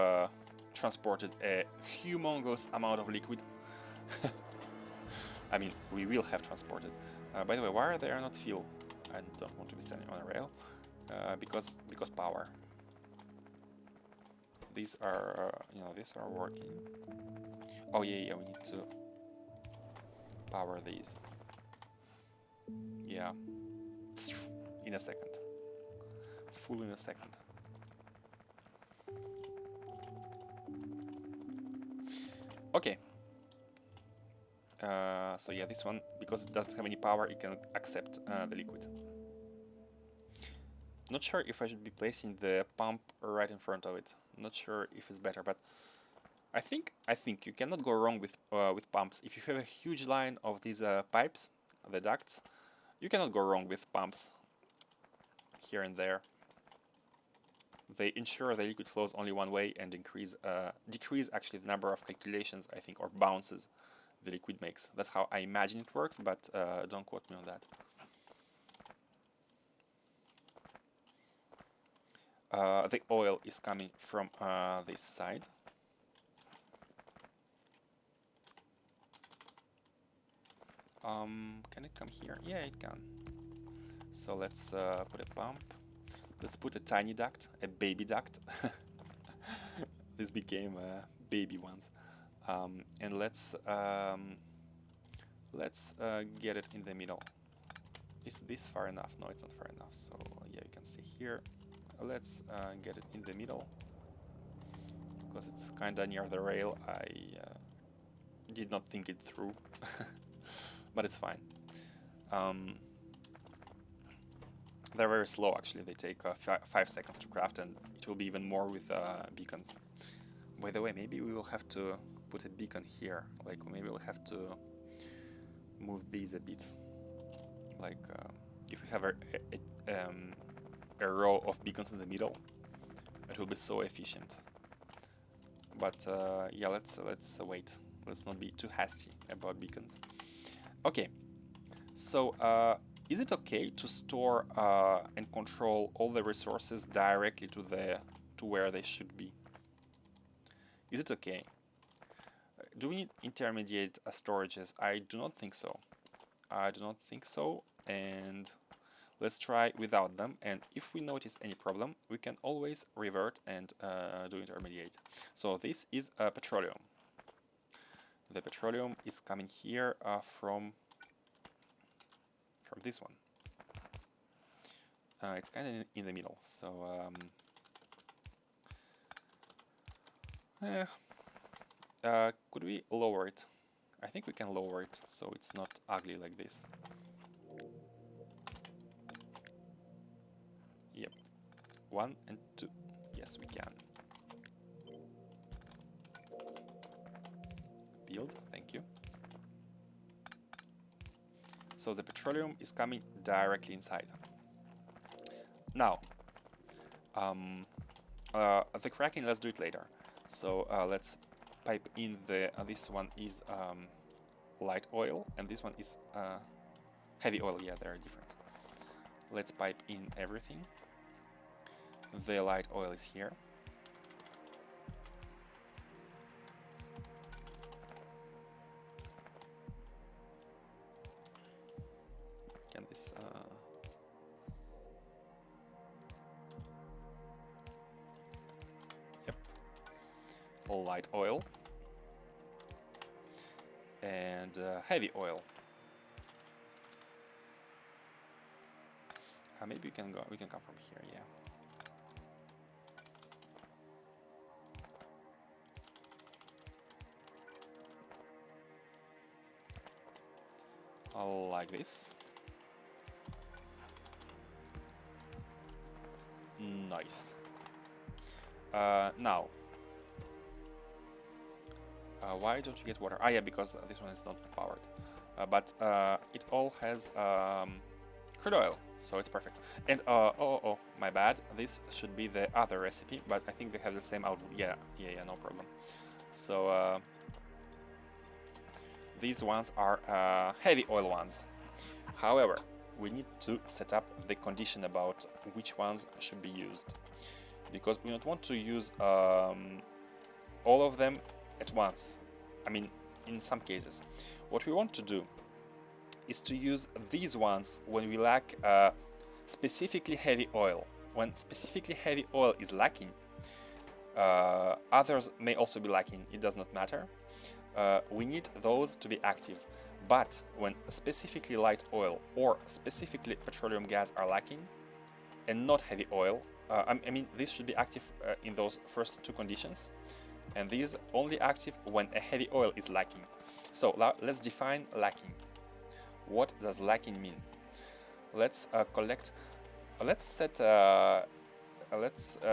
transported a humongous amount of liquid. I mean, we will have transported. By the way, why are they not fuel? I don't want to be standing on a rail because power. These are these are working. Oh yeah, we need to power these. Yeah, in a second. Full in a second. Okay. So yeah, this one, because it doesn't have any power, it cannot accept the liquid. Not sure if I should be placing the pump right in front of it. Not sure if it's better, but I think you cannot go wrong with pumps. If you have a huge line of these pipes, the ducts, you cannot go wrong with pumps here and there. They ensure the liquid flows only one way and decrease actually the number of calculations, I think, or bounces the liquid makes. That's how I imagine it works, but don't quote me on that. The oil is coming from this side. Can it come here? Yeah, it can. So let's put a pump. Let's put a tiny duct, a baby duct. This became baby ones. And let's get it in the middle. Is this far enough? No, it's not far enough. So yeah, you can see here. Let's get it in the middle, because it's kinda near the rail. I did not think it through, but it's fine. They're very slow actually. They take 5 seconds to craft, and it will be even more with beacons. By the way, maybe we will have to put a beacon here. Like maybe we'll have to move these a bit. Like if we have a row of beacons in the middle. It will be so efficient. But yeah, let's wait. Let's not be too hasty about beacons. Okay, so is it okay to store and control all the resources directly to where they should be? Is it okay? Do we need intermediate storages? I do not think so. I do not think so, and let's try without them, and if we notice any problem, we can always revert and do intermediate. So this is petroleum. The petroleum is coming here from this one. It's kind of in the middle, so could we lower it? I think we can lower it so it's not ugly like this. Yep, 1 and 2. Yes, we can. Build, thank you. So the petroleum is coming directly inside. Now, the cracking, let's do it later. So let's pipe in the, this one is light oil, and this one is heavy oil. Yeah, they're different. Let's pipe in everything. The light oil is here. Can this yep, light oil and heavy oil. Maybe we can come from here. Yeah. Like this. Nice. Now, why don't you get water? Ah, yeah, because this one is not powered. But it all has crude oil, so it's perfect. And oh, my bad. This should be the other recipe, but I think they have the same output. Yeah, no problem. So these ones are heavy oil ones. However, we need to set up the condition about which ones should be used, because we don't want to use all of them at once. I mean, in some cases. What we want to do is to use these ones when we lack specifically heavy oil. When specifically heavy oil is lacking, others may also be lacking, it does not matter. We need those to be active. But when specifically light oil or specifically petroleum gas are lacking and not heavy oil, I mean, this should be active in those first two conditions, and these only active when a heavy oil is lacking. So let's define lacking. What does lacking mean? Let's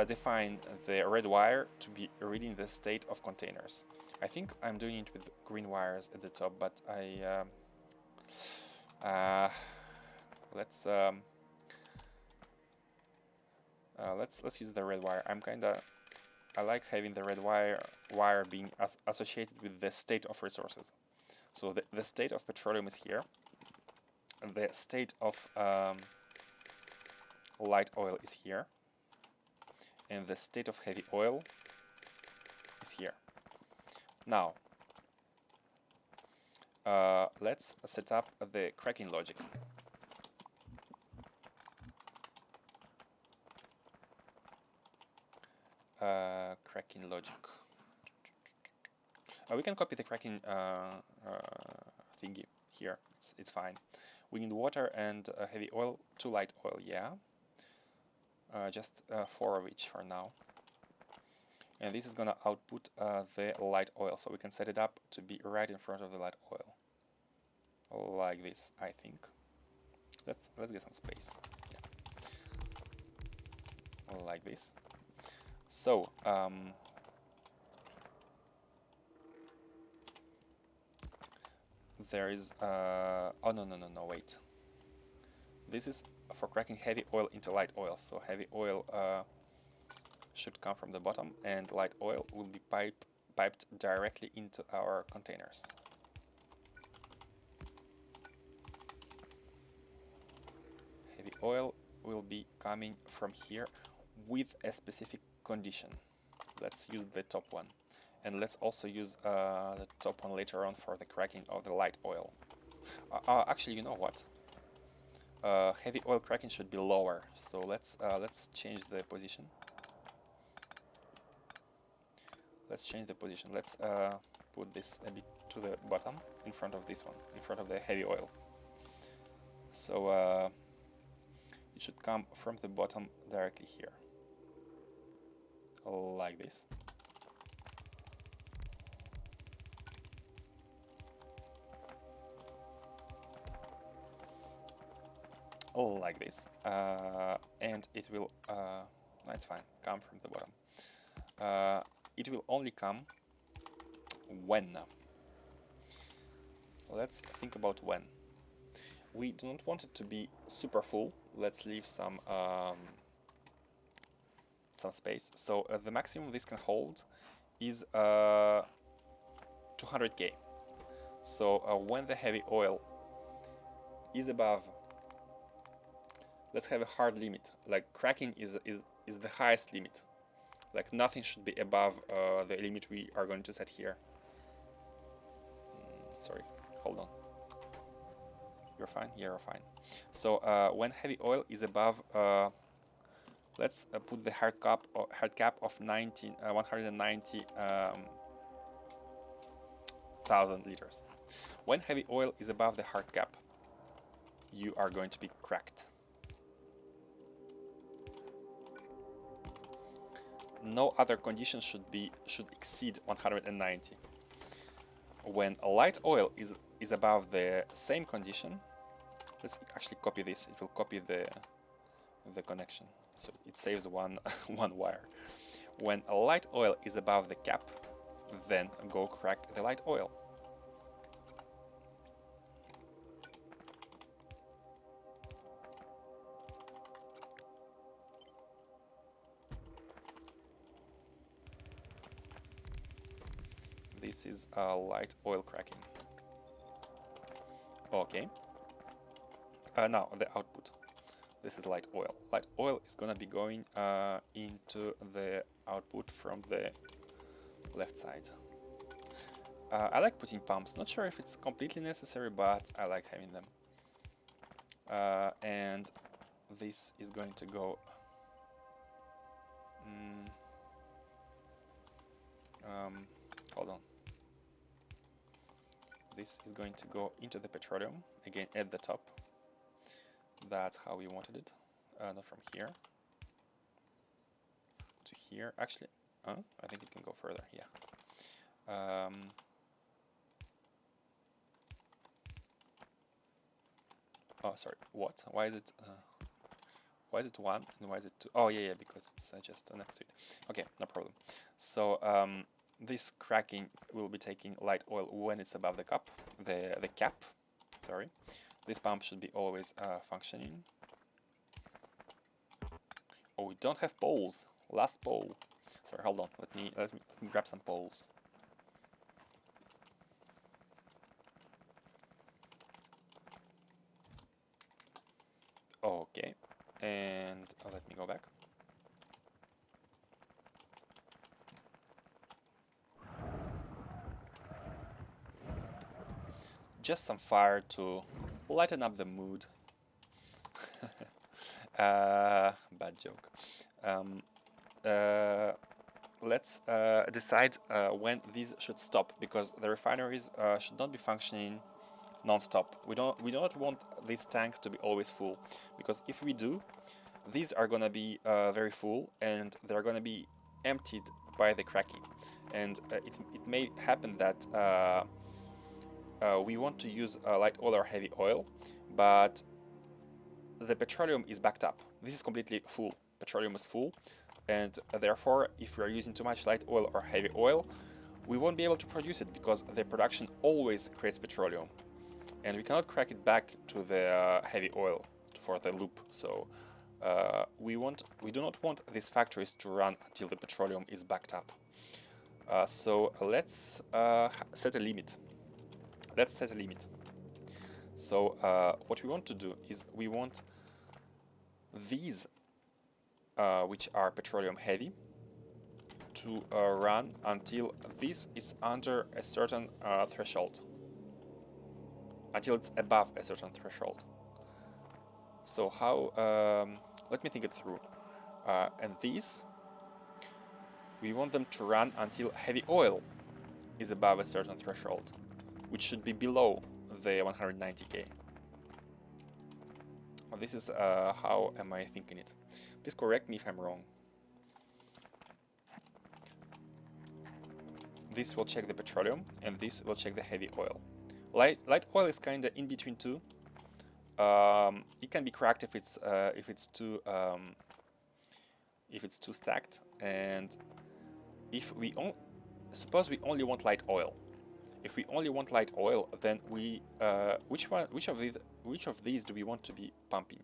define the red wire to be reading the state of containers. I think I'm doing it with green wires at the top, but let's use the red wire. I like having the red wire being associated with the state of resources. So the state of petroleum is here. The state of light oil is here. And the state of heavy oil is here. Now, let's set up the cracking logic. Cracking logic. We can copy the cracking thingy here. It's fine. We need water and heavy oil, 2 light oil, yeah. Just 4 of each for now. And this is gonna output the light oil, so we can set it up to be right in front of the light oil, like this. I think. Let's get some space. Yeah. Like this. So there is oh no, wait. This is for cracking heavy oil into light oil. So heavy oil should come from the bottom, and light oil will be piped directly into our containers. Heavy oil will be coming from here with a specific condition. Let's use the top one, and let's also use the top one later on for the cracking of the light oil. Actually, you know what? Heavy oil cracking should be lower, so let's change the position. Let's change the position. Let's put this a bit to the bottom, in front of this one, in front of the heavy oil. So it should come from the bottom directly here, like this. Like this, and it will, that's fine, come from the bottom. It will only come when. Let's think about when. We do not want it to be super full. Let's leave some space. So the maximum this can hold is 200k. So when the heavy oil is above, let's have a hard limit. Like cracking is the highest limit. Like nothing should be above the limit we are going to set here. Sorry, hold on. You're fine? Yeah, you're fine. So when heavy oil is above, let's put the hard cap of 190,000 liters. When heavy oil is above the hard cap, you are going to be cracked. No other condition should exceed 190. When light oil is above the same condition, let's actually copy this. It will copy the connection, so it saves one wire. When light oil is above the cap, then go crack the light oil. This is light oil cracking. Okay. Now the output. This is light oil. Light oil is gonna be going into the output from the left side. I like putting pumps. Not sure if it's completely necessary, but I like having them. And this is going to go. Hold on. This is going to go into the petroleum, again at the top. That's how we wanted it. Not from here to here. Actually, I think it can go further, yeah. Oh, sorry, what? Why is it one and why is it two? Oh, yeah, because it's just next to it. Okay, no problem. So, this cracking will be taking light oil when it's above the cap. Sorry. This pump should be always functioning. Oh, we don't have poles. Last pole. Sorry, hold on. Let me grab some poles. Okay, and let me go back. Just some fire to lighten up the mood. Bad joke. Let's decide when these should stop, because the refineries should not be functioning non-stop. We do not want these tanks to be always full, because if we do, these are gonna be very full and they're gonna be emptied by the cracking, and it may happen that we want to use light oil or heavy oil, but the petroleum is backed up. This is completely full. Petroleum is full, and therefore, if we are using too much light oil or heavy oil, we won't be able to produce it, because the production always creates petroleum, and we cannot crack it back to the heavy oil for the loop. So we do not want these factories to run until the petroleum is backed up. So let's set a limit. Let's set a limit. So what we want to do is we want these, which are petroleum heavy, to run until this is under a certain threshold, until it's above a certain threshold. So how, let me think it through. And these, we want them to run until heavy oil is above a certain threshold, which should be below the 190K. Well, this is how am I thinking it. Please correct me if I'm wrong. This will check the petroleum, and this will check the heavy oil. Light oil is kind of in between two. It can be cracked if it's too stacked, and if we suppose we only want light oil. If we only want light oil, then we which of these do we want to be pumping?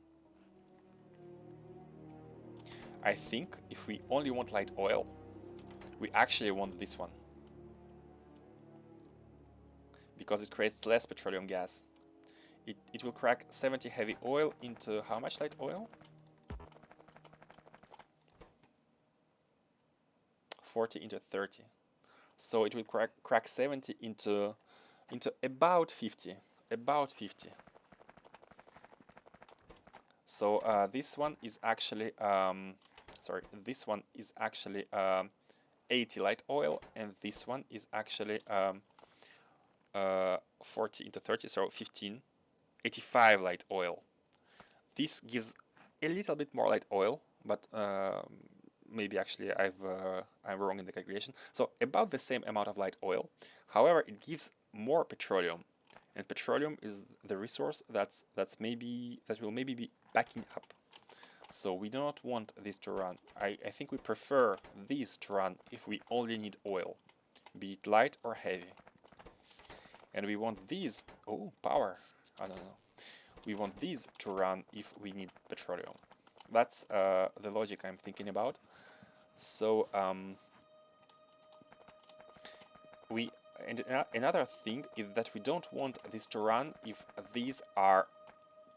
I think if we only want light oil, we actually want this one, because it creates less petroleum gas. It will crack 70 heavy oil into how much light oil? 40 into 30. So it will crack 70 into about 50. About 50. So this one is actually this one is actually 80 light oil, and this one is actually 40 into 30, so 15, 85 light oil. This gives a little bit more light oil, but maybe actually I'm wrong in the calculation. So about the same amount of light oil. However, it gives more petroleum, and petroleum is the resource that will maybe be backing up. So we do not want this to run. I think we prefer these to run if we only need oil, be it light or heavy. And we want these, power, I don't know. We want these to run if we need petroleum. That's the logic I'm thinking about. So another thing is that we don't want this to run if these are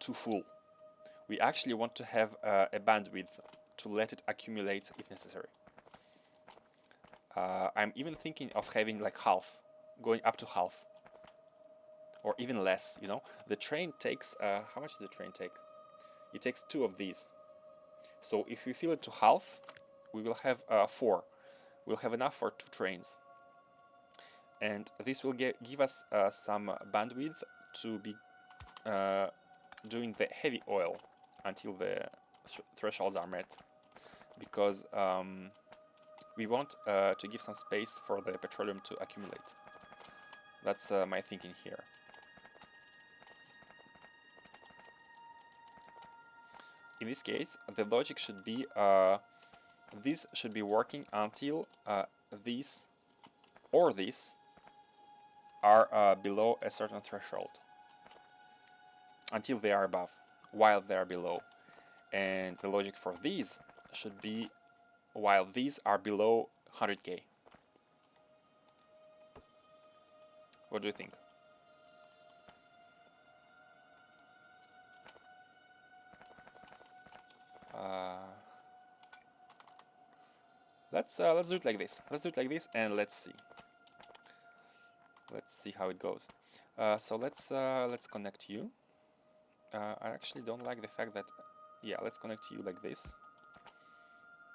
too full. We actually want to have a bandwidth to let it accumulate if necessary. I'm even thinking of having like half, going up to half, or even less. You know, the train takes how much does the train take? It takes 2 of these. So if we fill it to half, we will have 4. We'll have enough for 2 trains, and this will give us some bandwidth to be doing the heavy oil until the thresholds are met, because we want to give some space for the petroleum to accumulate. That's my thinking here. In this case, the logic should be this should be working until these or these are below a certain threshold, until they are above, while they are below. And the logic for these should be while these are below 100K. What do you think? Let's do it like this. Let's do it like this, and let's see. Let's see how it goes. So let's connect you. I actually don't like the fact that, yeah, let's connect you like this,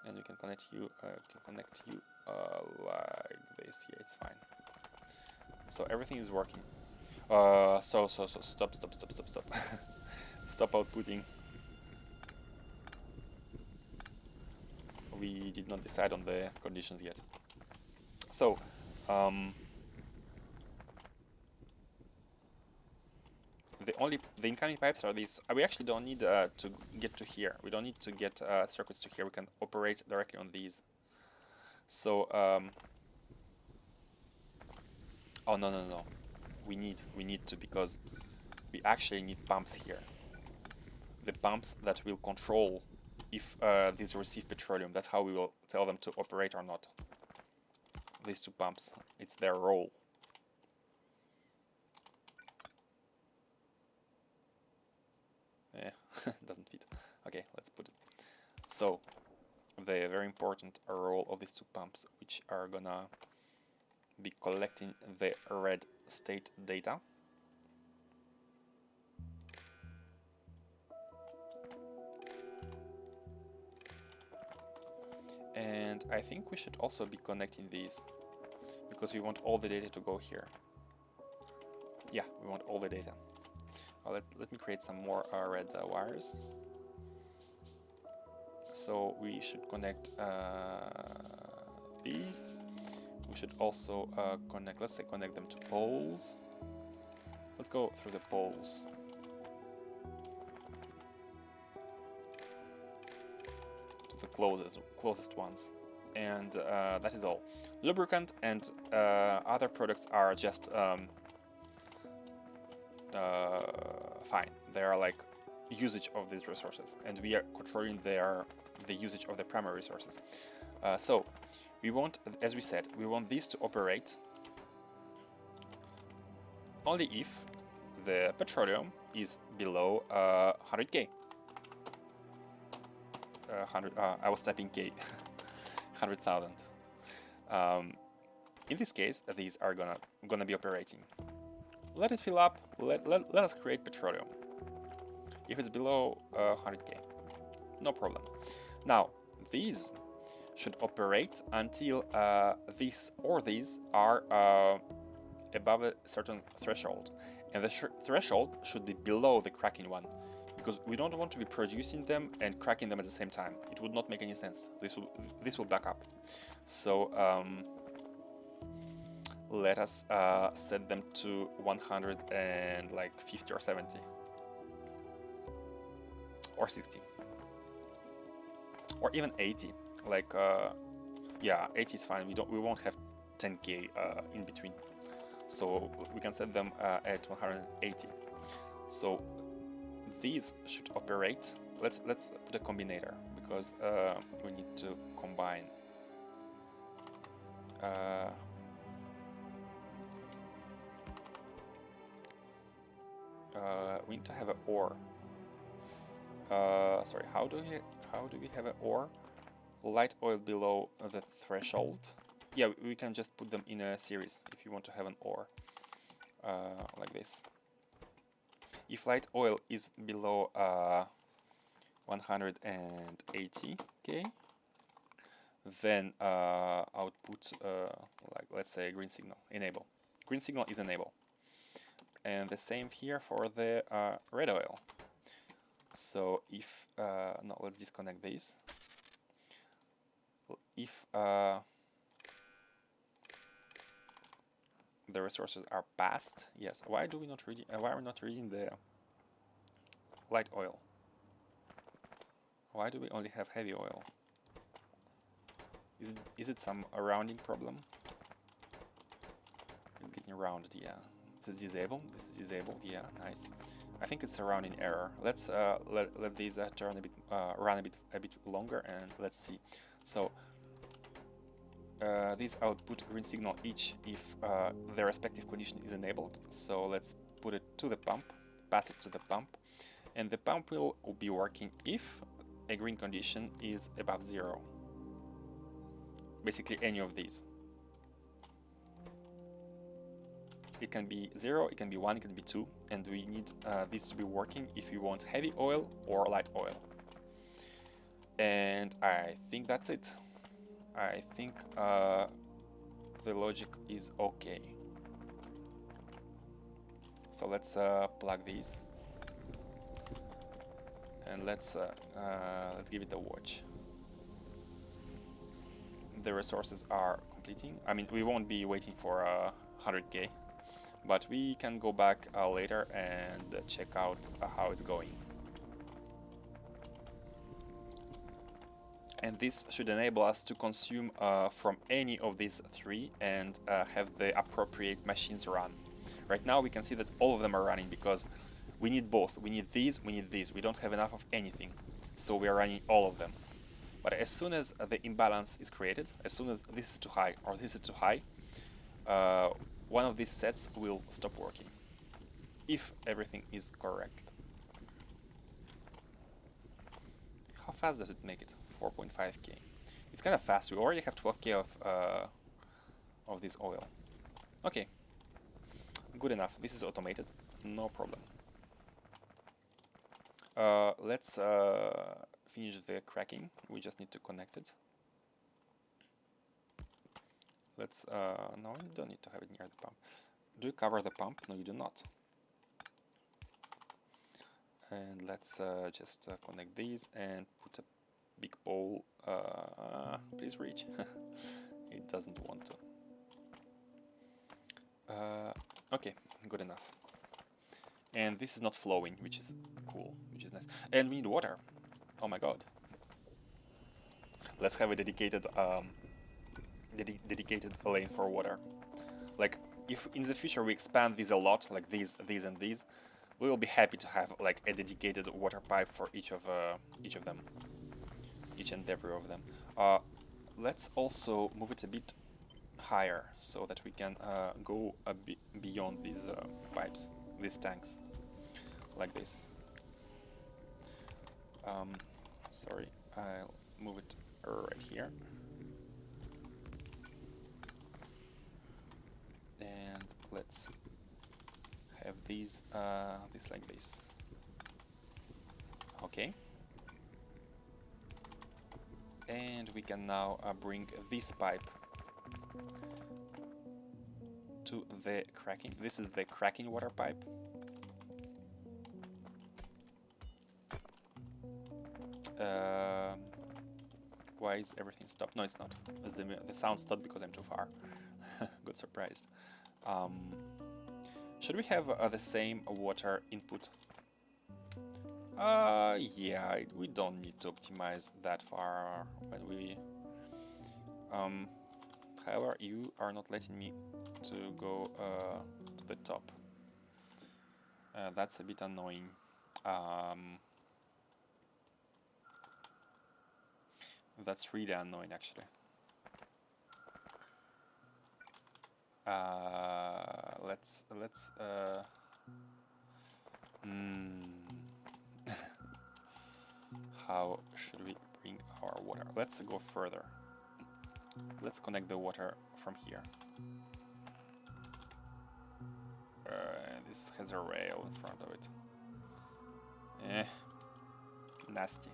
and we can connect you like this. Yeah, it's fine. So everything is working. So stop. Stop outputting. We did not decide on the conditions yet. So the incoming pipes are these. We actually don't need to get to here. We don't need to get circuits to here. We can operate directly on these. So oh no. We need to, because we actually need pumps here. the pumps that will control if these receive petroleum. That's how we will tell them to operate or not. These two pumps, it's their role. Yeah, doesn't fit. Okay, let's put it. So, the very important role of these two pumps, which are gonna be collecting the red state data. And I think we should also be connecting these, because we want all the data to go here. Yeah, we want all the data. Let me create some more red wires. So we should connect these. We should also connect, let's say connect them to poles. Let's go through the poles. To the closest ones. And that is all. Lubricant and other products are just fine. They are like usage of these resources, and we are controlling the usage of the primary resources. So we want, as we said, we want these to operate only if the petroleum is below 100k. I was typing k. 100,000. In this case, these are gonna be operating. Let it fill up. Let us create petroleum. If it's below 100k, no problem. Now these should operate until these are above a certain threshold, and the threshold should be below the cracking one, because we don't want to be producing them and cracking them at the same time. It would not make any sense. This will back up. So let us set them to 150 or 70 or 60 or even 80. Like yeah, 80 is fine. We won't have 10k in between, so we can set them at 180. So these should operate. Let's put a combinator, because we need to combine. We need to have an ore. Sorry, how do we have an ore? Light oil below the threshold. Yeah, we can just put them in a series if you want to have an ore, like this. If light oil is below 180k, then output like, let's say, green signal, enable. Green signal is enable. And the same here for the red oil. So if no, let's disconnect these. If the resources are passed, yes. Why do we not reading? Why are we not reading the light oil? Why do we only have heavy oil? Is it some rounding problem? It's getting rounded, yeah. This is disabled. This is disabled. Yeah, nice. I think it's a rounding error. Let's let these turn a bit, run a bit longer, and let's see. So these output green signal each if the respective condition is enabled. So let's put it to the pump, pass it to the pump, and the pump will be working if a green condition is above 0. Basically any of these. It can be 0, it can be 1, it can be 2, and we need this to be working if we want heavy oil or light oil. And I think that's it. I think the logic is okay. So let's plug these, and let's give it a watch. The resources are completing. I mean, we won't be waiting for 100k, but we can go back later and check out how it's going. And this should enable us to consume from any of these 3 and have the appropriate machines run. Right now we can see that all of them are running because We need both. We need these, we need these. We don't have enough of anything, so we are running all of them. But as soon as the imbalance is created, as soon as this is too high or this is too high, one of these sets will stop working, if everything is correct. How fast does it make it? 4.5k. It's kind of fast. We already have 12k of this oil. Okay, good enough. This is automated, no problem. Let's finish the cracking. We just need to connect it. Let's no, you don't need to have it near the pump. Do you cover the pump? No, you do not. And let's just connect these and put a big pole. Please reach. It doesn't want to. Okay, good enough. And this is not flowing, which is cool, which is nice. And we need water. Oh my god. Let's have a dedicated dedicated lane for water. Like, if in the future we expand these a lot, like these, and these, we will be happy to have like a dedicated water pipe for each of them, each and every of them. Let's also move it a bit higher so that we can go a bit beyond these pipes, these tanks, like this. Sorry, I'll move it right here. And let's have these this like this. Okay. And we can now bring this pipe to the cracking. This is the cracking water pipe. Why is everything stopped? No, it's not. The sound stopped because I'm too far. Got surprised. Should we have the same water input? Yeah, we don't need to optimize that far when we... however, you are not letting me to go to the top. That's a bit annoying. That's really annoying, actually. Let's how should we bring our water? Let's go further. Let's connect the water from here. This has a rail in front of it. Nasty.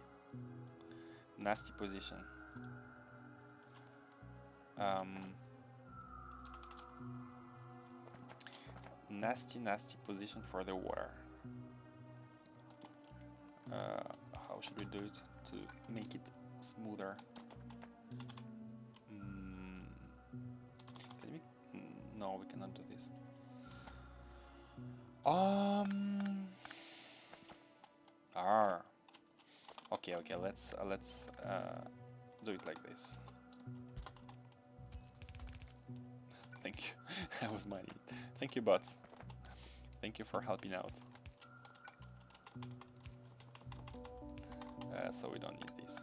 Nasty position. Nasty position for the water. How should we do it to make it smoother? Can we? No, we cannot do this. Okay. Let's do it like this. Thank you. I was mining. Thank you, bots. Thank you for helping out. So we don't need this.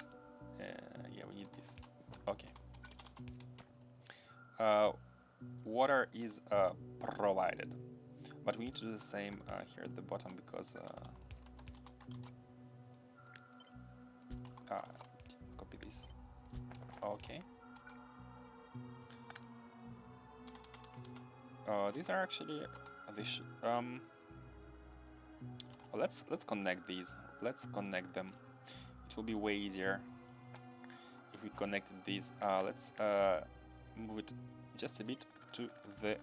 Yeah, we need this. Okay. Water is provided, but we need to do the same here at the bottom because copy this. Okay. These are actually let's connect these. Let's connect them. It will be way easier if we connected these. Let's move it just a bit to the...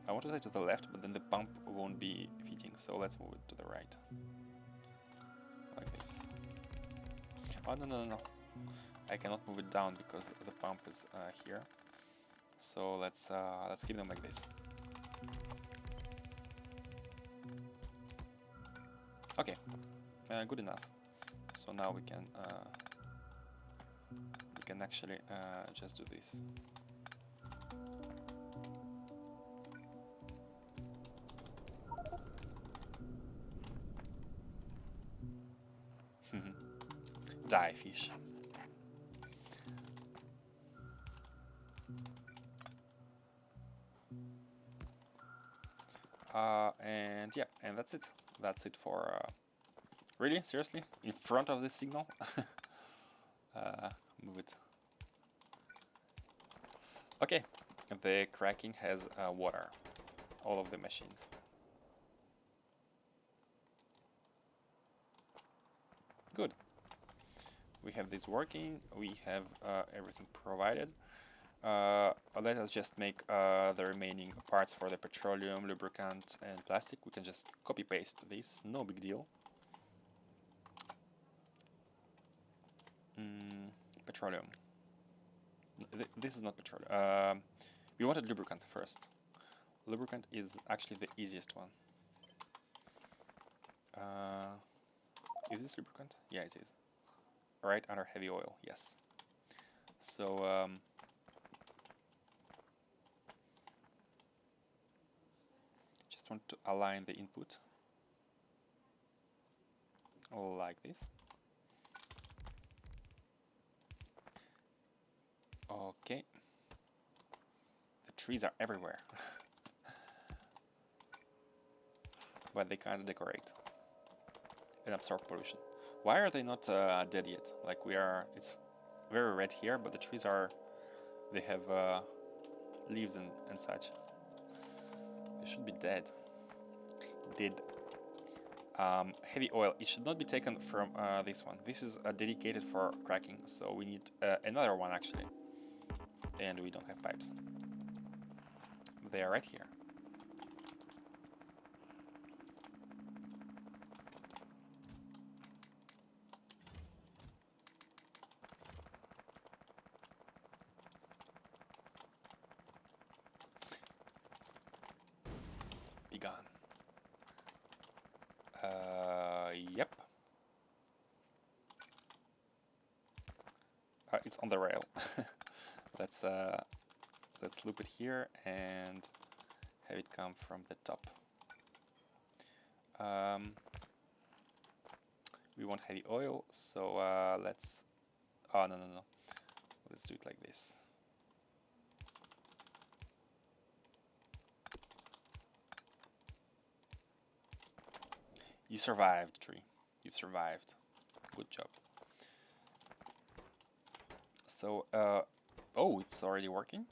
I want to say to the left, but then the pump won't be fitting, so let's move it to the right. Like this. Oh, no. I cannot move it down because the pump is here. So let's keep them like this. Okay, good enough. So now we can actually just do this. die fish. And yeah, and that's it. That's it for... really? Seriously? In front of the signal? Move it. Okay, the cracking has water. All of the machines. Good. We have this working. We have everything provided. Let us just make the remaining parts for the petroleum, lubricant, and plastic. We can just copy paste this, no big deal. Petroleum. This is not petroleum. We wanted lubricant first. Lubricant is actually the easiest one. Is this lubricant? Yeah, it is. Right under heavy oil, yes. So just want to align the input like this. Okay. The trees are everywhere. But they kind of decorate and absorb pollution. Why are they not dead yet? Like it's very red here, but the trees they have leaves and such. They should be dead. Dead. Heavy oil, it should not be taken from this one. This is dedicated for cracking, so we need another one actually. And we don't have pipes. They are right here. Be gone. Yep. It's on the rail. Let's loop it here and have it come from the top. We want heavy oil, so let's... Oh, no. Let's do it like this. You survived, tree. You've survived. Good job. So, oh, it's already working?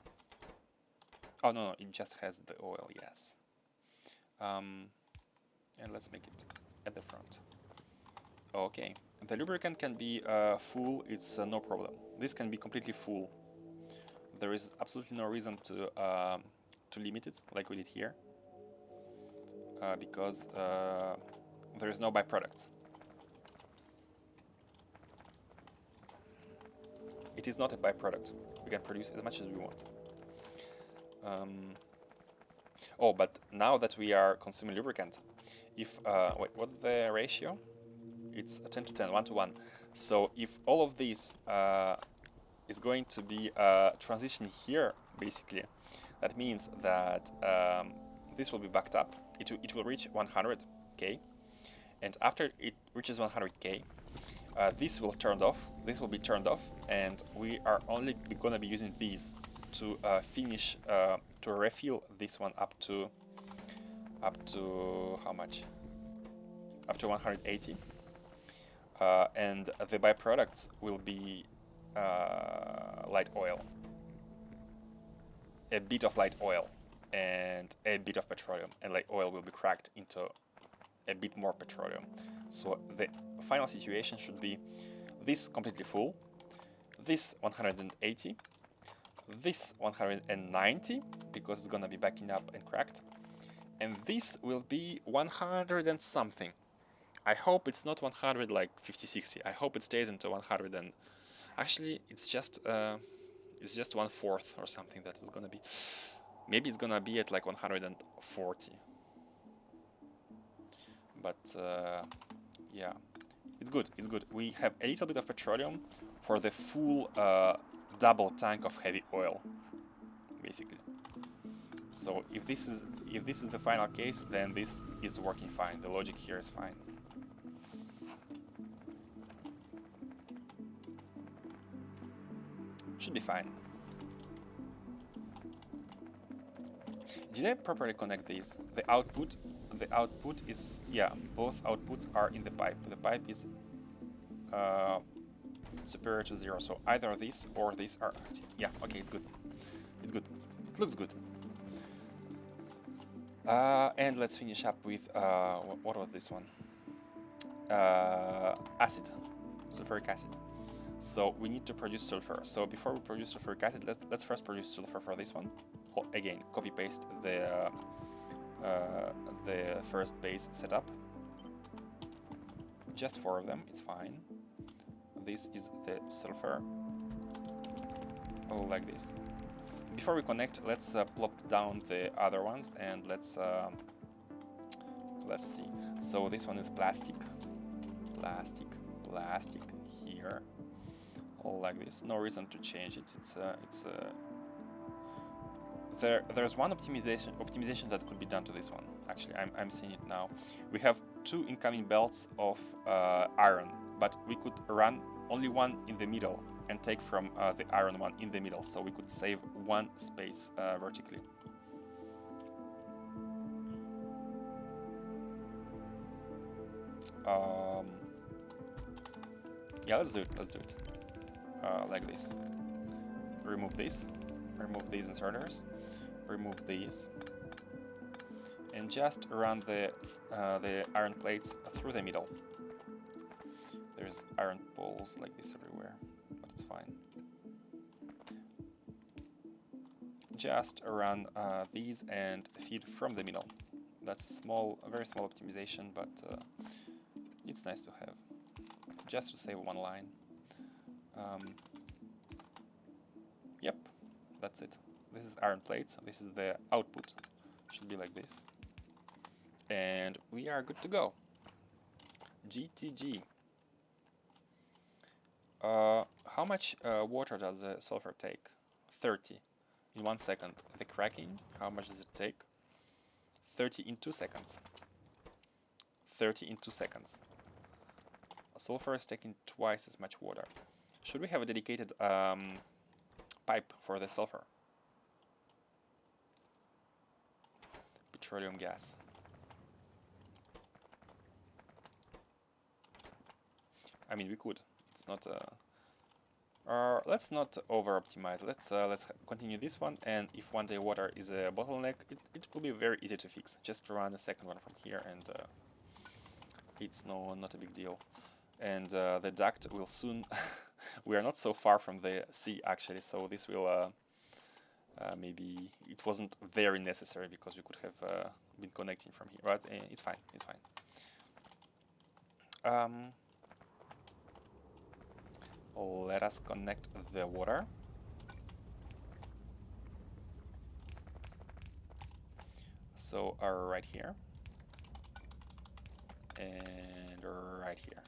Oh, no, it just has the oil, yes. And let's make it at the front. Okay. The lubricant can be full, it's no problem. This can be completely full. There is absolutely no reason to limit it, like we did here. Because there is no byproduct. It is not a byproduct. We can produce as much as we want. Oh, but now that we are consuming lubricant, if wait, what's the ratio? It's 10 to 10, 1 to 1. So if all of this is going to be transition here, basically, that means that this will be backed up. It will reach 100K, and after it reaches 100K, this will turn off. This will be turned off, and we are only going to be using these to finish to refill this one up to how much? Up to 180. And the byproducts will be light oil, a bit of light oil, and a bit of petroleum, and light oil will be cracked into a bit more petroleum. So the final situation should be this completely full, this 180, this 190, because it's gonna be backing up and cracked, and this will be 100 and something. I hope it's not 100 like 50-60. I hope it stays into 100 and actually it's just 1/4 or something that is gonna be. Maybe it's gonna be at like 140. But yeah, it's good. It's good. We have a little bit of petroleum for the full double tank of heavy oil, basically. So if this is the final case, then this is working fine. The logic here is fine. Should be fine. Did I properly connect these? The output is, yeah, both outputs are in the pipe. The pipe is superior to 0, so either this or this are active. Yeah, okay, it's good. It's good. It looks good. And let's finish up with, what was this one? Acid, sulfuric acid. So we need to produce sulfur. So before we produce sulfuric acid, let's first produce sulfur for this one. Again, copy paste the first base setup. Just 4 of them, it's fine. This is the sulfur. Oh, like this. Before we connect, let's plop down the other ones and let's see. So this one is plastic, plastic, plastic here. All like this. No reason to change it. There's one optimization that could be done to this one. Actually, I'm seeing it now. We have 2 incoming belts of iron, but we could run only one in the middle and take from the iron one in the middle, so we could save 1 space vertically. Yeah, let's do it. Let's do it like this. Remove this. Remove these inserters. Remove these. And just run the iron plates through the middle. There's iron poles like this everywhere, but it's fine. Just run these and feed from the middle. That's small, a very small optimization, but it's nice to have, just to save 1 line. Yep, that's it. This is iron plates. This is the output. Should be like this. And we are good to go. GTG. How much water does the sulfur take? 30 in 1 second. The cracking, how much does it take? 30 in 2 seconds. 30 in 2 seconds. Sulfur is taking twice as much water. Should we have a dedicated pipe for the sulfur? Petroleum gas. I mean, we could. It's not. Let's not over-optimize. Let's continue this one. And if one day water is a bottleneck, it will be very easy to fix. Just run a second one from here, and it's not a big deal. And the duct will soon. We are not so far from the sea actually, so this will maybe it wasn't very necessary because we could have been connecting from here, but it's fine. It's fine. Let us connect the water. So right here and right here.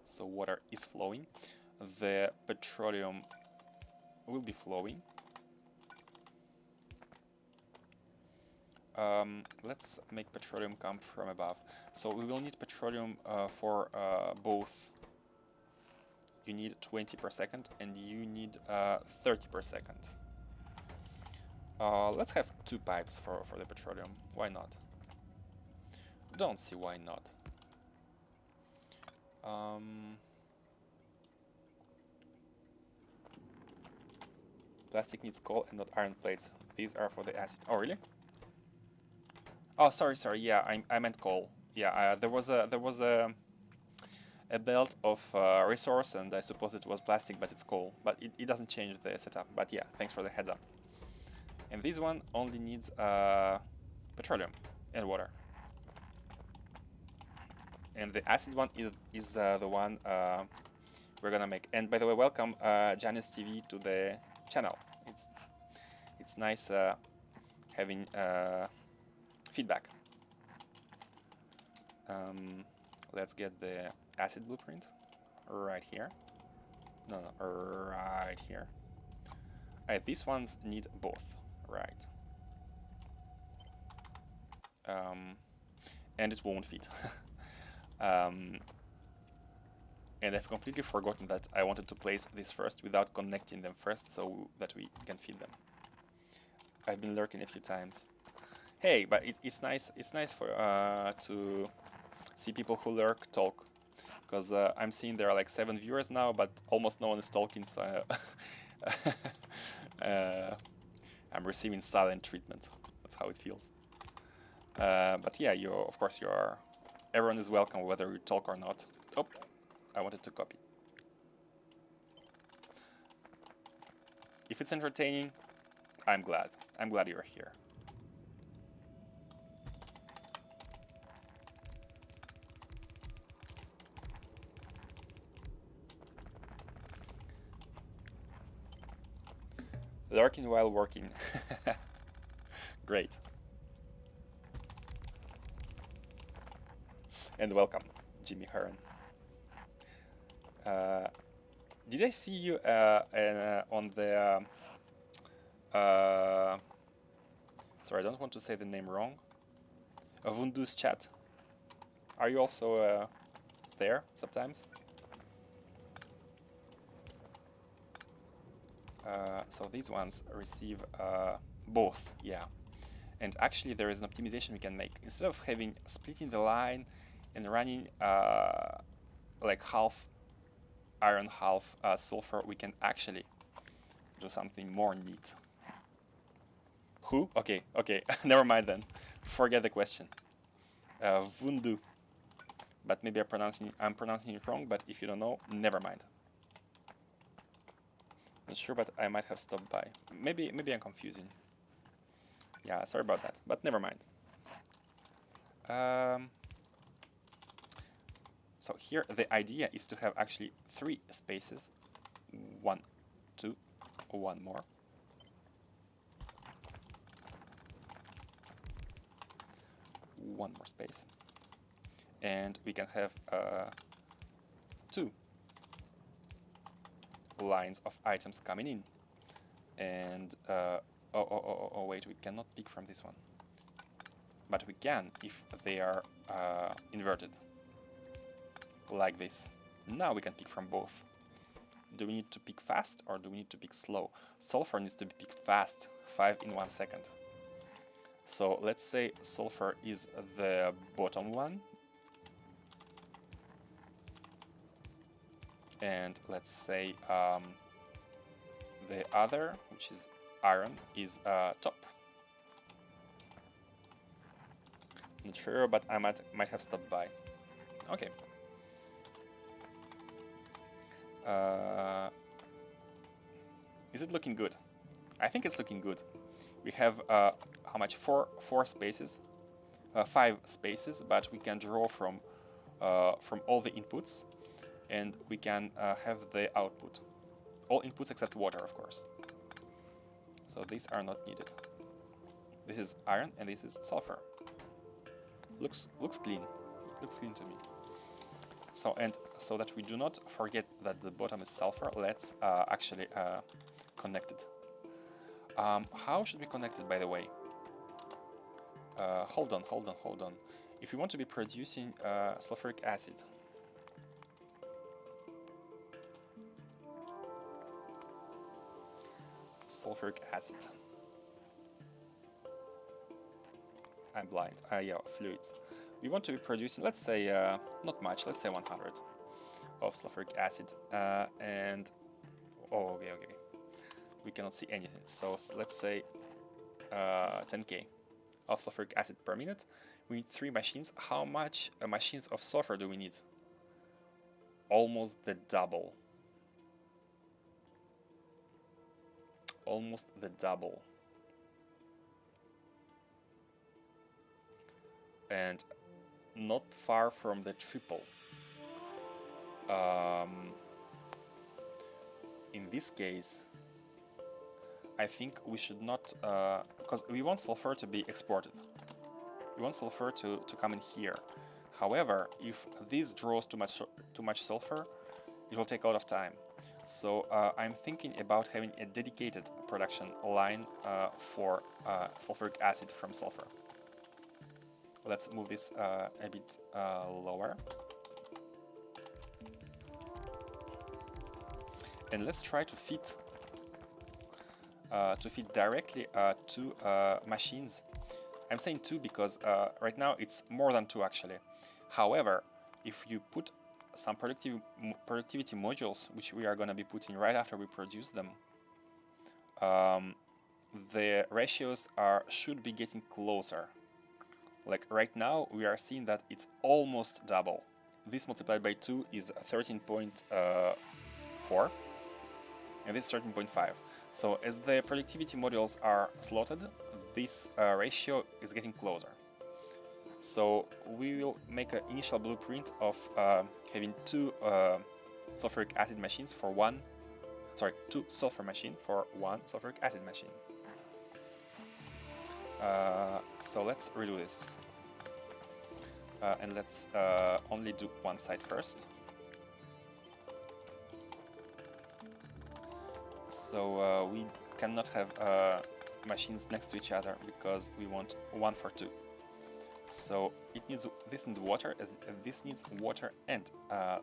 So water is flowing. The petroleum will be flowing. Let's make petroleum come from above. So we will need petroleum for both. You need 20 per second and you need 30 per second. Let's have 2 pipes for the petroleum. Why not? Don't see why not. Plastic needs coal and not iron plates. These are for the acid. Oh, really? Oh, sorry. Yeah, I meant coal. Yeah, there was a belt of resource, and I suppose it was plastic, but it's coal. But it doesn't change the setup. But yeah, thanks for the heads up. And this one only needs petroleum and water. And the acid one is the one we're gonna make. And by the way, welcome Janice TV to the channel. It's nice having feedback. Let's get the acid blueprint right here. No, right here. These ones need both, right? And it won't fit. And And I've completely forgotten that I wanted to place this first without connecting them first so that we can feed them. I've been lurking a few times. Hey, but it's nice. It's nice for to see people who lurk talk, because I'm seeing there are like 7 viewers now, but almost no one is talking. So I'm receiving silent treatment. That's how it feels. But yeah, of course everyone is welcome whether you talk or not. Oh, I wanted to copy. If it's entertaining, I'm glad. I'm glad you're here. Lurking while working. Great. And welcome, Jimmy Heron. Did I see you on the... sorry, I don't want to say the name wrong. Vundu's chat. Are you also there sometimes? So these ones receive both, yeah. And actually there is an optimization we can make. Instead of splitting the line and running like half iron, half sulfur, we can actually do something more neat. Who? Okay, never mind then. Forget the question. Vundu. But maybe I'm pronouncing it wrong, but if you don't know, never mind. Not sure, but I might have stopped by. Maybe I'm confusing. Yeah, sorry about that, but never mind. So here the idea is to have actually 3 spaces. 1, 2, 1 more. One more space. And we can have 2 lines of items coming in. And oh wait, we cannot pick from this one. But we can if they are inverted. Like this. Now we can pick from both. Do we need to pick fast or do we need to pick slow? Sulfur needs to be picked fast, 5 in 1 second. So let's say sulfur is the bottom one. And let's say the other, which is iron, is top. Not sure, but I might have stopped by. Okay. Is it looking good? I think it's looking good. We have how much? 4 spaces, 5 spaces, but we can draw from all the inputs, and we can have the output. All inputs except water, of course. So these are not needed. This is iron and this is sulfur. Looks clean. It looks clean to me. So, and so that we do not forget that the bottom is sulfur, let's actually connect it. How should we connect it, by the way? Hold on. If you want to be producing sulfuric acid, I'm blind. Yeah, fluids. We want to be producing, let's say, not much, let's say 100 of sulfuric acid. And, oh, okay. We cannot see anything. So let's say 10k of sulfuric acid per minute. We need 3 machines. How much machines of sulfur do we need? Almost the double. Almost the double. And not far from the triple. In this case, I think we should not, because we want sulfur to be exported. We want sulfur to come in here. However, if this draws too much sulfur, it will take a lot of time. So I'm thinking about having a dedicated production line for sulfuric acid from sulfur. Let's move this a bit lower. and let's try to fit directly two machines. I'm saying two because right now it's more than two actually. However, if you put some productivity modules, which we are going to be putting right after we produce them, the ratios should be getting closer. Like right now, we are seeing that it's almost double. This multiplied by 2 is 13.4, and this is 13.5. So as the productivity modules are slotted, this ratio is getting closer. So we will make an initial blueprint of having two sulfuric acid machines for two sulfur machine for one sulfuric acid machine. So let's redo this. And let's only do one side first. So we cannot have machines next to each other because we want 1 for 2. So it needs this needs water, and this needs water and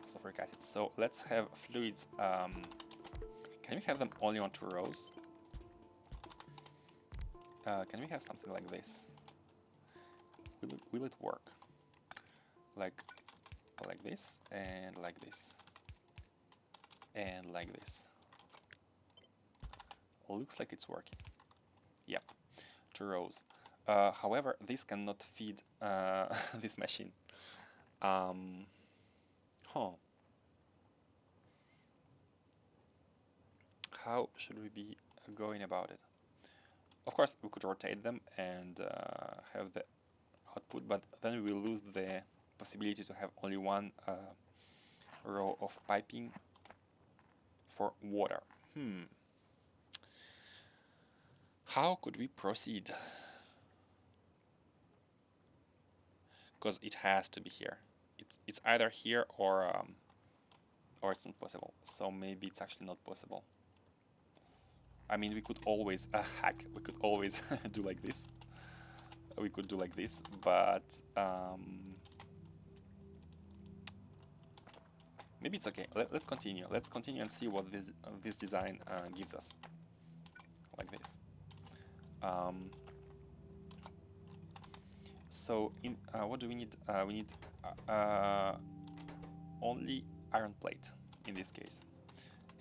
sulfuric acid. So let's have fluids. Can we have them only on 2 rows? Can we have something like this? Will it work? Like this, and like this, and like this. Looks like it's working. Yep, 2 rows. However, this cannot feed this machine. How should we be going about it? Of course, we could rotate them and have the output, but then we will lose the possibility to have only one row of piping for water. How could we proceed? Because it has to be here. It's either here or it's not possible. So maybe it's actually not possible. I mean, we could always hack. We could always do like this. We could do like this, but maybe it's okay. Let's continue. Let's continue and see what this design gives us. Like this. So what do we need? We need only iron plate in this case.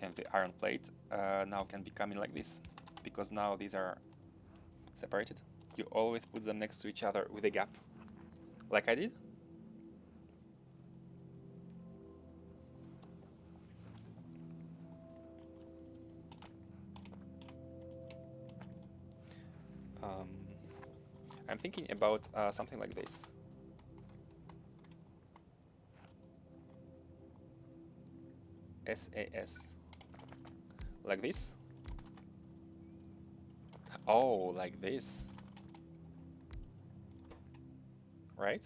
And the iron plate now can be coming like this, because now these are separated. You always put them next to each other with a gap, like I did. I'm thinking about something like this. SAS. Like this? Oh, like this. Right?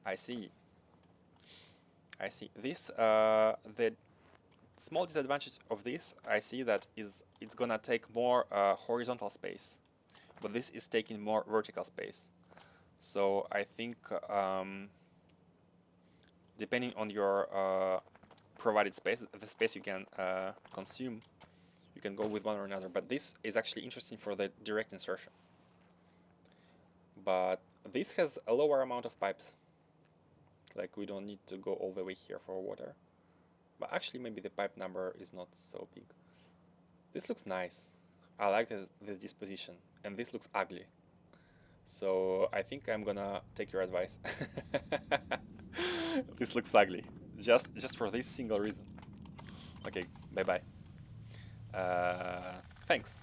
I see. I see. This, the small disadvantage of this, I see that it's gonna take more horizontal space, but this is taking more vertical space. So I think depending on your provided space, the space you can consume, you can go with one or another. But this is actually interesting for the direct insertion. But this has a lower amount of pipes. Like we don't need to go all the way here for water. But actually maybe the pipe number is not so big. This looks nice. I like this disposition. And this looks ugly. So I think I'm gonna take your advice. This looks ugly. Just for this single reason. Okay, bye-bye. Thanks.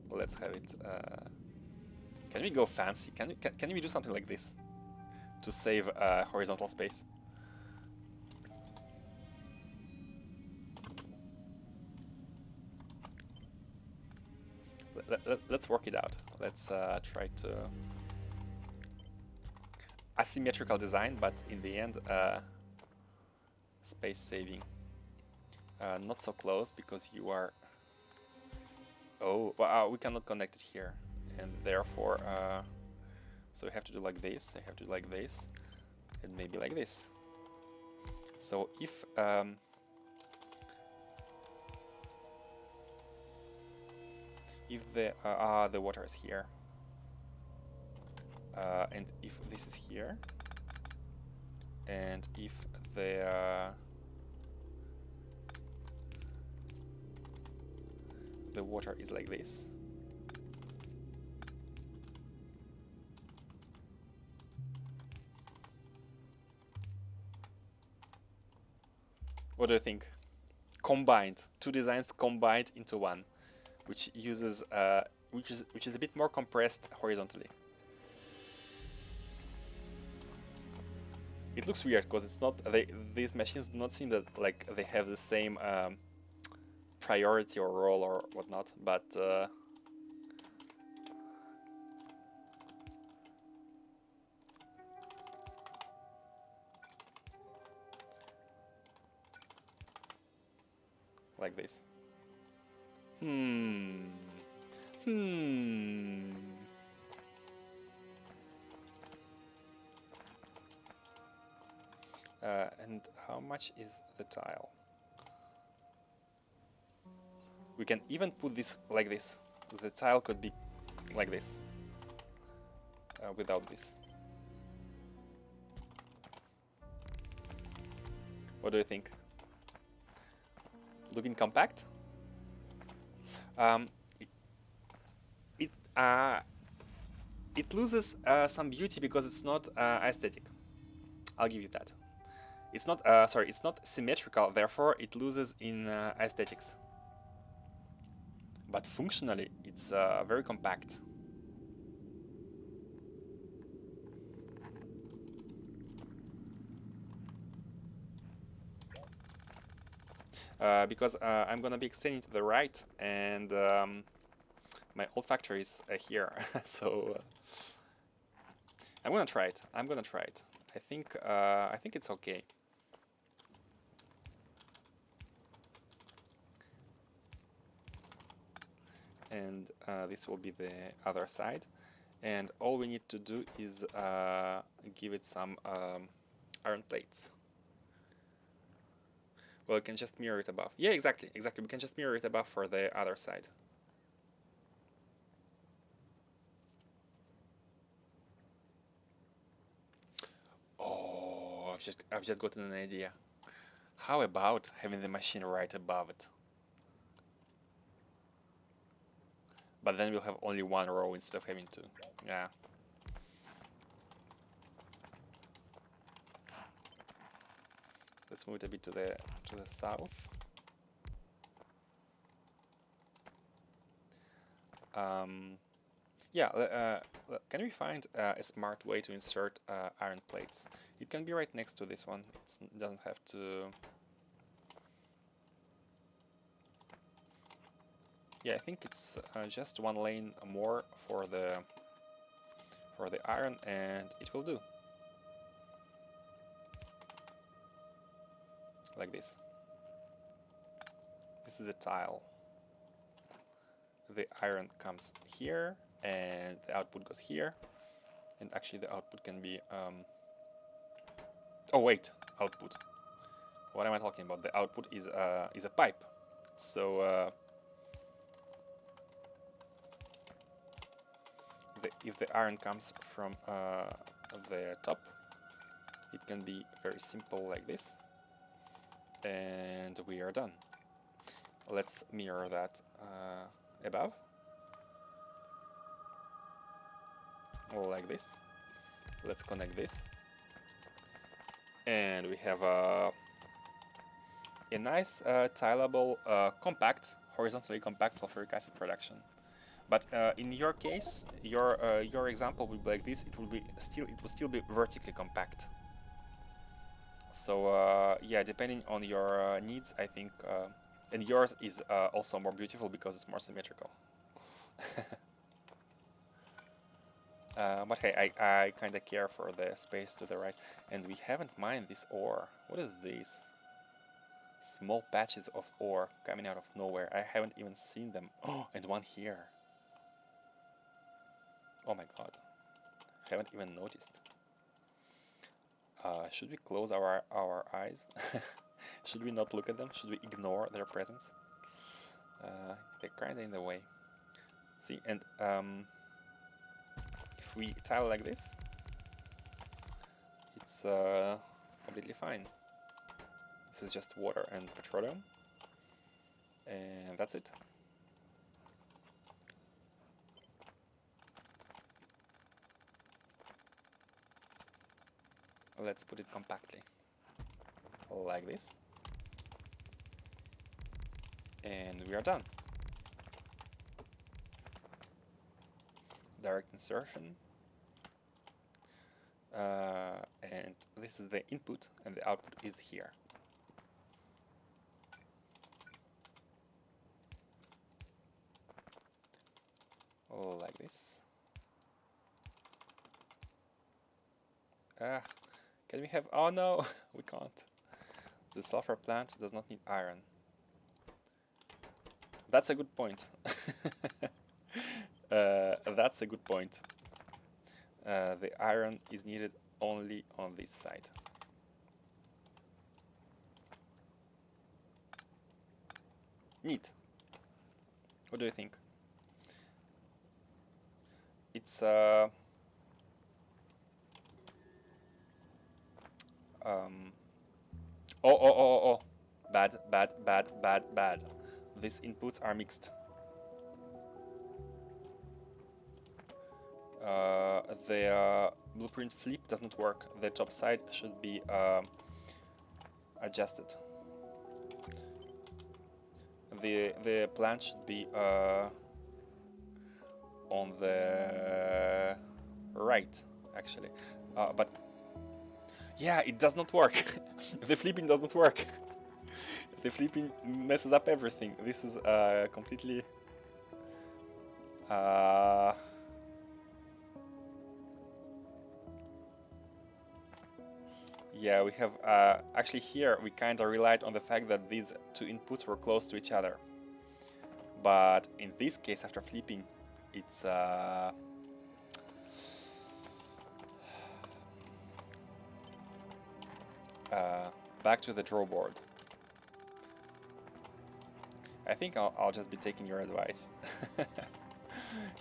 Let's have it. Can we go fancy? Can we do something like this to save horizontal space? Let's work it out. Let's try to asymmetrical design, but in the end, space saving. Not so close because you are. Oh, well, we cannot connect it here, and therefore So I have to do like this, I have to do like this, and maybe like this. So if the water is here, and if this is here, and if the water is like this, what do you think? Combined, two designs combined into one, which uses which is a bit more compressed horizontally. It looks weird because it's not these machines do not seem that like they have the same priority or role or whatnot, but like this. And how much is the tile? We can even put this like this. The tile could be like this, without this. What do you think? Looking compact? It loses some beauty because it's not aesthetic. I'll give you that. It's not sorry, it's not symmetrical, therefore it loses in aesthetics. But functionally, it's very compact. Because I'm gonna be extending to the right, and my old factory is here, so I'm gonna try it. I'm gonna try it. I think it's okay. And this will be the other side, and all we need to do is give it some iron plates. Well, we can just mirror it above. Yeah, exactly. We can just mirror it above for the other side. Oh, I've just gotten an idea. How about having the machine right above it? But then we'll have only one row instead of having two. Yeah. Let's move it a bit to the south. Yeah, can we find a smart way to insert iron plates? It can be right next to this one. It doesn't have to. Yeah, I think it's just one lane more for the iron, and it will do. Like this. This is a tile. The iron comes here, and the output goes here. And actually, the output can be. Oh wait, output. What am I talking about? The output is a pipe. So if the iron comes from the top, it can be very simple like this, and we are done. Let's mirror that above, like this. Let's connect this, and we have a nice tileable, compact, horizontally compact sulfuric acid production. But in your case, your example would be like this. It will still be vertically compact. So yeah, depending on your needs, I think, and yours is also more beautiful because it's more symmetrical. But hey, I kind of care for the space to the right, and we haven't mined this ore. What is this? Small patches of ore coming out of nowhere. I haven't even seen them. Oh, and one here. Oh my god. Haven't even noticed. Should we close our eyes? Should we not look at them? Should we ignore their presence? They're kinda in the way. See, and if we tile like this, it's completely fine. This is just water and petroleum, and that's it. Let's put it compactly, like this, and we are done. Direct insertion, and this is the input, and the output is here. Like this. Can we have... Oh no, we can't. The sulfur plant does not need iron. That's a good point. That's a good point. The iron is needed only on this side. Neat. What do you think? It's oh, bad. These inputs are mixed. The blueprint flip does not work. The top side should be adjusted. The plant should be on the right, actually, but yeah, it does not work. The flipping does not work. The flipping messes up everything. This is completely yeah, we have actually here we kind of relied on the fact that these two inputs were close to each other, but in this case, after flipping, it's back to the draw board. I think I'll just be taking your advice,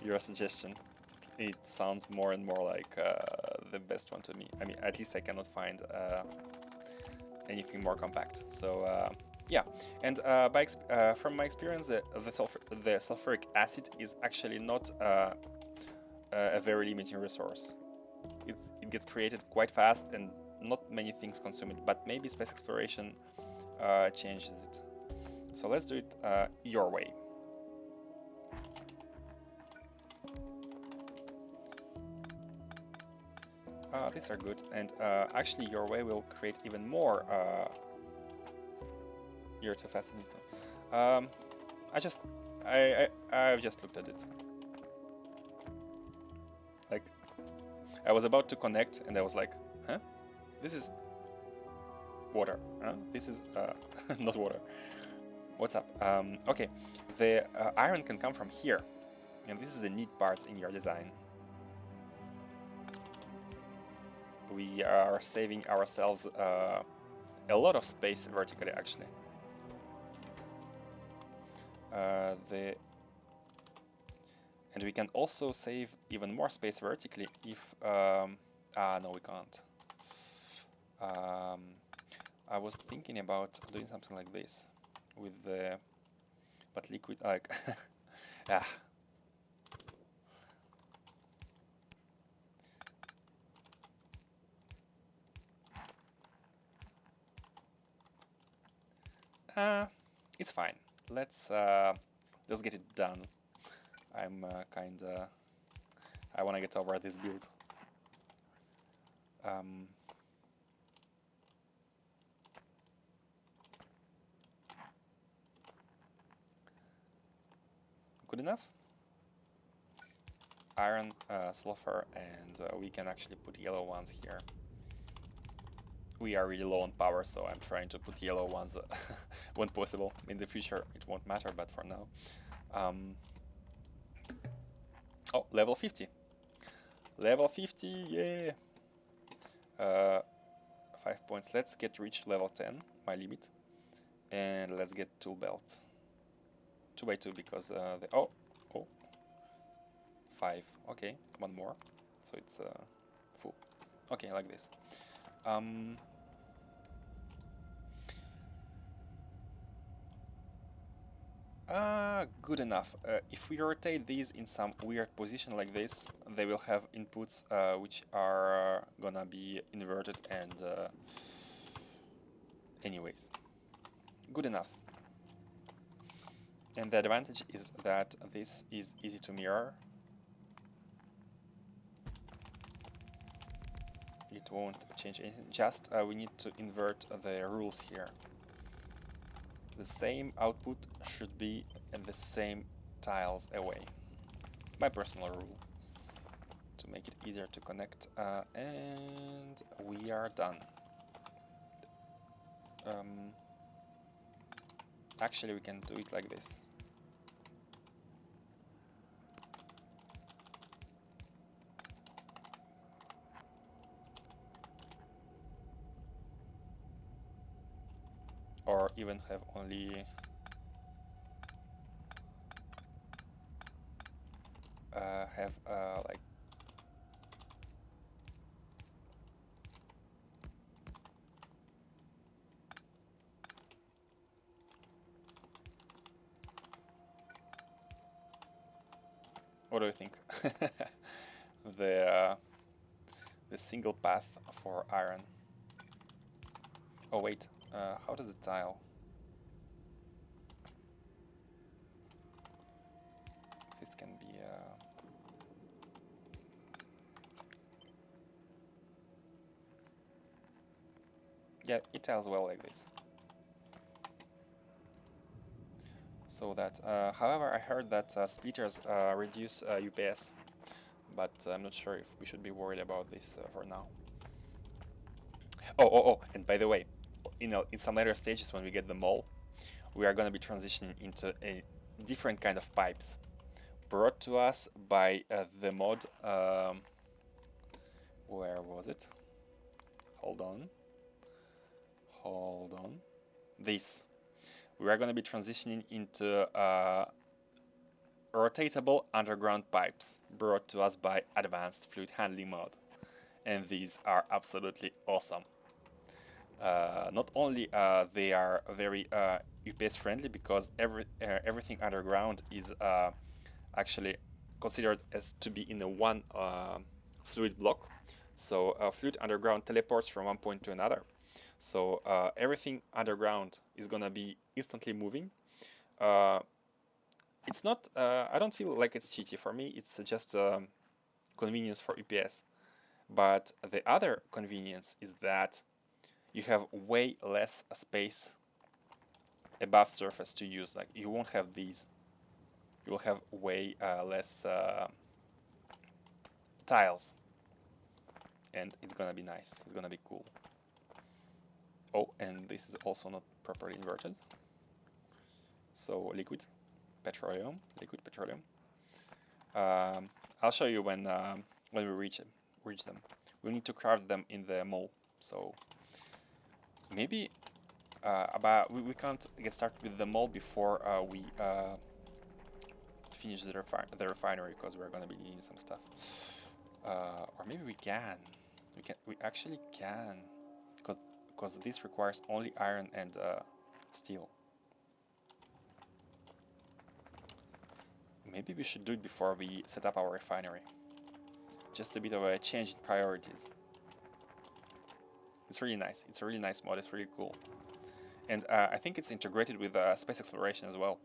your suggestion. It sounds more and more like the best one to me. I mean, at least I cannot find anything more compact. So yeah, and from my experience, the sulfuric acid is actually not a very limiting resource. It gets created quite fast, and not many things consume it. But maybe space exploration changes it. So let's do it your way. These are good, and actually your way will create even more. You're too fascinated. I've just looked at it. Like, I was about to connect, and I was like, huh? This is water. Huh? This is not water. What's up? Okay, the iron can come from here, and this is a neat part in your design. We are saving ourselves a lot of space vertically, actually. And we can also save even more space vertically if... no, we can't. I was thinking about doing something like this with the... but liquid, like... It's fine. Let's get it done. I'm kinda... I wanna get over this build. Good enough? Iron, sulfur, and we can actually put yellow ones here. We are really low on power, so I'm trying to put yellow ones when possible. In the future it won't matter, but for now. Oh, level 50. Level 50, yeah! 5 points. Let's get reach level 10, my limit. And let's get tool belt. 2 by 2 because oh, 5. Okay, one more. So it's full. Okay, like this. Good enough. If we rotate these in some weird position like this, they will have inputs which are gonna be inverted and anyways, good enough. And the advantage is that this is easy to mirror. It won't change anything, just we need to invert the rules here. The same output should be in the same tiles away. My personal rule, to make it easier to connect, and we are done. Actually, we can do it like this. Or even have only like what do you think? the single path for iron. Oh wait, how does it tile? This can be yeah, it tiles well like this. So that, however, I heard that splitters reduce UPS, but I'm not sure if we should be worried about this for now. Oh, and by the way, in some later stages when we get the mole, we are going to be transitioning into a different kind of pipes brought to us by the mod. Where was it? Hold on. This. We are going to be transitioning into rotatable underground pipes brought to us by advanced fluid handling mod, and these are absolutely awesome. Not only they are very UPS friendly because everything underground is actually considered as to be in a one fluid block. So fluid underground teleports from one point to another. So everything underground is gonna be instantly moving. It's not, I don't feel like it's cheaty. For me, it's just convenience for UPS. But the other convenience is that you have way less space above surface to use. Like, you won't have these. You will have way less tiles. And it's gonna be nice. It's gonna be cool. Oh, and this is also not properly inverted. So liquid petroleum. I'll show you when we reach them. We need to craft them in the mole. So maybe we can't get started with the mole before we finish the refinery, because we're gonna be needing some stuff. Or maybe we can. We actually can, because this requires only iron and steel. Maybe we should do it before we set up our refinery. Just a bit of a change in priorities. It's really nice. It's a really nice mod. It's really cool. And I think it's integrated with space exploration as well,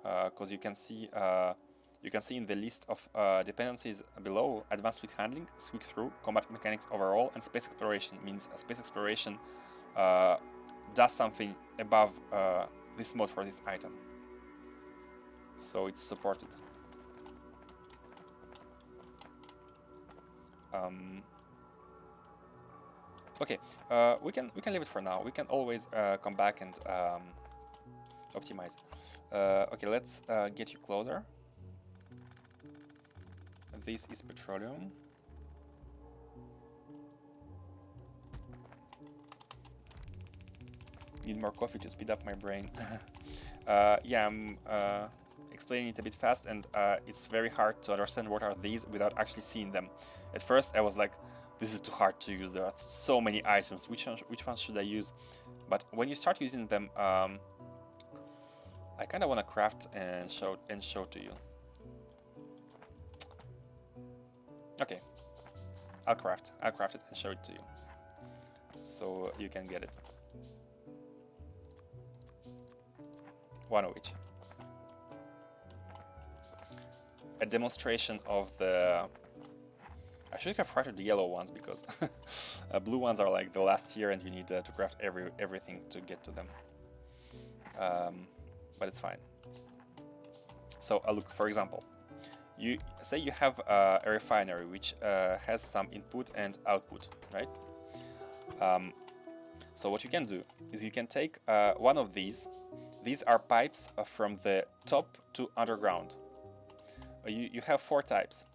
because you can see in the list of dependencies below: advanced fleet handling, squeak through, combat mechanics overall, and space exploration. Means space exploration does something above this mod for this item, so it's supported. Okay, we can leave it for now. We can always come back and optimize. Okay, let's get you closer. This is petroleum. Need more coffee to speed up my brain. Yeah, I'm explaining it a bit fast, and it's very hard to understand what are these without actually seeing them. At first I was like, this is too hard to use, there are so many items, which one should I use? But when you start using them, I kind of want to craft and show to you. Okay, I'll craft it and show it to you, so you can get it. One of each. A demonstration of the... I should have crafted the yellow ones, because blue ones are like the last tier and you need to craft everything to get to them. But it's fine. So look, for example, you say you have a refinery which has some input and output, right? So what you can do is you can take one of these. These are pipes from the top to underground. You have 4 types.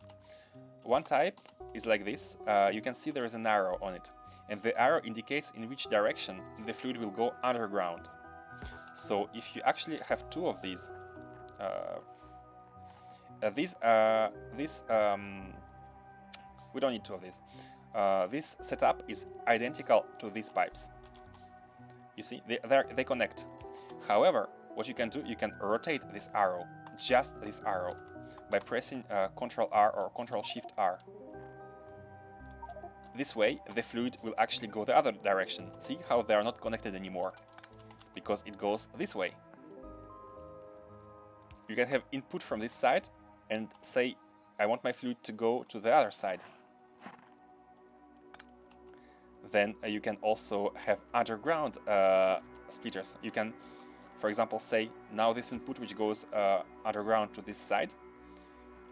One type is like this. You can see there is an arrow on it, and the arrow indicates in which direction the fluid will go underground. So if you actually have 2 of these, we don't need 2 of these. This setup is identical to these pipes. You see, they connect. However, what you can do, you can rotate this arrow, just this arrow, by pressing Ctrl R or Ctrl Shift R. This way, the fluid will actually go the other direction. See how they are not connected anymore, because it goes this way. You can have input from this side and say, I want my fluid to go to the other side. Then you can also have underground splitters. You can, for example, say, now this input which goes underground to this side,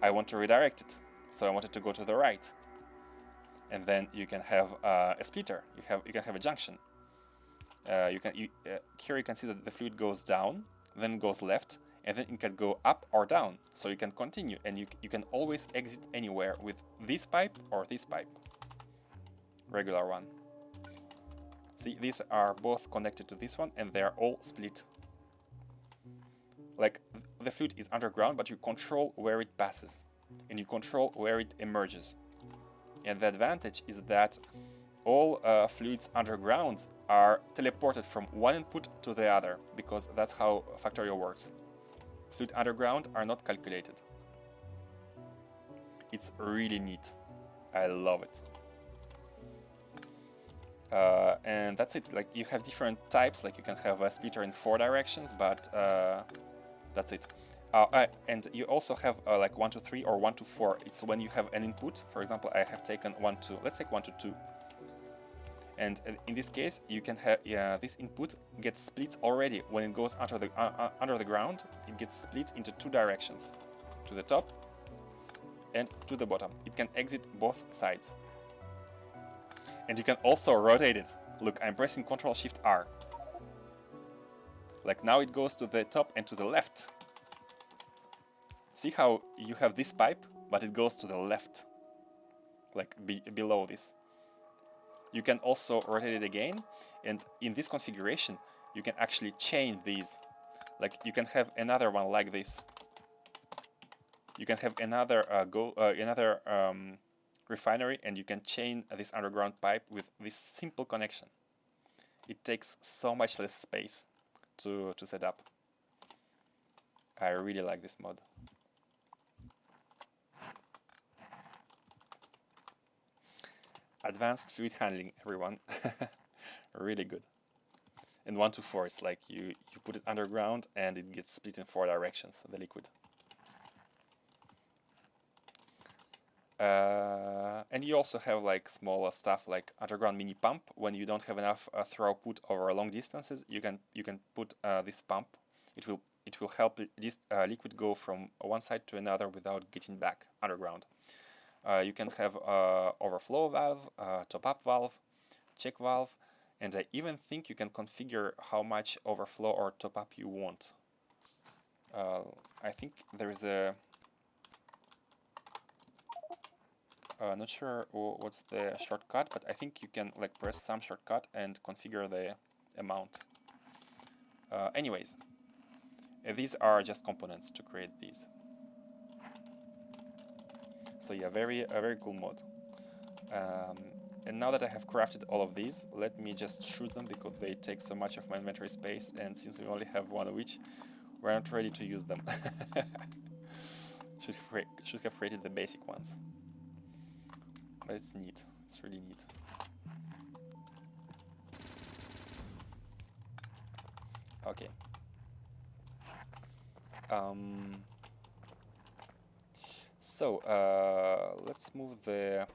I want to redirect it, so I want it to go to the right. And then you can have a splitter. You can have a junction. Here you can see that the fluid goes down, then goes left, and then it can go up or down. So you can continue, and you can always exit anywhere with this pipe or this pipe. Regular one. See, these are both connected to this one, and they are all split. Like, the fluid is underground, but you control where it passes, and you control where it emerges. And the advantage is that all fluids underground are teleported from one input to the other, because that's how Factorio works. Fluid underground are not calculated. It's really neat. I love it. And that's it. Like, you have different types, like you can have a splitter in 4 directions, but that's it. And you also have like 1 to 3 or 1 to 4. It's when you have an input. For example, I have taken 1 to, let's take 1 to 2. And in this case, you can have this input gets split already when it goes under the ground. It gets split into 2 directions, to the top and to the bottom. It can exit both sides. And you can also rotate it. Look, I'm pressing Ctrl Shift R. Like, now it goes to the top and to the left. See how you have this pipe, but it goes to the left, like below this. You can also rotate it again, and in this configuration, you can actually chain these. Like, you can have another one like this. You can have another refinery, and you can chain this underground pipe with this simple connection. It takes so much less space to set up. I really like this mod. Advanced fluid handling, everyone. Really good. And 1 to 4 is like you put it underground and it gets split in 4 directions, the liquid. And you also have like smaller stuff like underground mini pump. When you don't have enough throughput over long distances, you can put this pump. It will help this liquid go from one side to another without getting back underground. You can have overflow valve, top-up valve, check valve, and I even think you can configure how much overflow or top-up you want. I think there is a... not sure what's the shortcut, but I think you can like press some shortcut and configure the amount. Anyways, these are just components to create these. So yeah, a very cool mod. And now that I have crafted all of these, let me just shoot them because they take so much of my inventory space, and since we only have one of each, we're not ready to use them. should have created the basic ones. But it's neat. It's really neat. Okay. So let's move the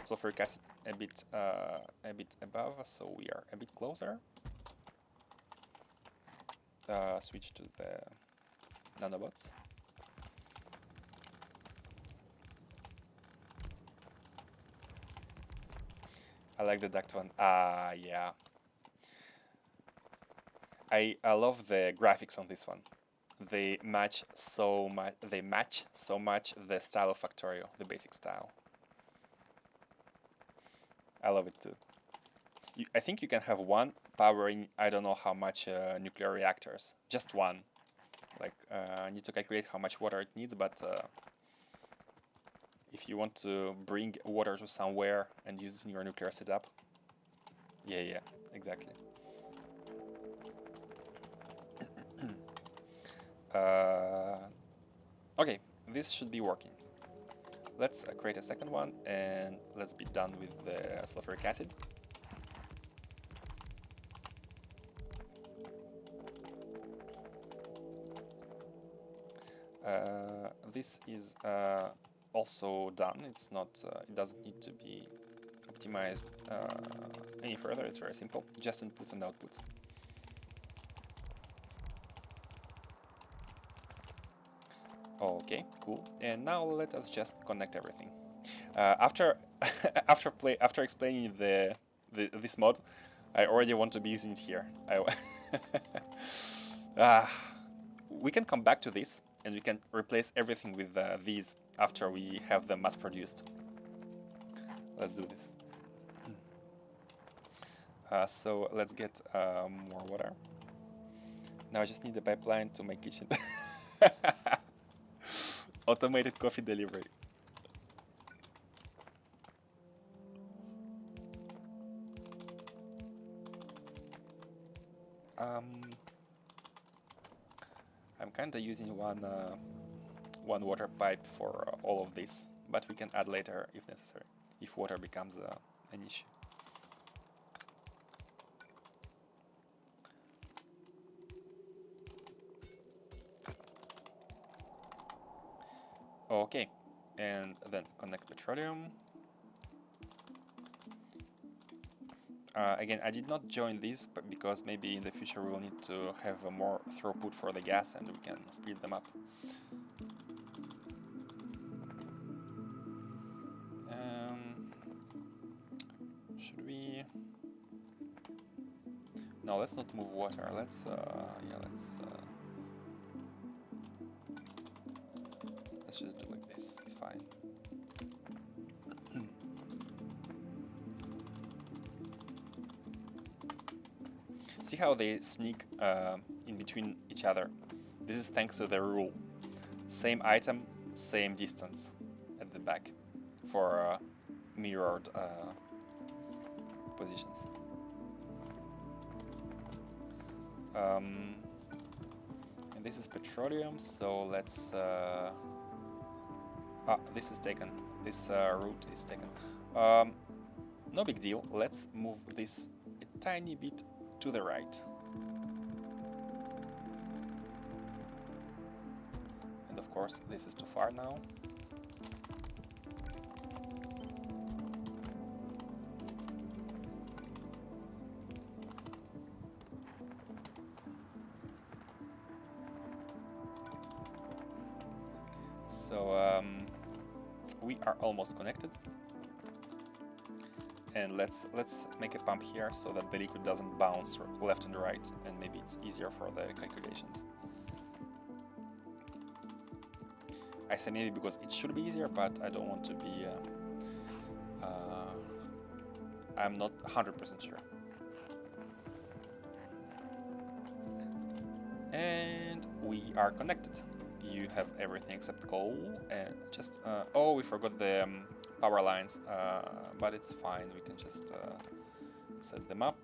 sulfuric acid a bit above, so we are a bit closer. Switch to the nanobots. I like the duct one. Yeah. I love the graphics on this one. They match so much. They match so much the style of Factorio, the basic style. I love it too. I think you can have one powering I don't know how much nuclear reactors. Just one. Like I need to calculate how much water it needs, but if you want to bring water to somewhere and use it in your nuclear setup, yeah, exactly. Okay, this should be working. Let's create a second one and let's be done with the sulfuric acid. This is also done. It's not. It doesn't need to be optimized any further. It's very simple. Just inputs and outputs. Okay, cool. And now let us just connect everything. After after explaining this mod, I already want to be using it here. We can come back to this and we can replace everything with these after we have them mass produced. Let's do this. So let's get more water. Now I just need a pipeline to my kitchen. Automated coffee delivery. I'm kind of using one water pipe for all of this, but we can add later if necessary, if water becomes an issue. Okay, and then connect petroleum. Again, I did not join this because maybe in the future we will need to have more throughput for the gas and we can speed them up. Should we? No, let's not move water. Let's just do like this. It's fine. See how they sneak in between each other? This is thanks to the rule. Same item, same distance at the back for mirrored positions. And this is petroleum, so let's... this is taken. This route is taken. No big deal. Let's move this a tiny bit to the right. And of course, this is too far now. So we are almost connected. And let's make a pump here so that the liquid doesn't bounce left and right, and maybe it's easier for the calculations. I say maybe because it should be easier, but I don't want to be... I'm not 100% sure. And we are connected. You have everything except coal and just oh, we forgot the power lines, but it's fine, we can just set them up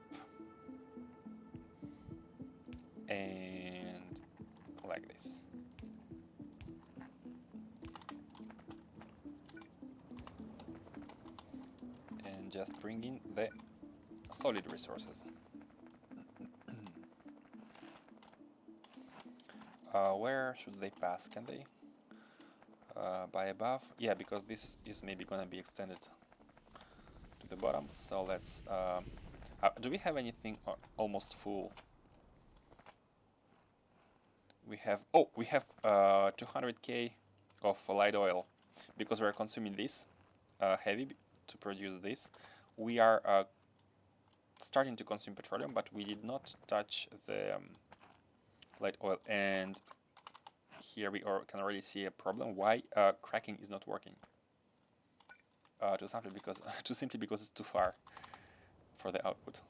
and like this. And just bring in the solid resources. Where should they pass? Can they? By above? Yeah, because this is maybe gonna be extended to the bottom. So let's. Do we have anything almost full? We have. Oh, we have 200k of light oil because we're consuming this heavy to produce this. We are starting to consume petroleum, but we did not touch the light oil. And here we can already see a problem. Why cracking is not working? Too simply because it's too far for the output,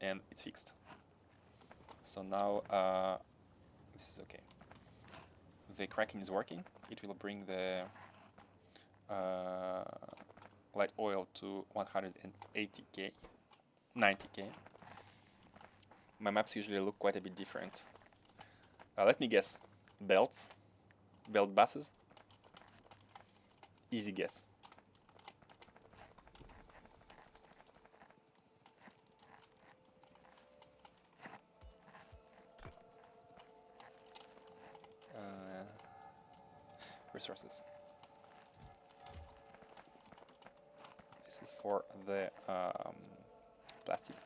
and it's fixed. So now this is okay. The cracking is working. It will bring the light oil to 180k, 90k. My maps usually look quite a bit different. Let me guess. Belts? Belt buses? Easy guess. Resources. This is for the plastic.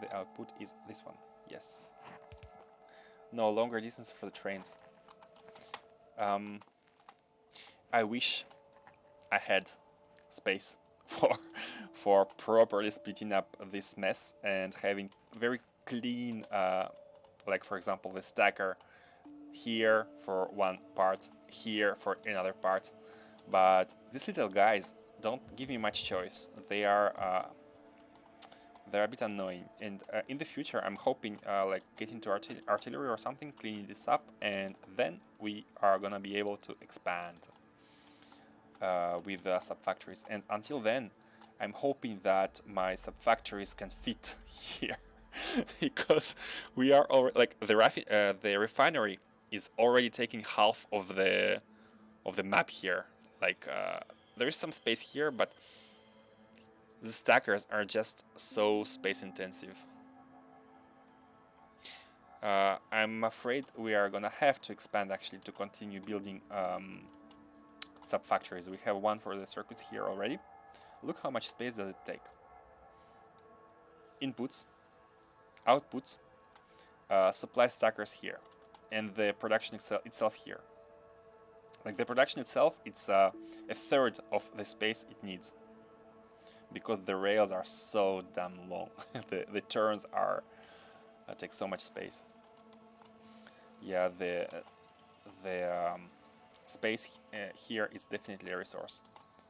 The output is this one. Yes. No longer distance for the trains. I wish I had space for properly splitting up this mess and having very clean, like for example the stacker here for one part, here for another part. But these little guys don't give me much choice. They're a bit annoying, and in the future I'm hoping like get into artillery or something, cleaning this up, and then we are gonna be able to expand with sub-factories. And until then I'm hoping that my sub-factories can fit here because we are already like the refinery is already taking half of the map here. Like there is some space here, but the stackers are just so space intensive. I'm afraid we are gonna have to expand actually to continue building sub-factories. We have one for the circuits here already. Look how much space does it take. Inputs, outputs, supply stackers here, and the production itself here. Like the production itself, it's a third of the space it needs, because the rails are so damn long. the turns are take so much space. Yeah, the space here is definitely a resource.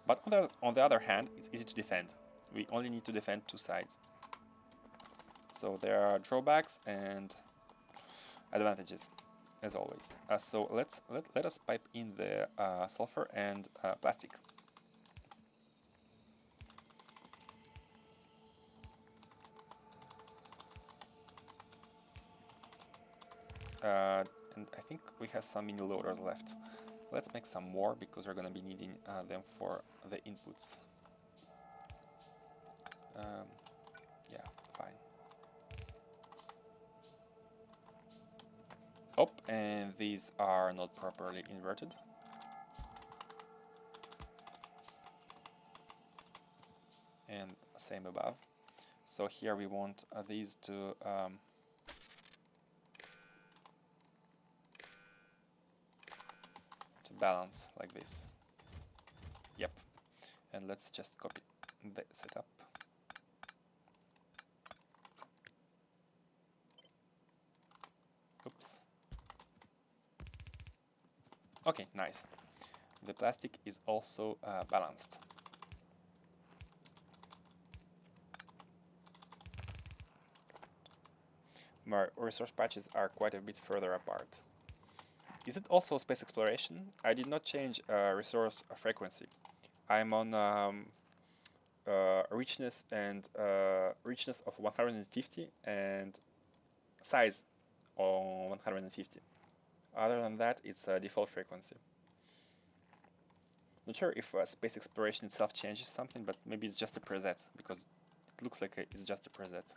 But on the other hand, it's easy to defend. We only need to defend two sides. So there are drawbacks and advantages, as always. So let us pipe in the sulfur and plastic. And I think we have some mini loaders left. Let's make some more because we're going to be needing them for the inputs. Yeah, fine. Oh, and these are not properly inverted. And same above. So here we want these to balance like this. Yep. And let's just copy the setup. Oops. Okay, nice. The plastic is also balanced. my resource patches are quite a bit further apart. Is it also space exploration? I did not change resource frequency. I'm on richness of 150 and size on 150. Other than that, it's a default frequency. Not sure if space exploration itself changes something, but maybe it's just a preset, because it looks like it's just a preset.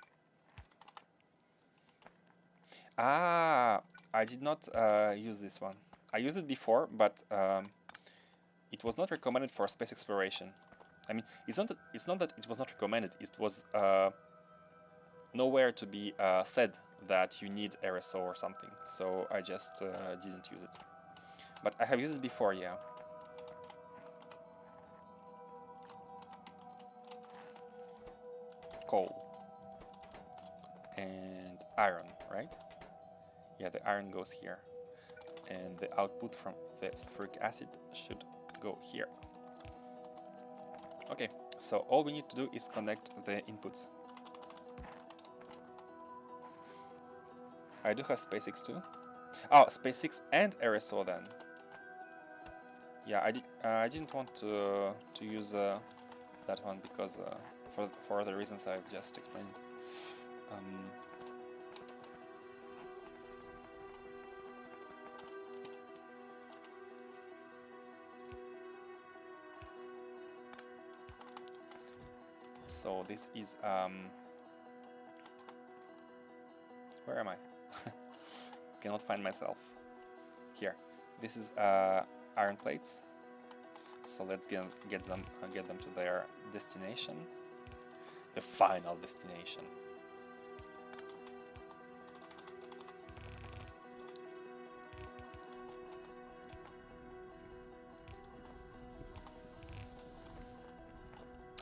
Ah, I did not use this one. I used it before, but it was not recommended for space exploration. I mean, it's not that it was not recommended. It was nowhere to be said that you need RSO or something. So I just didn't use it. But I have used it before, yeah. Coal and iron, right? Yeah, the iron goes here, and the output from the sulfuric acid should go here. Okay, so all we need to do is connect the inputs. I do have SpaceX too. Oh, SpaceX and RSO then. Yeah, I didn't want to use that one because for the reasons I've just explained. So this is where am I? Cannot find myself. Here. This is iron plates. So let's get them to their destination, the final destination.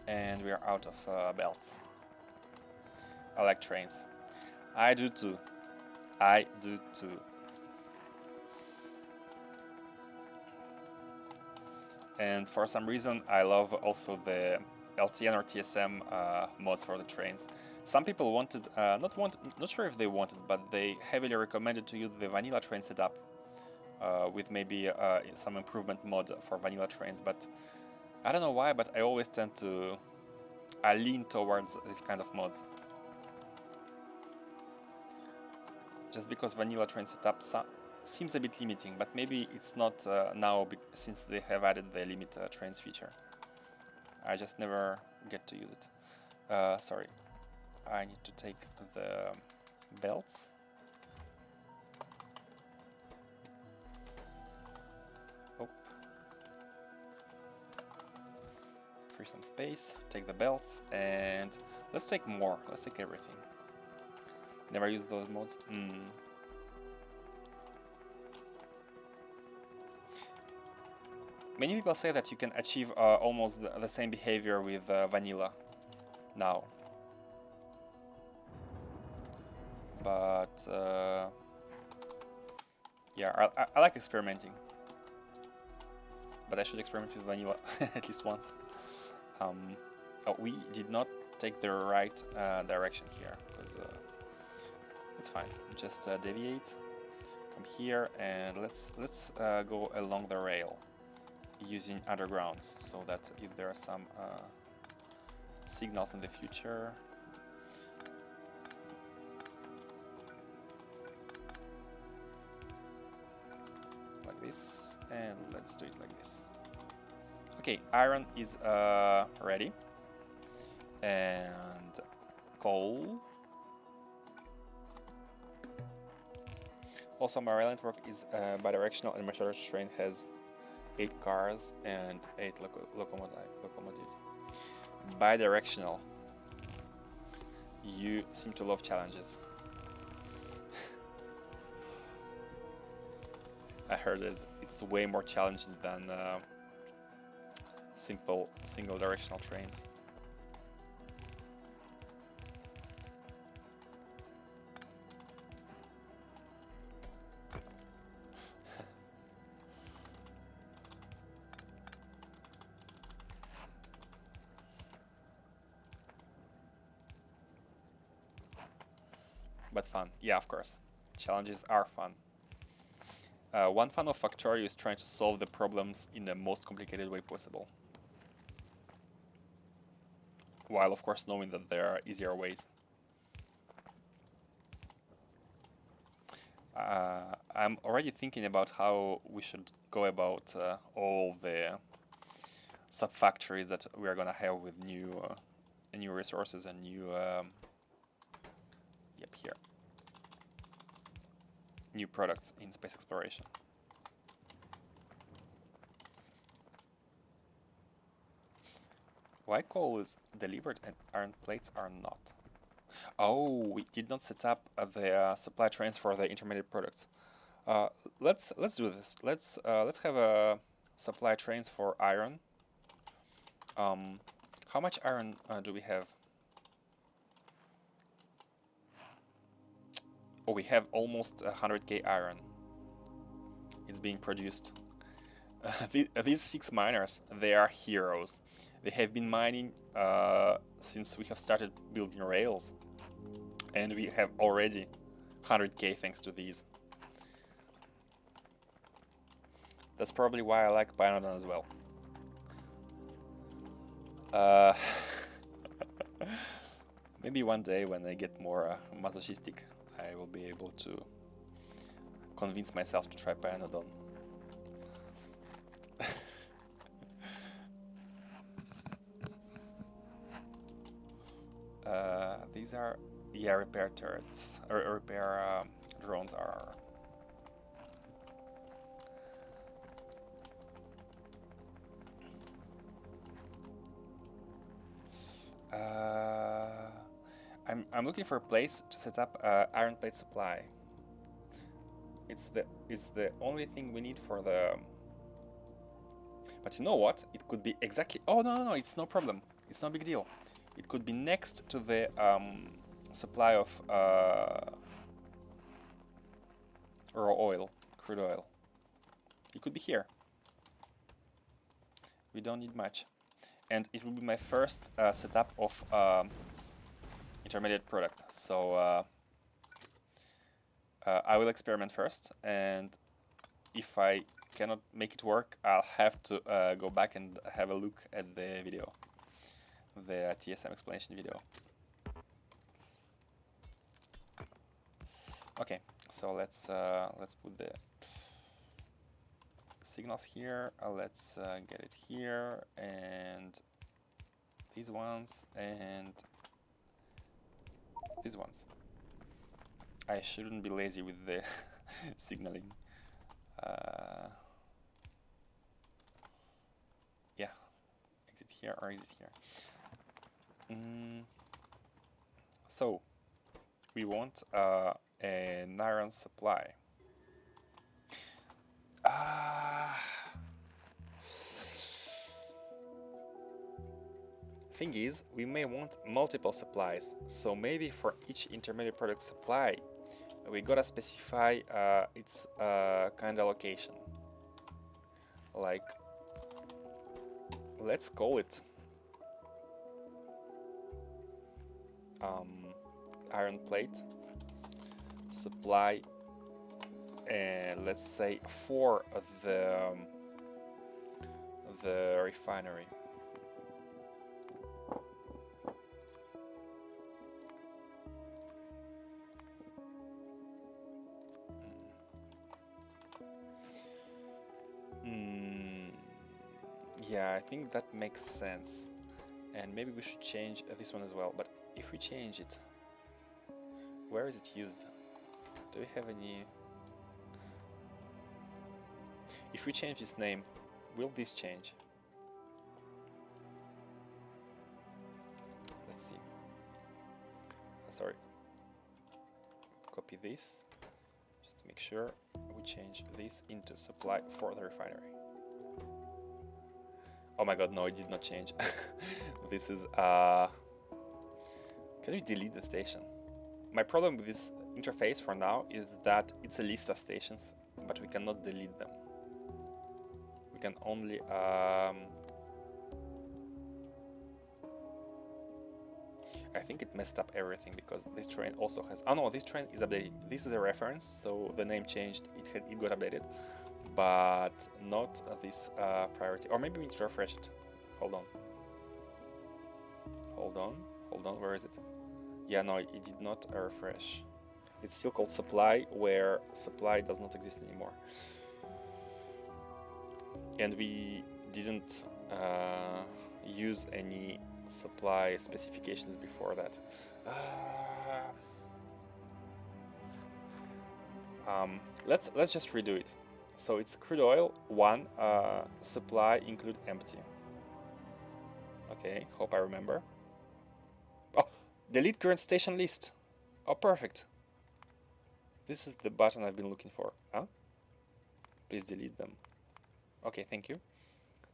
And we are out of belts. I like trains. I do too. I do too. And for some reason, I love also the LTN or TSM mods for the trains. Some people wanted, not sure if they wanted, but they heavily recommended to use the vanilla train setup with maybe some improvement mod for vanilla trains. But I don't know why, but I always tend to lean towards this kind of mods. Just because vanilla train setup seems a bit limiting, but maybe it's not now since they have added the limit trains feature. I just never get to use it. Sorry, I need to take the belts. Oh. Free some space, take the belts, and let's take more. Let's take everything. Never use those modes. Many people say that you can achieve almost the same behavior with vanilla now. But yeah, I like experimenting. But I should experiment with vanilla at least once. Oh, we did not take the right direction here, because it's fine. Just deviate, come here, and let's go along the rail using undergrounds, so that if there are some signals in the future, like this, and let's do it like this. Okay, iron is ready, and coal. Also, my rail network is bidirectional, and my shortest train has 8 cars and 8 locomotives. Bidirectional. You seem to love challenges. I heard it's way more challenging than simple single directional trains. but fun. Yeah, of course. Challenges are fun. One fun of Factorio is trying to solve the problems in the most complicated way possible. While, of course, knowing that there are easier ways. I'm already thinking about how we should go about all the sub-factories that we are gonna have with new resources and new here, new products in space exploration. Why coal is delivered and iron plates are not? Oh, we did not set up the supply trains for the intermediate products. Let's do this. Let's have a supply trains for iron. How much iron do we have? Oh, we have almost 100k iron. It's being produced. These 6 miners, they are heroes. They have been mining since we have started building rails, and we have already 100k thanks to these. That's probably why I like Bianodon as well. Maybe one day when I get more masochistic, I will be able to convince myself to try Bianodon. These are, yeah, repair turrets, or repair drones are. I'm looking for a place to set up iron plate supply. It's the only thing we need for the. But you know what? It could be exactly. Oh no, it's no problem. It's no big deal. It could be next to the supply of raw oil, crude oil. It could be here. We don't need much. And it will be my first setup of intermediate product. So I will experiment first, and if I cannot make it work, I'll have to go back and have a look at the video, the TSM explanation video. Okay, so let's put the signals here. Let's get it here, and these ones, and these ones. I shouldn't be lazy with the signaling. Yeah, exit here or exit here. So we want an iron supply. Thing is, we may want multiple supplies, so maybe for each intermediate product supply we gotta specify its kind of location. Like, let's call it iron plate supply, and let's say for the refinery. Yeah, I think that makes sense, and maybe we should change this one as well. But if we change it, where is it used? Do we have any? If we change this name, will this change? Let's see. Sorry. Copy this, just to make sure we change this into supply for the refinery. Oh my god, no, it did not change. This is can we delete the station? My problem with this interface for now is that it's a list of stations, but we cannot delete them. We can only I think it messed up everything because this train also has. Oh no, this train is updated. This is a reference, so the name changed. It got updated, but not this priority. Or maybe we need to refresh it. Hold on. Hold on. Hold on. Where is it? Yeah, no, it did not refresh. It's still called supply, where supply does not exist anymore. And we didn't use any supply specifications before that. Let's just redo it. So it's crude oil 1, supply include empty. Okay, hope I remember. Oh, delete current station list. Oh, perfect. This is the button I've been looking for. Huh? Please delete them. Okay, thank you.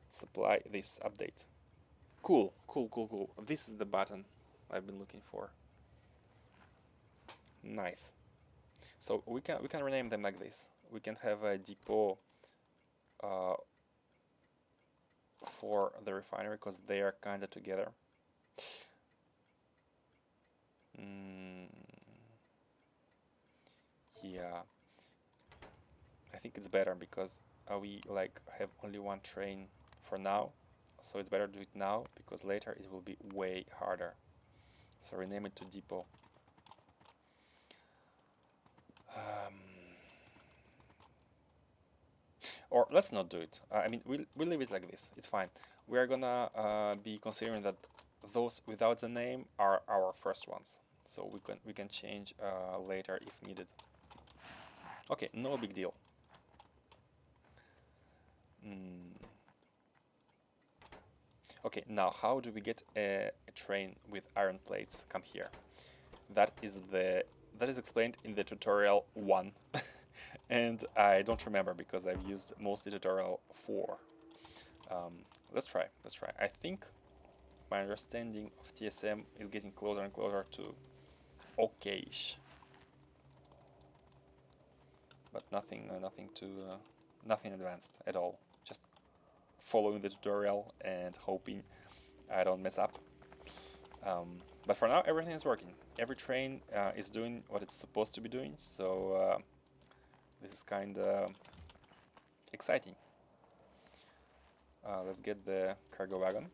Supply this update. Cool, cool, cool, cool. This is the button I've been looking for. Nice. So we can rename them like this. We can have a depot for the refinery because they are kind of together. Yeah, I think it's better because we like have only one train for now, so it's better to do it now because later it will be way harder. So rename it to depot. Or let's not do it. I mean, we'll leave it like this. It's fine. We are gonna be considering that those without the name are our first ones. So we can change later if needed. Okay, no big deal. Okay, now how do we get a train with iron plates? Come here. That is explained in the tutorial 1. And I don't remember because I've used mostly tutorial 4. Let's try. I think my understanding of TSM is getting closer and closer to okay-ish. But nothing advanced at all. Just following the tutorial and hoping I don't mess up. But for now, everything is working. Every train is doing what it's supposed to be doing, so this is kind of exciting. Let's get the cargo wagon.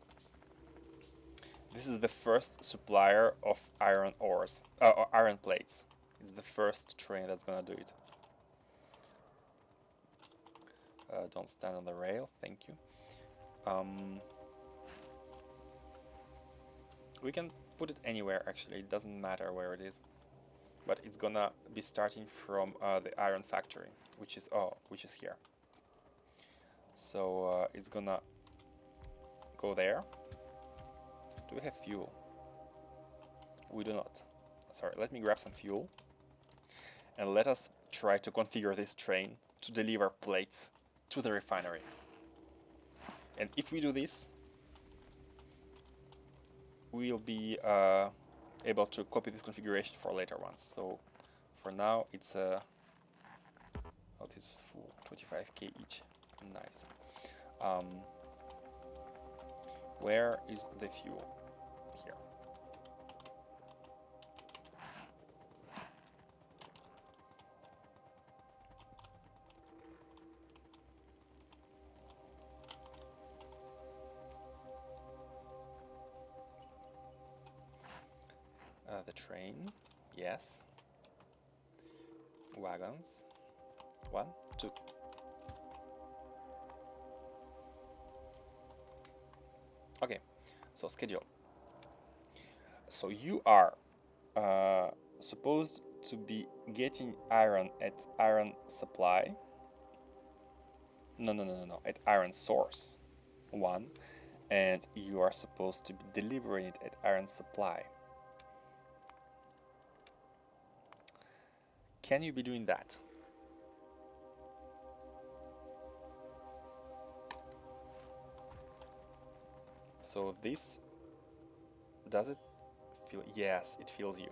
This is the first supplier of iron ores, or iron plates. It's the first train that's gonna do it. Don't stand on the rail, thank you. We can put it anywhere actually, it doesn't matter where it is. But it's gonna be starting from the iron factory, which is here. So it's gonna go there. Do we have fuel? We do not. Sorry, let me grab some fuel. And let us try to configure this train to deliver plates to the refinery. And if we do this, we'll be able to copy this configuration for later ones. So for now, it's oh, this is full, 25k each. Nice. Where is the fuel? Here. The train, yes. Wagons, 1, 2. Okay, so schedule. So you are supposed to be getting iron at iron supply. No, at iron source, 1. And you are supposed to be delivering it at iron supply. Can you be doing that? So this, does it feel? Yes, it feels you.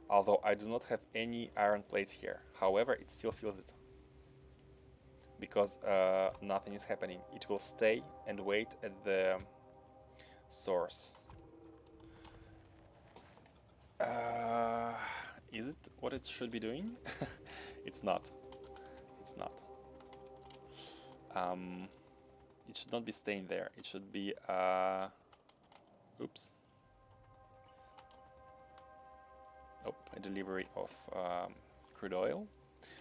Although I do not have any iron plates here. However, it still feels it. Because nothing is happening. It will stay and wait at the source. Is it what it should be doing? It's not. It's not. It should not be staying there. It should be oops. Oh, a delivery of crude oil.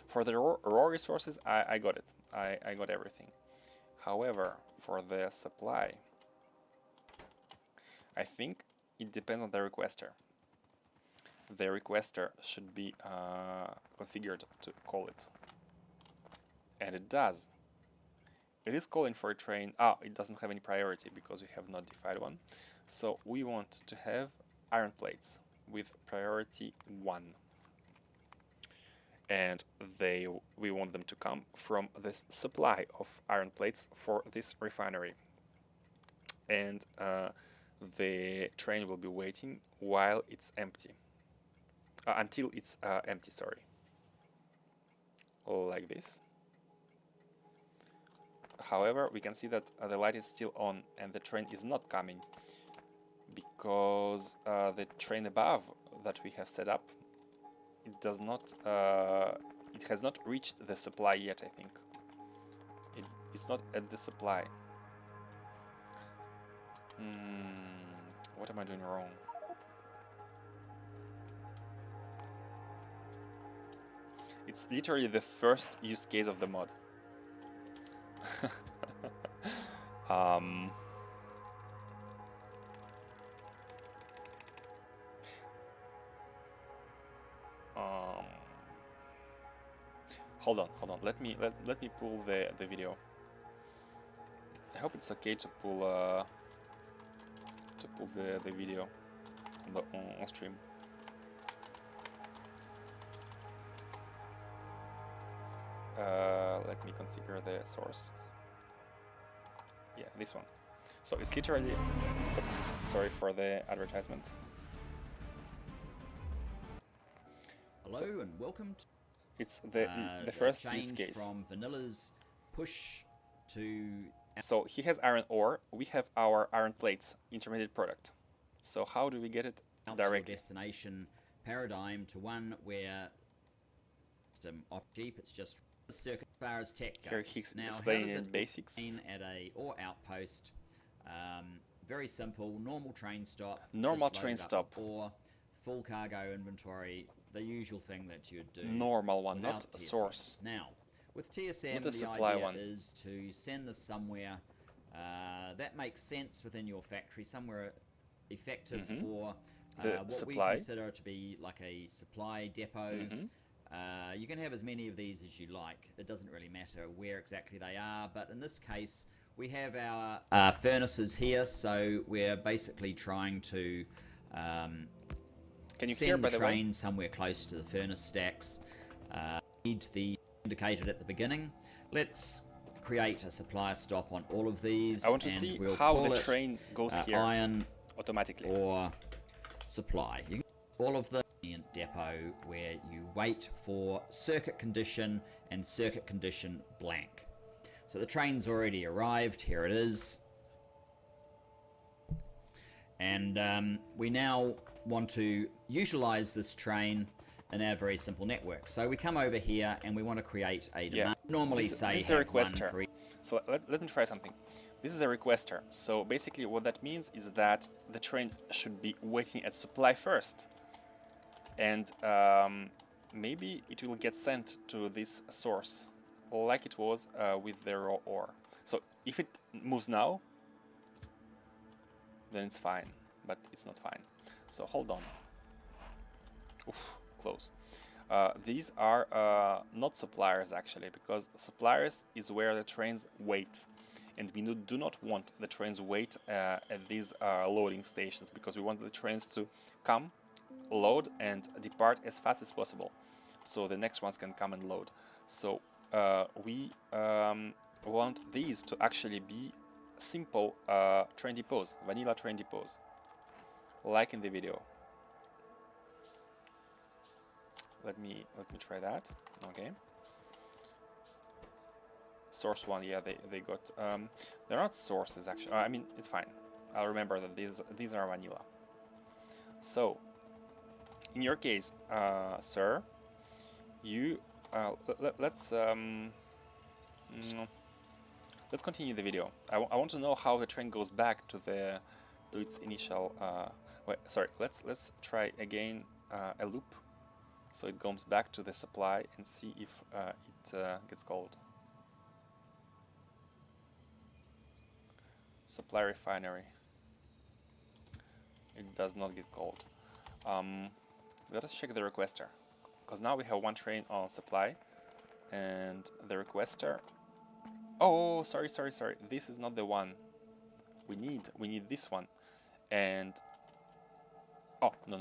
For the raw resources, I got it. I got everything. However, for the supply, I think it depends on the requester. The requester should be configured to call it. And it does. It is calling for a train. It doesn't have any priority because we have not defined one. So we want to have iron plates with priority 1. And we want them to come from this supply of iron plates for this refinery. And the train will be waiting while it's empty. Until it's empty, sorry. Like this. However, we can see that the light is still on and the train is not coming because the train above that we have set up, it does not, it has not reached the supply yet, I think. It's not at the supply. What am I doing wrong? It's literally the first use case of the mod. Hold on. Let me pull the video. I hope it's okay to pull the video on stream. Let me configure the source. Yeah, this one. So it's literally, sorry for the advertisement. Hello and welcome to it's the first use case. From vanilla's push to. So he has iron ore. We have our iron plates, intermediate product. So how do we get it directly? Destination paradigm to one where system off cheap. It's just circuit as far as tech goes. Here he's now, explaining in basics. At a or outpost, very simple, normal train stop. Normal train stop. Or full cargo inventory, the usual thing that you'd do. Normal one, not a source. Now, with TSM, the idea one is to send this somewhere that makes sense within your factory, somewhere effective for what supply. we consider to be like a supply depot. You can have as many of these as you like. It doesn't really matter where exactly they are, but in this case, we have our furnaces here, so we're basically trying to Can you send hear, by the the way? train somewhere close to the furnace stacks. Need the indicated at the beginning. Let's create a supply stop on all of these. I want to and see we'll how call the it, train goes here iron automatically. or supply. You can all of the depot where you wait for circuit condition and circuit condition blank. So the train's already arrived. Here it is. And we now want to utilize this train in our very simple network. So we come over here and we want to create a demand. Normally this say is a requester. So let me try something. This is a requester. So basically what that means is that the train should be waiting at supply first. And maybe it will get sent to this source like it was with the raw ore. So if it moves now, then it's fine, but it's not fine. So hold on. Oof, close. These are not suppliers actually, because suppliers is where the trains wait. And we do not want the trains wait at these loading stations, because we want the trains to come, load and depart as fast as possible, so the next ones can come and load. So we want these to actually be simple train depots, vanilla train depots, like in the video. Let me try that. Okay. Source one, yeah, they got they're not sources actually. I mean, it's fine. I'll remember that these are vanilla. So, in your case, sir, you let's let's continue the video. I want to know how the train goes back to its initial. Wait, sorry. Let's try again a loop, so it goes back to the supply and see if it gets cold. Supply refinery. It does not get cold. Let us check the requester, because now we have one train on supply, and the requester. Oh, sorry. This is not the one we need. We need this one, and oh no,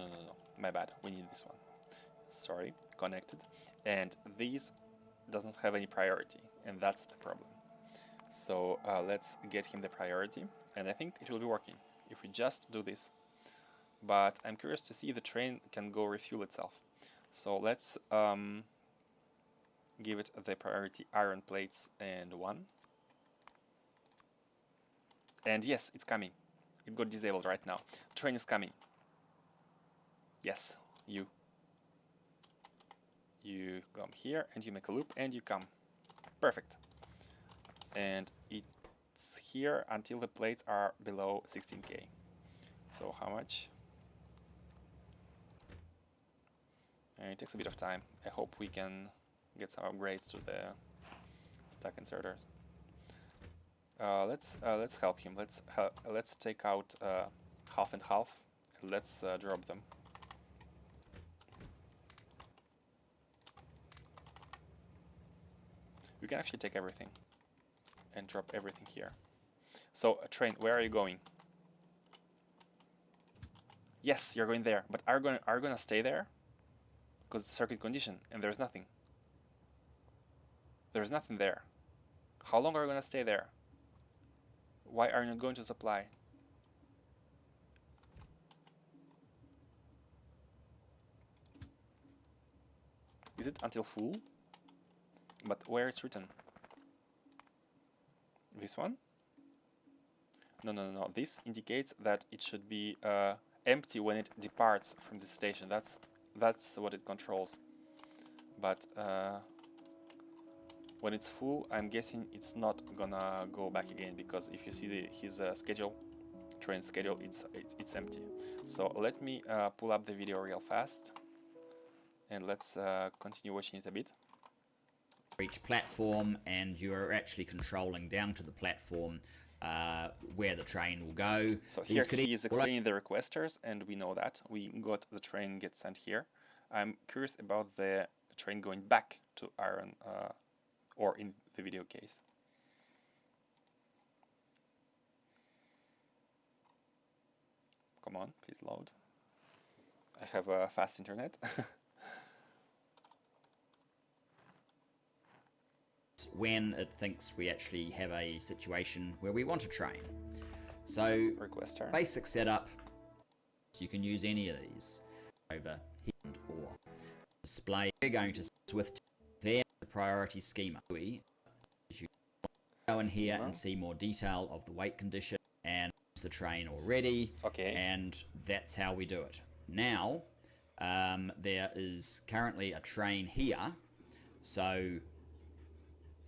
my bad. We need this one. Sorry, connected, and this doesn't have any priority, and that's the problem. So let's get him the priority, and I think it will be working if we just do this. But I'm curious to see if the train can go refuel itself. So let's give it the priority iron plates and 1. And yes, it's coming. It got disabled right now. The train is coming. Yes, you come here and you make a loop and you come. Perfect. And it's here until the plates are below 16k. So how much? And it takes a bit of time. I hope we can get some upgrades to the stack inserters. Let's help him. Let's take out half and half. And let's drop them. We can actually take everything and drop everything here. So, train, where are you going? Yes, you're going there, but are you gonna stay there? Because it's circuit condition and there's nothing. There's nothing there. How long are you gonna stay there? Why are you not going to supply? Is it until full? But where it's written? This one? No. This indicates that it should be empty when it departs from the station. That's what it controls. But when it's full, I'm guessing it's not gonna go back again, because if you see his schedule, train schedule, it's empty. So let me pull up the video real fast, and let's continue watching it a bit. Each platform, and you're actually controlling down to the platform where the train will go. So here he is explaining the requesters, and we know that we got the train get sent here. I'm curious about the train going back to iron, or in the video case. Come on, please load. I have a fast internet. When it thinks we actually have a situation where we want a train. So requester. Basic setup, you can use any of these over here or display. We're going to Swift there, the priority schema. You go in here and see more detail of the weight condition and the train already. Okay. And that's how we do it. Now, there is currently a train here, so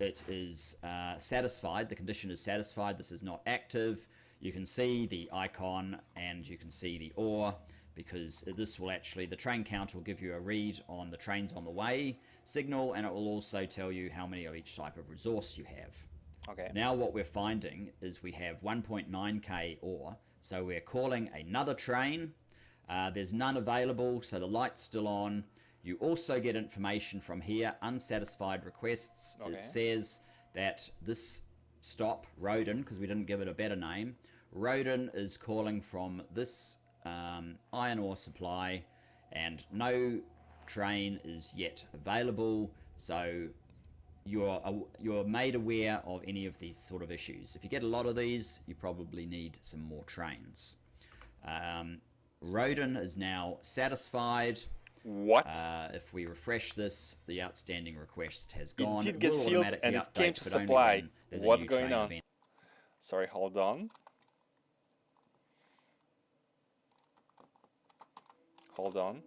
it is satisfied. The condition is satisfied. This is not active. You can see the icon and you can see the ore, because this will actually, the train counter will give you a read on the trains on the way signal, and it will also tell you how many of each type of resource you have. Okay. Now what we're finding is we have 1.9k ore, so we're calling another train. There's none available, so the light's still on. You also get information from here, unsatisfied requests. Okay. It says that this stop, Roden, because we didn't give it a better name, Roden is calling from this iron ore supply, and no train is yet available, so you're made aware of any of these sort of issues. If you get a lot of these, you probably need some more trains. Roden is now satisfied. What? If we refresh this, the outstanding request has gone. It did get filled and it came to supply. What's going on? Event. Sorry, hold on. Hold on.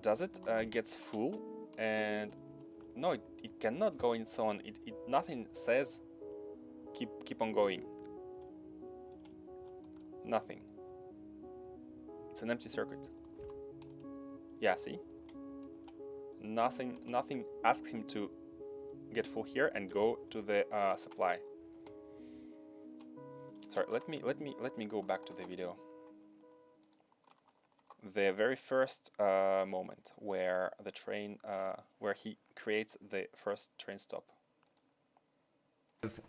Does it gets full? And no, it cannot go in its own. It nothing says keep on going. Nothing. It's an empty circuit. Yeah, see? Nothing asks him to get full here and go to the supply. Sorry, let me go back to the video. The very first moment where the train, where he creates the first train stop.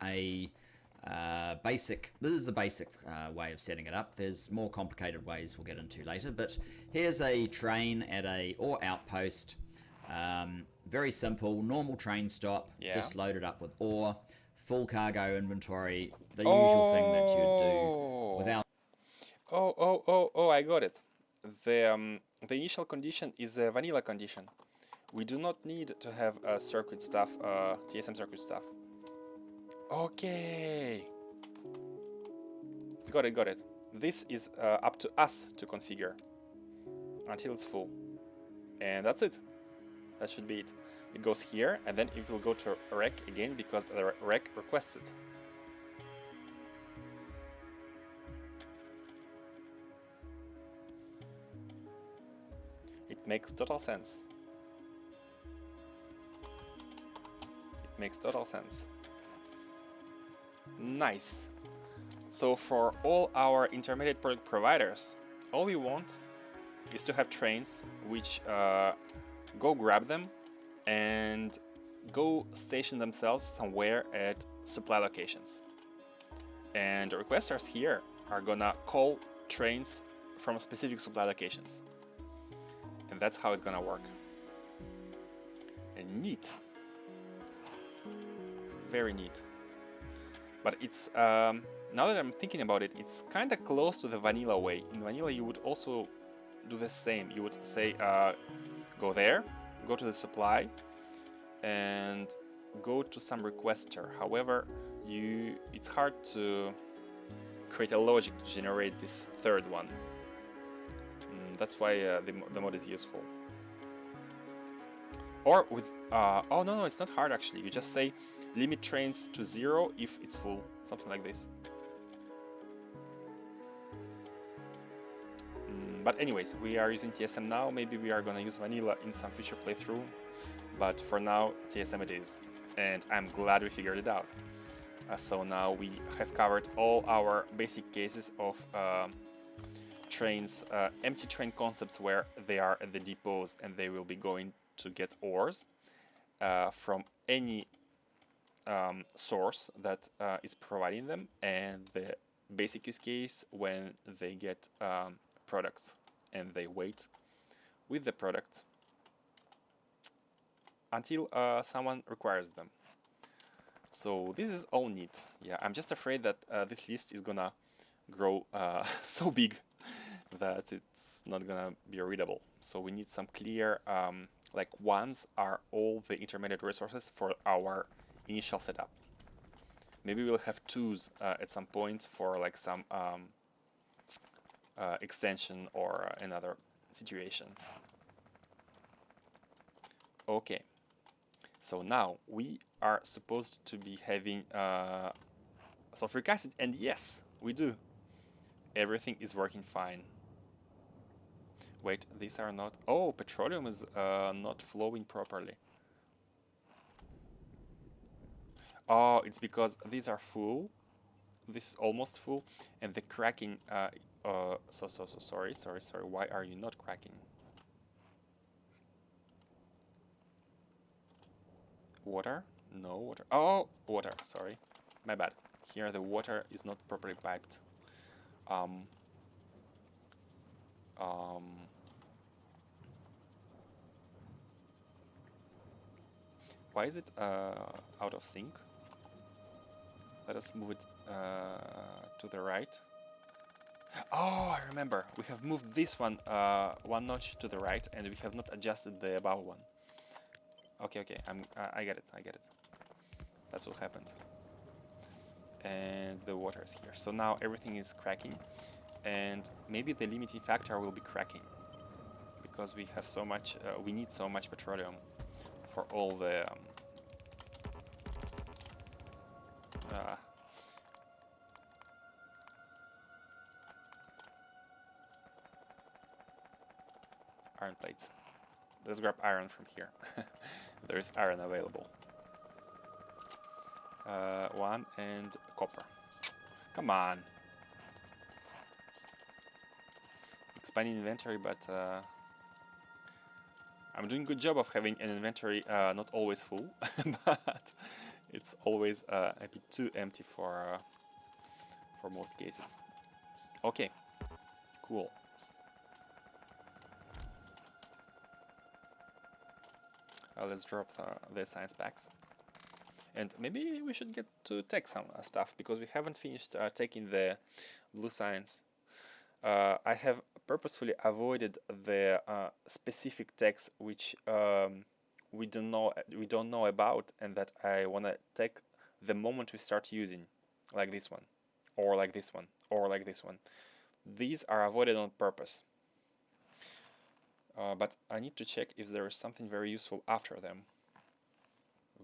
A basic. This is the basic way of setting it up. There's more complicated ways we'll get into later, but here's a train at a ore outpost. Very simple, normal train stop. Yeah. Just loaded up with ore, full cargo inventory, the usual thing that you'd do without. Oh! I got it. The initial condition is a vanilla condition. We do not need to have circuit stuff, TSM circuit stuff. Okay. Got it. This is up to us to configure until it's full. And that's it. That should be it. It goes here, and then it will go to rec again because the rec requests it. It makes total sense. It makes total sense. Nice. So for all our intermediate product providers, all we want is to have trains which go grab them and go station themselves somewhere at supply locations. And the requesters here are gonna call trains from specific supply locations. And that's how it's gonna work. And neat. Very neat. But it's, now that I'm thinking about it, it's kind of close to the vanilla way. In vanilla you would also do the same. You would say, go there, go to the supply, and go to some requester. However, it's hard to create a logic to generate this third one. That's why the mod is useful. Or with, oh no, it's not hard actually. You just say limit trains to 0 if it's full, something like this. But anyways, we are using TSM now. Maybe we are gonna use vanilla in some future playthrough. But for now, TSM it is. And I'm glad we figured it out. So now we have covered all our basic cases of trains, empty train concepts where they are at the depots and they will be going to get ores from any source that is providing them, and the basic use case when they get products and they wait with the product until someone requires them. So this is all neat. Yeah, I'm just afraid that this list is gonna grow so big that it's not gonna be readable. So we need some clear, like ones are all the intermediate resources for our initial setup. Maybe we'll have twos at some point for like some extension or another situation. Okay, so now we are supposed to be having sulfuric acid, and yes, we do. Everything is working fine. Wait, these are not... Oh, petroleum is not flowing properly. Oh, it's because these are full. This is almost full, and the cracking... sorry. Why are you not cracking? Water? No water. Oh, water, sorry. My bad. Here the water is not properly piped. Why is it out of sync? Let us move it to the right. Oh, I remember. We have moved this one one notch to the right, and we have not adjusted the above one. Okay. I get it. That's what happened. And the water is here. So now everything is cracking. and maybe the limiting factor will be cracking, because we have so much, we need so much petroleum for all the iron plates. Let's grab iron from here. There is iron available. One and copper. Come on. Expanding inventory, but I'm doing a good job of having an inventory not always full, but it's always a bit too empty for most cases. Okay, cool. Let's drop the science packs. And maybe we should get to take some stuff, because we haven't finished taking the blue science. I have purposefully avoided the specific text which we don't know about, and that I want to take the moment we start using, like this one, or like this one, or like this one. These are avoided on purpose. But I need to check if there is something very useful after them.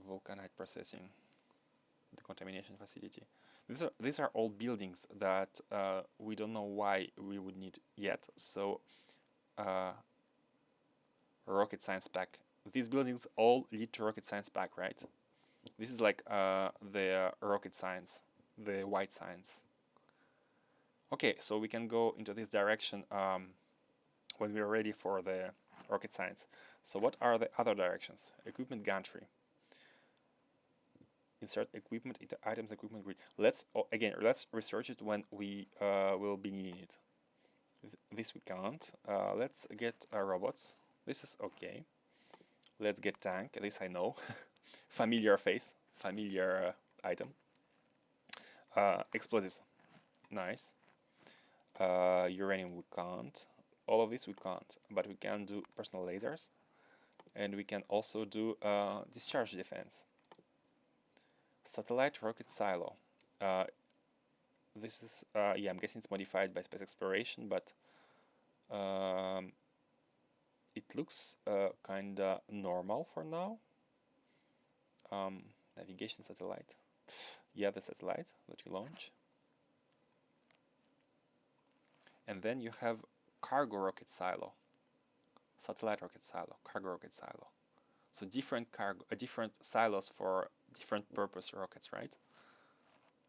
Vulcanite processing, decontamination facility. These are all buildings that we don't know why we would need yet. So, rocket science pack. These buildings all lead to rocket science pack, right? This is like the rocket science, the white science. Okay, so we can go into this direction when we are ready for the rocket science. So what are the other directions? Equipment gantry. Insert equipment into items equipment grid. Let's research it when we will be needing it. This we can't. Let's get robots. This is okay. Let's get tank. This I know. Familiar face. Familiar item. Explosives. Nice. Uranium we can't. All of this we can't. But we can do personal lasers. And we can also do discharge defense. Satellite rocket silo. This is, yeah, I'm guessing it's modified by Space Exploration, but it looks kinda normal for now. Navigation satellite. Yeah, the satellite that you launch. And then you have cargo rocket silo. Satellite rocket silo, cargo rocket silo. So different silos for different purpose rockets, right?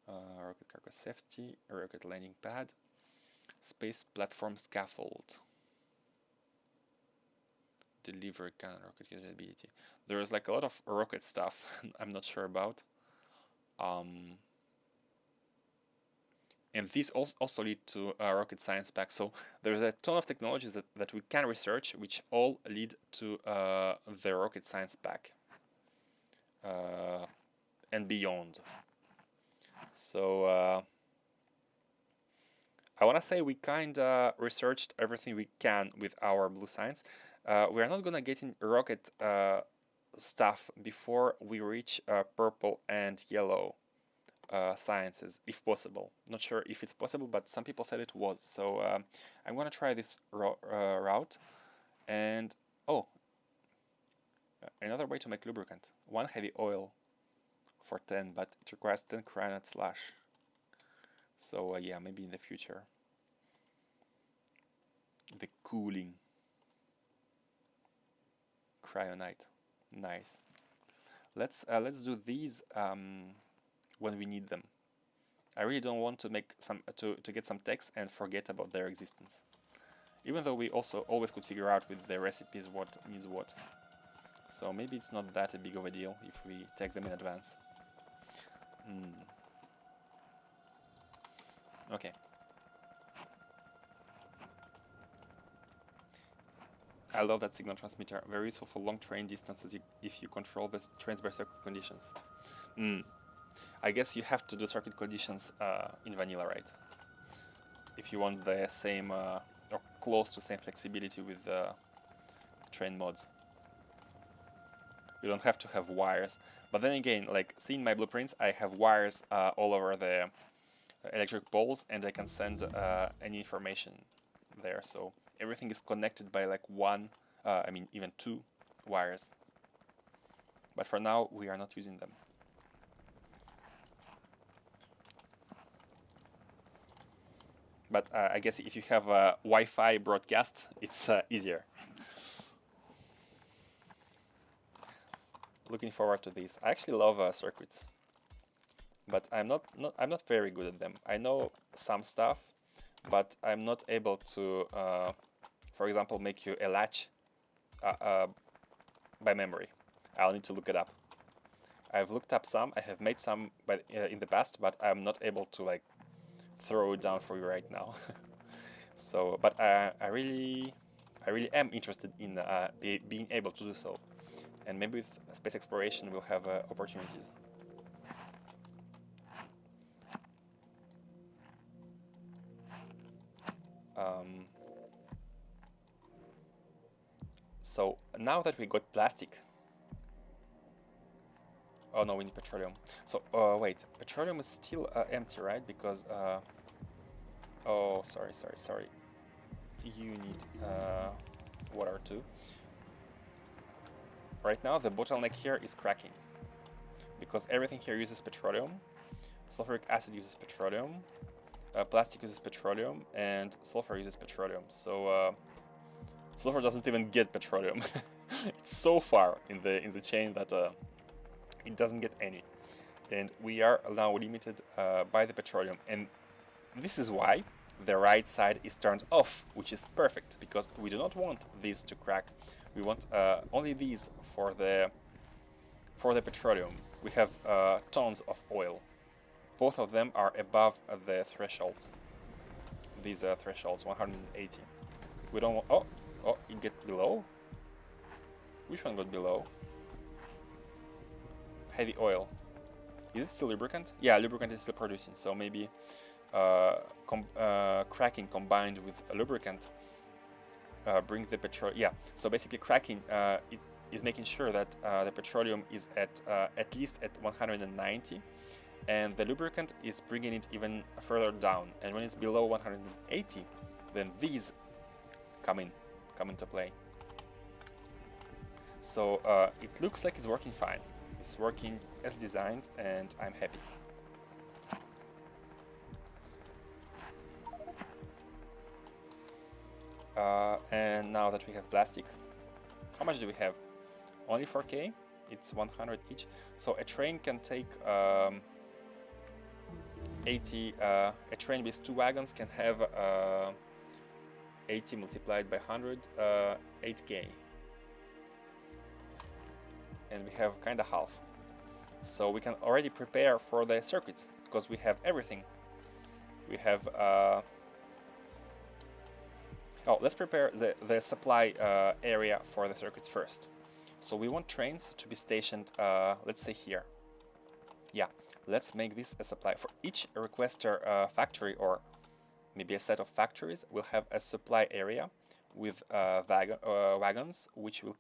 Rocket cargo safety, rocket landing pad, space platform scaffold, delivery cannon, rocket capability. There's like a lot of rocket stuff I'm not sure about. And these also lead to rocket science pack. So there's a ton of technologies that we can research, which all lead to the rocket science pack and beyond. So I want to say we kind of researched everything we can with our blue science. We are not going to get in rocket stuff before we reach purple and yellow sciences, if possible. Not sure if it's possible, but some people said it was. So I'm going to try this route. And, oh, another way to make lubricant. 1 heavy oil for 10, but it requires 10 cryonite slash. So yeah, maybe in the future. The cooling cryonite, nice. Let's do these when we need them. I really don't want to make some to get some text and forget about their existence. Even though we also always could figure out with the recipes what is what. So maybe it's not that a big of a deal if we take them in advance. Okay. I love that signal transmitter. Very useful for long train distances if you control the trains by circuit conditions. I guess you have to do circuit conditions in vanilla, right? If you want the same or close to same flexibility with train mods. You don't have to have wires. But then again, like seeing my blueprints, I have wires all over the electric poles, and I can send any information there. So everything is connected by like one, I mean even two wires. But for now, we are not using them. But I guess if you have a Wi-Fi broadcast, it's easier. Looking forward to this. I actually love circuits, but I'm not very good at them. I know some stuff, but I'm not able to, for example, make you a latch by memory. I'll need to look it up. I've looked up some. I have made some, but in the past, but I'm not able to like throw it down for you right now. So, but I really am interested in being able to do so, and maybe with space exploration we'll have opportunities. So now that we got plastic, oh no, we need petroleum. So wait, petroleum is still empty, right? Because oh, sorry. You need water too. Right now the bottleneck here is cracking, because everything here uses petroleum. Sulfuric acid uses petroleum, plastic uses petroleum, and sulfur uses petroleum. So sulfur doesn't even get petroleum. It's so far in the chain that it doesn't get any, and we are now limited by the petroleum. And this is why the right side is turned off, which is perfect, because we do not want these to crack. We want only these for the petroleum. We have tons of oil. Both of them are above the thresholds. These thresholds, 180. We don't want. Oh, it get below. Which one got below? Heavy oil. Is it still lubricant? Yeah, lubricant is still producing. So maybe cracking combined with a lubricant brings the petroleum. Yeah. So basically, cracking it is making sure that the petroleum is at least at 190, and the lubricant is bringing it even further down. And when it's below 180, then these come into play. So it looks like it's working fine. It's working as designed, and I'm happy. And now that we have plastic, how much do we have? Only 4K? It's 100 each. So a train can take 80. A train with 2 wagons can have 80 multiplied by 100, 8K. And we have kind of half. So we can already prepare for the circuits, because we have everything. We have oh, let's prepare the supply area for the circuits first. So we want trains to be stationed, let's say here. Yeah, let's make this a supply. For each requester factory, or maybe a set of factories, will have a supply area with wagons, which will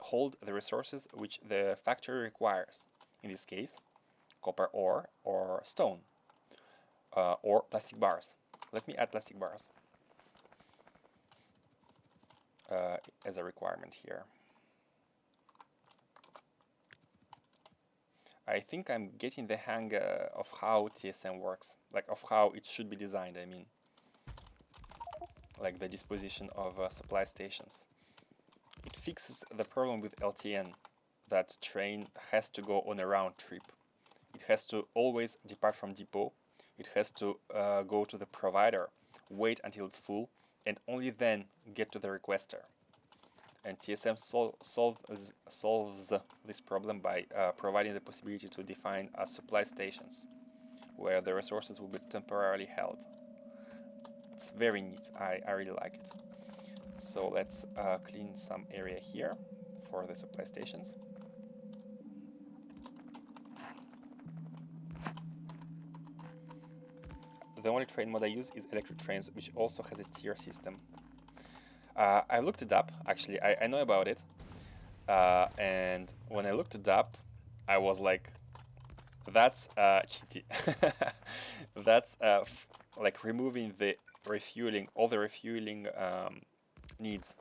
hold the resources which the factory requires. In this case, copper ore or stone, or plastic bars. Let me add plastic bars as a requirement here. I think I'm getting the hang of how TSM works, like of how it should be designed, I mean. Like the disposition of supply stations. It fixes the problem with LTN, that train has to go on a round trip. It has to always depart from depot. It has to go to the provider, wait until it's full, and only then get to the requester. And TSM solves this problem by providing the possibility to define supply stations, where the resources will be temporarily held. It's very neat. I really like it. So let's clean some area here for the supply stations. The only train mode I use is electric trains, which also has a tier system. I looked it up, actually. I know about it. And when I looked it up, I was like, That's cheaty. That's like removing the refueling, all the refueling needs,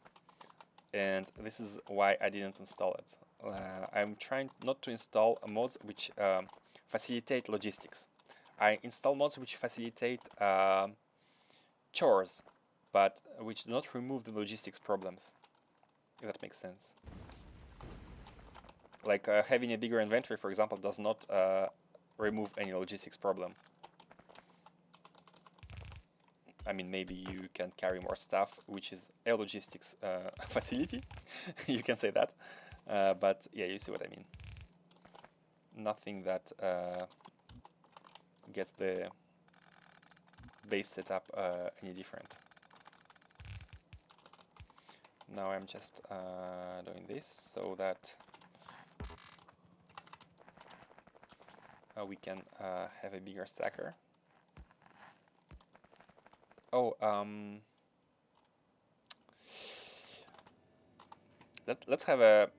and this is why I didn't install it. I'm trying not to install mods which facilitate logistics. I install mods which facilitate chores, but which do not remove the logistics problems, if that makes sense. Like having a bigger inventory, for example, does not remove any logistics problem. I mean, maybe you can carry more stuff, which is a logistics facility. You can say that. But yeah, you see what I mean. Nothing that gets the base setup any different. Now I'm just doing this so that we can have a bigger stacker. Oh, let's have a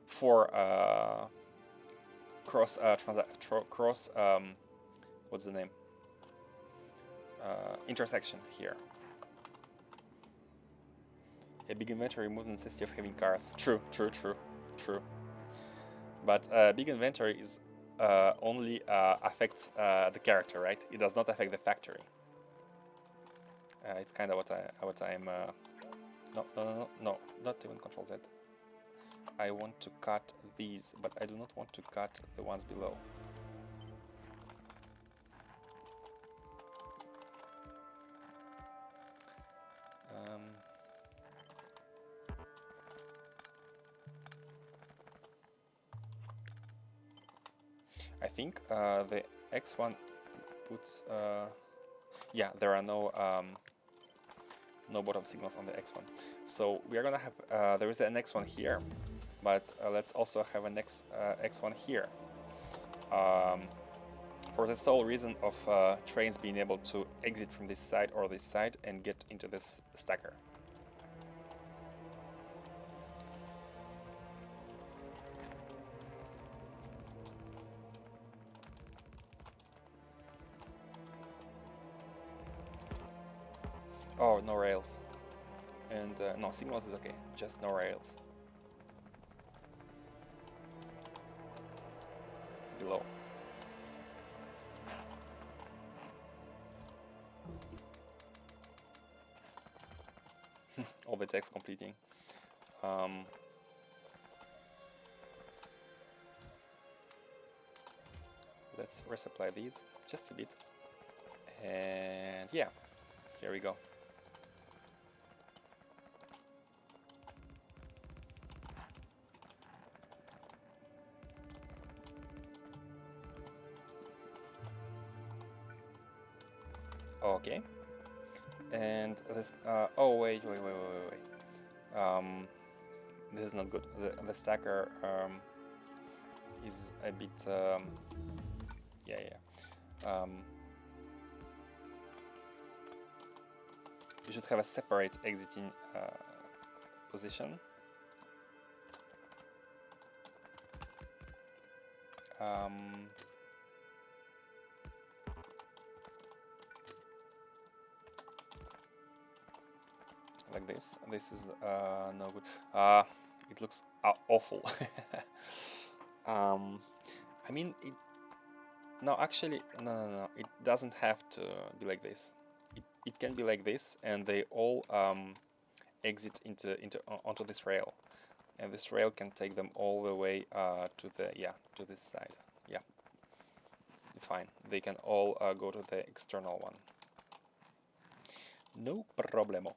4 cross what's the name? Intersection here. A big inventory removes the necessity of having cars. True. But big inventory is only affects the character, right? It does not affect the factory. It's kind of what I'm. No, not even Control Z. I want to cut these, but I do not want to cut the ones below. I think the X1 puts. Yeah, there are no bottom signals on the X1. So we are gonna have. There is an X1 here, but let's also have an X1 here. For the sole reason of trains being able to exit from this side or this side and get into this stacker. Oh, no rails. And no, signals is okay, just no rails. Below. All the text completing. Let's resupply these just a bit. And yeah, here we go. Okay. And this, oh wait. This is not good. The stacker is a bit, you should have a separate exiting position. Like this. This is no good. It looks awful. I mean, no, actually, no. It doesn't have to be like this. It can be like this, and they all exit onto this rail, and this rail can take them all the way to this side. Yeah, it's fine. They can all go to the external one. No problemo.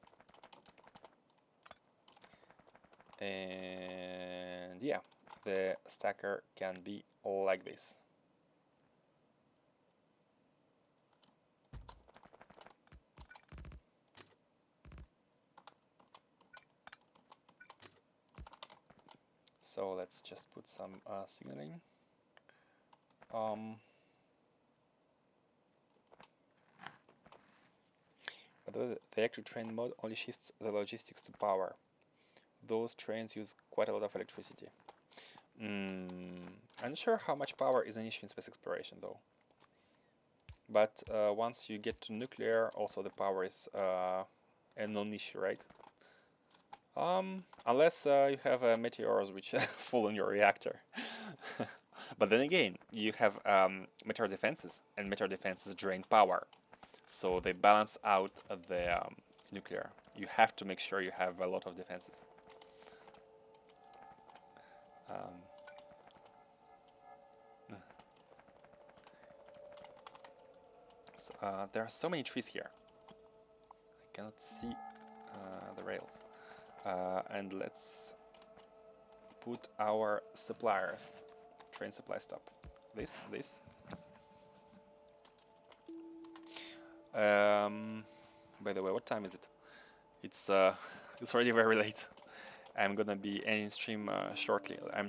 And yeah, the stacker can be like this. So let's just put some signaling. But the electric train mode only shifts the logistics to power. Those trains use quite a lot of electricity. I'm not sure how much power is an issue in space exploration though. But once you get to nuclear, also the power is a non-issue, right? Unless you have meteors which fall on your reactor. But then again, you have meteor defenses, and meteor defenses drain power. So they balance out the nuclear. You have to make sure you have a lot of defenses. So, there are so many trees here. I cannot see the rails. And let's put our suppliers. Train supply stop. This. By the way, what time is it? It's already very late. I'm gonna be ending stream shortly. I'll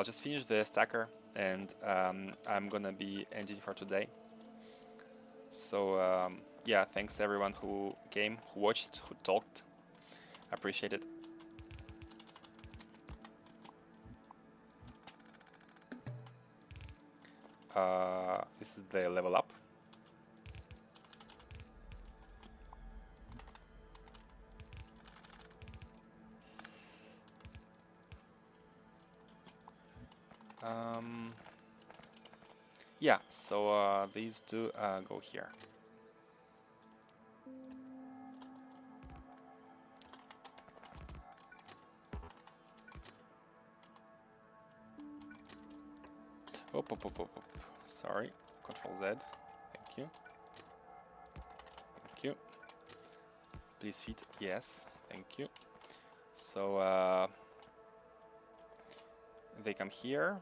just finish the stacker and I'm gonna be ending for today. So yeah, thanks to everyone who came, who watched, who talked. Appreciate it. This is the level up. Yeah, so these two go here. Op. Sorry. Control Z. Thank you. Thank you. Please feed. Yes. Thank you. So they come here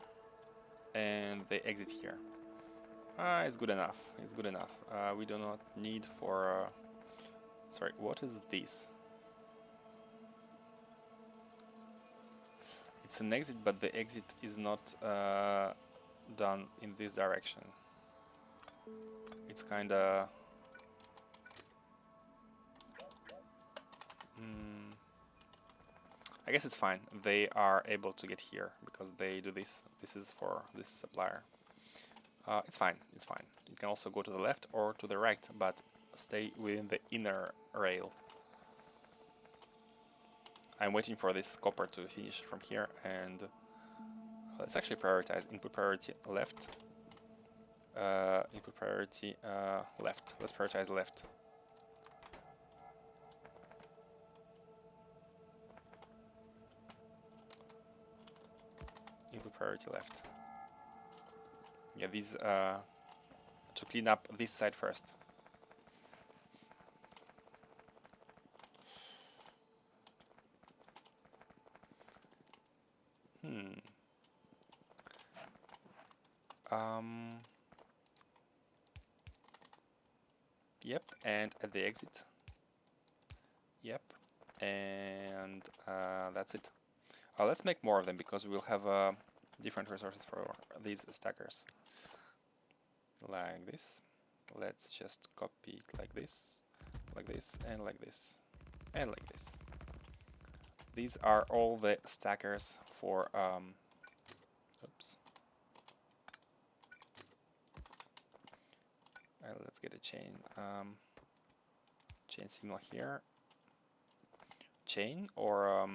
and they exit here. It's good enough. It's good enough. We do not need for... sorry, what is this? It's an exit, but the exit is not done in this direction. It's kinda... I guess it's fine. They are able to get here because they do this. This is for this supplier. It's fine. It's fine. You can also go to the left or to the right, but stay within the inner rail. I'm waiting for this copper to finish from here, and let's actually prioritize input priority left. Input priority left. Let's prioritize left. Input priority left. Yeah, these to clean up this side first. Yep, and at the exit. Yep, and that's it. Let's make more of them because we'll have different resources for these stackers. Like this. Let's just copy it like this, and like this, and like this. These are all the stackers for oops. Let's get a chain signal here. Chain or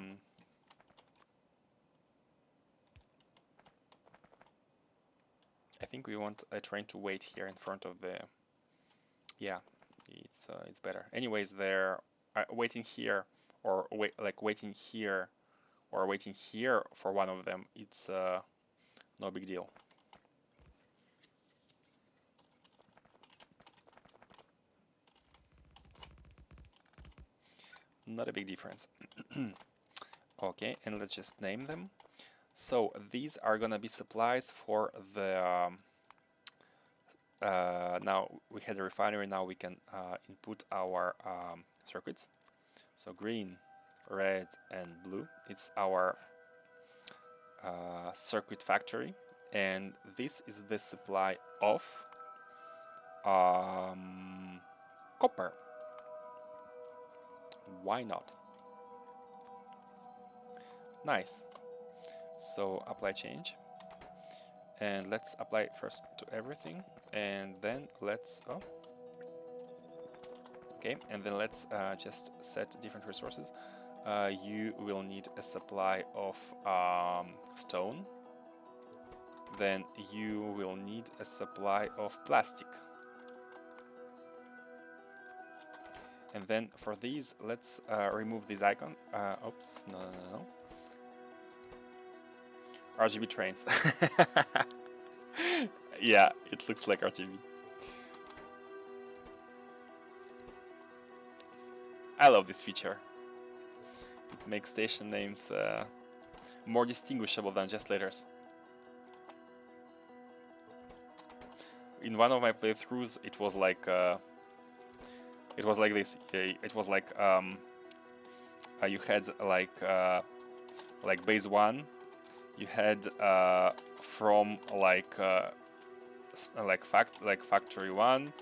I think we want a train to wait here in front of the... yeah, it's better. Anyways, they're waiting here or waiting here or waiting here for one of them. It's no big deal. Not a big difference. Okay, and let's just name them. So these are gonna be supplies for the now we had a refinery, now we can input our circuits. So green, red and blue, it's our circuit factory, and this is the supply of copper. Why not? Nice. So apply change. And let's apply first to everything, and then let's okay, and then let's just set different resources. You will need a supply of stone. Then you will need a supply of plastic. And then for these, let's remove this icon. Oops, no. RGB trains. Yeah, it looks like RGB. I love this feature. It makes station names more distinguishable than just letters. In one of my playthroughs, it was like this. It was like you had like base 1. You had from like factory 1,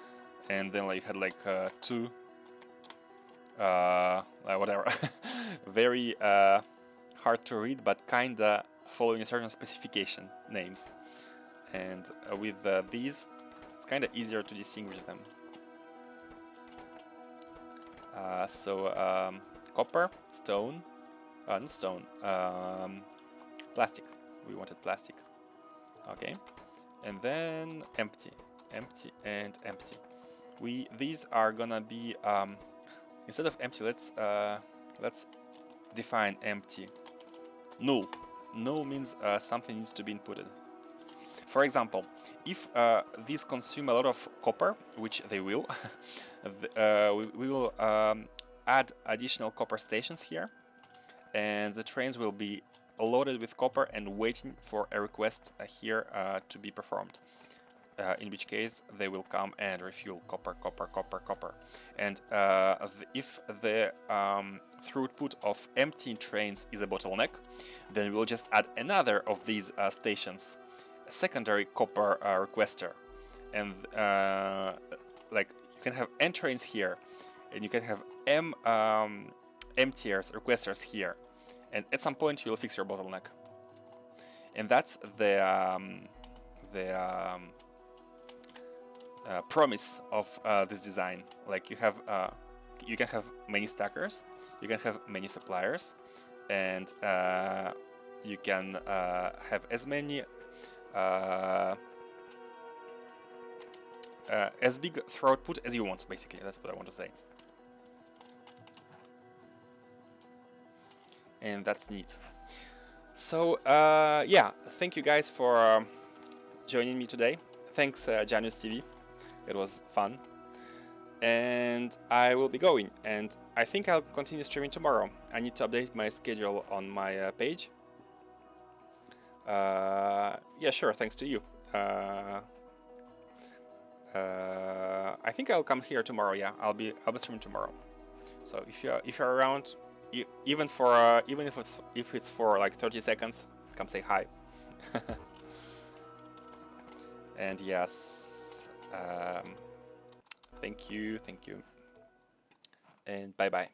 and then like you had like 2. Whatever. Very hard to read, but kinda following a certain specification names. And with these, it's kinda easier to distinguish them. Copper, stone, not stone, plastic. We wanted plastic. Okay, and then empty, and empty. These are gonna be instead of empty. Let's define empty. Null. Null means something needs to be inputted. For example, if these consume a lot of copper, which they will, we will add additional copper stations here, and the trains will be loaded with copper and waiting for a request here to be performed. In which case they will come and refuel copper. And if the throughput of empty trains is a bottleneck, then we'll just add another of these stations, a secondary copper requester. And like you can have N trains here, and you can have M emptiers requesters here. And at some point you'll fix your bottleneck. And that's the promise of this design. Like you can have many stackers, you can have many suppliers, and you can have as many as big throughput as you want. Basically, that's what I want to say. And that's neat. So yeah, thank you guys for joining me today. Thanks Janus TV. It was fun. And I will be going, and I think I'll continue streaming tomorrow. I need to update my schedule on my page. Yeah, sure, thanks to you. I think I'll come here tomorrow. Yeah, I'll be streaming tomorrow. So if you're around, even if it's for like 30 seconds, come say hi. And yes, thank you, and bye bye.